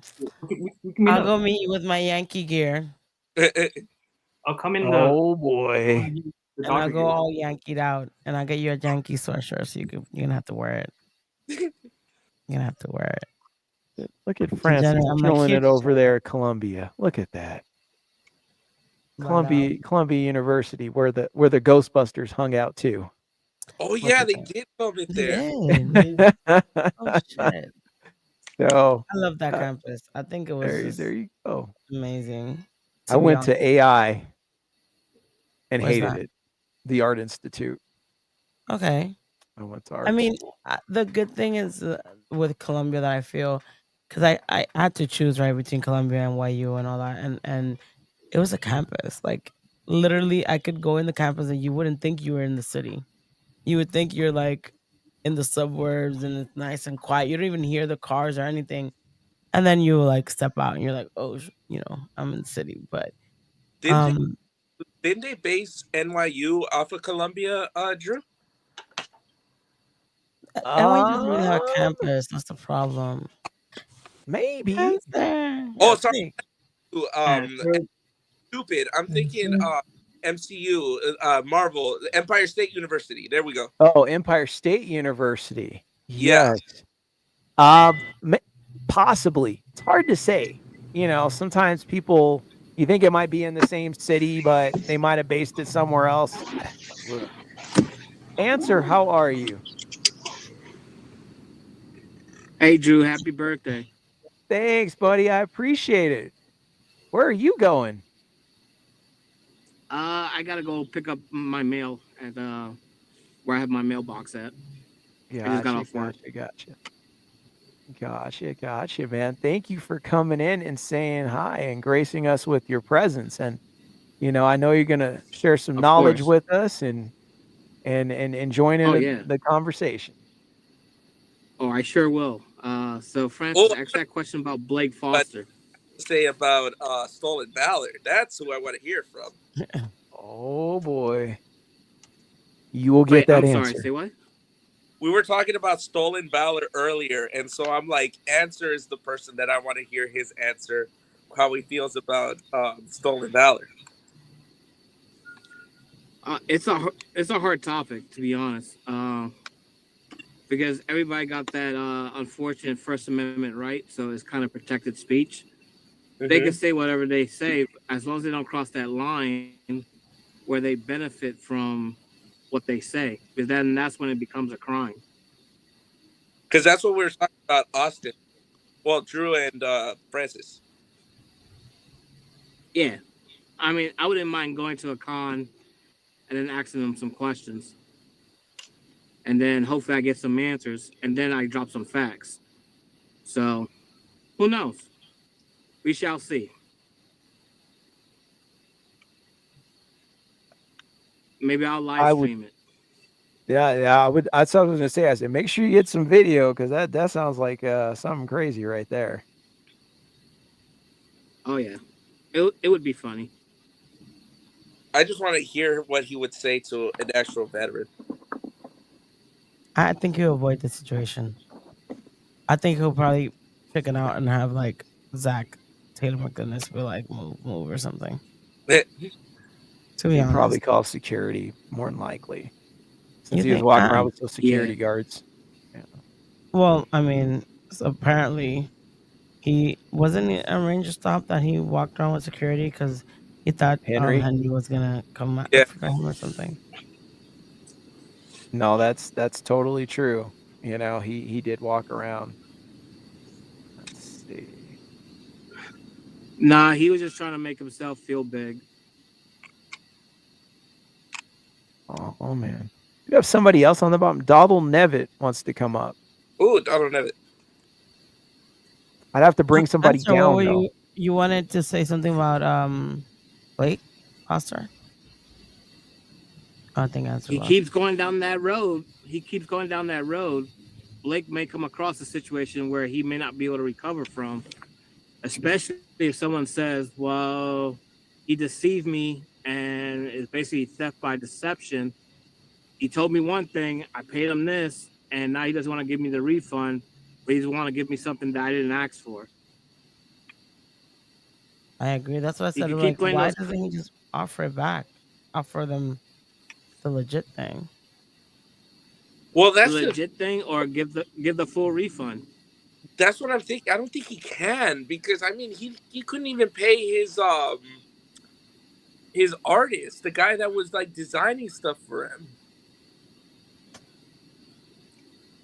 We can meet I'll up. go meet you with my Yankee gear, I'll come in Oh boy. the and I'll Dodger go gear. all Yankeed out, and I'll get you a Yankee sweatshirt, so you're gonna have to wear it. You're gonna have to wear it. Look at Francis Jenny, I'm like, killing here, it over there at Columbia. Look at that. but, Columbia University, where the Ghostbusters hung out too. Oh Look yeah, at they that. did film it They there. did. Oh shit! So I love that uh, campus. I think it was just there you go. amazing. I To be went to honest. AI and Where's hated that? it. The Art Institute. Okay. I went to Art. I mean, the good thing is with Columbia that I feel, because I had to choose right between Columbia and YU and all that, and it was a campus. Like literally, I could go in the campus and you wouldn't think you were in the city. You would think you're like in the suburbs and it's nice and quiet. You don't even hear the cars or anything, and then you like step out and you're like, oh, I'm in the city. But Didn't they base NYU off of Columbia, Drew? NYU doesn't really have a campus. That's the problem. Maybe. Is there? Oh, I sorry. think. Stupid. I'm thinking MCU, Marvel, Empire State University. There we go. Oh, Empire State University. Yeah. Yes. Possibly. It's hard to say. Sometimes people, you think it might be in the same city, but they might have based it somewhere else. Answer, how are you? Hey, Drew, happy birthday. Thanks, buddy. I appreciate it. Where are you going? I gotta go pick up my mail at where I have my mailbox at. I just got off work. Gotcha, man. Thank you for coming in and saying hi and gracing us with your presence. And I know you're gonna share some Of knowledge course. with us and join in yeah. the conversation. Oh, I sure will. So Francis, ask that question about Blake Foster. Say about Stolen Valor. That's who I want to hear from. Oh boy. You will get that answer. Sorry, say what? We were talking about Stolen Valor earlier, and so I'm like, Answer is the person that I want to hear his answer, how he feels about Stolen Valor. It's a hard topic, to be honest, because everybody got that unfortunate First Amendment right, so it's kind of protected speech. Mm-hmm. They can say whatever they say as long as they don't cross that line where they benefit from what they say, because then that's when it becomes a crime. Because that's what we were talking about, Austin. Well, Drew and Francis. Yeah, I mean, I wouldn't mind going to a con and then asking them some questions, and then hopefully I get some answers, and then I drop some facts. So, who knows? We shall see. Maybe I'll live stream it. Yeah, I would. That's what I was gonna say. I said, make sure you get some video because that sounds like something crazy right there. Oh yeah, it would be funny. I just want to hear what he would say to an actual veteran. I think you avoid the situation. I think he'll probably chicken out and have like Zach Taylor McGinnis be like move or something. To be He'd honest, probably call security more than likely, since you he was think? walking around with those Yeah. security guards. Yeah. Well, I mean, so apparently he wasn't a ranger stop that he walked around with security because he thought Henry? Henry was gonna come Yeah. after him or something. No, that's totally true. You know, he did walk around. Let's see. Nah, he was just trying to make himself feel big. Oh man. We have somebody else on the bottom. Donald Nevitt wants to come up. Ooh, I don't know it. I'd have to bring somebody Answer, what down were though. you wanted to say something about Blake Foster? I don't think answer He left. keeps going down that road. Blake may come across a situation where he may not be able to recover from, especially if someone says, well, he deceived me and it's basically theft by deception. He told me one thing, I paid him this, and now he doesn't want to give me the refund, but he doesn't want to give me something that I didn't ask for. I agree. That's what I You said. can keep Like, playing why those. doesn't he just offer it back? Offer them the legit thing. Well, The that's the legit thing, or give the full refund. that's what I'm thinking. I don't think he can, because I mean he couldn't even pay his artist, the guy that was like designing stuff for him.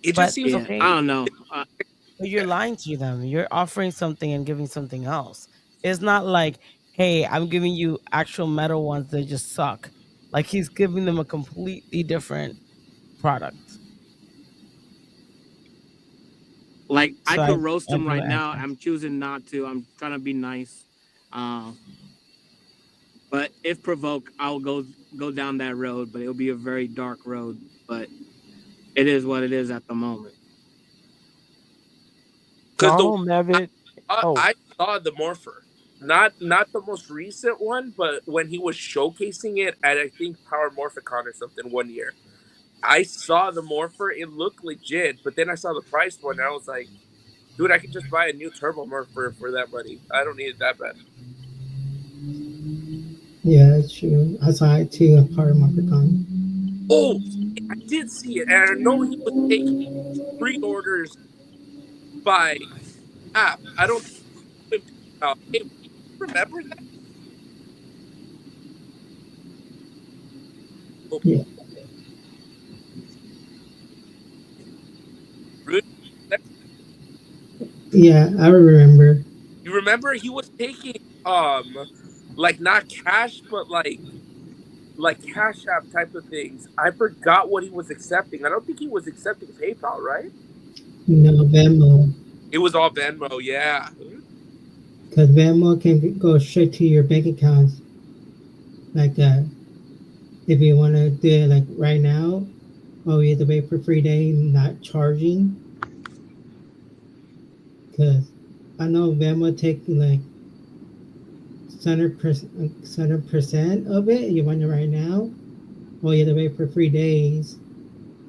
It But just seems Yeah, okay, I don't know. but you're lying to them. You're offering something and giving something else. It's not like, hey, I'm giving you actual metal ones that just suck. Like he's giving them a completely different product. Like I So could roast I him agree right with now. Answer. I'm choosing not to. I'm trying to be nice. But if provoked, I'll go down that road. But it'll be a very dark road. But it is what it is at the moment. because Donald Nevitt. Oh, I saw the Morpher, not the most recent one, but when he was showcasing it at I think Power Morphicon or something one year, I saw the Morpher. It looked legit, but then I saw the price one, and I was like, dude, I could just buy a new Turbo Morpher for that money. I don't need it that bad. Yeah, that's true. I saw it too, a part of my pecan. Oh, I did see it, and I know he was taking pre-orders by app. I don't think hey, remember that? Oh, Yeah, really? yeah, I remember. You remember he was taking like not cash, but like Cash App type of things. I forgot what he was accepting. I don't think he was accepting PayPal, right? No, Venmo, It was all Venmo, yeah. because Venmo can go straight to your bank accounts. Like, if you want to do it like right now, oh, you have to wait for 3 days, not charging. Because I know Venmo take like 100% of it. You want it right now, oh, you have to wait for 3 days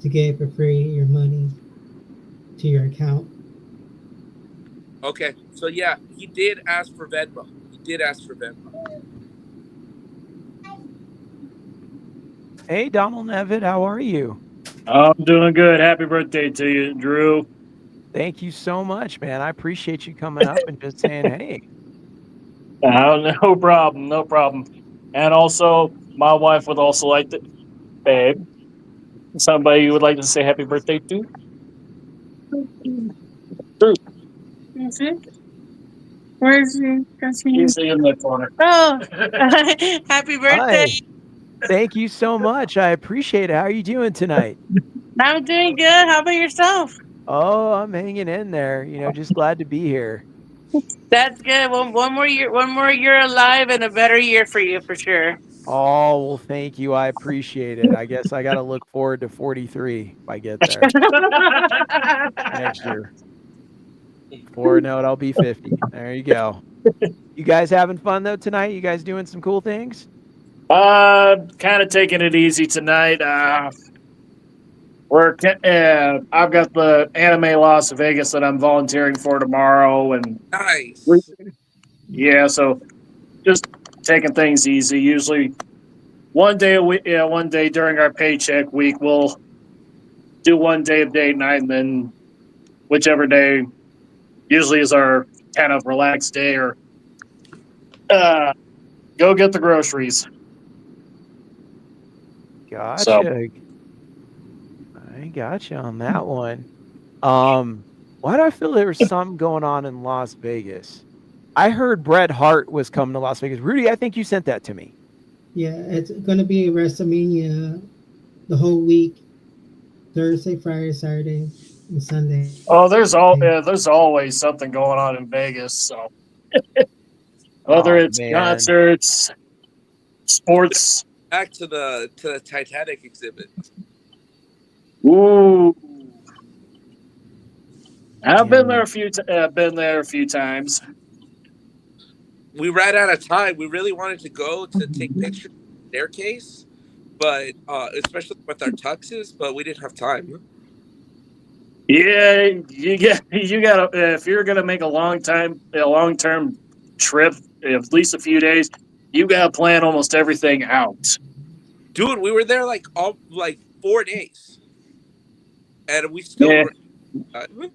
to get for free your money to your account. Okay, so yeah, he did ask for Venmo. He did ask for Venmo. hey, Donald Nevitt, how are you? I'm doing good. Happy birthday to you, Drew. Thank you so much, man. I appreciate you coming up and just saying, hey. No problem, no problem. And also, my wife would also like to, babe, somebody you would like to say happy birthday to? Drew. Is it? Where is he? He's in the corner. Oh, happy birthday. Hi. Thank you so much. I appreciate it. How are you doing tonight? I'm doing good. How about yourself? Oh, I'm hanging in there. You know, just glad to be here. That's good. One more year alive and a better year for you for sure. Oh, well, thank you. I appreciate it. I guess I got to look forward to 43 if I get there next year. Before I know it, I'll be 50. There you go. You guys having fun though tonight? You guys doing some cool things? Kind of taking it easy tonight. I've got the Anime Las Vegas that I'm volunteering for tomorrow, and Nice. yeah, so just taking things easy. Usually, one day a week, one day during our paycheck week, we'll do one day of date night, and then whichever day usually is our kind of relaxed day, or uh, go get the groceries. So, Gotcha. I gotcha on that one. Why do I feel there was something going on in Las Vegas? I heard Bret Hart was coming to Las Vegas. Rudy, I think you sent that to me. Yeah, it's gonna be WrestleMania the whole week, Thursday, Friday, Saturday, and Sunday. there's always something going on in Vegas. So whether Oh it's man. concerts, sports, Back to the Titanic exhibit. ooh, I've been Yeah. there been there a few times. We ran out of time. We really wanted to go to take pictures of the staircase, but especially with our tuxes, but we didn't have time. Yeah, you got to if you're gonna make a long term trip, at least a few days, you got to plan almost everything out. Dude, we were there like 4 days, and we still Yeah, were.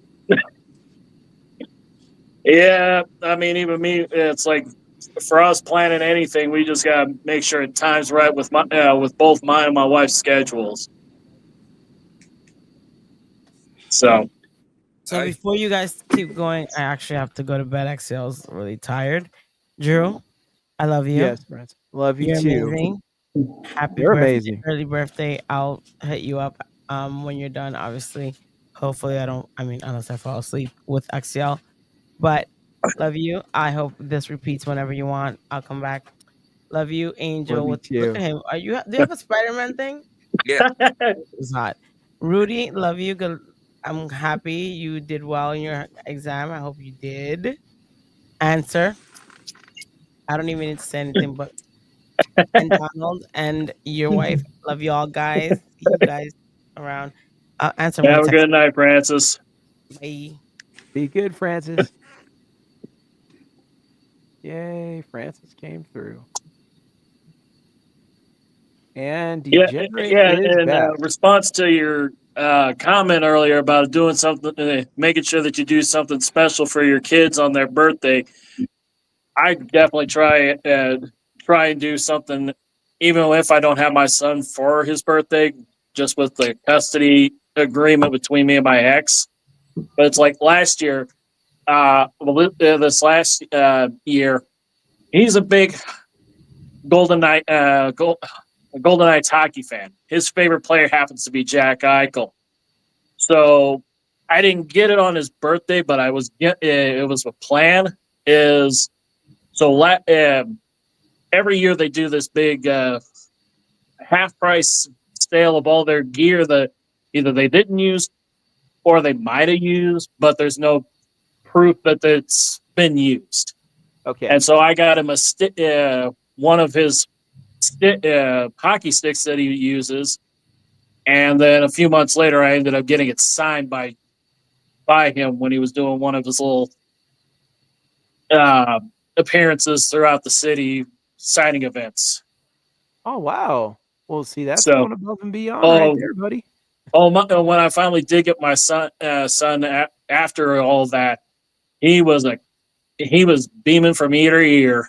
yeah. I mean, even me, it's like for us planning anything, we just got to make sure it times right with both mine and my wife's schedules. So So before you guys keep going, I actually have to go to bed. Actually, I was really tired. Drew, I love you. Yes, friends. Love you You're too. amazing. Happy You're birthday, amazing. early birthday. I'll hit you up when you're done, obviously. Hopefully I mean unless I fall asleep with XCL. But love you. I hope this repeats whenever you want. I'll come back. Love you, Angel. Love you Look at too. him. Do you have a Spider-Man thing? Yeah. It's hot. Rudy, love you. Good. I'm happy you did well in your exam. I hope you did. Answer. I don't even need to say anything, but and Donald and your wife. Love you all, guys. See you guys around. Answer when you have a text good night, Francis. me. Bye. Be good, Francis. Yay, Francis came through. And Degenerate Yeah. is In back. response to your comment earlier about doing something, making sure that you do something special for your kids on their birthday, I definitely try and do something, even if I don't have my son for his birthday, just with the custody agreement between me and my ex. But it's like last year, this last year, he's a big Golden Knight, Golden Knights hockey fan. His favorite player happens to be Jack Eichel. So I didn't get it on his birthday, but it was a plan. Is so every year they do this big half price sale of all their gear that either they didn't use or they might have used, but there's no proof that it's been used. Okay. And so I got him one of his hockey sticks that he uses, and then a few months later, I ended up getting it signed by him when he was doing one of his little uh, appearances throughout the city, signing events. Oh wow. Well, see, that's So, going above and beyond right oh, there, buddy. when I finally did get my son, after all that, he was beaming from ear to ear.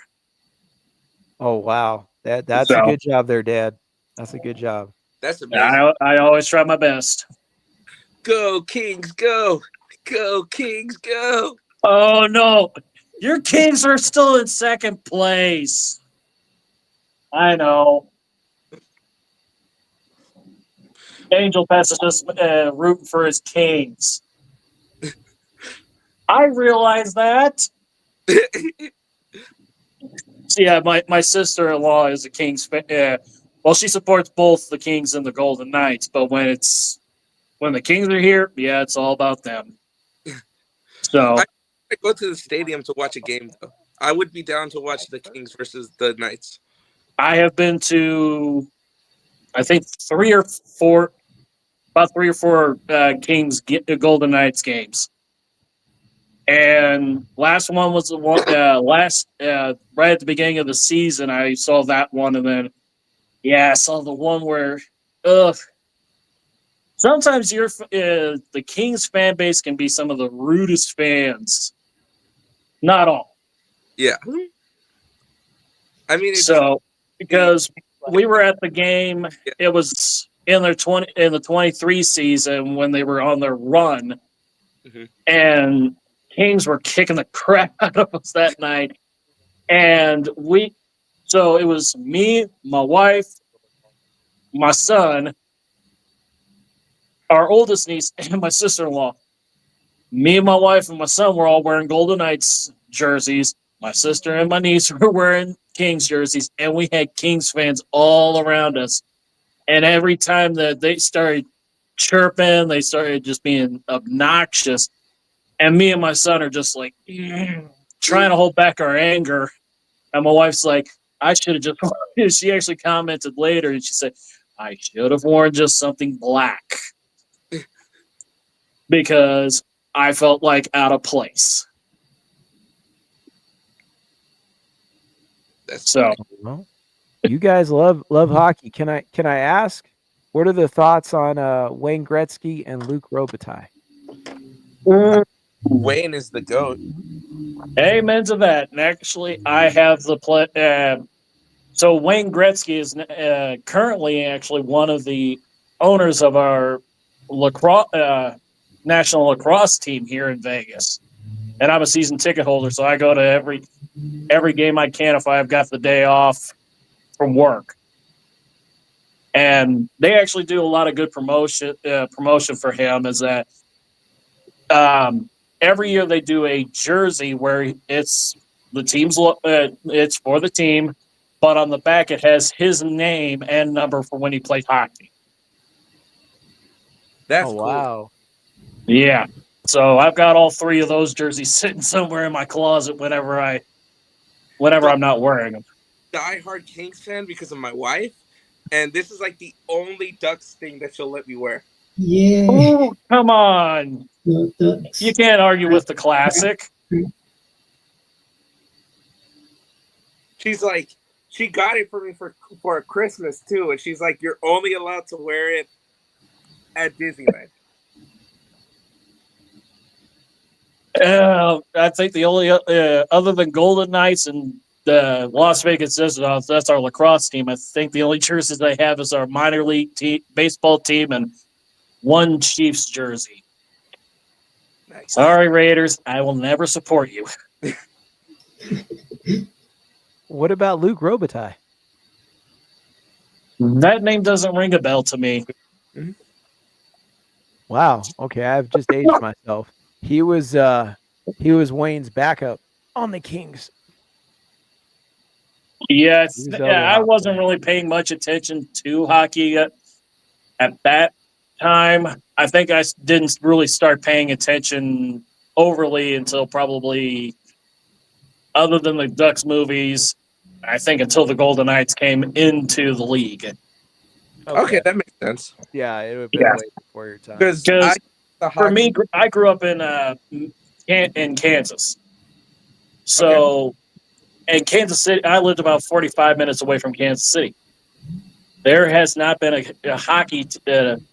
Oh wow. That's a So good job there, Dad. That's a good job. That's amazing. I always try my best. Go Kings, go! Go Kings, go! Oh no, your Kings are still in second place. I know. Angel Pest is just rooting for his Kings. I realize that. Yeah, my sister in law is a Kings fan. Well, she supports both the Kings and the Golden Knights, but when the Kings are here, yeah, it's all about them. So I go to the stadium to watch a game though. I would be down to watch the Kings versus the Knights. I have been to, I think 3 or 4. about 3 or 4 Golden Knights games. And last one was the one right at the beginning of the season. I saw that one, and then I saw the one where sometimes the Kings fan base can be some of the rudest fans. Not all. Yeah. I mean, because we were at the game, it was in the 23 season when they were on their run, and Kings were kicking the crap out of us that night. And so it was me, my wife, my son, our oldest niece, and my sister-in-law. Me and my wife and my son were all wearing Golden Knights jerseys. My sister and my niece were wearing Kings jerseys, and we had Kings fans all around us. And every time that they started chirping, they started just being obnoxious. And me and my son are just like trying to hold back our anger. And my wife's like, I should have just, she actually commented later and she said, I should have worn just something black because I felt like out of place. Well, you guys love hockey. Can I ask, what are the thoughts on Wayne Gretzky and Luc Robitaille? Wayne is the GOAT. Amen to that. And actually, I have the so Wayne Gretzky is currently actually one of the owners of our national lacrosse team here in Vegas, and I'm a season ticket holder, so I go to every game I can if I've got the day off from work. And they actually do a lot of good promotion for him. Is that every year they do a jersey where it's the team's it's for the team, but on the back it has his name and number for when he played hockey. That's cool. Wow. Yeah. So I've got all 3 of those jerseys sitting somewhere in my closet whenever I'm not wearing them. Die-hard Kings fan because of my wife, and this is like the only Ducks thing that she'll let me wear. Yeah. Oh, come on. Ducks. You can't argue with the classic. She's like, she got it for me for Christmas too, and she's like, you're only allowed to wear it at Disneyland. I think the only other than Golden Knights and the Las Vegas Disney, that's our lacrosse team. I think the only jerseys they have is our minor league baseball team and one Chiefs jersey. Nice. Sorry, Raiders, I will never support you. What about Luc Robitaille? That name doesn't ring a bell to me. Wow. Okay, I've just aged myself. He was Wayne's backup on the Kings. Yeah, I wasn't really paying much attention to hockey at that time. I think I didn't really start paying attention overly until probably, other than the Ducks movies, I think until the Golden Knights came into the league. Okay, that makes sense. Yeah, it would have been way before your time. Because for me, I grew up in Kansas. So, and Kansas City, I lived about 45 minutes away from Kansas City. There has not been a hockey, an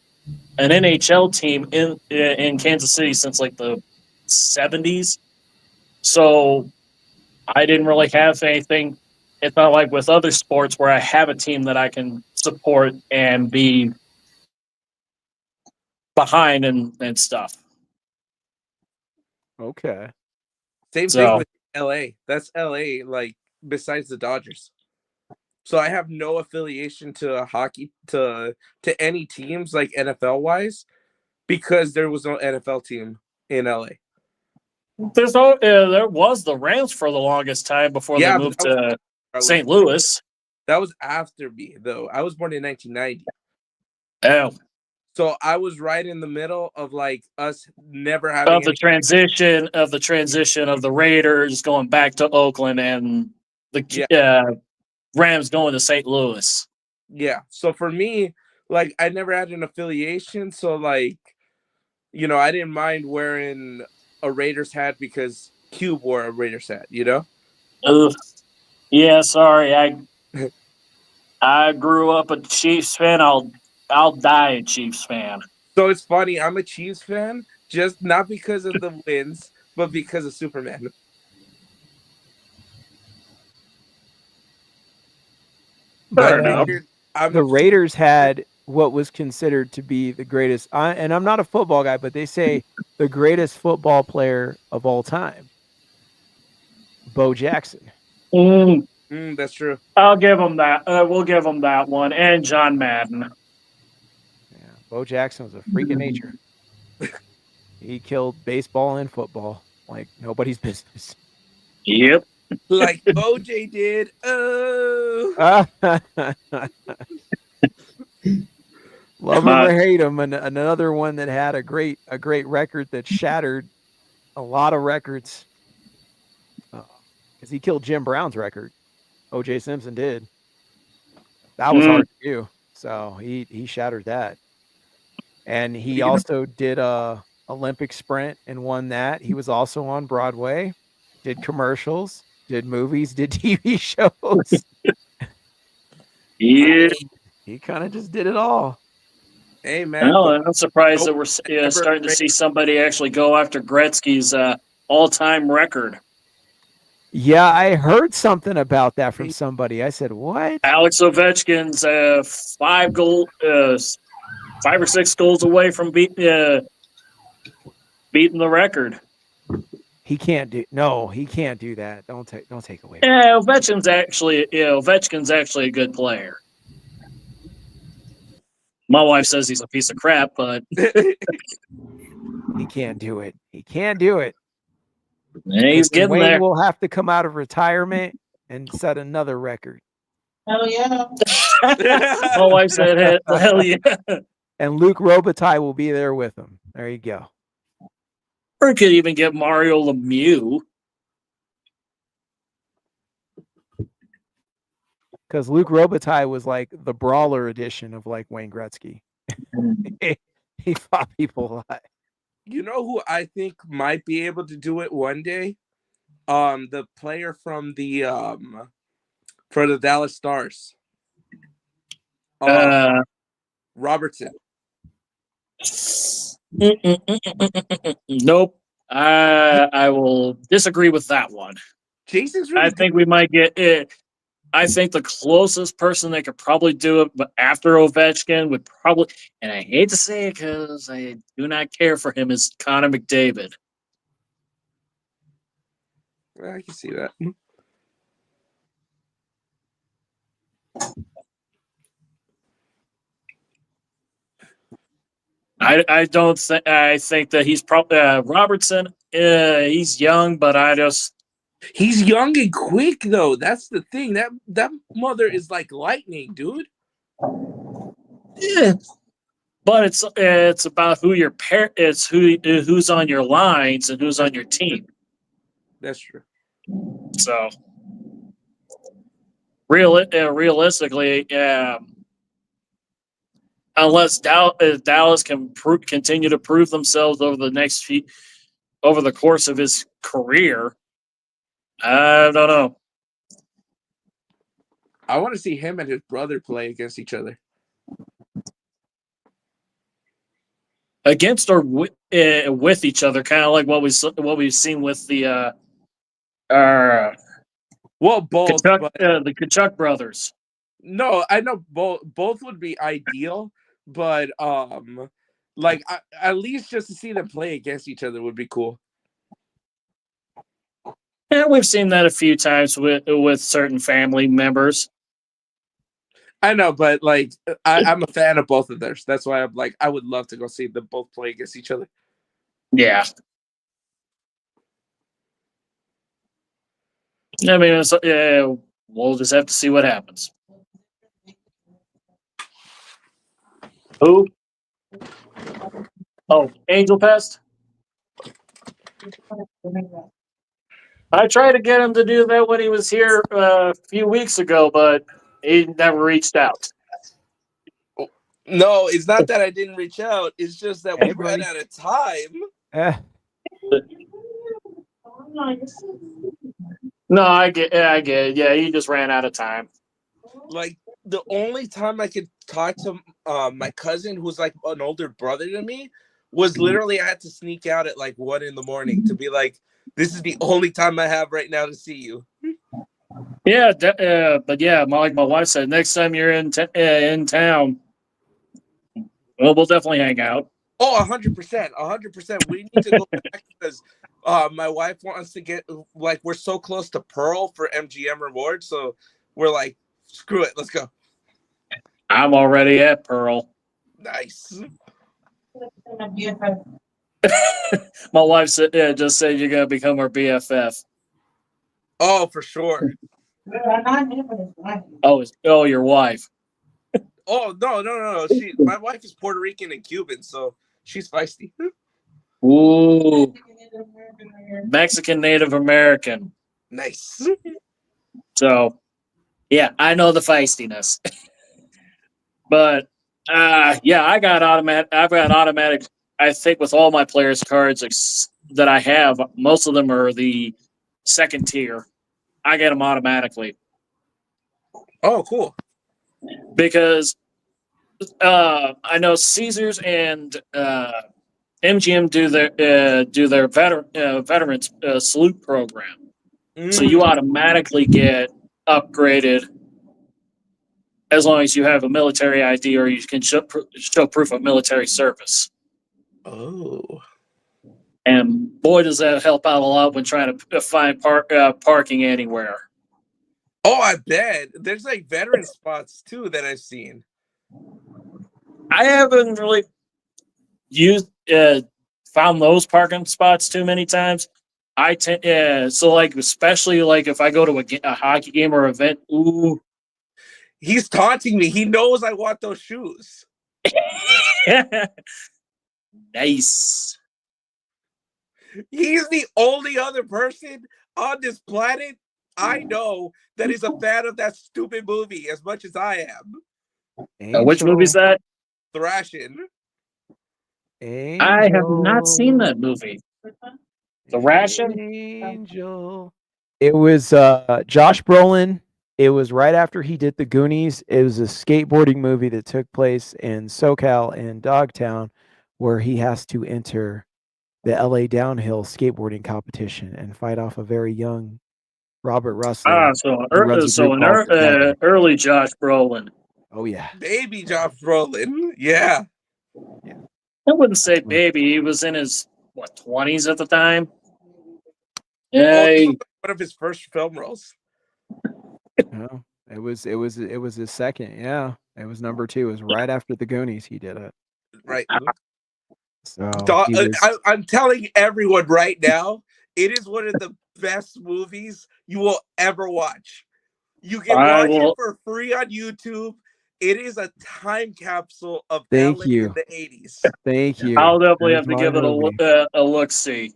NHL team in Kansas City since like the 70s. So I didn't really have anything. It's not like with other sports where I have a team that I can support and be behind and stuff. Okay. Same thing with LA. That's LA, like besides the Dodgers. So I have no affiliation to hockey to any teams like NFL wise because there was no NFL team in LA. There was the Rams for the longest time before they moved to St. Louis. That was after me, though. I was born in 1990. Oh. So I was right in the middle of like us never having of the transition of the Raiders going back to Oakland and the Rams going to St. Louis. Yeah. So for me, like I never had an affiliation, so like, you know, I didn't mind wearing a Raiders hat because Cube wore a Raiders hat, you know? Ugh. Yeah, sorry. I grew up a Chiefs fan. I'll die a Chiefs fan. So it's funny, I'm a Chiefs fan, just not because of the wins, but because of Superman. So I But figured I'm the a Raiders had what was considered to be the greatest. And I'm not a football guy, but they say the greatest football player of all time, Bo Jackson. Mm, that's true. I'll give him that. We'll give him that one. And John Madden. Yeah, Bo Jackson was a freak of nature. He killed baseball and football like nobody's business. Yep. Like OJ did. Oh, Love him My- or hate him, and another one that had a great record that shattered a lot of records because he killed Jim Brown's record. O.J. Simpson did. That was Mm, hard to do, so he shattered that. And he also did a Olympic sprint and won that. He was also on Broadway, did commercials, did movies, did TV shows. yeah. He kind of just did it all. hey man, Well, but I'm surprised nope, that we're never starting to see somebody actually go after Gretzky's all-time record. Yeah, I heard something about that from somebody. I said, "What?" Alex Ovechkin's 5 or 6 goals away from beating the record. He can't do. No, he can't do that. Don't take away. Yeah, Ovechkin's actually a good player. My wife says he's a piece of crap, but He can't do it. He can't do it. he's And getting Wayne there. will have to come out of retirement and set another record. Hell yeah. My wife said, "Hell yeah!" And Luke Robitaille will be there with him. There you go. Or could even get Mario Lemieux. Because Luke Robitaille was like the brawler edition of like Wayne Gretzky. He fought people a lot. You know who I think might be able to do it one day? The player from the for the Dallas Stars. Robertson. Nope. I will disagree with that one. Jason's really I good. think we might get it. I think the closest person that could probably do it, but after Ovechkin would probably, and I hate to say it because I do not care for him, is Connor McDavid. I can see that. I don't think I think that he's probably Robertson. He's young, but He's young and quick though. That's the thing. That mother is like lightning, dude. yeah. But it's about who your it's who's on your lines and who's on your team. That's true. So realistically, unless Dallas can continue to prove themselves over the course of his career, I don't know. I want to see him and his brother play against each other. Against or with each other, kind of like what we've seen with the well, both, but the Kachuk brothers. No, I know both would be ideal, but like at least just to see them play against each other would be cool. Yeah, we've seen that a few times with certain family members. I know, but like I'm a fan of both of theirs. That's why I'm like I would love to go see them both play against each other. Yeah. I mean, we'll just have to see what happens. Who? Oh, Angel Pest? I tried to get him to do that when he was here a few weeks ago, but he never reached out. No, it's not that I didn't reach out. It's just that Hey, we ran buddy. out of time. Eh, No, I get it. Yeah, you just ran out of time. Like the only time I could talk to my cousin, who's like an older brother to me, was literally I had to sneak out at like 1 a.m. to be like, "This is the only time I have right now to see you." Yeah, but yeah, like my wife said, next time you're in town, well, we'll definitely hang out. Oh, 100%, 100%. We need to go back because my wife wants to get like we're so close to Pearl for MGM rewards, so we're like, screw it, let's go. I'm already at Pearl. Nice. My wife said, just said you're gonna become her BFF. Oh, for sure. Oh, your wife. Oh no. My wife is Puerto Rican and Cuban, so she's feisty. Ooh, Mexican Native American. Nice. So, yeah, I know the feistiness. But yeah, I've got automatic. I think with all my players cards that I have, most of them are the second tier. I get them automatically Oh, cool. because I know Caesars and MGM do their veterans salute program, so you automatically get upgraded as long as you have a military ID or you can show proof of military service. Oh. And boy, does that help out a lot when trying to find parking anywhere. Oh, I bet. There's like veteran spots too that I've seen. I haven't really found those parking spots too many times. I tend so like especially like if I go to a hockey game or event. Ooh, He's taunting me. He knows I want those shoes. Nice. He's the only other person on this planet I know that is a fan of that stupid movie as much as I am. Which movie's that? Thrashing. I have not seen that movie. The Ration? Angel. It was Josh Brolin. It was right after he did The Goonies. It was a skateboarding movie that took place in SoCal and Dogtown, where he has to enter the LA downhill skateboarding competition and fight off a very young Robert Russell. So who runs a group an called Together. early Josh Brolin. Oh yeah, Baby Josh Brolin. Yeah. I wouldn't say baby. He was in his 20s at the time. Yeah, one of his first film roles. No, it was his second. Yeah, it was number 2. It was right after The Goonies. He did it. Right. So I'm telling everyone right now, it is one of the best movies you will ever watch. You can watch it for free on YouTube. It is a time capsule of LA in the 80s. Thank you. I'll definitely have to give it a look. See,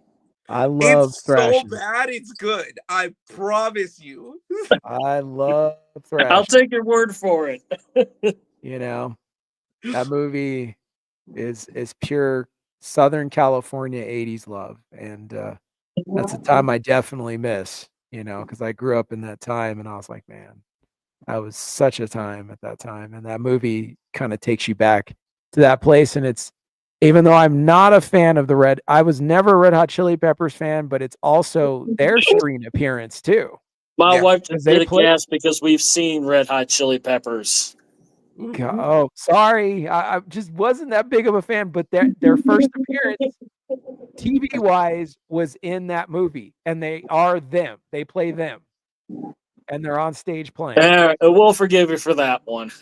I love it's Thrashing. so bad, it's good. I promise you. I love Thrashing. I'll take your word for it. You know, that movie is pure Southern California 80s love, and that's a time I definitely miss. You know, because I grew up in that time, and I was like, man, that was such a time at that time, and that movie kind of takes you back to that place. And it's, even though I'm not a fan of I was never a Red Hot Chili Peppers fan, but it's also their screen appearance too. My wife just did a guess because we've seen Red Hot Chili Peppers. Oh, sorry, I just wasn't that big of a fan, but their first appearance, TV wise, was in that movie, and they are them. They play them, and they're on stage playing. We'll forgive you for that one.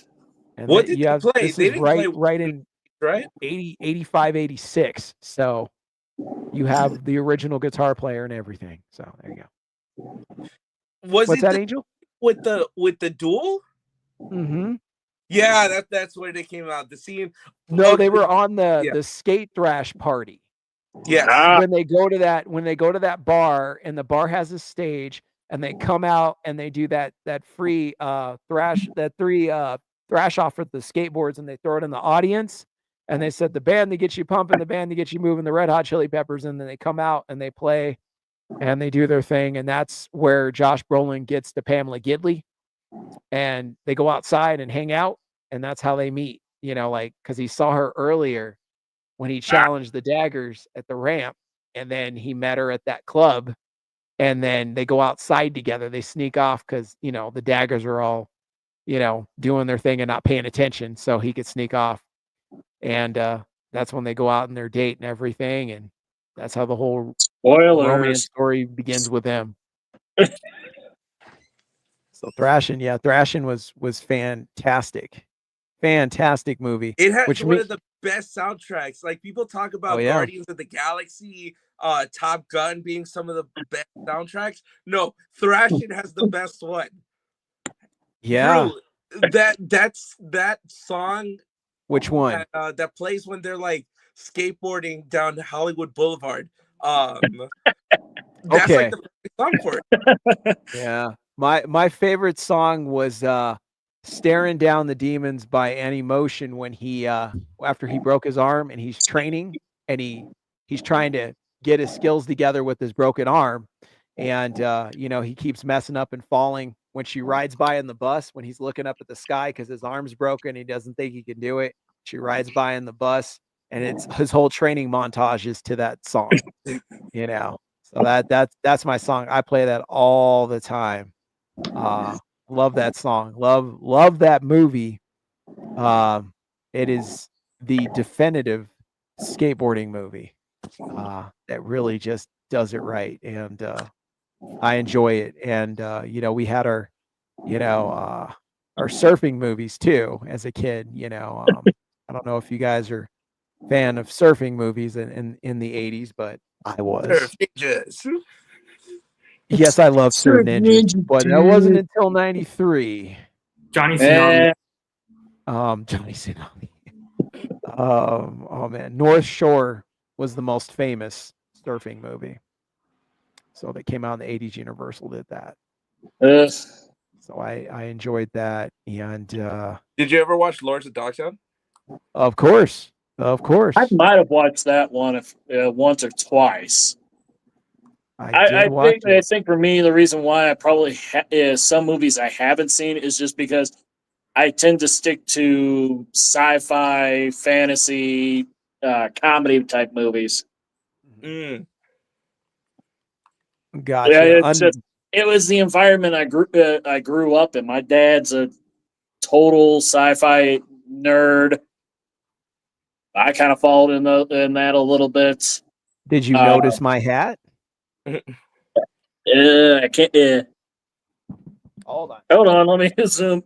And what did you play? This they is didn't right in 80, 85, 86. So you have the original guitar player and everything. So there you go. What's that, Angel? With the duel? Mm-hmm. Yeah, that's where they came out. The scene. No, they were on the skate thrash party. Yes. When they go to that bar, and the bar has a stage, and they come out and they do that free thrash, that thrash offered the skateboards and they throw it in the audience. And they said the band that gets you pumping, the band that gets you moving, the Red Hot Chili Peppers, and then they come out and they play and they do their thing. And that's where Josh Brolin gets to Pamela Gidley, and they go outside and hang out, and that's how they meet. Like because he saw her earlier when he challenged the Daggers at the ramp, and then he met her at that club, and then they go outside together. They sneak off because the Daggers are all doing their thing and not paying attention, so he could sneak off. And that's when they go out on their date and everything, and that's how the whole romance Spoilers. story begins with them. So Thrashing was fantastic movie. It has Which one of the best soundtracks. Like people talk about yeah. Guardians of the Galaxy, Top Gun being some of the best soundtracks. No, Thrashing has the best one. Yeah. Bro, that's that song. Which one? That plays when they're like skateboarding down Hollywood Boulevard. That's Okay. like the perfect song for it. Yeah. My favorite song was Staring Down the Demons by Annie Motion when he after he broke his arm and he's training and he's trying to get his skills together with his broken arm, and he keeps messing up and falling when she rides by in the bus when he's looking up at the sky because his arm's broken, he doesn't think he can do it. She rides by in the bus, and it's his whole training montage is to that song. So that's my song. I play that all the time. Love that song. Love that movie. It is the definitive skateboarding movie that really just does it right, and I enjoy it. And we had our surfing movies too as a kid. I don't know if you guys are a fan of surfing movies in the 80s, but I was. Surf Ninjas. Yes, I love Surf Ninjas, but that wasn't until 93. Johnny Tsunami. Johnny Tsunami. Oh man, North Shore was the most famous surfing movie. So that came out in the 80s. Universal did that. So I enjoyed that. And did you ever watch Lords of Dogtown? Of course. I might have watched that one once or twice. I think for me, the reason why I probably some movies I haven't seen is just because I tend to stick to sci-fi, fantasy, comedy type movies. Mm. Gotcha. Yeah, it was the environment I grew up in. My dad's a total sci-fi nerd. I kind of followed in that a little bit. Did you notice my hat? I can't. Hold on. Let me zoom.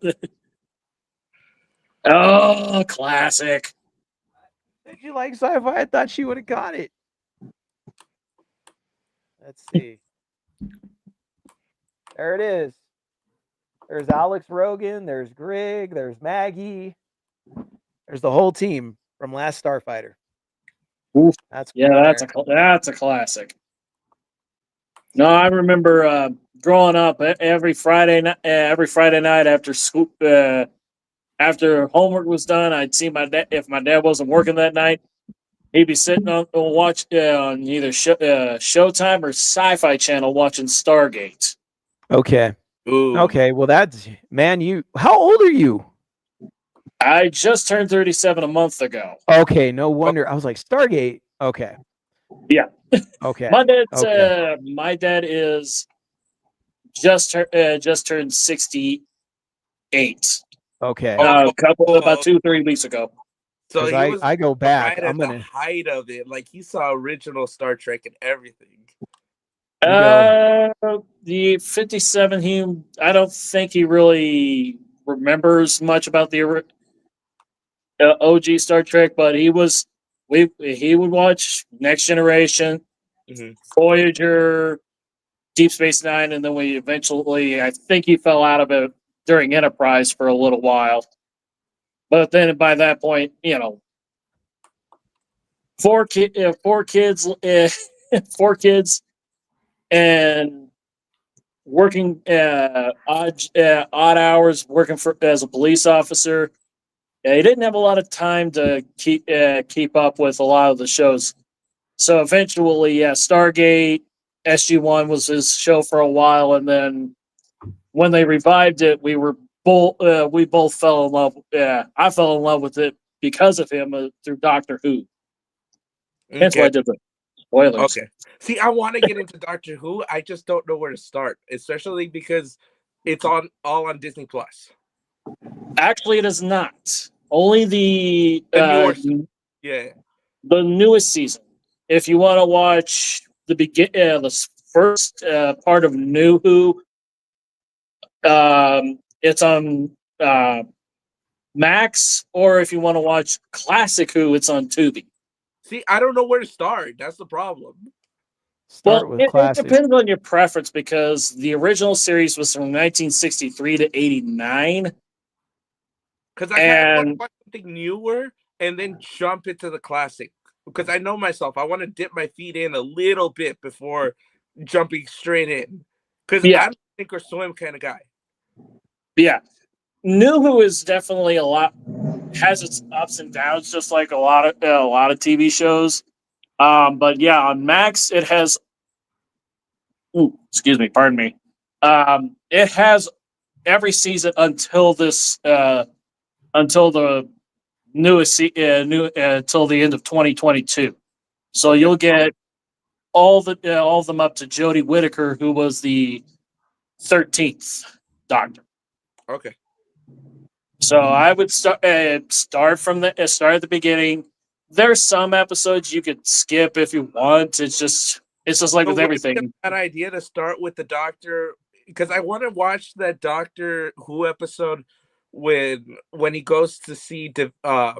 Oh, classic. Did you like sci-fi? I thought she would have got it. Let's see. There it is. There's Alex Rogan. There's Greg. There's Maggie. There's the whole team from last Starfighter. Oof. That's a classic. No, I remember growing up every Friday night after school, after homework was done, I'd see my dad. If my dad wasn't working that night, he'd be sitting on on either Showtime or Sci-Fi Channel watching Stargate. Okay. Ooh. Okay. Well, how old are you? I just turned 37 a month ago. Okay. No wonder. I was like, Stargate. Okay. Yeah. Okay. My dad is just turned 68. Okay. About 2-3 weeks ago. So I go back. Right at the height of it. Like he saw original Star Trek and everything. The 57. I don't think he really remembers much about the OG Star Trek, but he would watch Next Generation, Voyager, Deep Space Nine, and then I think he fell out of it during Enterprise for a little while. But then by that point, 4 kids, 4 kids, and working odd hours, working as a police officer. He didn't have a lot of time to keep up with a lot of the shows. So eventually, Stargate SG-1 was his show for a while, and then when they revived it, we both fell in love. I fell in love with it because of him through Doctor Who. That's why I did the spoilers. Okay. See, I want to get into Doctor Who. I just don't know where to start, especially because it's all on Disney Plus. Actually, it is not. Only the newest season. If you want to watch the first part of New Who, it's on Max, or if you want to watch Classic Who, it's on Tubi. See, I don't know where to start. That's the problem. Start with it classic. depends on your preference because the original series was from 1963 to 89. Because I want to watch something newer and then jump into the classic. Because I know myself, I want to dip my feet in a little bit before jumping straight in. Because I'm a sink or swim kind of guy. Yeah. New Who is definitely has its ups and downs, just like a lot of TV shows. But yeah, on Max, it has. Excuse me, pardon me. It has every season until until the newest until the end of 2022. So you'll get all of them up to Jodie Whittaker, who was the 13th Doctor. Okay. So I would start from start at the beginning. There's some episodes you could skip if you want. It's just like with everything. An idea to start with the Doctor, because I want to watch that Doctor Who episode when he goes to see not Da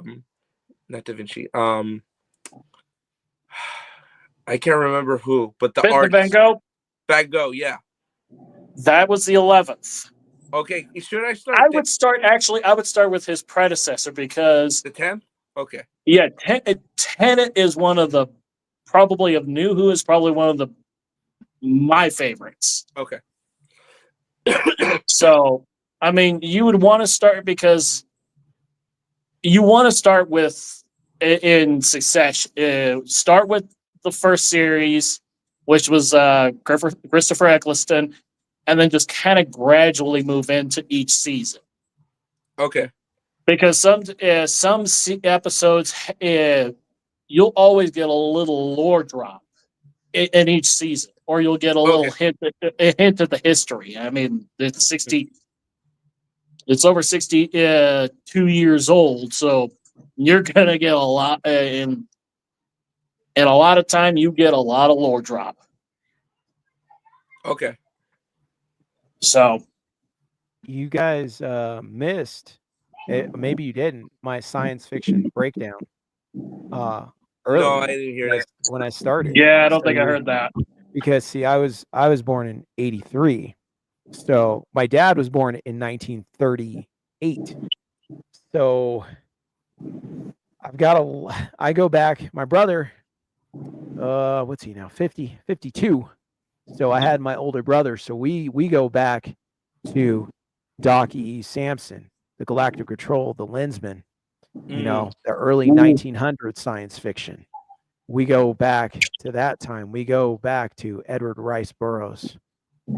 Vinci. I can't remember who, but the artist. Van Gogh. Van Gogh, yeah. That was the 11th. Okay, should I start? I would start with his predecessor because the 10th. Okay. Yeah, Tenet is one of the probably of New Who is probably one of my favorites. Okay. So, I mean, you would want to start because you want to start with in succession. Start with the first series, which was Christopher Eccleston, and then just kind of gradually move into each season. Okay. Because some episodes, you'll always get a little lore drop in each season, or you'll get a little hint of the history. I mean, it's over 62 years old, so you're gonna get a lot, and a lot of time you get a lot of lore drop. Okay. So you guys missed. Maybe you didn't. My science fiction breakdown. Early, no, I didn't hear that when I started. Yeah, I don't think I heard that. Because see, I was born in '83, so my dad was born in 1938. So I go back. My brother, what's he now? 52. So I had my older brother. So we go back to Doc E. Sampson, the Galactic Control, the Lensman, the early 1900s science fiction. We go back to that time. We go back to Edward Rice Burroughs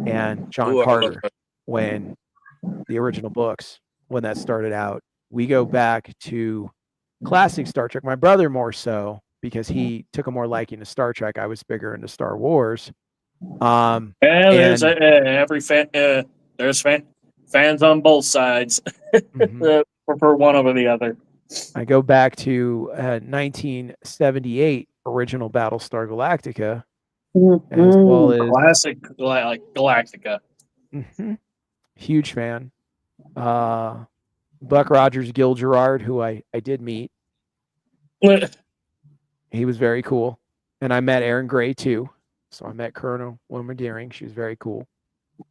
and John Carter when the original books, when that started out. We go back to classic Star Trek. My brother more so because he took a more liking to Star Trek. I was bigger into Star Wars. There's every fan. There's fans on both sides. Prefer one over the other. I go back to 1978 original Battlestar Galactica, as well as classic Galactica. Huge fan. Buck Rogers, Gil Gerard, who I did meet. He was very cool, and I met Aaron Gray too. So I met Colonel Wilma Deering. She was very cool.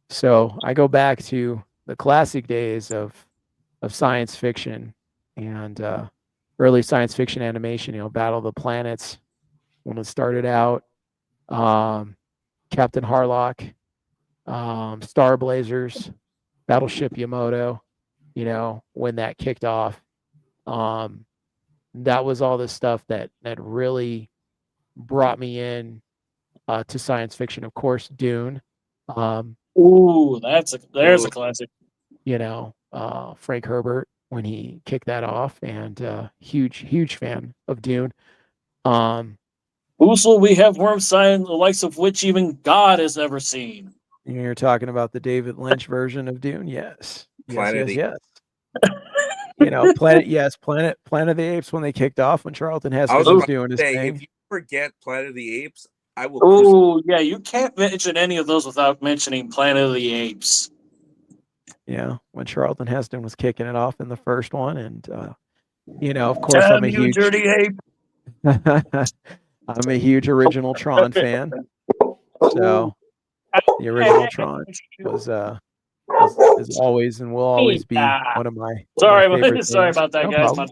So I go back to the classic days of science fiction and early science fiction animation. Battle of the Planets when it started out. Captain Harlock. Star Blazers, Battleship Yamato, when that kicked off. That was all the stuff that really brought me in to science fiction. Of course, Dune. Ooh, there's a classic. Frank Herbert when he kicked that off, and huge fan of Dune. Usul, we have worm sign the likes of which even God has never seen. You're talking about the David Lynch version of Dune, yes, Planet yes. Planet of the Apes when they kicked off when Charlton I Heston was was about doing to his say, if thing. you forget Planet of the Apes, I will. Oh, yeah, you can't mention any of those without mentioning Planet of the Apes. Yeah, when Charlton Heston was kicking it off in the first one, and of course, I'm a huge dirty ape. I'm a huge original Tron fan. So the original Tron was is always and will always be one of my favorite Sorry things. about that, No guys. problem.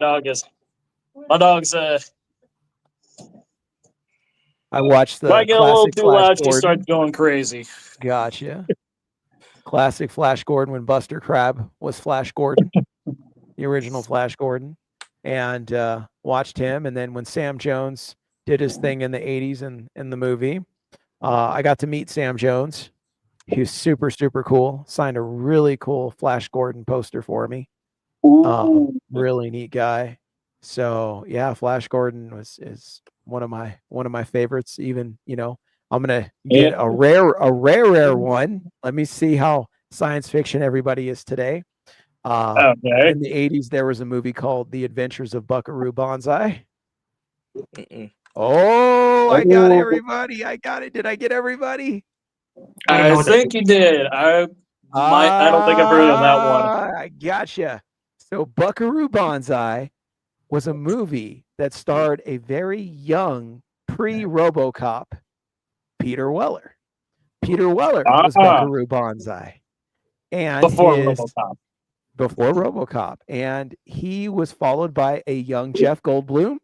My dog's I watched if I the get a little classic too Flash loud, she Gordon. starts going crazy. Gotcha. Classic Flash Gordon when Buster Crabbe was Flash Gordon, the original Flash Gordon, and watched him. And then when Sam Jones did his thing in the 80s and in the movie, I got to meet Sam Jones. He was super, super cool. Signed a really cool Flash Gordon poster for me. Really neat guy. So yeah, Flash Gordon is one of my favorites. Even I'm gonna get a rare one. Let me see how science fiction everybody is today. Okay. In the 80s, there was a movie called The Adventures of Buckaroo Banzai. Oh, I got everybody. I got it. Did I get everybody? I think you did. I don't think I've heard of that one. I gotcha. So Buckaroo Banzai was a movie that starred a very young pre-RoboCop Peter Weller. Peter Weller was Buckaroo Banzai. And before RoboCop. Before RoboCop. And he was followed by a young Jeff Goldblum.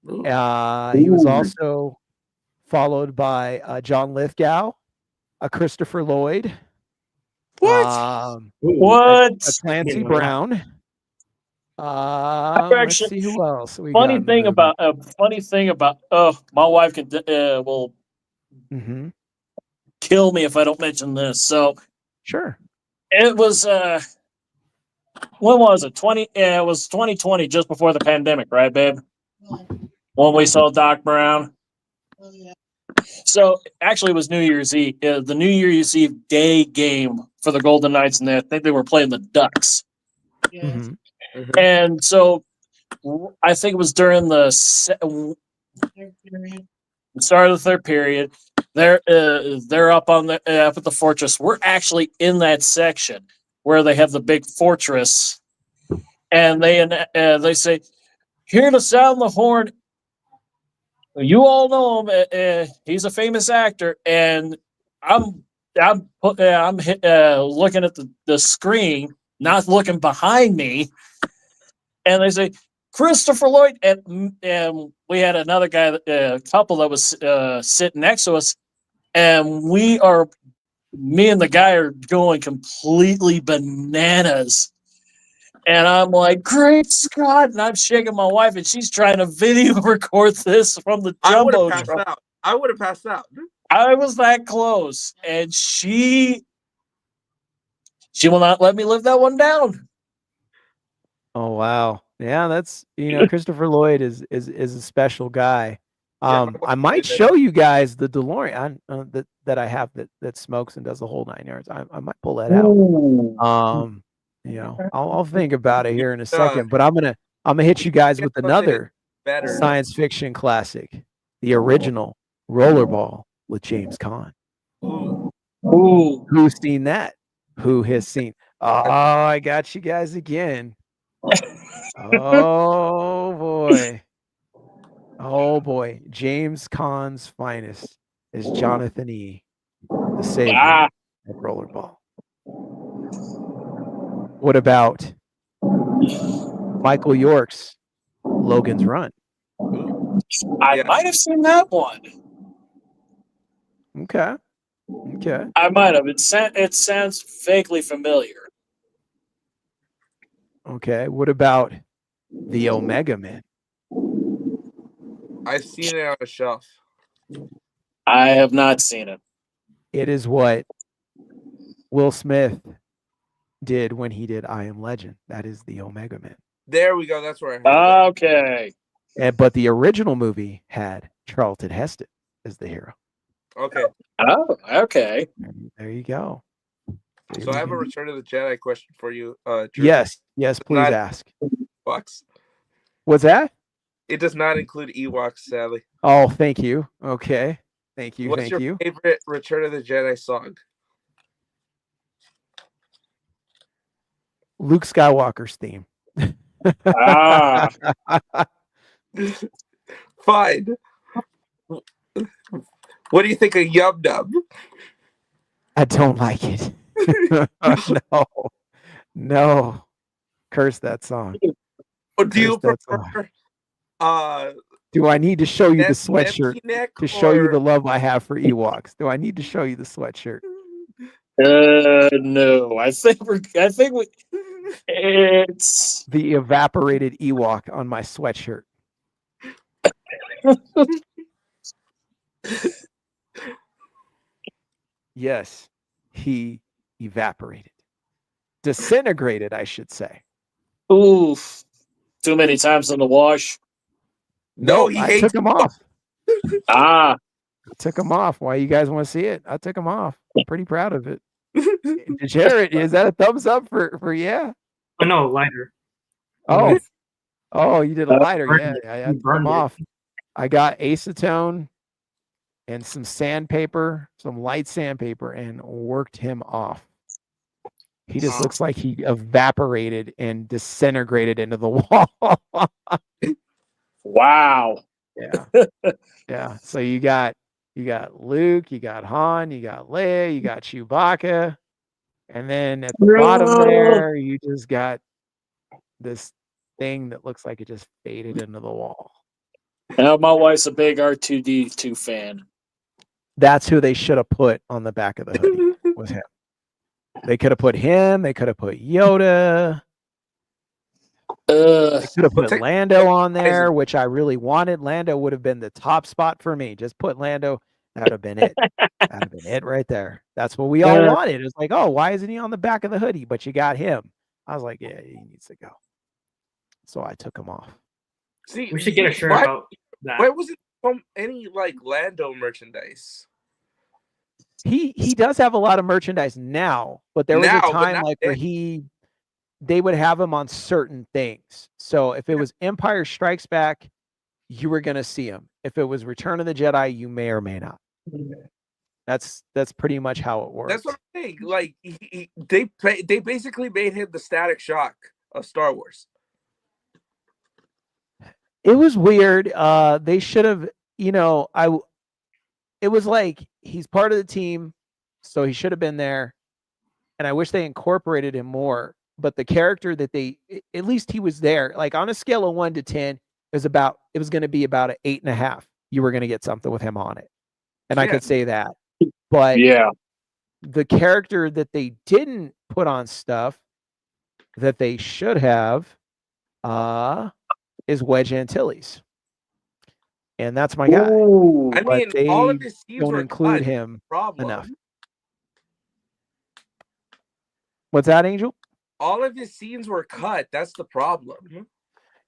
He was also followed by John Lithgow, a Christopher Lloyd. What? A Clancy Brown. Let's see who else we got. Funny thing about my wife will kill me if I don't mention this. So sure. It was when was it? It was 2020, just before the pandemic, right, babe? When we saw Doc Brown. So actually, it was New Year's Eve, the New Year's Eve day game for the Golden Knights, and I think they were playing the Ducks. And so I think it was during the start of the third period. They're up on up at the fortress. We're actually in that section where they have the big fortress, and they say, "Here to sound the horn." You all know him. He's a famous actor, and I'm looking at the screen, not looking behind me, and they say Christopher Lloyd, and we had another guy, a couple that was sitting next to us, and me and the guy are going completely bananas. And I'm like, great Scott. And I'm shaking my wife, and she's trying to video record this from the Jumbotron. I would have passed out. I was that close. And she will not let me live that one down. Oh, wow. Yeah, that's, Christopher Lloyd is a special guy. I might show you guys the DeLorean that I have that smokes and does the whole 9 yards. I might pull that out. I'll think about it here in a second, but I'm gonna hit you guys with another science fiction classic, the original Rollerball with James Caan. Who's seen that? Who has seen? Oh, I got you guys again. Oh boy, James Caan's finest is Jonathan E., the savior of Rollerball. What about Michael York's Logan's Run? I might have seen that one. Okay. Okay. I might have. It sounds vaguely familiar. Okay. What about the Omega Men? I've seen it on a shelf. I have not seen it. It is what Will Smith did when he did I Am Legend. That is the Omega Men. There we go. That's where I heard that. Okay. But the original movie had Charlton Heston as the hero. Okay. Oh, okay. There you go. So I have a Return of the Jedi question for you, Drew. Yes, please Not ask. Ewoks. What's that? It does not include Ewoks, sadly. Oh, thank you. Okay. Thank you. What's your favorite Return of the Jedi song? Luke Skywalker's theme. Ah. Fine. What do you think of Yum Num? I don't like it. No. Curse that song. Do you prefer do I need to show you the sweatshirt empty neck to show you the love I have for Ewoks? Do I need to show you the sweatshirt? No. I think it's the evaporated Ewok on my sweatshirt. Yes, he evaporated. Disintegrated, I should say. Oof. Too many times in the wash. No, I took him off. Ah. I took him off. Why you guys want to see it? I took him off. I'm pretty proud of it. Jared, is that a thumbs up for yeah? Oh no, lighter. Oh, you did a lighter. Yeah, I took burned him it. off. I got acetone and some sandpaper, some light sandpaper, and worked him off. He just looks like he evaporated and disintegrated into the wall. Wow. Yeah. Yeah. So you got Luke, you got Han, you got Leia, you got Chewbacca, and then at the bottom there, you just got this thing that looks like it just faded into the wall. Now my wife's a big R2D2 fan. That's who they should have put on the back of the hoodie. Was him. They could have put him. They could have put Yoda. They could have put Lando on there, which I really wanted. Lando would have been the top spot for me. Just put Lando. That would have been it. That would have been it right there. That's what we all wanted. It's like, oh, why isn't he on the back of the hoodie? But you got him. I was like, yeah, he needs to go. So I took him off. See, We should get a shirt about that. Why wasn't any like Lando merchandise? He does have a lot of merchandise now, but there was a time like where they would have him on certain things. So if it was Empire Strikes Back, you were gonna see him. If it was Return of the Jedi, you may or may not. That's pretty much how it works. That's what I'm saying. Like they basically made him the Static Shock of Star Wars. It was weird. They should have, it was like he's part of the team, so he should have been there. And I wish they incorporated him more. But the character that at least he was there. Like on a scale of 1 to 10, it was going to be about an 8.5. You were going to get something with him on it. And I could say that. But the character that they didn't put on stuff that they should have is Wedge Antilles. And that's my guy. I mean, all of his scenes don't were include cut. him Problem. enough. What's that, Angel? All of his scenes were cut. That's the problem.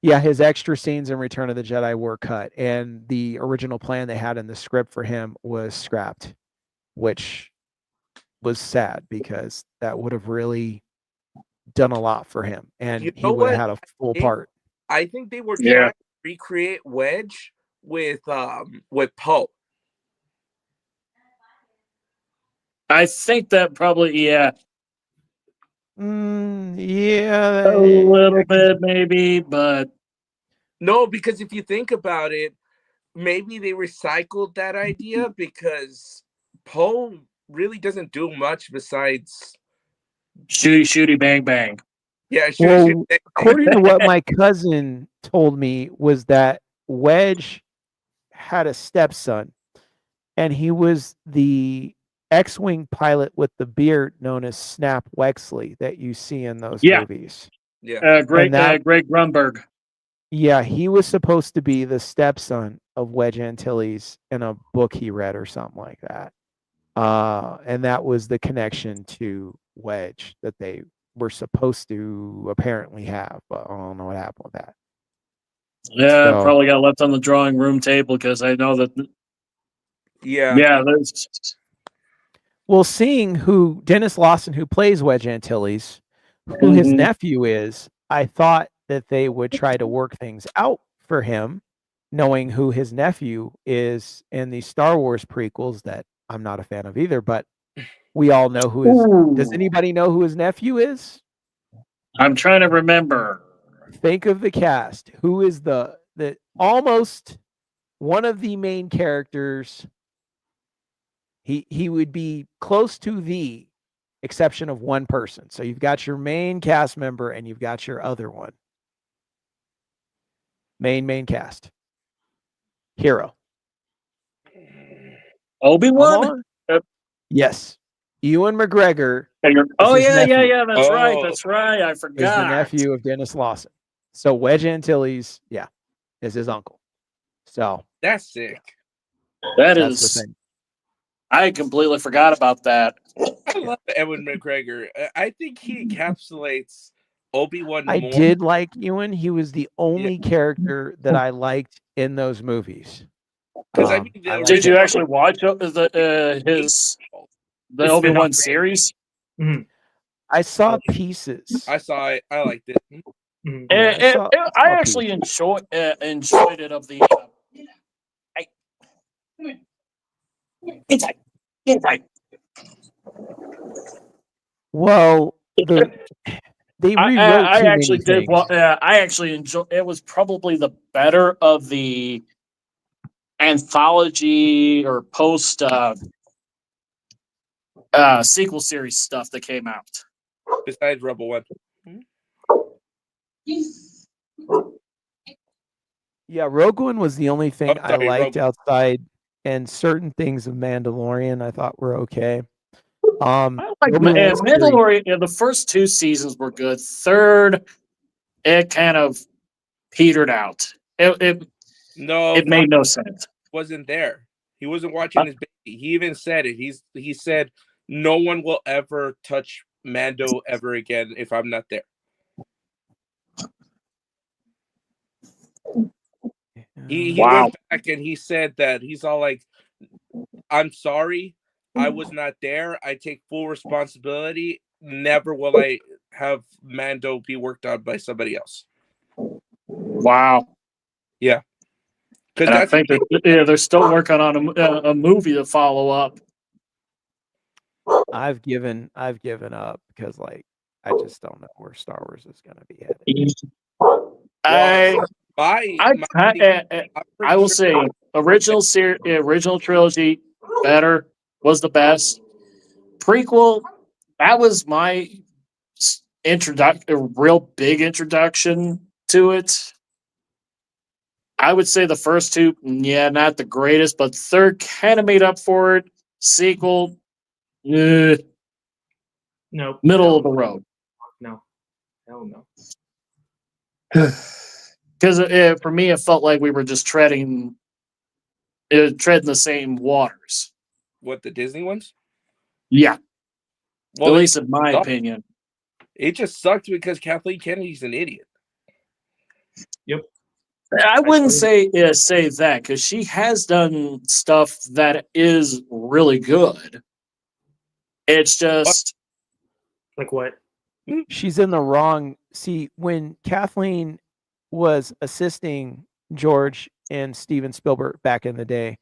Yeah, his extra scenes in Return of the Jedi were cut, and the original plan they had in the script for him was scrapped, which was sad because that would have really done a lot for him, and he would have had a full part. I think they were trying to recreate Wedge with Poe. I think that probably yeah, a little bit maybe, but no, because if you think about it, maybe they recycled that idea because Poe really doesn't do much besides shooty bang bang. Yeah, well, according to what my cousin told me was that Wedge had a stepson, and he was the X-wing pilot with the beard known as Snap Wexley that you see in those Yeah. movies. Yeah. Greg Grunberg. Yeah, he was supposed to be the stepson of Wedge Antilles in a book he read or something like that. And that was the connection to Wedge that they were supposed to apparently have, but I don't know what happened with that. Yeah, So- probably got left on the drawing room table because I know that. Yeah. Yeah, there's. Well, seeing who Dennis Lawson, who plays Wedge Antilles, who his Mhm. nephew is, I thought that they would try to work things out for him, knowing who his nephew is in the Star Wars prequels that I'm not a fan of either, but we all know who his. Does Ooh. anybody know who his nephew is? I'm trying to remember. Think of the cast. Who is the almost one of the main characters? He would be close to the exception of one person. So you've got your main cast member and you've got your other one. Main cast. Hero. Obi-Wan? Yes. Ewan McGregor. Oh, his yeah, nephew. that's right. That's right. I Is the forgot. nephew of Dennis Lawson. So Wedge Antilles, yeah, is his uncle. So That's sick. That's the thing. I completely forgot about that. I love Ewan McGregor. I think he encapsulates Obi-Wan I more. did like Ewan. He was the only character that I liked in those movies. Because I mean, Did you actually watch the Obi-Wan series? Mm-hmm. I saw pieces. I saw it. I liked it. I actually enjoyed it. Of the inside. Well, they rewrote I too actually many did. things. I actually enjoyed. It was probably the better of the anthology or post sequel series stuff that came out. Besides Rebel One. Yeah, Rogue One was the only thing I sorry, liked outside, and certain things of Mandalorian I thought were okay. I like Mandalorian. Yeah, the first 2 seasons were good. Third, it kind of petered out. It made no sense. Wasn't there. He wasn't watching his baby. He even said it. He said, "No one will ever touch Mando ever again if I'm not there." He went back and he said that he's all like, "I'm sorry, I was not there. I take full responsibility. Never will I have Mando be worked on by somebody else." Wow. Yeah. And I think they're still working on a movie to follow up. I've given up because I just don't know where Star Wars is going to be headed. I will say original trilogy better, was the best. Prequel, that was my real big introduction to it. I would say the first 2, not the greatest, but third kind of made up for it. Sequel, no, middle of the road. No, hell no. Because for me, it felt like we were just treading the same waters. What, the Disney ones? Yeah. Well, at least in my opinion. It just sucked because Kathleen Kennedy's an idiot. Yep. I wouldn't say that, because she has done stuff that is really good. It's just like what? She's in the wrong. See, when Kathleen was assisting George and Steven Spielberg back in the day,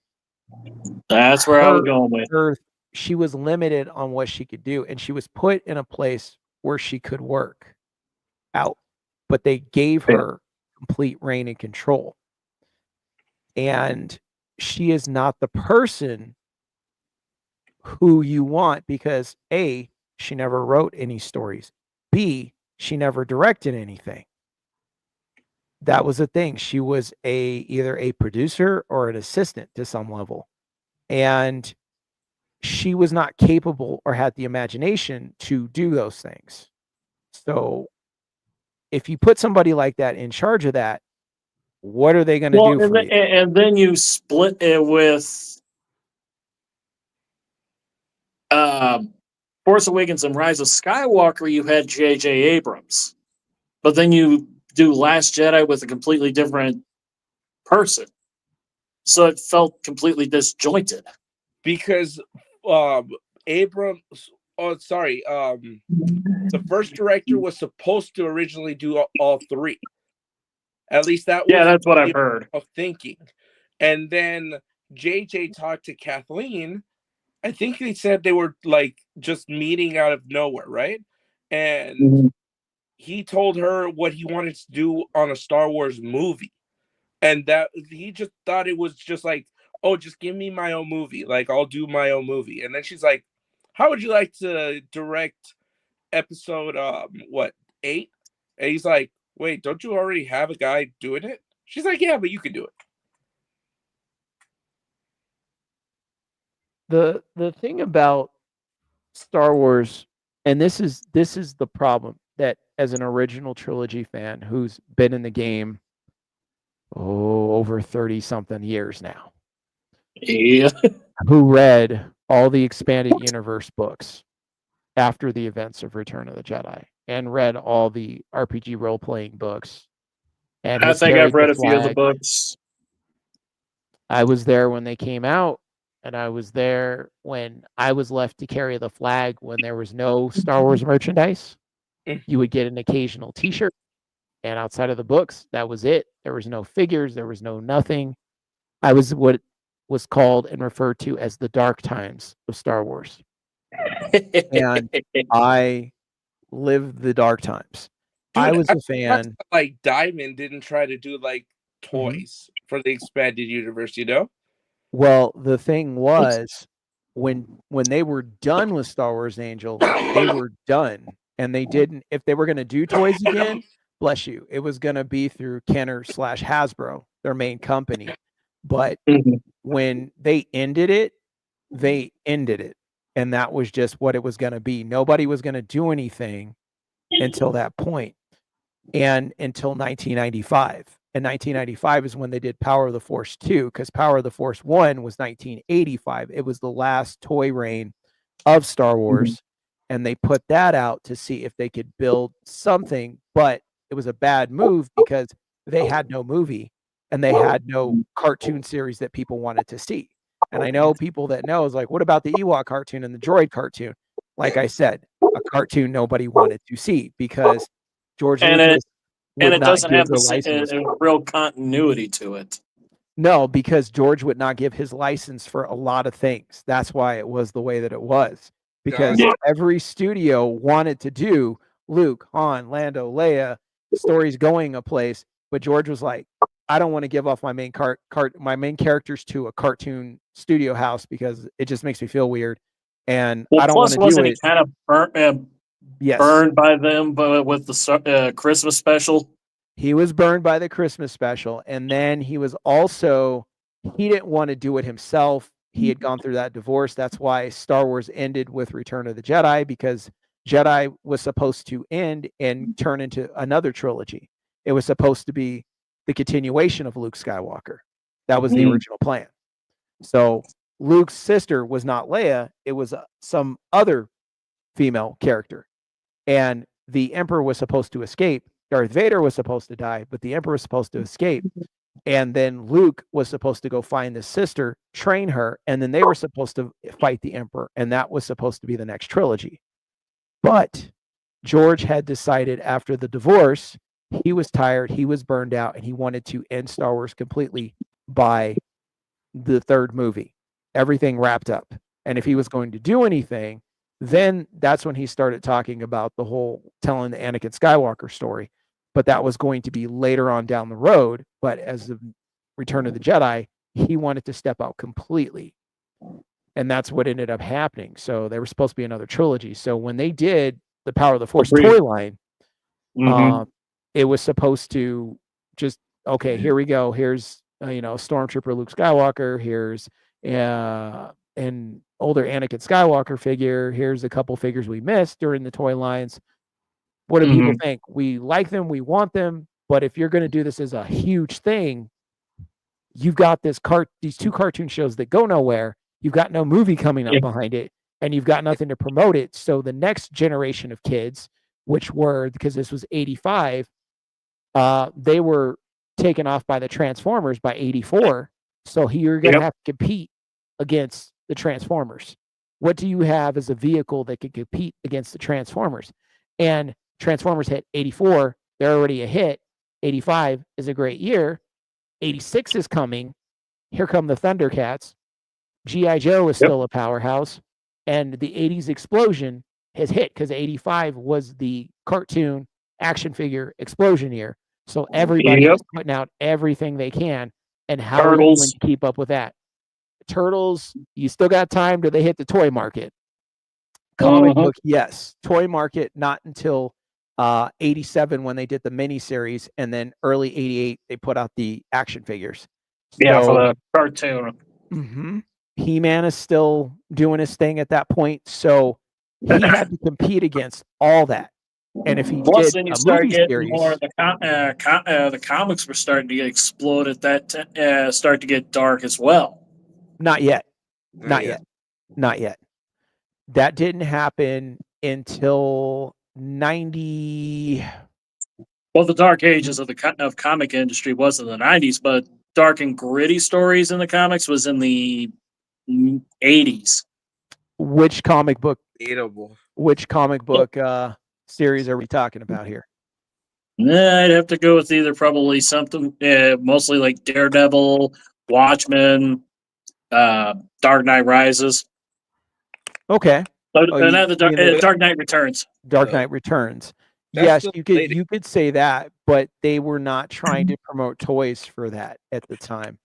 that's where I was going with. She was limited on what she could do, and she was put in a place where she could work out, but they gave her complete reign and control. And she is not the person who you want because A, she never wrote any stories. B, she never directed anything. That was the thing. She was either a producer or an assistant to some level. And she was not capable or had the imagination to do those things. So if you put somebody like that in charge of that, what are they going to Well, do for you? and then you split it with Force Awakens and Rise of Skywalker. You had J.J. Abrams, but then you do Last Jedi with a completely different person, so it felt completely disjointed. Because Abrams, oh sorry, the first director was supposed to originally do all three. At least that was that's what I've heard. of thinking. And then JJ talked to Kathleen. I think they said they were like just meeting out of nowhere, right? And he told her what he wanted to do on a Star Wars movie. And that he just thought it was just like, oh, just give me my own movie. Like, I'll do my own movie. And then she's like, how would you like to direct episode 8? And he's like, wait, don't you already have a guy doing it? She's like, yeah, but you can do it. The thing about Star Wars, and this is the problem, that as an original trilogy fan who's been in the game over 30 something years now, Yeah. who read all the expanded universe books after the events of Return of the Jedi and read all the RPG role-playing books, and I has think carried I've read the a few of the flag. books. I was there when they came out, and I was there when I was left to carry the flag when there was no Star Wars merchandise. You would get an occasional T-shirt, and outside of the books, that was it. There was no figures. There was no nothing. I was what was called and referred to as the dark times of Star Wars. And I lived the dark times. Dude, I was a fan. Like Diamond didn't try to do like toys for the expanded universe, you know? Well, the thing was, when they were done with Star Wars Angel, they were done, and they didn't. If they were going to do toys again, bless you, it was going to be through Kenner/Hasbro, their main company. But when they ended it, and that was just what it was going to be. Nobody was going to do anything until that point, and until 1995. And 1995 is when they did Power of the Force 2, because Power of the Force 1 was 1985. It was the last toy reign of Star Wars, and they put that out to see if they could build something, but it was a bad move because they had no movie and they had no cartoon series that people wanted to see. And I know people that know is like, what about the Ewok cartoon and the Droid cartoon? Like I said, a cartoon nobody wanted to see because George Lucas and it doesn't have the real continuity to it. No, because George would not give his license for a lot of things. That's why it was the way that it was. Because every studio wanted to do Luke, Han, Lando, Leia, stories going a place, but George was like, I don't want to give off my main my main characters to a cartoon studio house because it just makes me feel weird, and I don't want to do it. Wasn't he kind of burned by them, but with the Christmas special? He was burned by the Christmas special, and then he was also, he didn't want to do it himself. He had gone through that divorce. That's why Star Wars ended with Return of the Jedi, because Jedi was supposed to end and turn into another trilogy. It was supposed to be the continuation of Luke Skywalker. That was the original plan. So Luke's sister was not Leia. It was some other female character. And the Emperor was supposed to escape. Darth Vader was supposed to die, but the Emperor was supposed to escape. And then Luke was supposed to go find the sister, train her, and then they were supposed to fight the Emperor. And that was supposed to be the next trilogy. But George had decided after the divorce, he was tired, he was burned out, and he wanted to end Star Wars completely by the third movie. Everything wrapped up. And if he was going to do anything, then that's when he started talking about the whole telling the Anakin Skywalker story. But that was going to be later on down the road. But as the Return of the Jedi, he wanted to step out completely. And that's what ended up happening. So there was supposed to be another trilogy. So when they did the Power of the Force toy line, it was supposed to just, okay, here we go. Here's, Stormtrooper Luke Skywalker. Here's, and older Anakin Skywalker figure. Here's a couple figures we missed during the toy lines. What do people think? We like them, we want them, but if you're going to do this as a huge thing, you've got these 2 cartoon shows that go nowhere. You've got no movie coming up behind it, and you've got nothing to promote it. So the next generation of kids, which were, because this was 85, they were taken off by the Transformers by 84. So you're going to have to compete against the Transformers. What do you have as a vehicle that can compete against the Transformers? And Transformers hit 84. They're already a hit. 85 is a great year. 86 is coming. Here come the Thundercats. G.I. Joe is still a powerhouse. And the 80s explosion has hit because 85 was the cartoon action figure explosion year. So everybody is putting out everything they can. And how are you going to keep up with that? Turtles, you still got time till they hit the toy market. Comic book, yes. Toy market, not until 87 when they did the miniseries, and then early 88 they put out the action figures. Yeah, for the cartoon. He-Man is still doing his thing at that point, so he had to compete against all that. And if he Plus, did then you a start movie getting series, more of the comics were starting to get exploded. That start to get dark as well. not yet. That didn't happen until 90. Well, the dark ages of the comic industry was in the 90s, but dark and gritty stories in the comics was in the 80s. Which comic book? Debatable. Which comic book series are we talking about here? I'd have to go with either probably something mostly like Daredevil, Watchmen, Dark Knight Rises. Okay. Dark Knight Returns. Dark Knight Returns. Yes, you could say that, but they were not trying to promote toys for that at the time.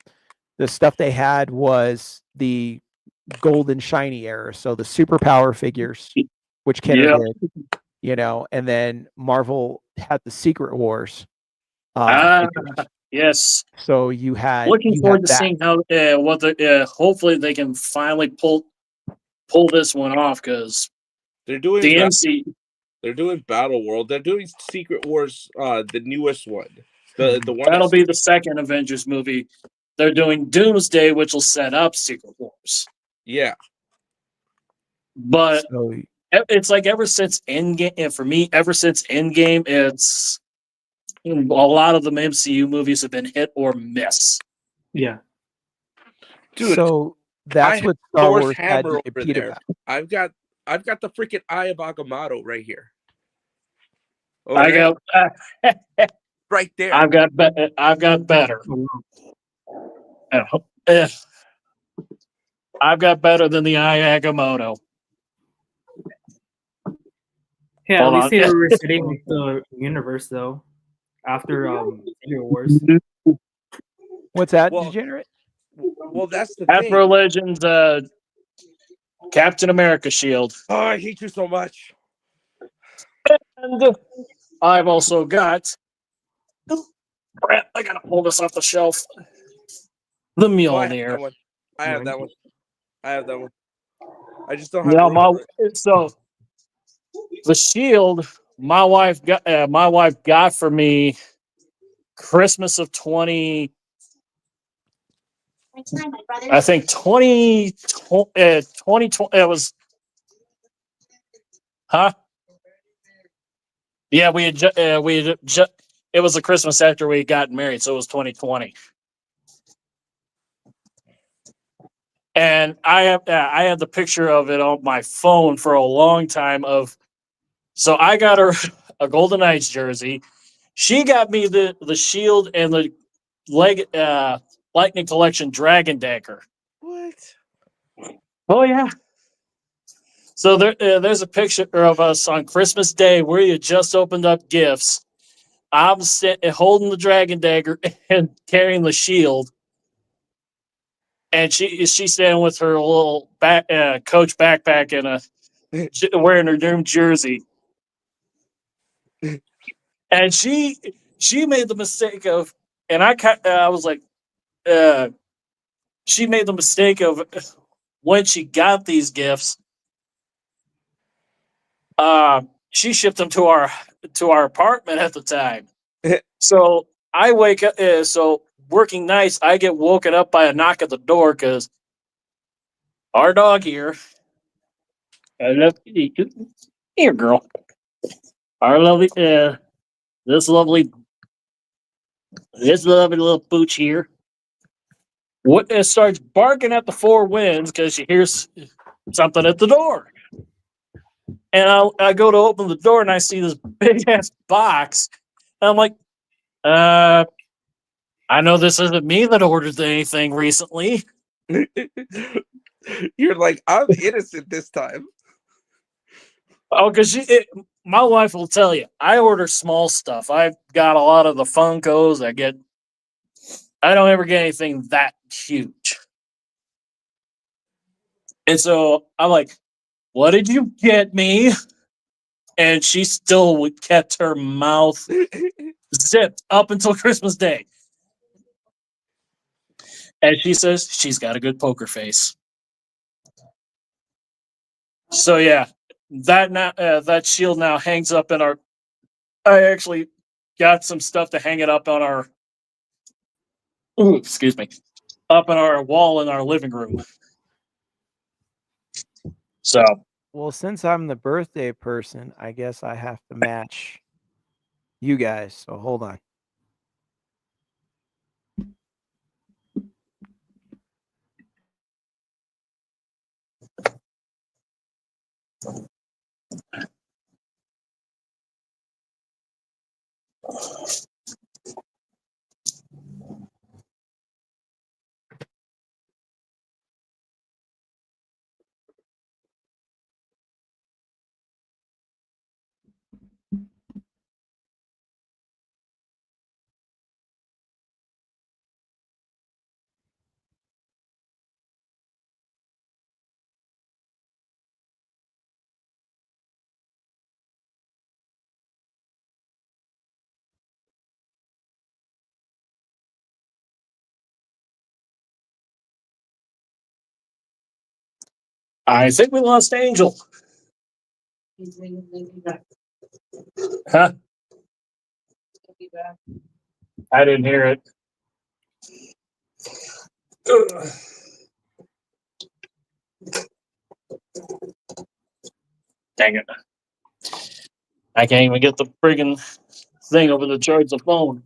The stuff they had was the golden shiny era, so the superpower figures, which Kenner did, and then Marvel had the Secret Wars. Yes. So you had looking forward to seeing how hopefully they can finally pull this one off, because they're doing the MC. They're doing Battle World. They're doing Secret Wars, the newest one. The one that'll be the second Avengers movie. They're doing Doomsday, which will set up Secret Wars. Yeah. But it's like ever since Endgame, and for me, ever since Endgame, it's a lot of the MCU movies have been hit or miss. Yeah. Dude, so that's what Star Wars had to compete there. about. I've got the freaking Eye of Agamotto right here. I got right there. I've got better. I've got better than the Eye of Agamotto. Yeah, at least they were setting the universe though. After Secret Wars. What's that, Degenerate? Well, that's the After thing. Legends, Captain America shield. Oh, I hate you so much. And I've also got. I gotta pull this off the shelf. The Mjolnir. I have that one. I just don't have. So the shield my wife got for me Christmas of 20. I think 2020. It was, huh? Yeah, it was the Christmas after we had gotten married, so it was 2020. And I had the picture of it on my phone for a long time. So I got her a Golden Knights jersey. She got me the shield and the Lightning Collection Dragon Dagger. What? Oh yeah. So there's a picture of us on Christmas Day where you just opened up gifts. I'm holding the Dragon Dagger and carrying the shield, and she's standing with her little Coach backpack and wearing her new jersey. And she made the mistake of, and I was like, she made the mistake of when she got these gifts, she shipped them to our apartment at the time. So I wake up. So working nights, I get woken up by a knock at the door because our dog here. I love here, girl. Our lovely, this lovely, this lovely little pooch here. What starts barking at the four winds because she hears something at the door. And I go to open the door and I see this big ass box. And I'm like, I know this isn't me that ordered anything recently. You're like, I'm innocent this time. Oh, because my wife will tell you, I order small stuff. I've got a lot of the Funkos. I don't ever get anything that huge. And so I'm like, what did you get me? And she still kept her mouth zipped up until Christmas Day. And she says she's got a good poker face. So yeah, that shield now hangs up in our. I actually got some stuff to hang it up on our. Ooh, excuse me, up on our wall in our living room. So Well, since I'm the birthday person, I guess I have to match you guys. So hold on. I think we lost Angel. Huh? I didn't hear it. Dang it. I can't even get the friggin' thing over to charge the phone.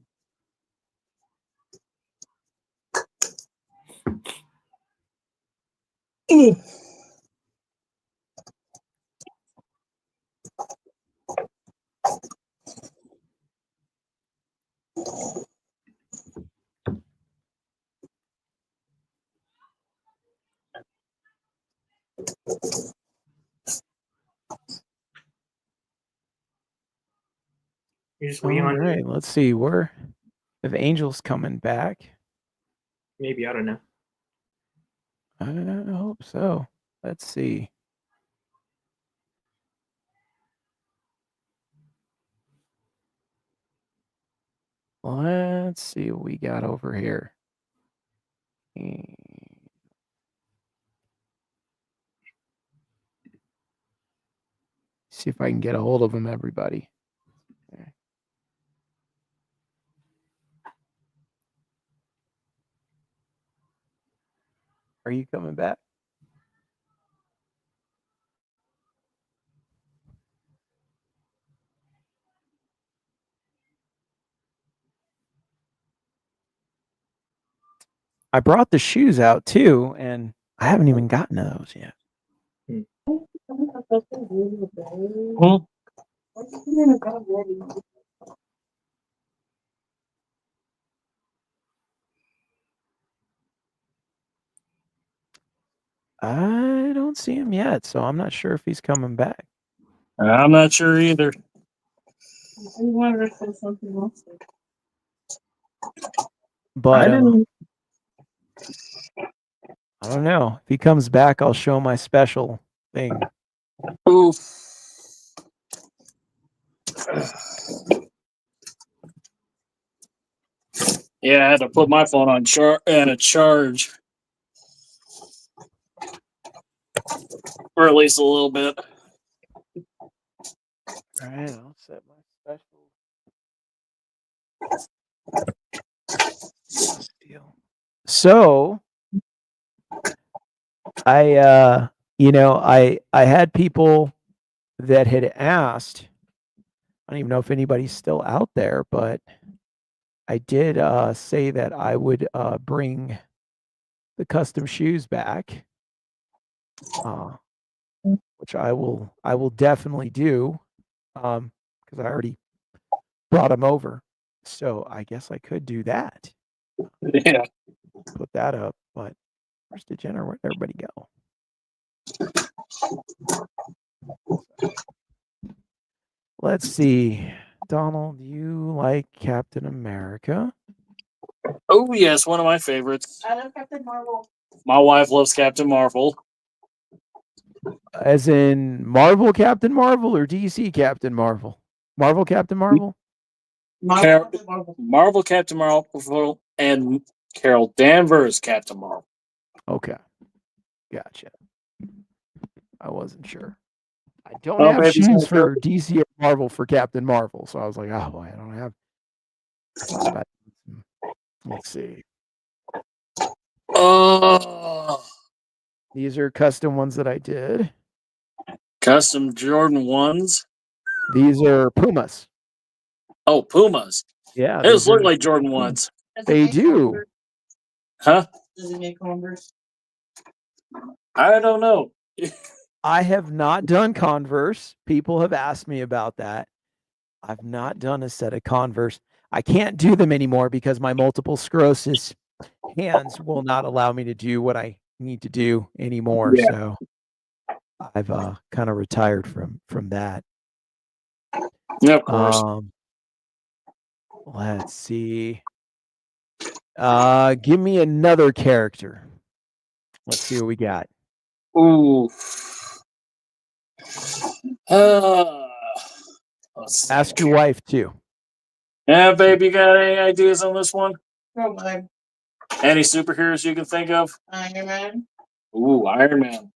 You're just All waiting on right, let's see. If Angel's coming back. maybe, I don't know. I hope so. Let's see. Let's see what we got over here. See if I can get a hold of him, everybody. Okay. Are you coming back? I brought the shoes out too, and I haven't even gotten to those yet. I don't see him yet, so I'm not sure if he's coming back. I'm not sure either. But I didn't. I don't know. If he comes back, I'll show my special thing. Oof. Yeah, I had to put my phone on a charge. or at least a little bit. All right, I'll set my special deal. So I I had people that had asked. I don't even know if anybody's still out there, but I did say that I would bring the custom shoes back, which I will definitely do, because I already brought them over. So I guess I could do that. Yeah. Put that up, but where's Degenerate? Where'd everybody go? Let's see. Donald, you like Captain America? Oh yes, one of my favorites. I love Captain Marvel. My wife loves Captain Marvel. As in Marvel Captain Marvel or DC Captain Marvel? Marvel Captain Marvel? Marvel Captain Marvel and Carol Danvers Captain Marvel. Okay. Gotcha. I wasn't sure. I don't Oh, have baby, shoes sorry, for DC or Marvel for Captain Marvel, so I was like, oh, I don't have. Let's see. Oh, These are custom ones that I did. custom Jordan 1s. These are Pumas. Oh, Pumas. Yeah, They just these look are- like Jordan 1s. They do. Huh? Does it make Converse? I don't know. I have not done Converse. People have asked me about that. I've not done a set of Converse. I can't do them anymore because my multiple sclerosis hands will not allow me to do what I need to do anymore. Yeah. So I've kind of retired from that. Yeah, of course. Let's see. Give me another character. Let's see what we got. Ooh. Let's Ask think. your wife too. Yeah, babe, you got any ideas on this one? Oh my. Any superheroes you can think of? Iron Man. Ooh, Iron Man.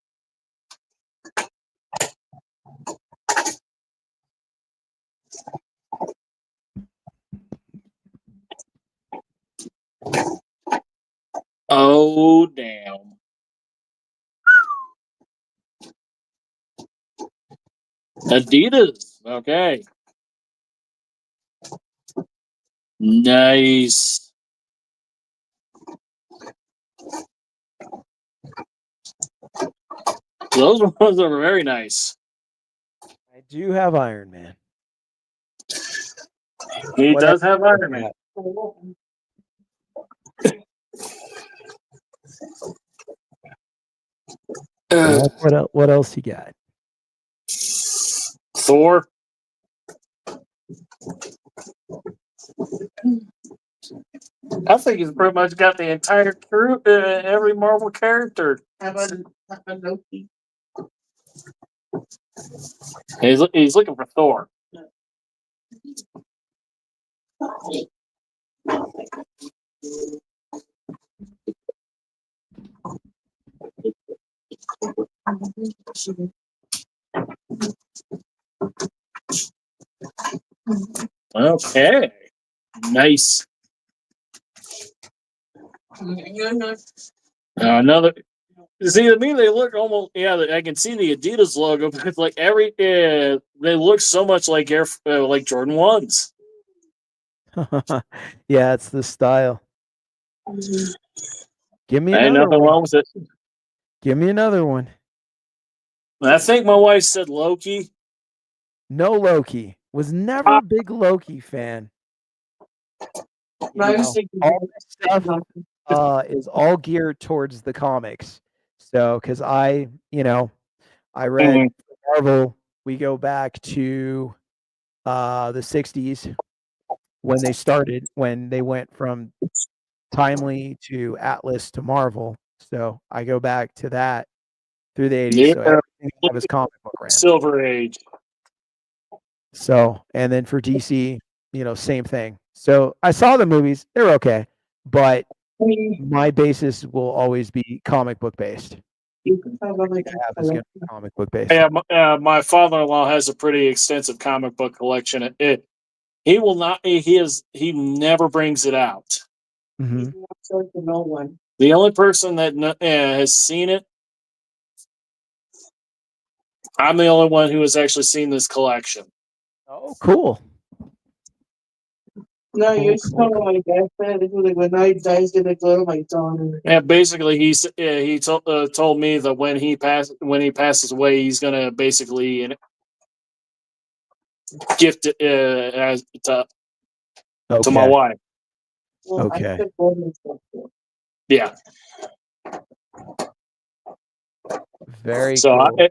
Oh, damn. Adidas. Okay. Nice. Those ones are very nice. I do have Iron Man. He What does else have you Iron Man. What else you got? Thor. I think he's pretty much got the entire crew, every Marvel character. How about Loki? He's looking for Thor. Okay. Nice. Another. See, to me, they look almost. Yeah, I can see the Adidas logo, but it's like they look so much like like Jordan 1s. Yeah, it's the style. Give me Ain't another nothing one. wrong with it. Give me another one. I think my wife said Loki. No Loki. Was never a big Loki fan. You know, all this stuff is all geared towards the comics. So, because I read Marvel, we go back to the 60s when they started, when they went from Timely to Atlas to Marvel. So I go back to that through the 80s. Yeah, So everything I have is comic book ran. Silver Age. So, and then for DC, same thing. So I saw the movies; they're okay, but my basis will always be comic book based. Have is going to be comic book based. Yeah, my father-in-law has a pretty extensive comic book collection. He will not. He never brings it out. Mm-hmm. The only person that has seen it, I'm the only one who has actually seen this collection. Oh, cool. No, Cool, you're cool, so cool. like that. Like when I die, it's gonna go to my daughter. Yeah, basically, he told me that when he passes away, he's gonna basically gift it as to my Okay. wife. Well, I Okay. took all this stuff too. Yeah. Very So cool.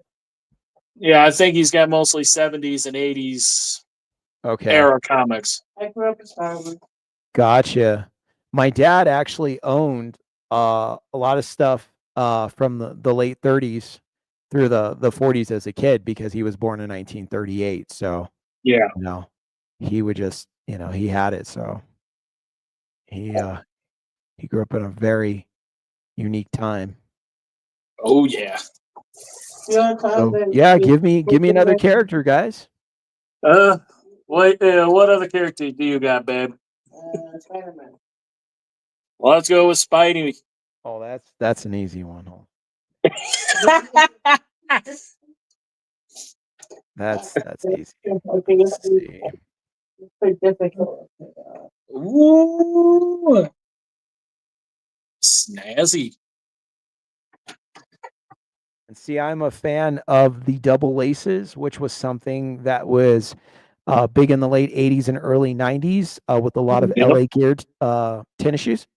I think he's got mostly 70s and 80s Okay. era comics. I grew up in Star Wars. Gotcha. My dad actually owned a lot of stuff from the late 30s through the 40s as a kid because he was born in 1938. So, Yeah. he would just, he had it. So he grew up in a very unique time. Oh yeah. So yeah, give me another character, guys. What other character do you got, babe? Spider-Man. Well, let's go with Spidey. Oh, that's an easy one. That's easy. Let's see. It's pretty difficult. Ooh, snazzy. And see, I'm a fan of the double laces, which was something that was big in the late 80s and early 90s with a lot of Yep. LA geared tennis shoes.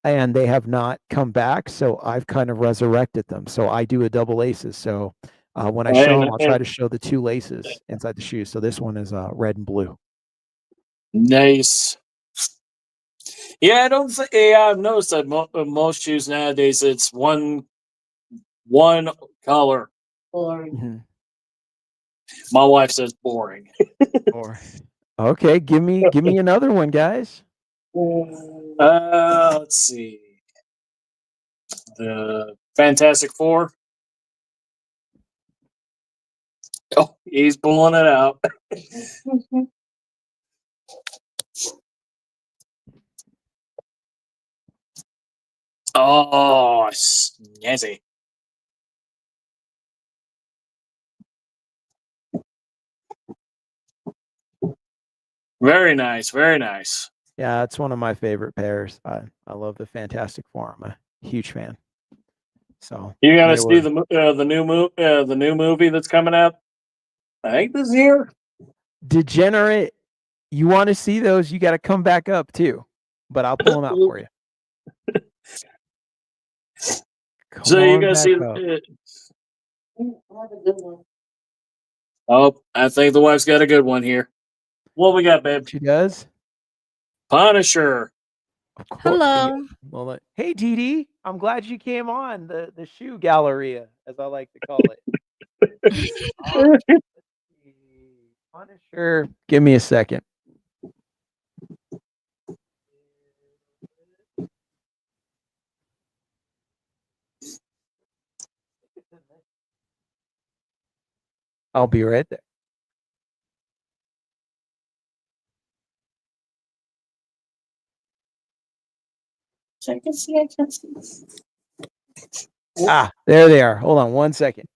And they have not come back. So I've kind of resurrected them. So I do a double laces. So when I show them, I'll try to show the two laces inside the shoes. So this one is red and blue. Nice. Yeah, I don't think. Yeah, I've noticed that most shoes nowadays it's one color. Boring. Mm-hmm. My wife says boring. Okay, give me another one, guys. Let's see. The Fantastic Four. Oh, he's pulling it out. Oh, snazzy. Very nice, very nice. Yeah, it's one of my favorite pairs. I love the Fantastic Four. I'm a huge fan. So You got to see the new movie that's coming out. I think this year. Degenerate. You want to see those? You got to come back up too. But I'll pull them out for you. So you got to see. Oh, I think the wife's got a good one here. What we got, babe? She does. Punisher. Of course. Hello. Well, hey, Dee Dee. I'm glad you came on the shoe galleria, as I like to call it. Punisher. Give me a second. I'll be right there. Ah, there they are. Hold on one second.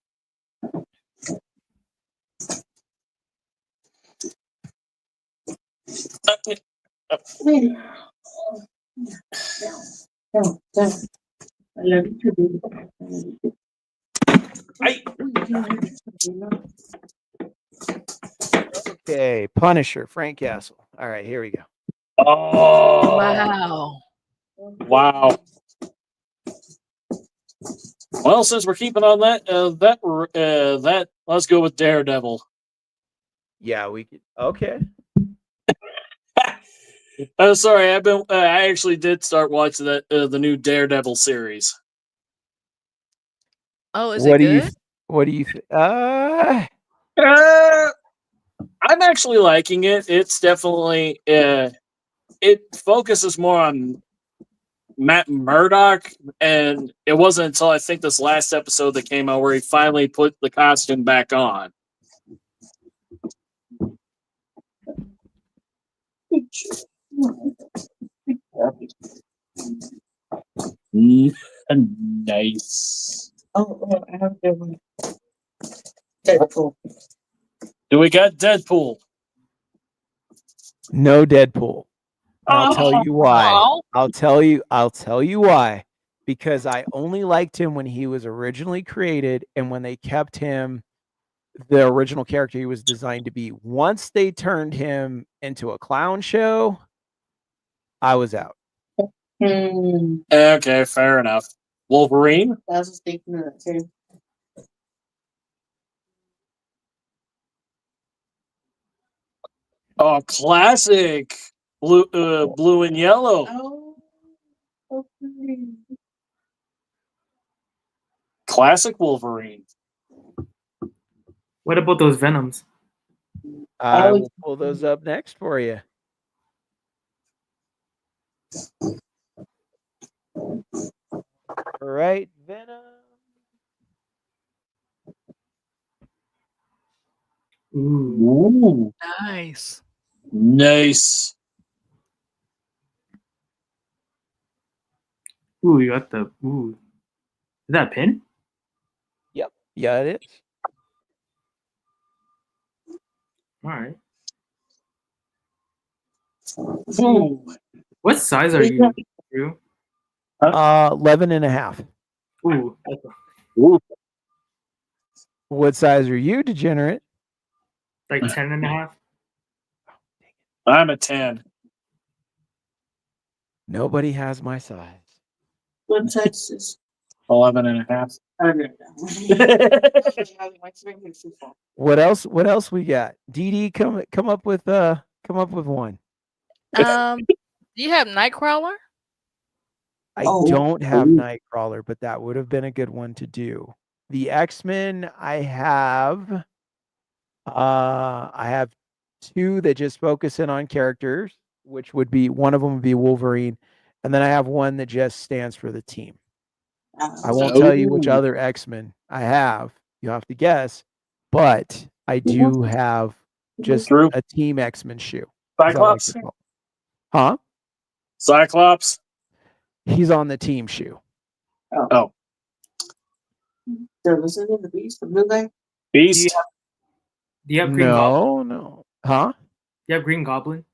Okay, Punisher, Frank Castle. All right, here we go. Oh, Wow. Well, since we're keeping on that, let's go with Daredevil. Yeah, we could. Okay. Sorry, I actually did start watching the new Daredevil series. Oh, is it good? What do you think? I'm actually liking it. It's definitely it focuses more on Matt Murdock, and it wasn't until I think this last episode that came out where he finally put the costume back on. Nice. Oh, I have the one. Deadpool. Do we got Deadpool? No Deadpool. And I'll tell you why. Oh. I'll tell you why. Because I only liked him when he was originally created and when they kept him the original character he was designed to be. Once they turned him into a clown show, I was out. Okay, fair enough. Wolverine? I was just thinking of that too. Oh, classic. Blue and yellow. Oh, okay. Classic Wolverine. What about those Venoms? I will pull those up next for you. All right, Venom. Ooh. Nice. Nice. Ooh, you got the ooh. Is that a pin? Yep. Yeah, it is. All right. Ooh. What size are you, Drew? 11 and a half. Ooh. Ooh. What size are you, degenerate? Like 10 and a half? I'm a 10. Nobody has my size. What size is 11 and a half. What else? What else we got? DD, come up with one. Do you have Nightcrawler? I Oh. don't have Ooh. Nightcrawler, but that would have been a good one to do. The X-Men, I have two that just focus in on characters, which would be one of them would be Wolverine, and then I have one that just stands for the team. I won't tell you which Ooh. other X-Men I have. You have to guess, but I do have just Drew? a team X-Men shoe. as I like Cyclops? to call it. Huh? Cyclops? He's on the team shoe. Oh. So this is the Beast, the blue guy? Beast? Do you have Green Goblin? No. Huh? Do you have Green Goblin?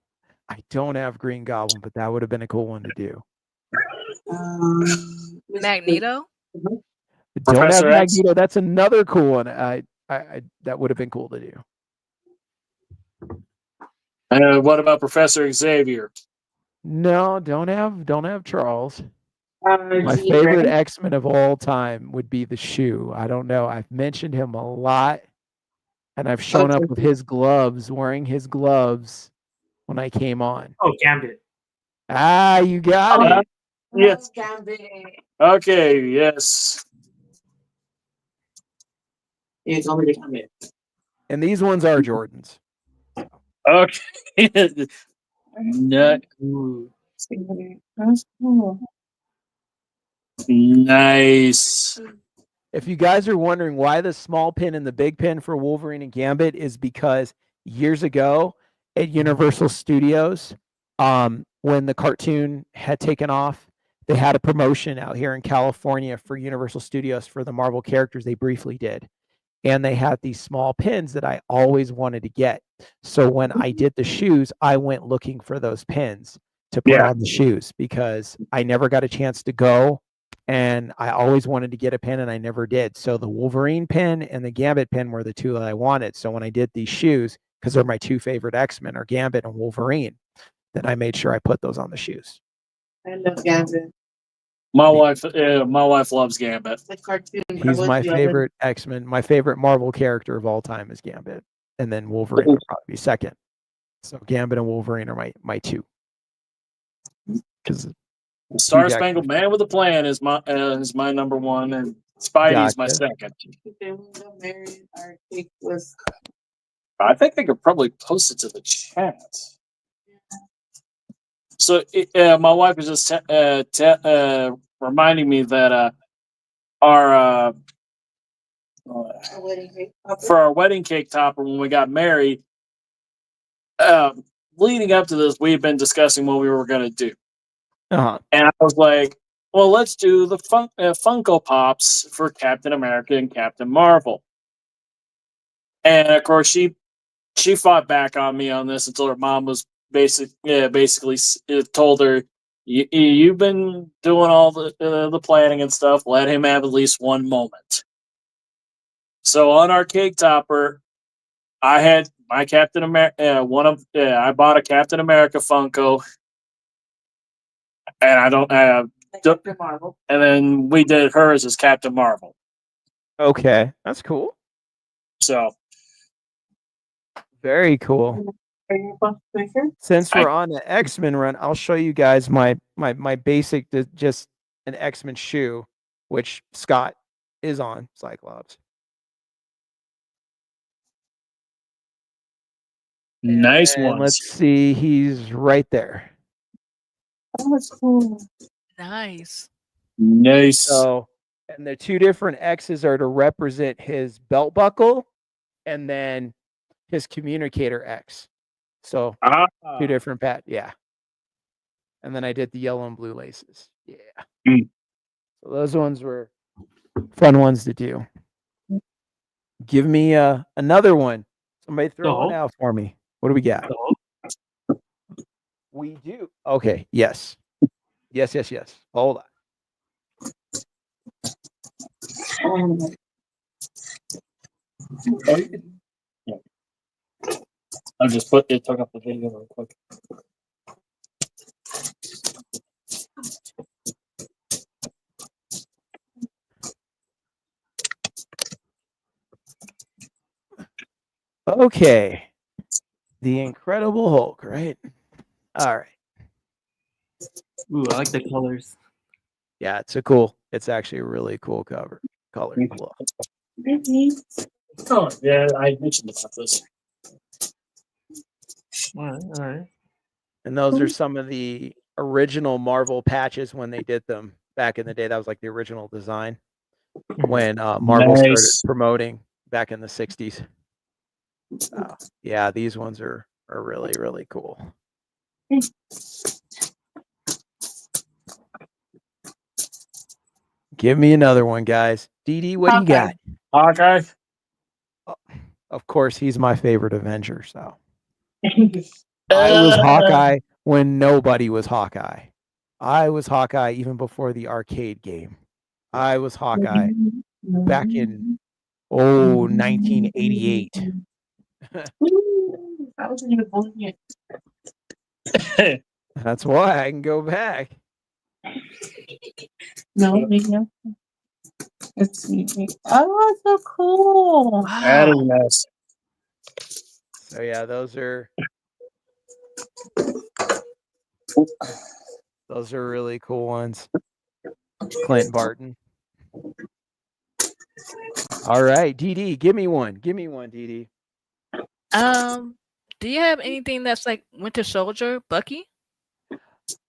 I don't have Green Goblin, but that would have been a cool one to do. Magneto? Don't have Professor X? Magneto. That's another cool one. I that would have been cool to do. What about Professor Xavier? No, don't have Charles. My Jean favorite Grey? X-Men of all time would be the shoe. I don't know. I've mentioned him a lot, and I've shown up with his gloves, wearing his gloves when I came on. Oh, Gambit. Ah, you got it. Yes. Okay, yes. You told me to come in. And these ones are Jordans. Okay. No. Ooh. That's cool. Nice. If you guys are wondering why the small pin and the big pin for Wolverine and Gambit is because years ago at Universal Studios, when the cartoon had taken off, they had a promotion out here in California for Universal Studios for the Marvel characters. They briefly did. And they had these small pins that I always wanted to get. So when I did the shoes, I went looking for those pins to put on the shoes because I never got a chance to go. And I always wanted to get a pin and I never did. So the Wolverine pin and the Gambit pin were the two that I wanted. So when I did these shoes, because they're my two favorite X-Men are Gambit and Wolverine, then I made sure I put those on the shoes. I love Gambit. My wife loves Gambit. The cartoon. He's my favorite X-Men. My favorite Marvel character of all time is Gambit. And then Wolverine would probably be second. So Gambit and Wolverine are my two. Because Star Spangled Man with a Plan is my number one, and Spidey's my second. I think I could probably post it to the chat. So my wife was just reminding me that our for our wedding cake topper when we got married, leading up to this, we've been discussing what we were going to do, Uh-huh. and I was like, "Well, let's do the Funko Pops for Captain America and Captain Marvel." And of course, she fought back on me on this until her mom was basically told her, "You've been doing all the planning and stuff. Let him have at least one moment." So on our cake topper, I had my Captain America. I bought a Captain America Funko, and I don't have Captain Marvel. And then we did hers as Captain Marvel. Okay, that's cool. So Very cool. Since we're on the X-Men run, I'll show you guys my basic, just an X-Men shoe, which Scott is on Cyclops. nice And ones. let's see, he's right there. Oh, that's cool. Nice. Nice. So, and the two different X's are to represent his belt buckle and then his communicator X. So two different yeah. And then I did the yellow and blue laces. Yeah. Mm. So those ones were fun ones to do. Give me another one. Somebody throw one out for me. What do we got? We do. Okay. Yes. Yes. Hold on. I'll just took up the video real quick. Okay. The Incredible Hulk, right? All right. Ooh, I like the colors. Yeah, it's actually a really cool color. Look. Oh, yeah, I mentioned about this. All right. And those are some of the original Marvel patches when they did them back in the day. That was like the original design when Marvel started promoting back in the 60s. Yeah, these ones are really, really cool. Give me another one, guys. DD, what do you got? Hawkeye. Of course, he's my favorite Avenger. So I was Hawkeye when nobody was Hawkeye. I was Hawkeye even before the arcade game. I was Hawkeye back in 1988. I wasn't even born yet. That's why I can go back. No, no. Let's see. Oh, it's so cool. That is nice. So yeah, those are really cool ones. Clint Barton. All right, DD, give me one. DD. Do you have anything that's like Winter Soldier, Bucky?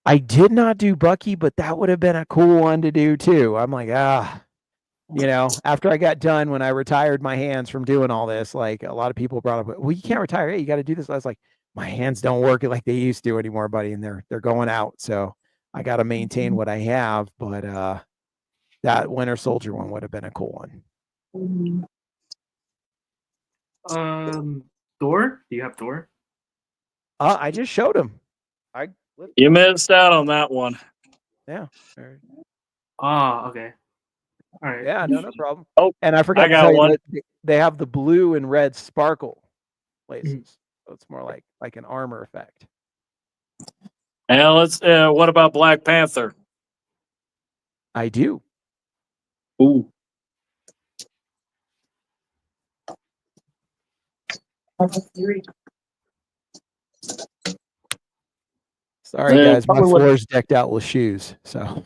I did not do Bucky, but that would have been a cool one to do too. I'm like, after I got done when I retired my hands from doing all this, like a lot of people brought up, well, you can't retire. Hey, you got to do this. I was like, my hands don't work like they used to anymore, buddy, and they're going out. So I got to maintain what I have. But that Winter Soldier one would have been a cool one. Thor? Do you have Thor? I just showed him. You missed out on that one. Yeah. Oh, okay. All right. Yeah, no problem. Oh, and I forgot I to got tell you one. that they have the blue and red sparkle laces. So it's more like an armor effect. And let's. What about Black Panther? I do. Ooh. Sorry, guys, my floor's decked out with shoes. So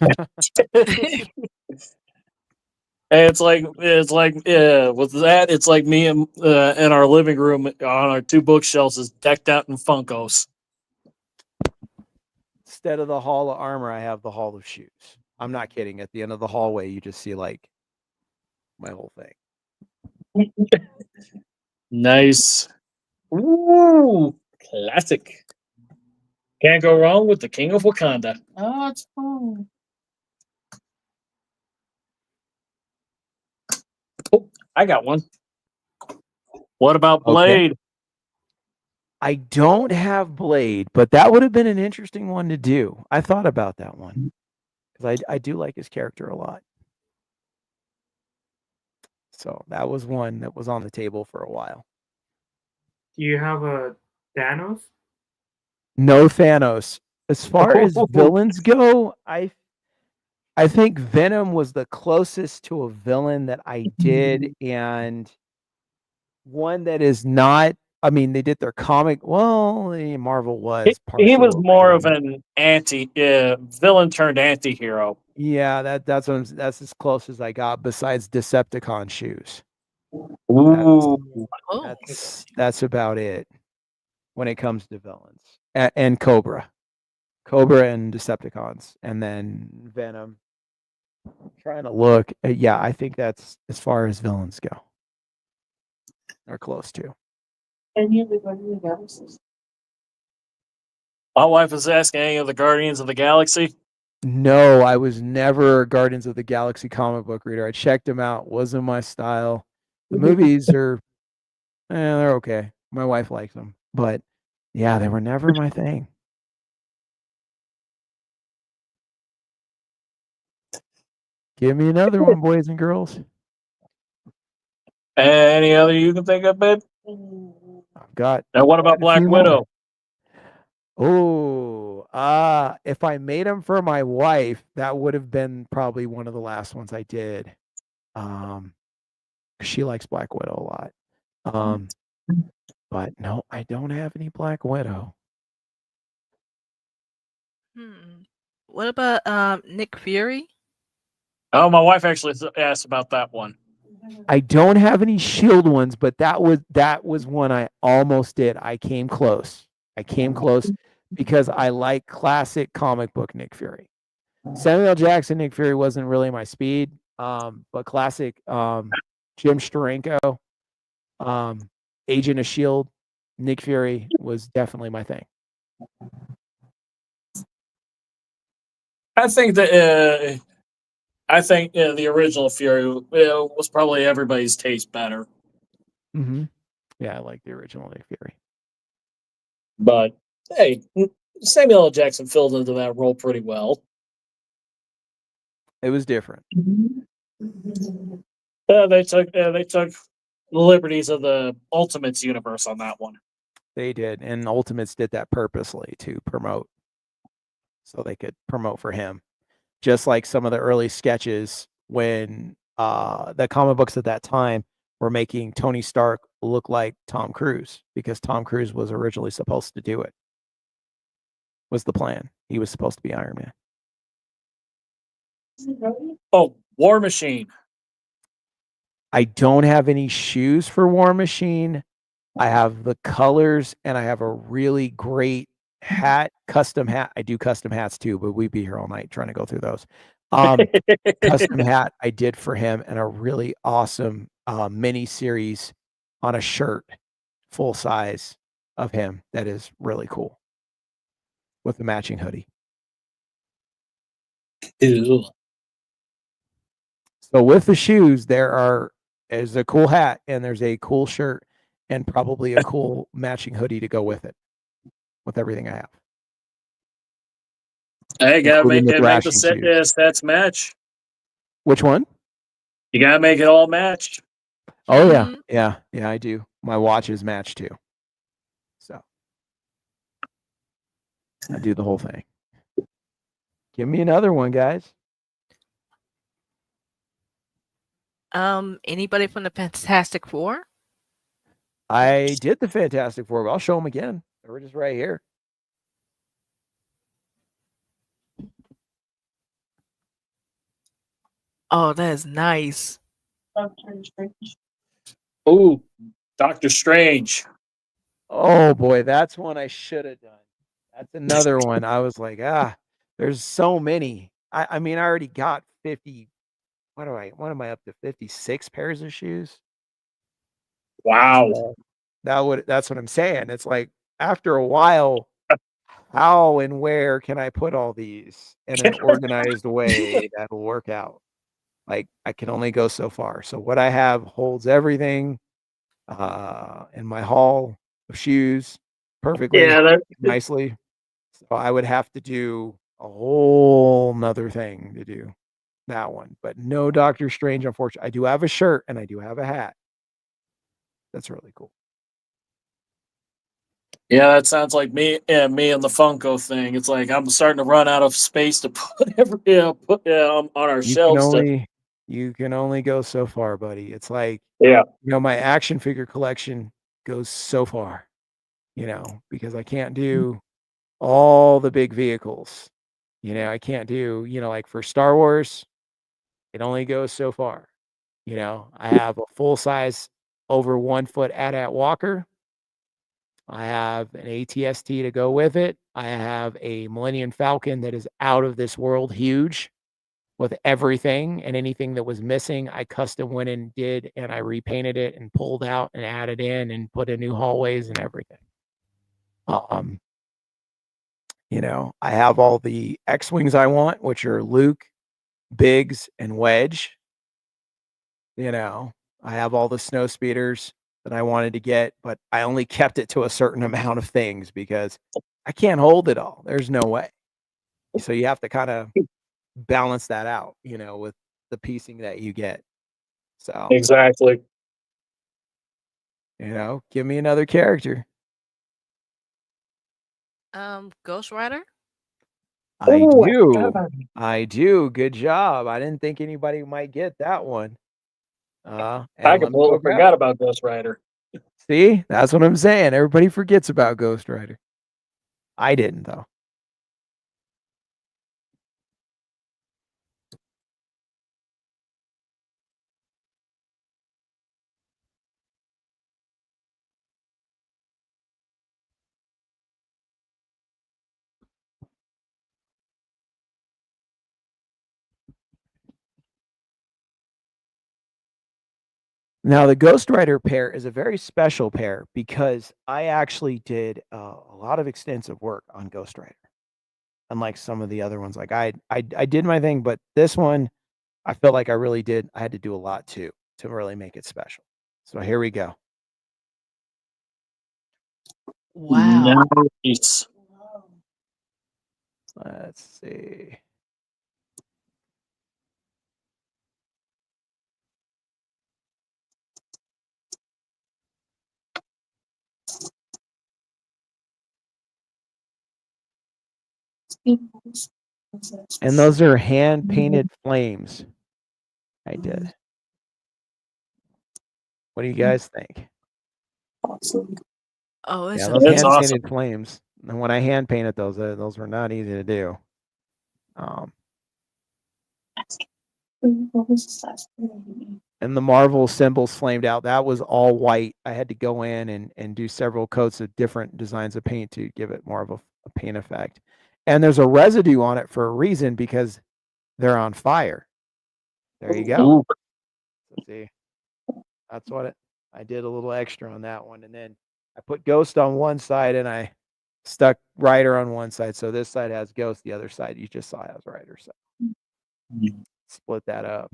it's like with that, it's like me and in our living room on our two bookshelves is decked out in Funkos. instead of the hall of armor, I have the hall of shoes. I'm not kidding. At the end of the hallway, you just see like my whole thing. Nice. Ooh, classic. Can't go wrong with the King of Wakanda. Oh, it's fun. Oh, I got one. What about Okay. Blade? I don't have Blade, but that would have been an interesting one to do. I thought about that one because I do like his character a lot. So that was one that was on the table for a while. Do you have a Thanos? No Thanos. As far as villains go, I think Venom was the closest to a villain that I did, and one that is not. I mean, they did their comic. Well, Marvel was He was partial. more of an villain turned anti-hero. Yeah, that's that's as close as I got. Besides Decepticon shoes, Ooh. Oh, that's about it when it comes to villains. And Cobra and Decepticons, and then Venom. Trying to look. Yeah, I think that's as far as villains go. Or close to. Any of the Guardians of the Galaxy? My wife was asking any of the Guardians of the Galaxy. No, I was never a Guardians of the Galaxy comic book reader. I checked them out. Wasn't my style. The movies are, they're okay. My wife likes them, but yeah, they were never my thing. Give me another one, boys and girls. Any other you can think of, babe? I've got. Now, what about Black Widow? Oh, if I made them for my wife, that would have been probably one of the last ones I did. She likes Black Widow a lot. But no, I don't have any Black Widow. What about Nick Fury? Oh, my wife actually asked about that one. I don't have any Shield ones, but that was one I almost did. I came close because I like classic comic book Nick Fury. Samuel Jackson Nick Fury wasn't really my speed, but classic Jim Steranko, Agent of Shield, Nick Fury was definitely my thing. I think that the original Fury was probably everybody's taste better. Mm-hmm. Yeah, I like the original Nick Fury. But hey, Samuel L. Jackson filled into that role pretty well. It was different. They took the liberties of the Ultimates universe on that one. They did, and Ultimates did that purposely to promote, so they could promote for him. Just like some of the early sketches when the comic books at that time were making Tony Stark look like Tom Cruise, because Tom Cruise was originally supposed to do it. Was the plan. He was supposed to be Iron Man. Oh, War Machine. I don't have any shoes for War Machine. I have the colors, and I have a really great hat, custom hat. I do custom hats too, but we'd be here all night trying to go through those. Custom hat I did for him, and a really awesome mini series on a shirt, full size of him. That is really cool with the matching hoodie. Ew. So with the shoes, there's a cool hat, and there's a cool shirt, and probably a cool matching hoodie to go with it, with everything I have. Hey, gotta make Including the the thrashing shoes. stats match. Which one? You gotta make it all match. Oh yeah, I do. My watches match too. So I do the whole thing. Give me another one, guys. Anybody from the Fantastic Four? I did the Fantastic Four, but I'll show them again. They're just right here. Oh, that is nice. Ooh, Doctor Strange. Oh boy, that's one I should have done. That's another one. I was like, there's so many. I mean, I already got 50. What am I up to? 56 pairs of shoes. Wow. So that's what I'm saying. It's like after a while, how and where can I put all these in an organized way that'll work out? Like I can only go so far. So what I have holds everything in my haul of shoes perfectly, Yeah, nicely. So I would have to do a whole nother thing to do that one. But no Doctor Strange, unfortunately. I do have a shirt and I do have a hat. That's really cool. yeah, that sounds like me and the Funko thing. It's like I'm starting to run out of space to put on our You can shelves. only go so far, buddy. It's like, Yeah. my action figure collection goes so far, because I can't do all the big vehicles. I can't do, like for Star Wars, it only goes so far. I have a full size over 1 foot AT-AT walker. I have an ATST to go with it. I have a Millennium Falcon that is out of this world huge with everything, and anything that was missing, I custom went and did, and I repainted it and pulled out and added in and put in new hallways and everything. I have all the X-Wings I want, which are Luke, Biggs, and Wedge. I have all the snow speeders that I wanted to get, but I only kept it to a certain amount of things because I can't hold it all. There's no way. So you have to kind of balance that out, with the piecing that you get. So, Exactly. give me another character. Ghost Rider. I Ooh, I forgot do. about him. I do. Good job. I didn't think anybody might get that one. I And let me completely go grab forgot it. about Ghost Rider. See, that's what I'm saying. Everybody forgets about Ghost Rider. I didn't though. Now, the Ghost Rider pair is a very special pair because I actually did a lot of extensive work on Ghost Rider, unlike some of the other ones. Like I did my thing, but this one, I felt like I really did. I had to do a lot too to really make it special. So here we go. Wow. Nice. Let's see. And those are hand painted flames. I did. What do you guys think? Oh, it's Yeah, those That's hand awesome. painted flames. And when I hand painted those were not easy to do. And the Marvel symbols flamed out. That was all white. I had to go in and do several coats of different designs of paint to give it more of a paint effect. And there's a residue on it for a reason because they're on fire. There you go. Ooh. Let's see. That's what I did a little extra on that one. And then I put Ghost on one side and I stuck Rider on one side. So this side has Ghost, the other side you just saw has Rider. So split that up.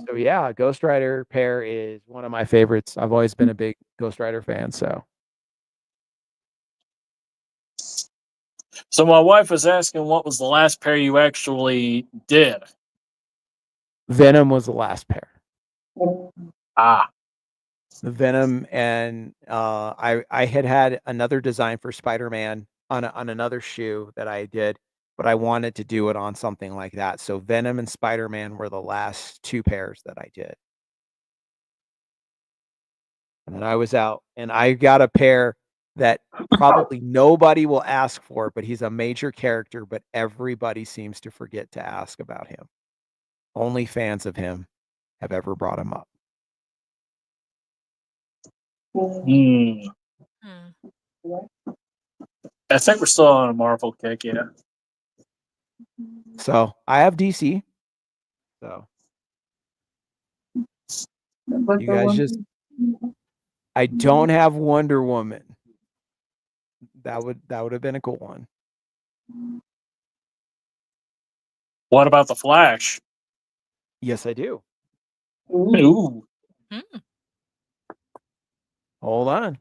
So yeah, Ghost Rider pair is one of my favorites. I've always been a big Ghost Rider fan. So So my wife was asking what was the last pair you actually did. Venom was the last pair. Ah. The Venom, and I had another design for Spider-Man on another shoe that I did, but I wanted to do it on something like that. So Venom and Spider-Man were the last two pairs that I did. And then I was out, and I got a pair that probably nobody will ask for, but he's a major character, but everybody seems to forget to ask about him. Only fans of him have ever brought him up. Hmm. Hmm. I think we're still on a Marvel kick. Yeah. So I have DC. So you guys just, I don't have Wonder Woman. That would have been a cool one. What about the Flash? Yes, I do. Ooh. Hmm. Hold on.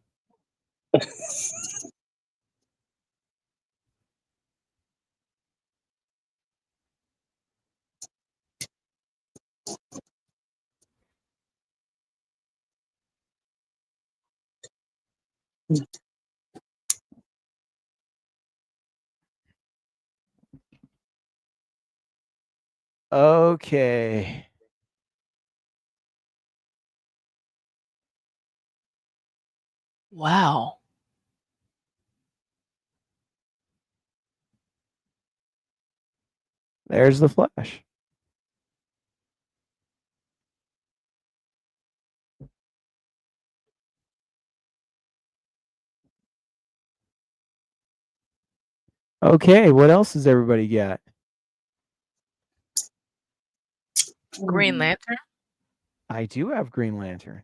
Okay. Wow. There's the Flash. Okay, what else does everybody got? Green Lantern. I do have Green Lantern.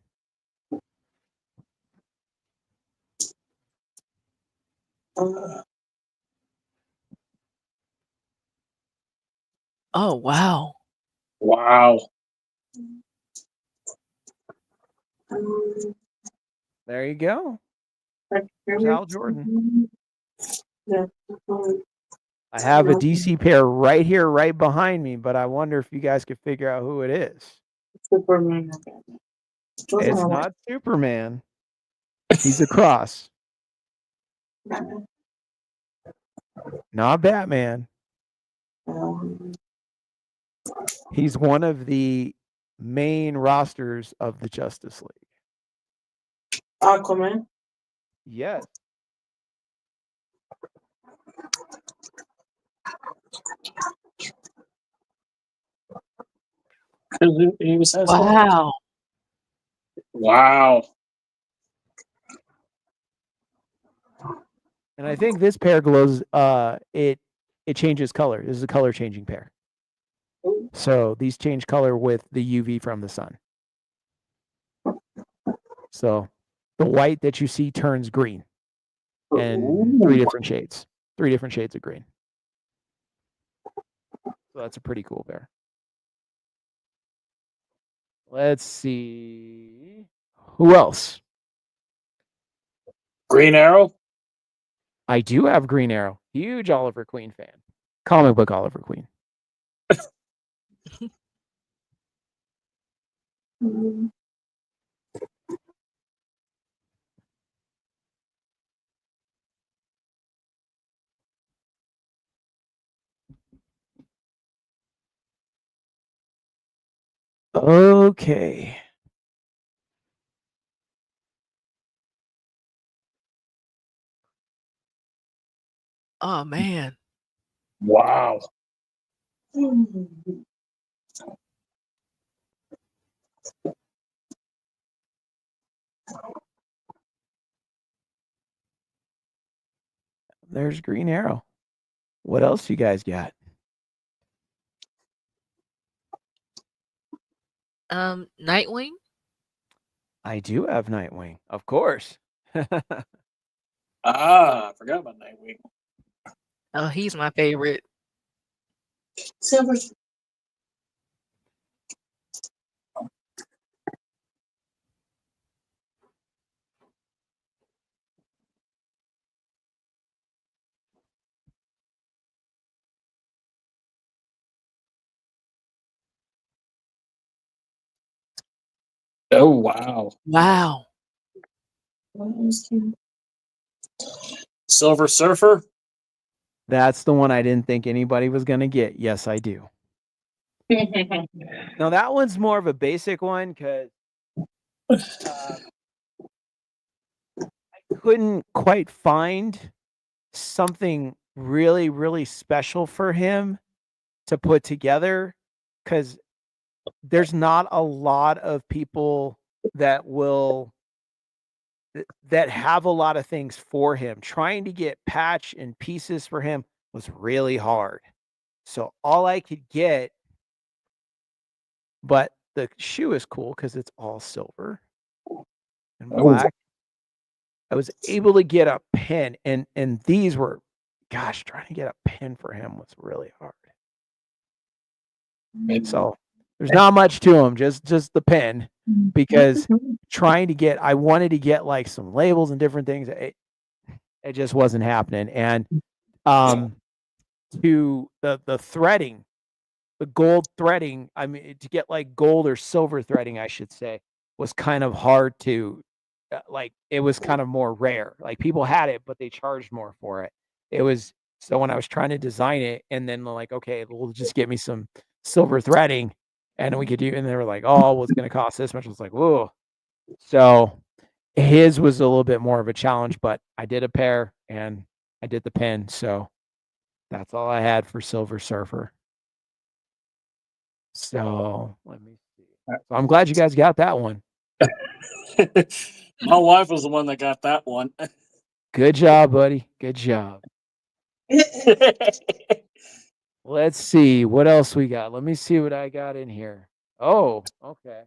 Oh wow. Wow. There you go. There's Hal Jordan. I have a DC pair right here, right behind me, but I wonder if you guys could figure out who it is. Superman. It's not Superman. He's a cross. Not Batman. He's one of the main rosters of the Justice League. Aquaman. Yes. He was Wow. Wow. And I think this pair glows. It changes color. This is a color changing pair. So these change color with the UV from the sun. So the white that you see turns green, and three different shades. 3 different shades of green. So that's a pretty cool pair. Let's see. Who else? Green Arrow. I do have Green Arrow. Huge Oliver Queen fan. Comic book Oliver Queen. Okay. Oh man. Wow. There's Green Arrow. What else you guys got? Nightwing. I do have Nightwing, of course. I forgot about Nightwing. Oh, he's my favorite. Silver. Oh wow. Wow. Silver Surfer. That's the one I didn't think anybody was going to get. Yes, I do. Now, that one's more of a basic one because I couldn't quite find something really, really special for him to put together because there's not a lot of people that will that have a lot of things for him. Trying to get patch and pieces for him was really hard. So all I could get, but the shoe is cool because it's all silver and black. I was able to get a pin, and these were, gosh, trying to get a pin for him was really hard. So there's not much to them, just the pen, because trying to get, I wanted to get like some labels and different things. It just wasn't happening. And to the threading, the gold threading, I mean, to get like gold or silver threading, I should say, was kind of hard to, like, it was kind of more rare. Like people had it, but they charged more for it. It was, so when I was trying to design it, and then like, okay, we'll just get me some silver threading and we could do, and they were like, oh, well, it's going to cost this much. I was like, whoa. So his was a little bit more of a challenge, but I did a pair and I did the pin. So that's all I had for Silver Surfer. So let me see. So I'm glad you guys got that one. My wife was the one that got that one. Good job, buddy. Good job. Let's see what else we got. Let me see what I got in here. Oh, okay.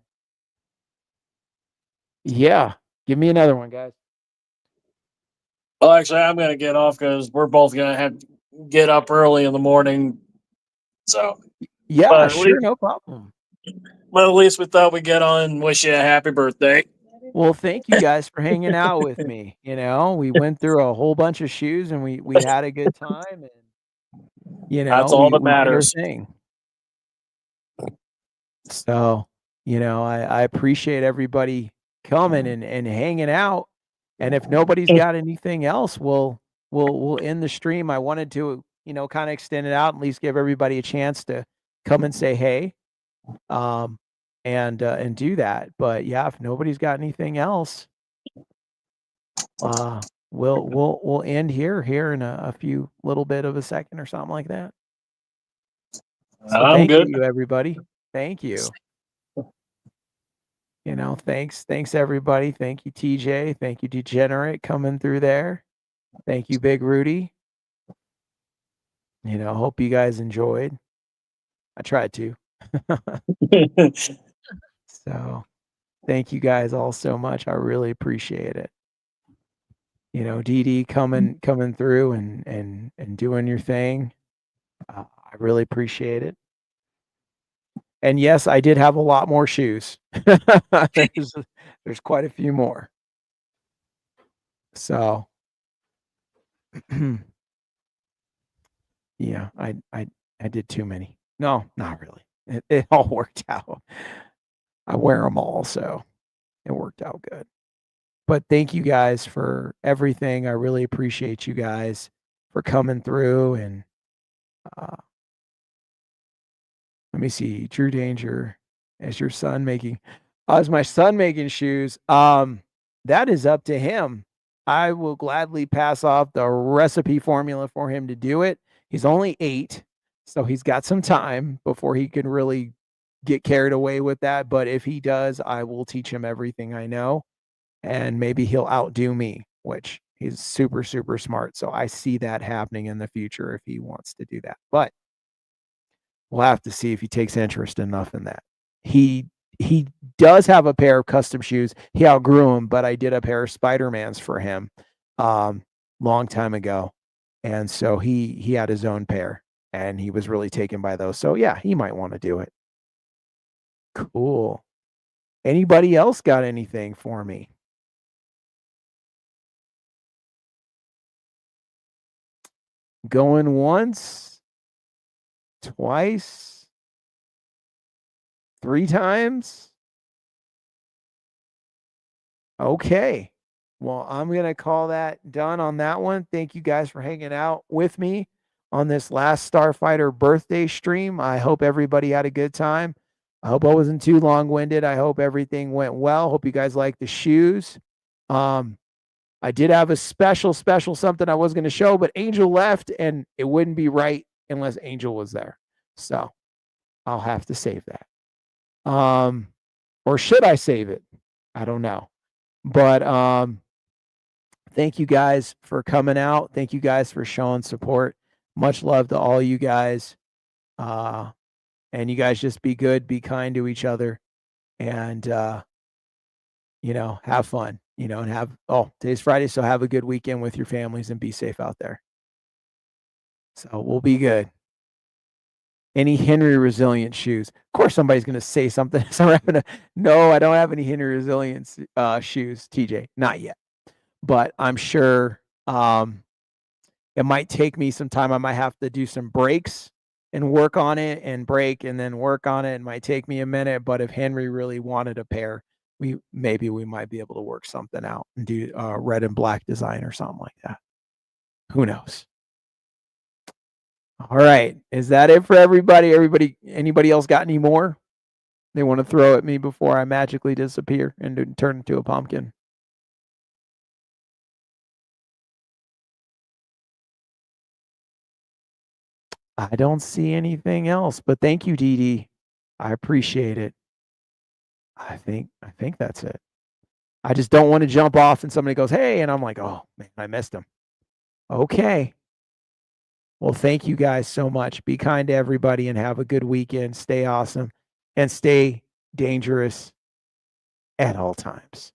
Yeah. Give me another one, guys. Well, actually, I'm going to get off because we're both going to have to get up early in the morning. So, yeah, sure, no problem. But at least we thought we'd get on and wish you a happy birthday. Well, thank you guys for hanging out with me. You know, we went through a whole bunch of shoes and we had a good time, and you know, that's all that we did our matters. thing. So, you know, I appreciate everybody coming and hanging out. And if nobody's got anything else, we'll end the stream. I wanted to, you know, kind of extend it out and at least give everybody a chance to come and say hey, and do that. But yeah, if nobody's got anything else, we'll end here in a few little bit of a second or something like that. So I'm thank good. you, everybody. Thank you. You know, thanks everybody. Thank you, TJ. Thank you, Degenerate, coming through there. Thank you, Big Rudy. You know, hope you guys enjoyed. I tried to. So thank you guys all so much. I really appreciate it. You know, Dee coming through and doing your thing. I really appreciate it. And yes, I did have a lot more shoes. There's quite a few more. So yeah, I did too many. No, not really. It all worked out. I wear them all, so it worked out good. But thank you guys for everything. I really appreciate you guys for coming through. And let me see, True Danger, is your son making? Is my son making shoes? That is up to him. I will gladly pass off the recipe formula for him to do it. He's only 8, so he's got some time before he can really get carried away with that. But if he does, I will teach him everything I know, and maybe he'll outdo me, which he's super, super smart. So I see that happening in the future if he wants to do that. But we'll have to see if he takes interest enough in that. He does have a pair of custom shoes. He outgrew them, but I did a pair of Spider-Mans for him long time ago. And so he had his own pair and he was really taken by those. So yeah, he might want to do it. Cool. Anybody else got anything for me? Going once, twice, 3 times. Okay. Well, I'm going to call that done on that one. Thank you guys for hanging out with me on this last Starfighter birthday stream. I hope everybody had a good time. I hope I wasn't too long-winded. I hope everything went well. Hope you guys like the shoes. I did have a special something I was going to show, but Angel left and it wouldn't be right unless Angel was there. So I'll have to save that. Or should I save it? I don't know. But Thank you guys for coming out. Thank you guys for showing support. Much love to all you guys. And you guys just be good, be kind to each other, and have fun, and today's Friday, so have a good weekend with your families and be safe out there. So we'll be good. Any Henry Resilient shoes? Of course, somebody's going to say something. No, I don't have any Henry Resilient shoes, TJ. Not yet. But I'm sure it might take me some time. I might have to do some breaks and work on it and break and then work on it. It might take me a minute. But if Henry really wanted a pair, we might be able to work something out and do red and black design or something like that. Who knows? All right. Is that it for everybody? Anybody else got any more they want to throw at me before I magically disappear and turn into a pumpkin? I don't see anything else, but thank you, Dee Dee. I appreciate it. I think that's it. I just don't want to jump off and somebody goes, hey, and I'm like, oh man, I missed him. Okay. Well, thank you guys so much. Be kind to everybody and have a good weekend. Stay awesome and stay dangerous at all times.